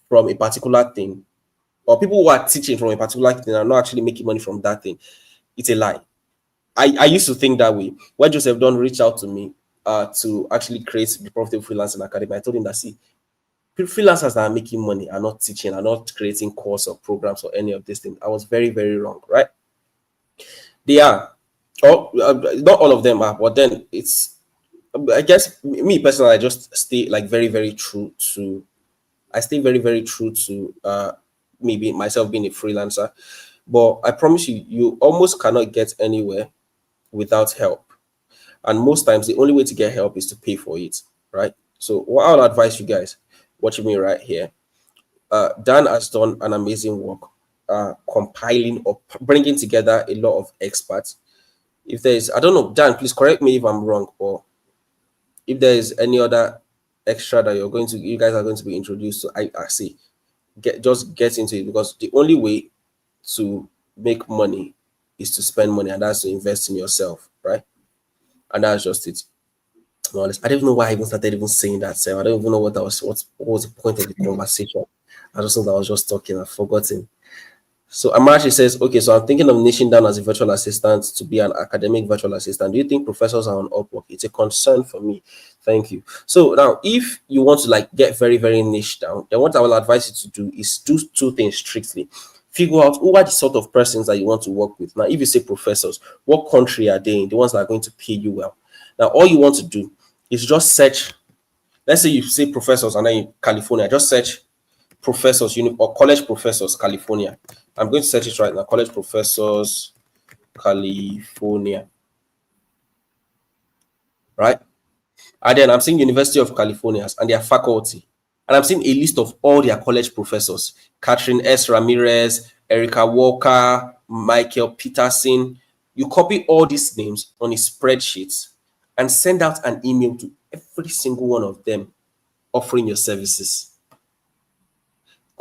from a particular thing, or people who are teaching from a particular thing, are not actually making money from that thing. It's a lie. I used to think that way. When Joseph Don reached out to me to actually create the Profitable Freelancing Academy, I told him that, see, freelancers that are making money are not teaching, are not creating course or programs or any of these things. I was very, very wrong, right? They are. Not all of them are, but then it's, I guess, me personally, I just stay like very, very true to, maybe myself being a freelancer. But I promise you, you almost cannot get anywhere without help. And most times, the only way to get help is to pay for it, right? So what I'll advise you guys watching me right here, Dan has done an amazing work compiling or bringing together a lot of experts. If there's, I don't know, Dan, please correct me if I'm wrong, or if there is any other extra that you guys are going to be introduced to. I see. Get into it, because the only way to make money is to spend money, and that's to invest in yourself, right? And that's just it. Honest, I don't even know why I even started even saying that. Sam. I don't even know what was the point of the conversation. I just thought I was just talking. I've forgotten. So Amachi says, okay, so I'm thinking of niching down as a virtual assistant to be an academic virtual assistant. Do you think professors are on Upwork? It's a concern for me. Thank you. So now, if you want to like get very, very niche down, then what I will advise you to do is do two things strictly. Figure out who are the sort of persons that you want to work with. Now, if you say professors, what country are they in? The ones that are going to pay you well. Now, all you want to do is just search. Let's say you say professors and then in California, just search professors, or college professors, California. I'm going to search it right now. College professors, California. Right? And then I'm seeing University of California and their faculty. And I'm seeing a list of all their college professors. Catherine S. Ramirez, Erica Walker, Michael Peterson. You copy all these names on a spreadsheet and send out an email to every single one of them offering your services.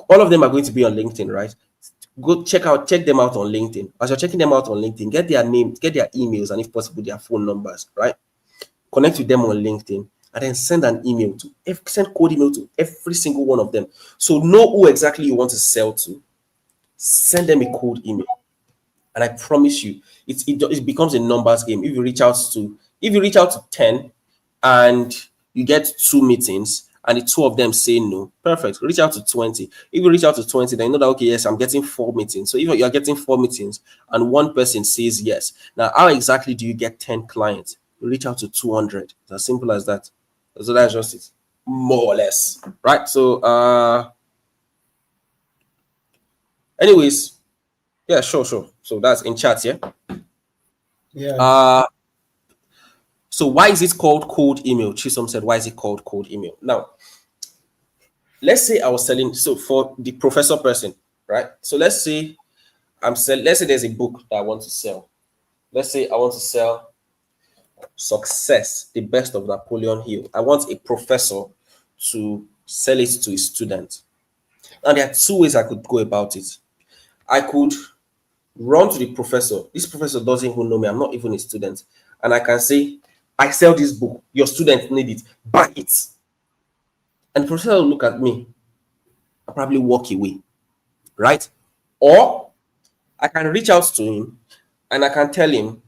All of them are going to be on LinkedIn, right? Go check them out on LinkedIn. As you're checking them out on LinkedIn, get their names, get their emails, and if possible, their phone numbers, right? Connect with them on LinkedIn, and then send an email send cold email to every single one of them. So know who exactly you want to sell to. Send them a cold email, and I promise you, it becomes a numbers game. If you reach out to 10, and you get 2 meetings, and the 2 of them say no, perfect. Reach out to 20. If you reach out to 20, then you know that, okay, yes, I'm getting 4 meetings. So if you're getting 4 meetings and 1 person says yes, now how exactly do you get 10 clients? You reach out to 200. It's as simple as that. So that's just it, more or less, right? So anyways, yeah, sure. So that's in chat, yeah. Yeah. So why is it called cold email? Chisom said, why is it called cold email? Now, let's say I was selling, so for the professor person, right? So let's say there's a book that I want to sell. Let's say I want to sell Success, the Best of Napoleon Hill. I want a professor to sell it to a student. And there are 2 ways I could go about it. I could run to the professor. This professor doesn't even know me. I'm not even a student. And I can say, I sell this book. Your students need it. Buy it. And the professor will look at me. I'll probably walk away. Right? Or I can reach out to him and I can tell him,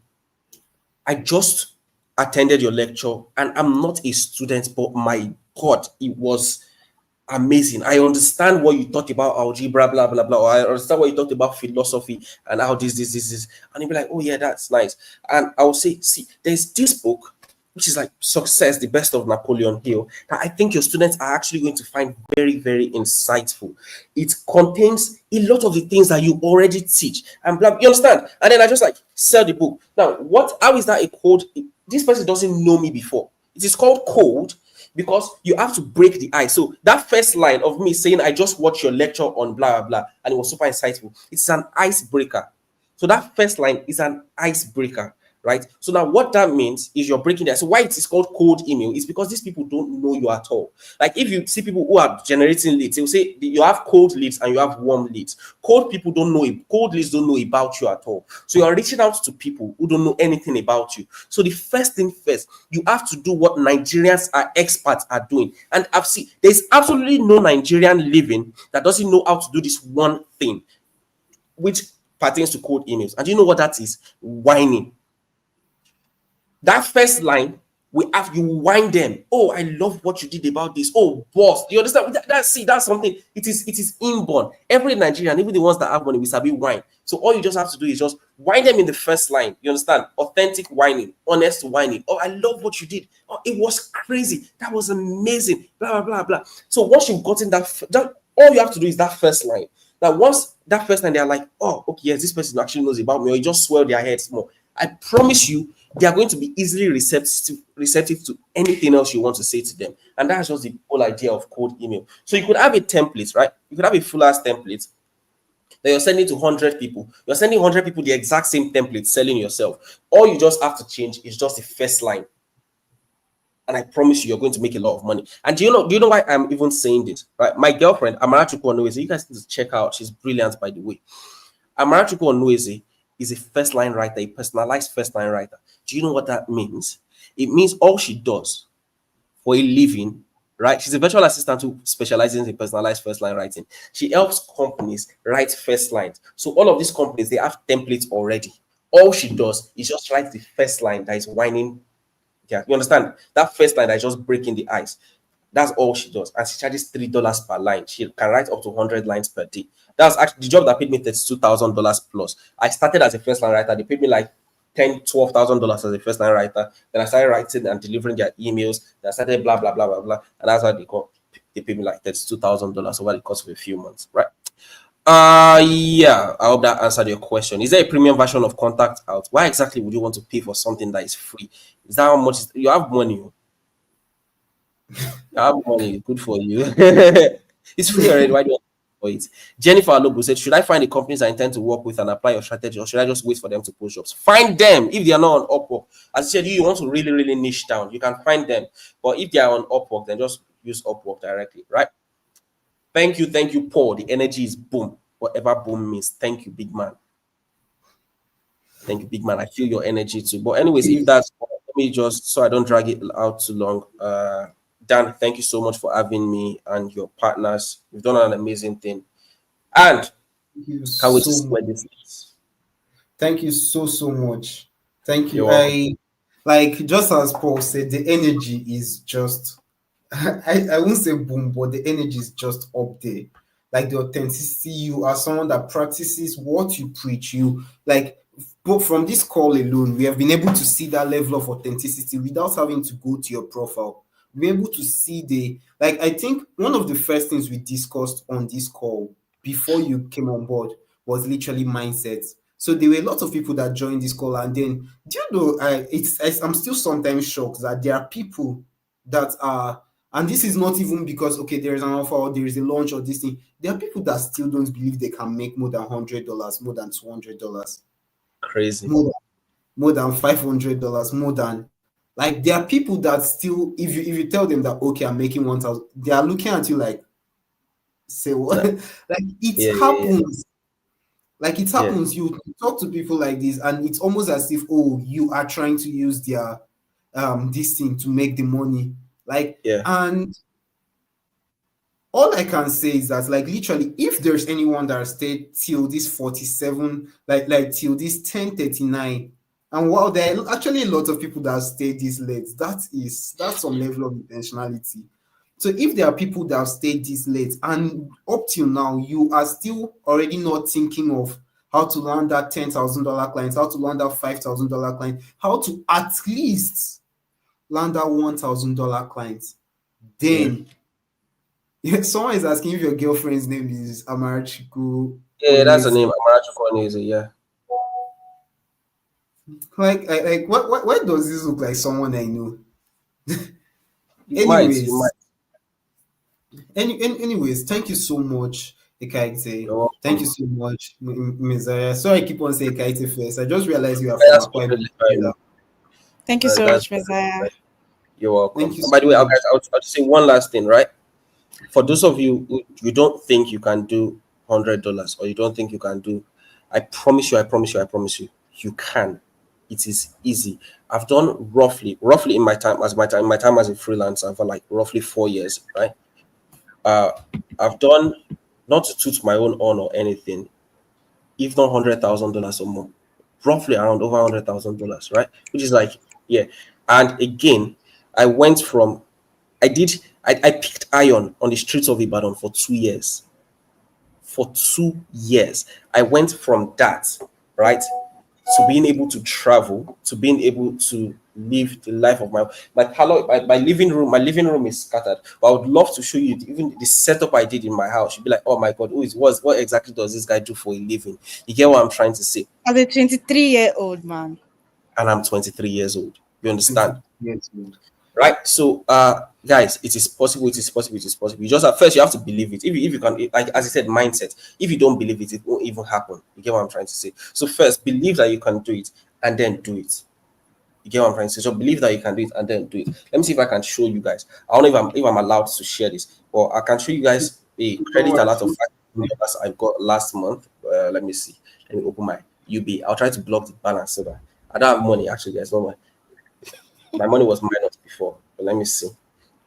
I just attended your lecture and I'm not a student, but my God, it was amazing. I understand what you talked about algebra, blah, blah, blah. Or I understand what you talked about philosophy and how this. And he'll be like, oh, yeah, that's nice. And I will say, see, there's this book, which is like Success, the Best of Napoleon Hill, that I think your students are actually going to find very, very insightful. It contains a lot of the things that you already teach. And blah, you understand? And then I just like sell the book. Now, how is that a code? This person doesn't know me before. It is called code because you have to break the ice. So that first line of me saying, I just watched your lecture on blah, blah, blah, and it was super insightful. It's an icebreaker. So that first line is an icebreaker, right? So now what that means is you're breaking that. So why it is called cold email is because these people don't know you at all. Like if you see people who are generating leads, they will say you have cold leads and you have warm leads. Cold people don't know it. Cold leads don't know about you at all. So you're reaching out to people who don't know anything about you. So the first thing first, you have to do what Nigerians are experts at doing. And I've seen there's absolutely no Nigerian living that doesn't know how to do this one thing, which pertains to cold emails. And you know what that is? Whining. That first line, you wind them. Oh, I love what you did about this. Oh, boss, do you understand? That's something. It is inborn. Every Nigerian, even the ones that have money, we sabi wine. So all you just have to do is just wind them in the first line. You understand? Authentic whining, honest whining. Oh, I love what you did. Oh, it was crazy. That was amazing. Blah blah blah blah. So once you've gotten that all you have to do is that first line. Now, once that first line, they're like, oh, okay, yes, this person actually knows about me, or you just swell their heads more. I promise you, they are going to be easily receptive to anything else you want to say to them. And that's just the whole idea of cold email. So you could have a template, right? You could have a full ass template that you're sending to 100 people. You're sending 100 people the exact same template, selling yourself. All you just have to change is just the first line. And I promise you, you're going to make a lot of money. And do you know why I'm even saying this? Right? My girlfriend, Amara Chukwuonweze, you guys need to check her out. She's brilliant, by the way. Amara Chukwuonweze is a first line writer, a personalized first line writer. Do you know what that means? It means all she does for a living, right? She's a virtual assistant who specializes in personalized first line writing. She helps companies write first lines. So all of these companies, they have templates already. All she does is just write the first line that is whining. Yeah, you understand? That first line that is just breaking the ice. That's all she does. And she charges $3 per line. She can write up to 100 lines per day. That's actually the job that paid me $32,000 plus. I started as a first line writer. They paid me like $10,000-$12,000 as a first line writer. Then I started writing and delivering their emails. Then I started blah blah blah blah blah. And that's how they paid me like $32,000 over the course of a few months, right? Yeah, I hope that answered your question. Is there a premium version of Contact Out? Why exactly would you want to pay for something that is free? Is that how much you have money? You have money, good for you. It's free already. Why do you want to pay for it? Jennifer Alobu said, should I find the companies I intend to work with and apply your strategy, or should I just wait for them to post jobs? Find them if they are not on Upwork. As I said, you want to really, really niche down, you can find them. But if they are on Upwork, then just use Upwork directly, right? Thank you, Paul. The energy is boom. Whatever boom means. Thank you, big man. Thank you, big man. I feel your energy too. But anyways, if that's, let me just, so I don't drag it out too long. Dan, thank you so much for having me and your partners. You've done an amazing thing. And can't wait to see where this leads. Thank you so much. Thank you. You're welcome. Like just as Paul said, the energy is just I won't say boom, but the energy is just up there. Like the authenticity, you are someone that practices what you preach. You like, but from this call alone, we have been able to see that level of authenticity without having to go to your profile. We're able to see the, like, I think one of the first things we discussed on this call before you came on board was literally mindset. So there were a lot of people that joined this call, and then do you know, I'm still sometimes shocked that there are people that are, and this is not even because okay, there is an offer or there is a launch or this thing. There are people that still don't believe they can make more than $100, more than $200, Crazy. more than $500, more than, like, there are people that still, if you tell them that okay, I'm making 1,000, they are looking at you like, say what? No. Like it Yeah. happens. Like it happens. You talk to people like this, and it's almost as if, oh, you are trying to use their this thing to make the money. Like, and all I can say is that, like, literally, if there's anyone that stayed till this 47, like till this 10:39, and wow, there are actually a lot of people that stayed this late. That's some level of intentionality. So if there are people that have stayed this late and up till now you are still already not thinking of how to land that $10,000 client, how to land that $5,000 client, how to at least land that $1,000 client, then someone is asking if your girlfriend's name is Amarachiku. Yeah, that's the name, Amarachukwuonweze. Yeah. Like what does this look like? Someone I know. You might. Anyways, thank you so much, Ekaite. Thank you so much, Messiah. So I keep on saying Ekaite first. I just realized you are from Akwa Ibom. Thank you so much, Messiah. You're welcome. Thank you And by the way, so much. I'll just say one last thing, right? For those of you who you don't think you can do $100 or you don't think you can do, I promise you, you can. It is easy. I've done roughly in my time as a freelancer for like roughly 4 years, right? I've done, not to toot my own horn or anything, if not $100,000 or more, roughly around over $100,000, right? Which is like, yeah. And again, I went from, I picked iron on the streets of Ibadan for 2 years. For 2 years, I went from that, right, to being able to travel, to being able to live the life of my living room. My living room is scattered, but I would love to show you even the setup I did in my house. You'd be like, oh my god, what exactly does this guy do for a living? You get what I'm trying to say? As a 23-year-old man. and I'm 23 years old. You understand? Yes. Right? So, guys, it is possible. It is possible. It is possible. You just at first you have to believe it. If you can, like as I said, mindset. If you don't believe it, it won't even happen. You get what I'm trying to say? So first, believe that you can do it, and then do it. You get what I'm trying to say? So believe that you can do it, and then do it. Let me see if I can show you guys. I don't know if I'm allowed to share this, but I can show you guys a credit alert of $5 I got last month. Let me see. Let me open my UB. I'll try to block the balance so that I don't have money actually, guys. No, my money was minus before, but let me see.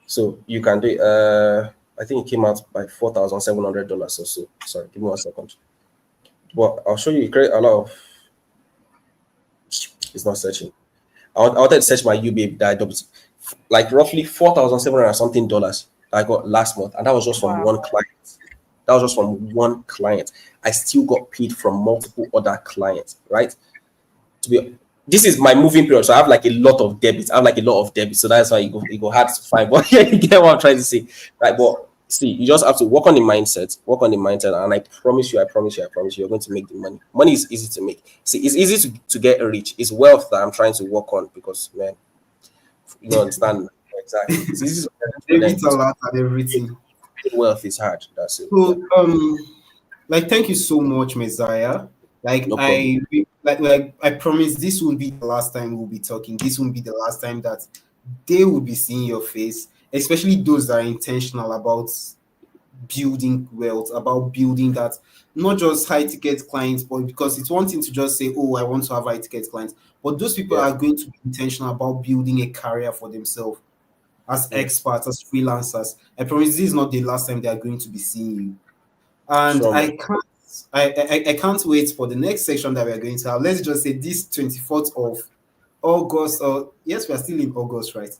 So you can do it. I think it came out by $4,700 or so. Sorry, give me 1 second. Well, I'll show you. You create a lot of. It's not searching. I wanted to search my UBA that like roughly $4,700 something dollars I got last month, and that was just from one client. That was just from one client. I still got paid from multiple other clients, right? This is my moving period, so I have like a lot of debits. I have like a lot of debits, so that's why you go hard to find. But yeah, you get what I'm trying to say, right? But see, you just have to work on the mindset, and I promise you, you're going to make the money. Money is easy to make. See, it's easy to get rich. It's wealth that I'm trying to work on because, man, you understand exactly. It's easy Debit alert and everything. Wealth is hard. That's it. So like thank you so much, Messiah. Like No problem. I promise this will be the last time we'll be talking. This will be the last time that they will be seeing your face, especially those that are intentional about building wealth, about building that not just high ticket clients, but because it's one thing to just say, oh, I want to have high ticket clients, but those people Yeah. are going to be intentional about building a career for themselves as Yeah. experts, as freelancers. I promise this is not the last time they are going to be seeing you. And Sure, man. I can't wait for the next section that we are going to have. Let's just say this 24th of August, or yes, we are still in August, right?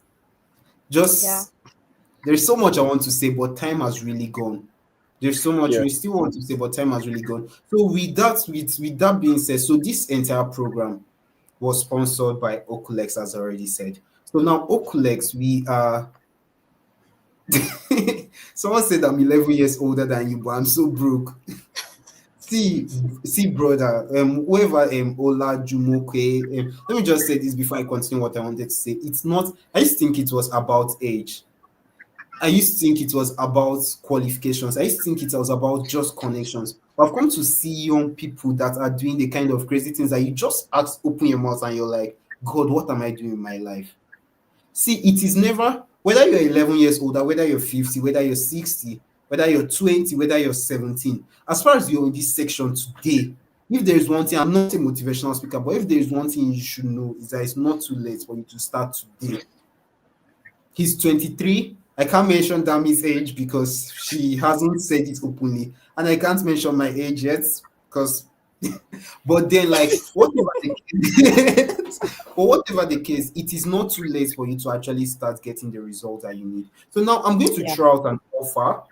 Just there's so much I want to say, but time has really gone. There's so much Yeah. we still want to say, but time has really gone. So with that being said, so this entire program was sponsored by Okulex, as I already said. So now Okulex, we are someone said I'm 11 years older than you, but I'm so broke. See, brother, whoever Ola Jumoke, let me just say this before I continue what I wanted to say. It's not, I used to think it was about age. I used to think it was about qualifications. I used to think it was about just connections. But I've come to see young people that are doing the kind of crazy things that you just ask, open your mouth, and you're like, God, what am I doing in my life? See, it is never, whether you're 11 years older, whether you're 50, whether you're 60, whether you're 20, whether you're 17, as far as you're in this section today, if there is one thing, I'm not a motivational speaker, but if there is one thing you should know, is that it's not too late for you to start today. He's 23. I can't mention Dami's age because she hasn't said it openly. And I can't mention my age yet because, but then, like, whatever the case, but whatever the case, it is not too late for you to actually start getting the result that you need. So now I'm going to throw out an offer.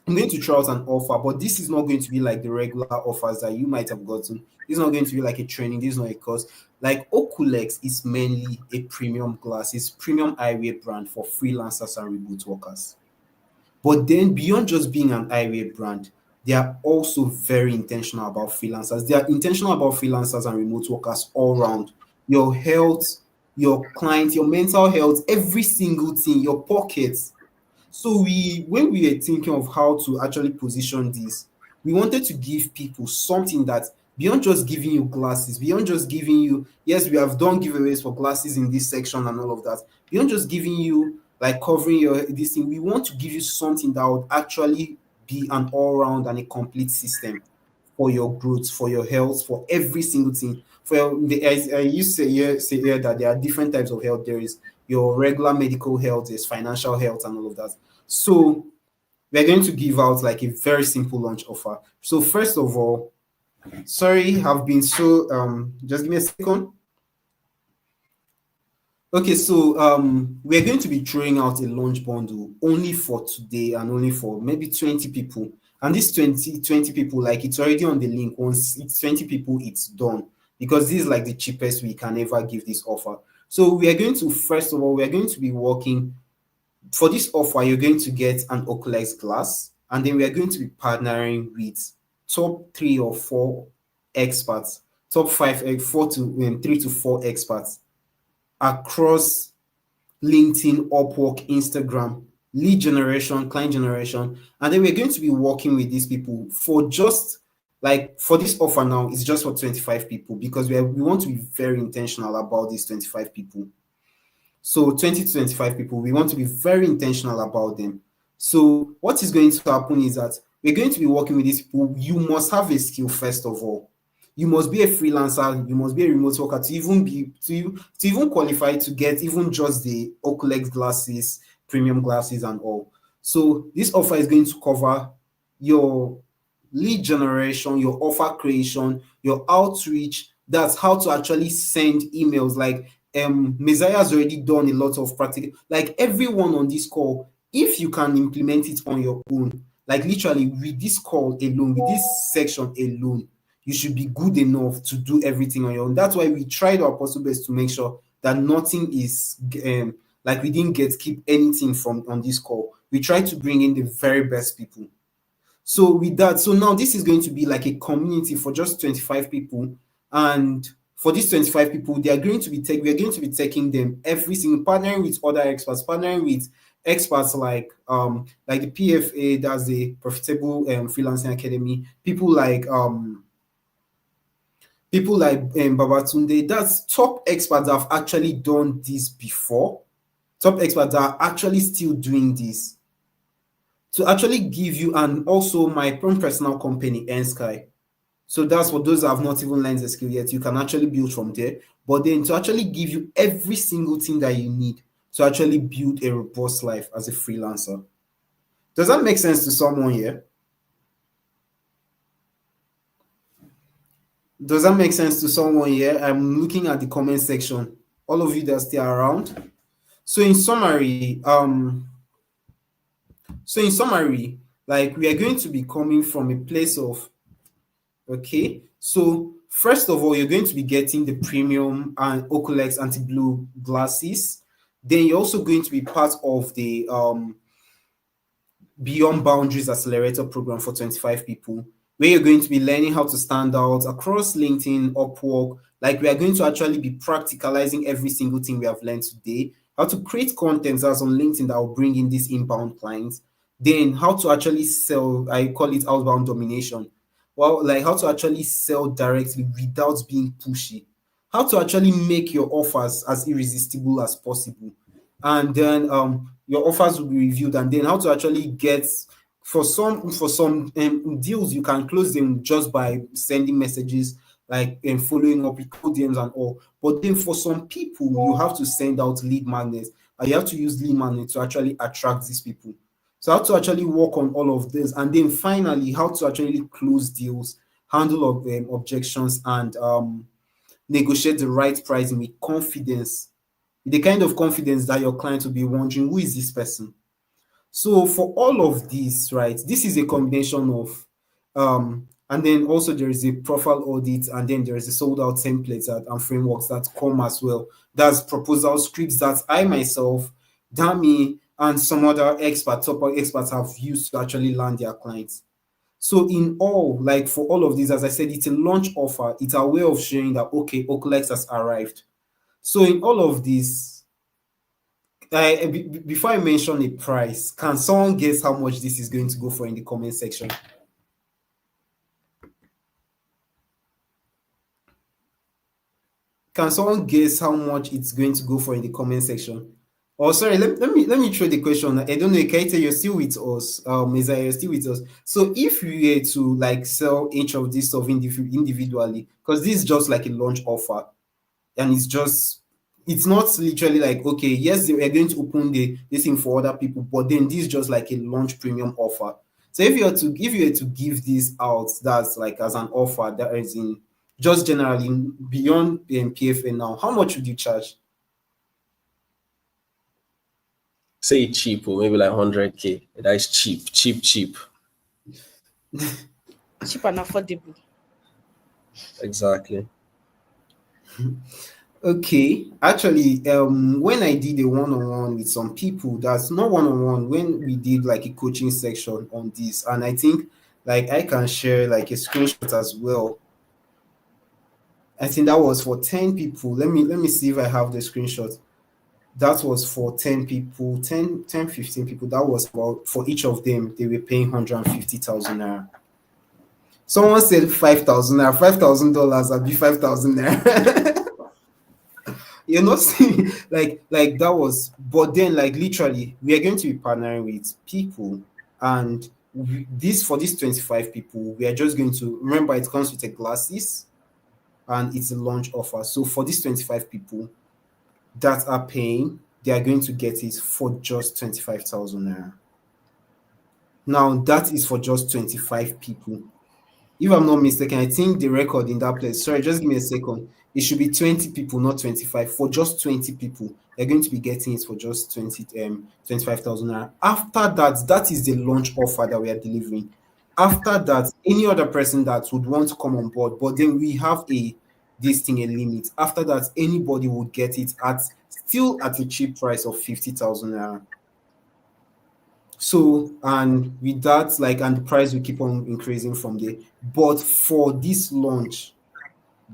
I'm going to throw out an offer, but this is not going to be like the regular offers that you might have gotten. This is not going to be like a training. This is not a course. Like Okulex is mainly a premium glass, it's premium eyewear brand for freelancers and remote workers. But then beyond just being an eyewear brand, they are also very intentional about freelancers. They are intentional about freelancers and remote workers all around. Your health, your clients, your mental health, every single thing, your pockets. So when we were thinking of how to actually position this, we wanted to give people something that beyond just giving you glasses, beyond just giving you, yes, we have done giveaways for glasses in this section and all of that. Beyond just giving you like covering your this thing, we want to give you something that would actually be an all-round and a complete system for your growth, for your health, for every single thing. For I used to say here that there are different types of health. There is your regular medical health, there's financial health, and all of that. So we're going to give out like a very simple launch offer. So first of all, sorry, I've been so just give me a second. Okay, so we're going to be throwing out a launch bundle only for today and only for maybe 20 people. And this 20 people, like it's already on the link. Once it's 20 people, it's done. Because this is like the cheapest we can ever give this offer. So we are going to, first of all, we are going to be working for this offer. You're going to get an Olex glass, and then we are going to be partnering with top 3 or 4 experts top five, 3 to 4 experts across LinkedIn, Upwork, Instagram, lead generation, client generation. And then we're going to be working with these people for just like for this offer now, it's just for 25 people because we want to be very intentional about these 25 people. So 20 to 25 people, we want to be very intentional about them. So what is going to happen is that we're going to be working with these people. You must have a skill first of all. You must be a freelancer, you must be a remote worker to even qualify to get even just the Olex glasses, premium glasses and all. So this offer is going to cover your lead generation, your offer creation, your outreach. That's how to actually send emails. Like Messiah has already done a lot of practical. Like everyone on this call, if you can implement it on your own, like literally with this call alone, with this section alone, you should be good enough to do everything on your own. That's why we tried our possible best to make sure that nothing is like we didn't keep anything from on this call. We tried to bring in the very best people. So with that, so now this is going to be like a community for just 25 people. And for these 25 people, we are going to be taking them every single, partnering with other experts, partnering with experts like the PFA, that's the Profitable Freelancing Academy, people like Babatunde, that's top experts that have actually done this before, top experts that are actually still doing this, to actually give you, and also my own personal company, Nsky. So that's for those that have not even learned the skill yet. You can actually build from there, but then to actually give you every single thing that you need to actually build a robust life as a freelancer. Does that make sense to someone here? Does that make sense to someone here? I'm looking at the comment section. All of you that are still around. So in summary, like we are going to be coming from a place of, okay, so first of all, you're going to be getting the premium and Olex anti-blue glasses. Then you're also going to be part of the Beyond Boundaries Accelerator program for 25 people, where you're going to be learning how to stand out across LinkedIn, Upwork. Like we are going to actually be practicalizing every single thing we have learned today, how to create content that's on LinkedIn that will bring in these inbound clients. Then how to actually sell, I call it outbound domination. Well, like how to actually sell directly without being pushy. How to actually make your offers as irresistible as possible. And then your offers will be reviewed, and then how to actually get for some deals you can close them just by sending messages, like following up with cold DMs and all. But then for some people, you have to send out lead magnets, and you have to use lead magnets to actually attract these people. So how to actually work on all of this, and then finally how to actually close deals, handle of objections, and negotiate the right pricing with confidence, the kind of confidence that your client will be wondering, who is this person? So for all of this, right, this is a combination of, and then also there is a profile audit, and then there is a sold out templates and frameworks that come as well. That's proposal scripts that I myself, Dami, and some other top experts have used to actually land their clients. So in all, like for all of this, as I said, it's a launch offer. It's a way of showing that, okay, Olex has arrived. So in all of this, before I mention a price, can someone guess how much this is going to go for in the comment section? Can someone guess how much it's going to go for in the comment section? Oh, sorry, let me throw the question. I don't know, Kaita, you're still with us. Messiah, you're still with us. So if you were to like sell each of these stuff individually, because this is just like a launch offer, and it's not literally like, okay, yes, we are going to open this thing for other people, but then this is just like a launch premium offer. So if you were to give this out, that's like as an offer that is in just generally beyond PFA now, how much would you charge? Say cheap, or maybe like 100K. That is cheap. Cheap and affordable. Exactly. Okay, actually, when I did a one-on-one with some people, that's not one-on-one, when we did like a coaching section on this, and I think like I can share like a screenshot as well. I think that was for 10 people. Let me see if I have the screenshot. That was for 10 people, 15 people. That was about, for each of them, they were paying 150,000 naira. Someone said 5,000 naira, $5,000, I'd be 5,000 naira. You're not seeing, like that was, but then, like, literally, we are going to be partnering with people, and this, for these 25 people, we are just going to remember it comes with a glasses, and it's a launch offer. So for these 25 people that are paying, they are going to get it for just 25,000 naira. Now that is for just 25 people. If I'm not mistaken, I think the record in that place, sorry, just give me a second. It should be 20 people, not 25. For just 20 people, they're going to be getting it for just 25,000 naira. After that, that is the launch offer that we are delivering. After that, any other person that would want to come on board, but then we have this thing a limit. After that, anybody would get it at still at a cheap price of 50,000 naira. So, and with that, like, and the price will keep on increasing from there. But for this launch,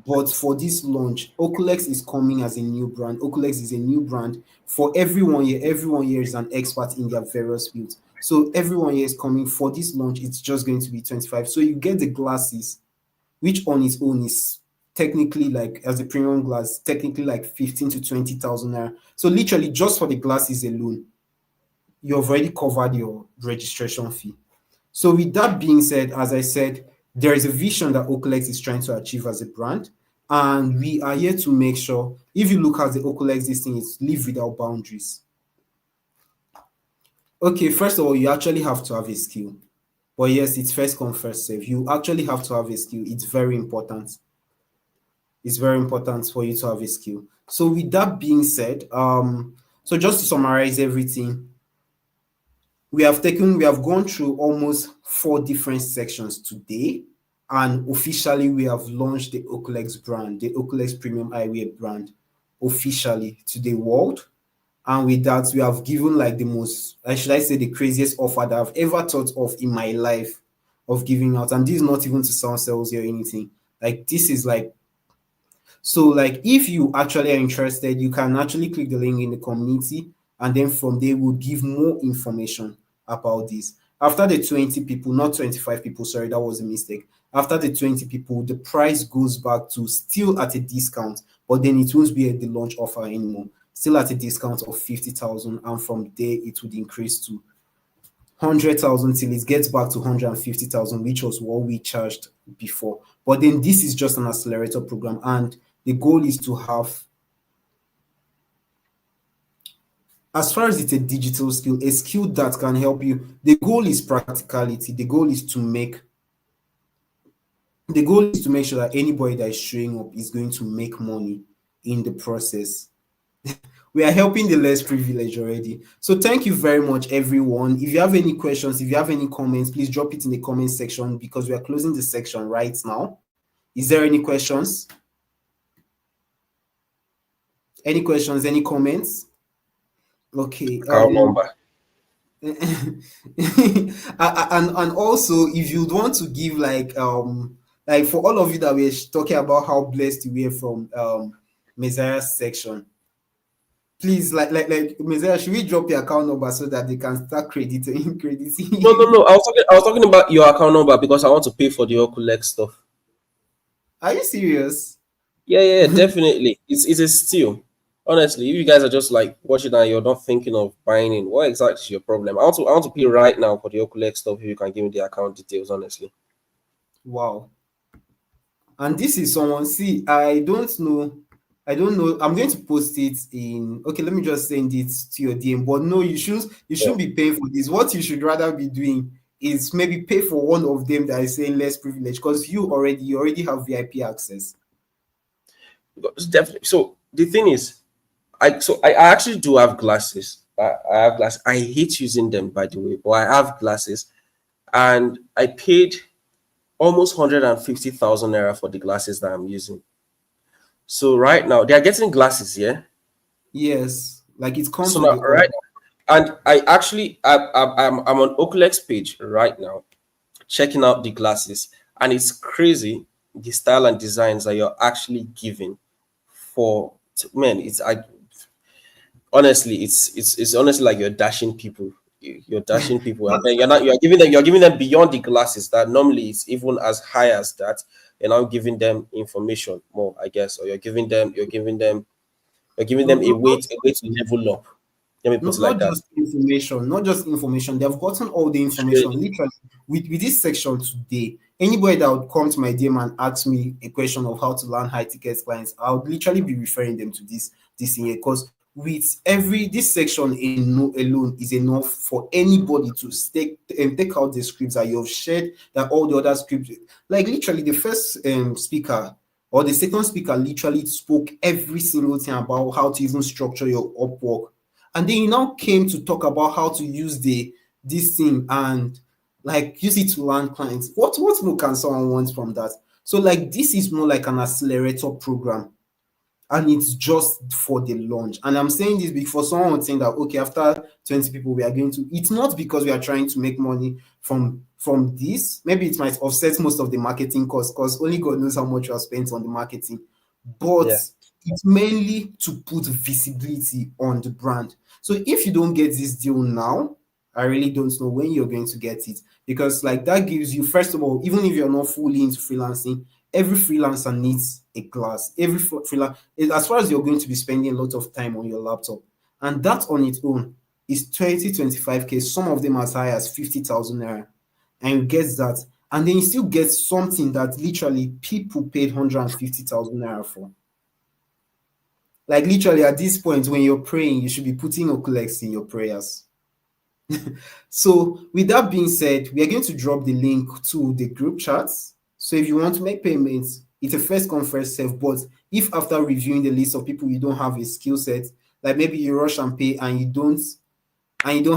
Olex is coming as a new brand. Olex is a new brand for everyone here. Everyone here is an expert in their various fields. So everyone here is coming for this launch. It's just going to be 25. So you get the glasses, which on its own is technically, like, as a premium glass, technically like 15 to 20,000 naira. So literally just for the glasses alone, you've already covered your registration fee. So with that being said, as I said, there is a vision that Olex is trying to achieve as a brand, and we are here to make sure, if you look at the Olex, this thing is live without boundaries. Okay, first of all, you actually have to have a skill. But yes, it's first come, first serve. You actually have to have a skill. It's very important. It's very important for you to have a skill. So with that being said, so just to summarize everything, we have gone through almost 4 different sections today, and officially we have launched the Olex brand, the Olex Premium Eyewear brand, officially to the world. And with that, we have given, like, the most, should I say, the craziest offer that I've ever thought of in my life of giving out. And this is not even to sound salesy or anything. Like, this is like, so, like, if you actually are interested, you can actually click the link in the community, and then from there we'll give more information about this. After the 20 people, not 25 people, sorry, that was a mistake. After the 20 people, the price goes back to still at a discount, but then it won't be at the launch offer anymore. Still at a discount of 50,000, and from there it would increase to 100,000 till it gets back to 150,000, which was what we charged before. But then this is just an accelerator program, and the goal is to have, as far as it's a digital skill, a skill that can help you. The goal is practicality. The goal is to make sure that anybody that is showing up is going to make money in the process. We are helping the less privileged already. So thank you very much, everyone. If you have any questions, if you have any comments, please drop it in the comment section, because we are closing the section right now. Is there any questions? Any questions? Any comments? Okay. Account number. And also, if you'd want to give, like for all of you that we're talking about how blessed we are from Messiah's section, please, like Messiah, should we drop your account number so that they can start crediting? No. I was talking about your account number because I want to pay for the Olex stuff. Are you serious? Yeah, definitely. It's a steal. Honestly, if you guys are just like watching and you're not thinking of buying in, what exactly is your problem? I want to pay right now for the Olex stuff. If you can give me the account details, honestly. Wow. And this is someone. See, I don't know. I'm going to post it in. Okay, let me just send it to your DM. But no, you shouldn't be paying for this. What you should rather be doing is maybe pay for one of them that is saying less privilege, because you already have VIP access. Definitely. So the thing is, I actually do have glasses. I have glasses. I hate using them, by the way, but I have glasses, and I paid almost 150,000 naira for the glasses that I'm using. So right now they are getting glasses, yeah. Yes, like it comes so with now, right, and I'm on Olex page right now, checking out the glasses, and it's crazy. the style and designs that you're actually giving for man, honestly, it's honestly like you're dashing people. You're dashing people, and then you're giving them beyond the glasses that normally it's even as high as that. You're now giving them information more, I guess, or you're giving No, them no, a way to level up. Let me put it like not that. just information, not just information. They've gotten all the information. Literally, with this section today, anybody that would come to my DM and ask me a question of how to learn high ticket clients, I would literally be referring them to this thing here. Because with every this section alone is enough for anybody to take out the scripts that you've shared, that all the other scripts, like literally the first speaker or the second speaker literally spoke every single thing about how to even structure your Upwork, and then he now came to talk about how to use this thing and like use it to land clients. What more can someone want from that? So like this is more like an accelerator program, and it's just for the launch. And I'm saying this because someone would think that okay, after 20 people we are going to, it's not because we are trying to make money from this. Maybe it might offset most of the marketing costs because only God knows how much you have spent on the marketing, but Yeah. it's mainly to put visibility on the brand. So if you don't get this deal now, I really don't know when you're going to get it, because like that gives you, first of all, even if you're not fully into freelancing, every freelancer needs a class. Every freelancer, as far as you're going to be spending a lot of time on your laptop, and that on its own is 25K, some of them as high as 50,000 naira, and you get that, and then you still get something that literally people paid 150,000 naira for. Like literally at this point, when you're praying, you should be putting Olex in your prayers. So with that being said, we are going to drop the link to the group chats. So if you want to make payments, it's a first come first serve. But if after reviewing the list of people you don't have a skill set, like maybe you rush and pay and you don't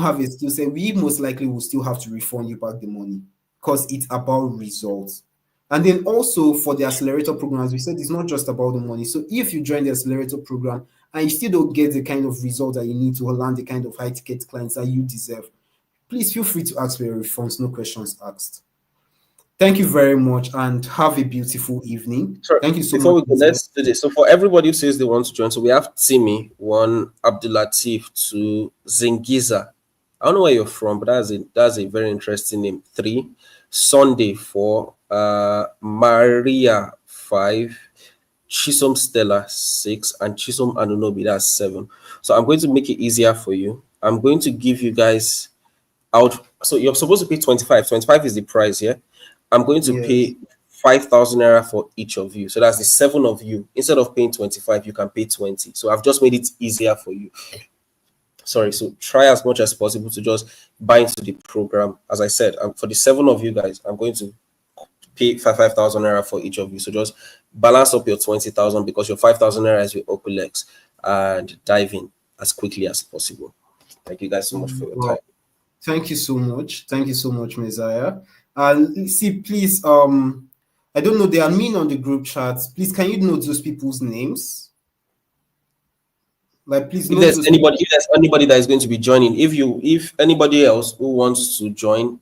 have a skill set, we most likely will still have to refund you back the money because it's about results. And then also for the accelerator program, as we said, it's not just about the money. So if you join the accelerator program and you still don't get the kind of result that you need to land the kind of high ticket clients that you deserve, please feel free to ask for your refunds, no questions asked. Thank you very much and have a beautiful evening. Sorry, Thank you so before much, we go, Mr. let's do this. So for everybody who says they want to join, so we have Timmy, one, Abdulatif, two, Zingiza. I don't know where you're from, but that's a very interesting name. Three, Sunday, four, Maria, five, Chisom Stella, six, and Chisom Anunobi, that's seven. So I'm going to make it easier for you. I'm going to give you guys out. So you're supposed to pay 25. 25 is the price, yeah? I'm going to Yes. pay 5,000 naira for each of you. So that's the seven of you. Instead of paying 25, you can pay 20. So I've just made it easier for you. Sorry. So try as much as possible to just buy into the program. As I said, for the seven of you guys, I'm going to pay 5,000 naira for each of you. So just balance up your 20,000 because your 5,000 naira is with Okulex, and dive in as quickly as possible. Thank you guys so much for your time. Wow. Thank you so much. Thank you so much, Messiah. See, please, I don't know, they are mean on the group chats. Please, can you note those people's names? Like, please If note there's those people. anybody, if there's anybody that is going to be joining, if anybody else who wants to join,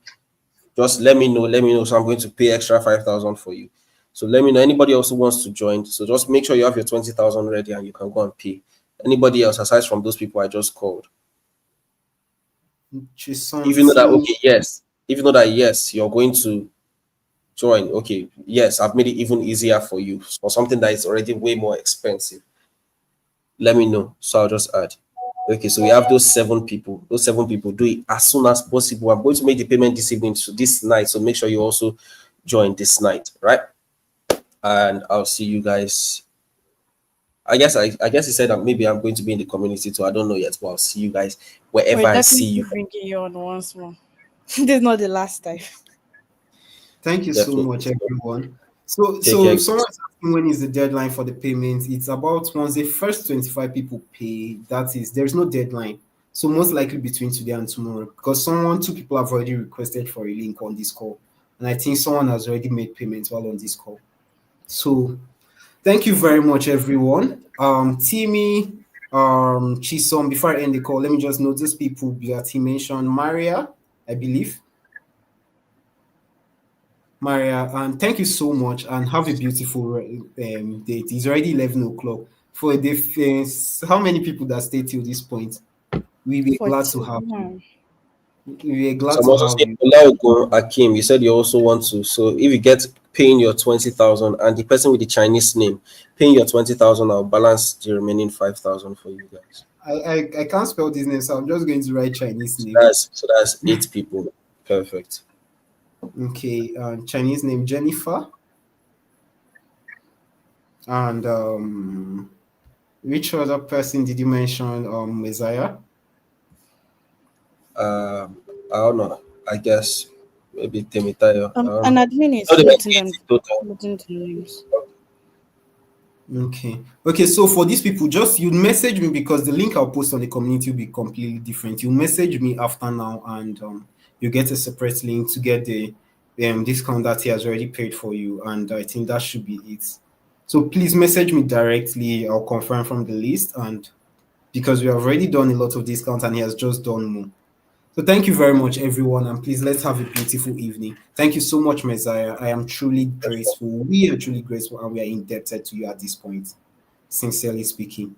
just let me know. Let me know. So I'm going to pay extra 5,000 for you. So let me know anybody else who wants to join. So just make sure you have your 20,000 ready and you can go and pay. Anybody else aside from those people I just called. If you know that, Chisanti. okay, yes. If you know that, yes, you're going to join. Okay, yes, I've made it even easier for you for something that is already way more expensive. Let me know. So I'll just add. Okay, so we have those seven people. Those seven people, do it as soon as possible. I'm going to make the payment this evening, so this night. So make sure you also join this night, right? And I'll see you guys. I guess he said that maybe I'm going to be in the community too. I don't know yet, but I'll see you guys wherever We're I see definitely you. bringing you on once more. This is not the last time. Thank you so Definitely. much, everyone. So, Take so care. if someone's asking when is the deadline for the payment, it's about once the first 25 people pay, that is, there's no deadline. So most likely between today and tomorrow, because two people have already requested for a link on this call. And I think someone has already made payments while on this call. So thank you very much, everyone. Timmy, Chisom, before I end the call, let me just note those people that he mentioned. Maria, I believe. Maria, and thank you so much, and have a beautiful date. It's already 11 o'clock. For the first, how many people that stay till this point? We were glad to have you. 41. We were glad So I'm to also have saying, you. Olaogun Akim, you said you also want to. So if you get paying your 20,000 and the person with the Chinese name paying your 20,000, I'll balance the remaining 5,000 for you guys. I can't spell this name, so I'm just going to write Chinese So name. that's 8 people. Perfect. Okay, Chinese name Jennifer, and which other person did you mention? Messiah. I don't know. I guess maybe Temitayo. I don't An know. admin No, is they were letting 8 them in total. letting the names. Okay. Okay, so for these people, just you message me because the link I'll post on the community will be completely different. You message me after now, and you get a separate link to get the discount that he has already paid for you. And I think that should be it. So please message me directly. I'll confirm from the list, and because we have already done a lot of discounts and he has just done more. So thank you very much, everyone, and please let's have a beautiful evening. Thank you so much, Messiah. I am truly grateful. We are truly grateful, and we are indebted to you at this point. Sincerely speaking,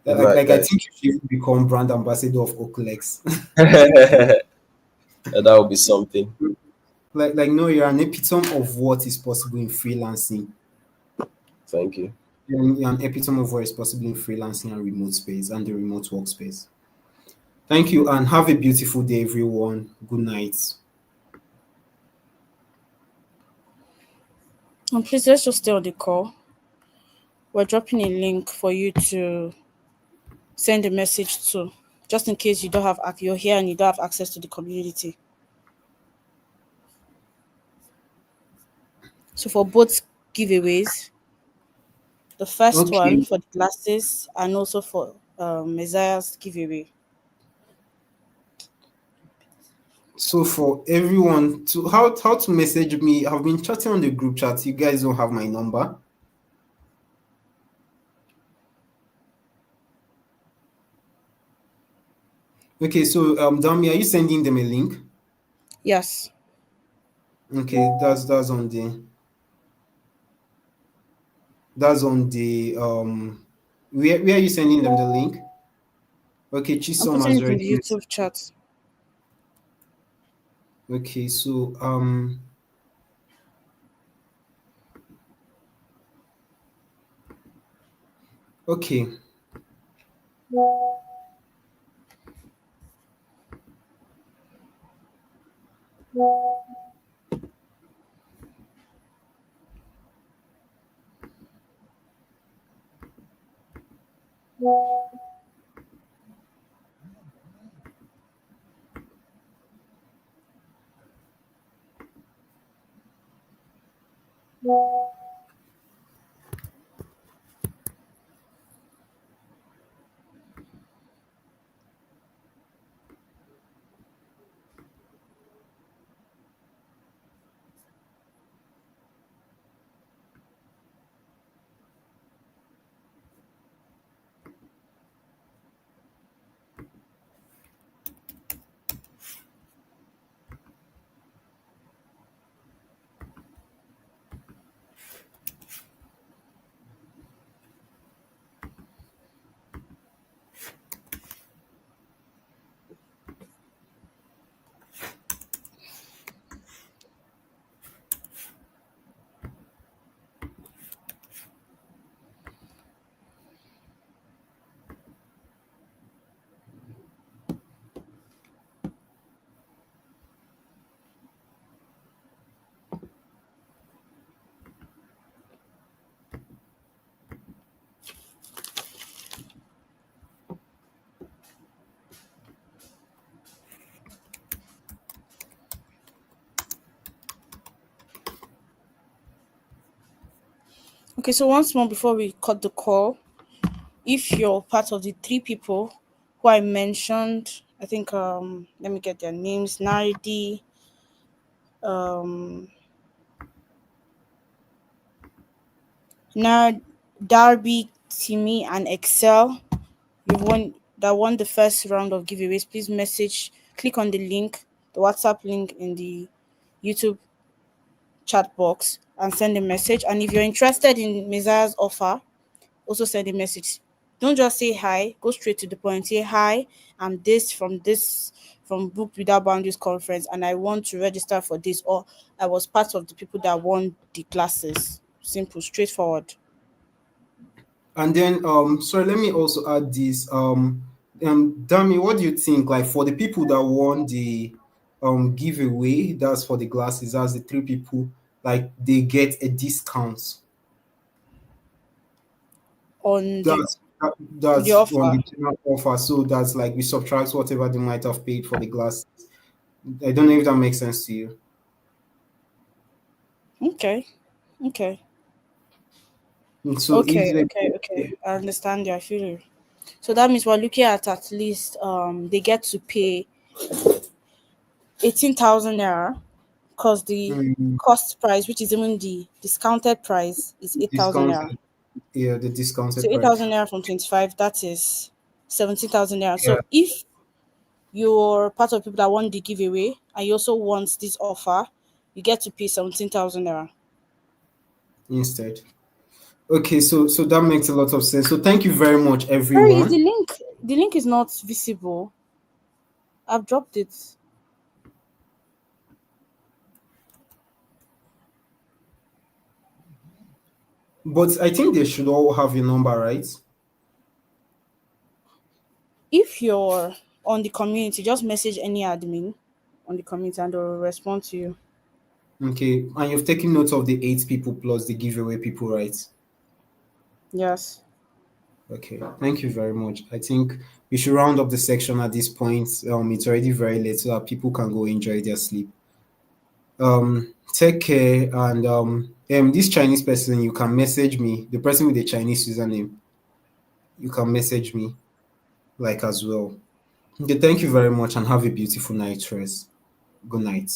Good like, night, like I guys. think you should become brand ambassador of Olex. That would be something. like no, you're an epitome of what is possible in freelancing. Thank you. You're an epitome of what is possible in freelancing and remote space and the remote workspace. Thank you, and have a beautiful day, everyone. Good night. And please let's just stay on the call. We're dropping a link for you to send a message to, just in case you don't have you're here and you don't have access to the community. So for both giveaways, the first one Okay. for the glasses and also for Messiah's giveaway. So for everyone to how to message me, I've been chatting on the group chat. You guys don't have my number. Okay, so Dami, are you sending them a link? Yes. Okay, that's on the where are you sending them the link? Okay, I'm Chisom putting has it in the already YouTube chat. okay, so okay. Okay, so once more before we cut the call, if you're part of the three people who I mentioned, I think let me get their names. Nardi, um Darby, Timmy, and Excel. You've won the first round of giveaways. Please click on the link, the WhatsApp link in the YouTube chat box and send a message. And if you're interested in Messiah's offer, also send a message. Don't just say hi, go straight to the point. Say hi, I'm this from Booked Without Boundaries conference, and I want to register for this, or I was part of the people that won the classes. Simple, straightforward. And then sorry, let me also add this. Dami, what do you think? Like for the people that won the giveaway, that's for the glasses, that's the three people, like they get a discount. On the That's on offer. the general offer. So that's like we subtract whatever they might have paid for the glasses. I don't know if that makes sense to you. Okay. Okay. So if they, Okay. I understand you. I feel you. So that means we're looking at least they get to pay 18,000 naira, because the mm, cost price, which is even the discounted price, is 8,000 naira. discounted, yeah, the So discounted price. 8,000 naira from 25, that is 17,000 naira. Yeah, So if you're part of people that want the giveaway and you also want this offer, you get to pay 17,000 naira. instead. Okay, so that makes a lot of sense. So thank you very much, Sorry, is the everyone. link the link is not visible. I've dropped it. But I think they should all have your number, right? If you're on the community, just message any admin on the community and they'll respond to you. Okay, and you've taken note of the 8 people plus the giveaway people, right? Yes. Okay, thank you very much. I think we should round up the section at this point. It's already very late, so that people can go enjoy their sleep. Take care, and this Chinese person, you can message me. The person with the Chinese username, you can message me like as well. Okay, thank you very much, and have a beautiful night, rest. Good night.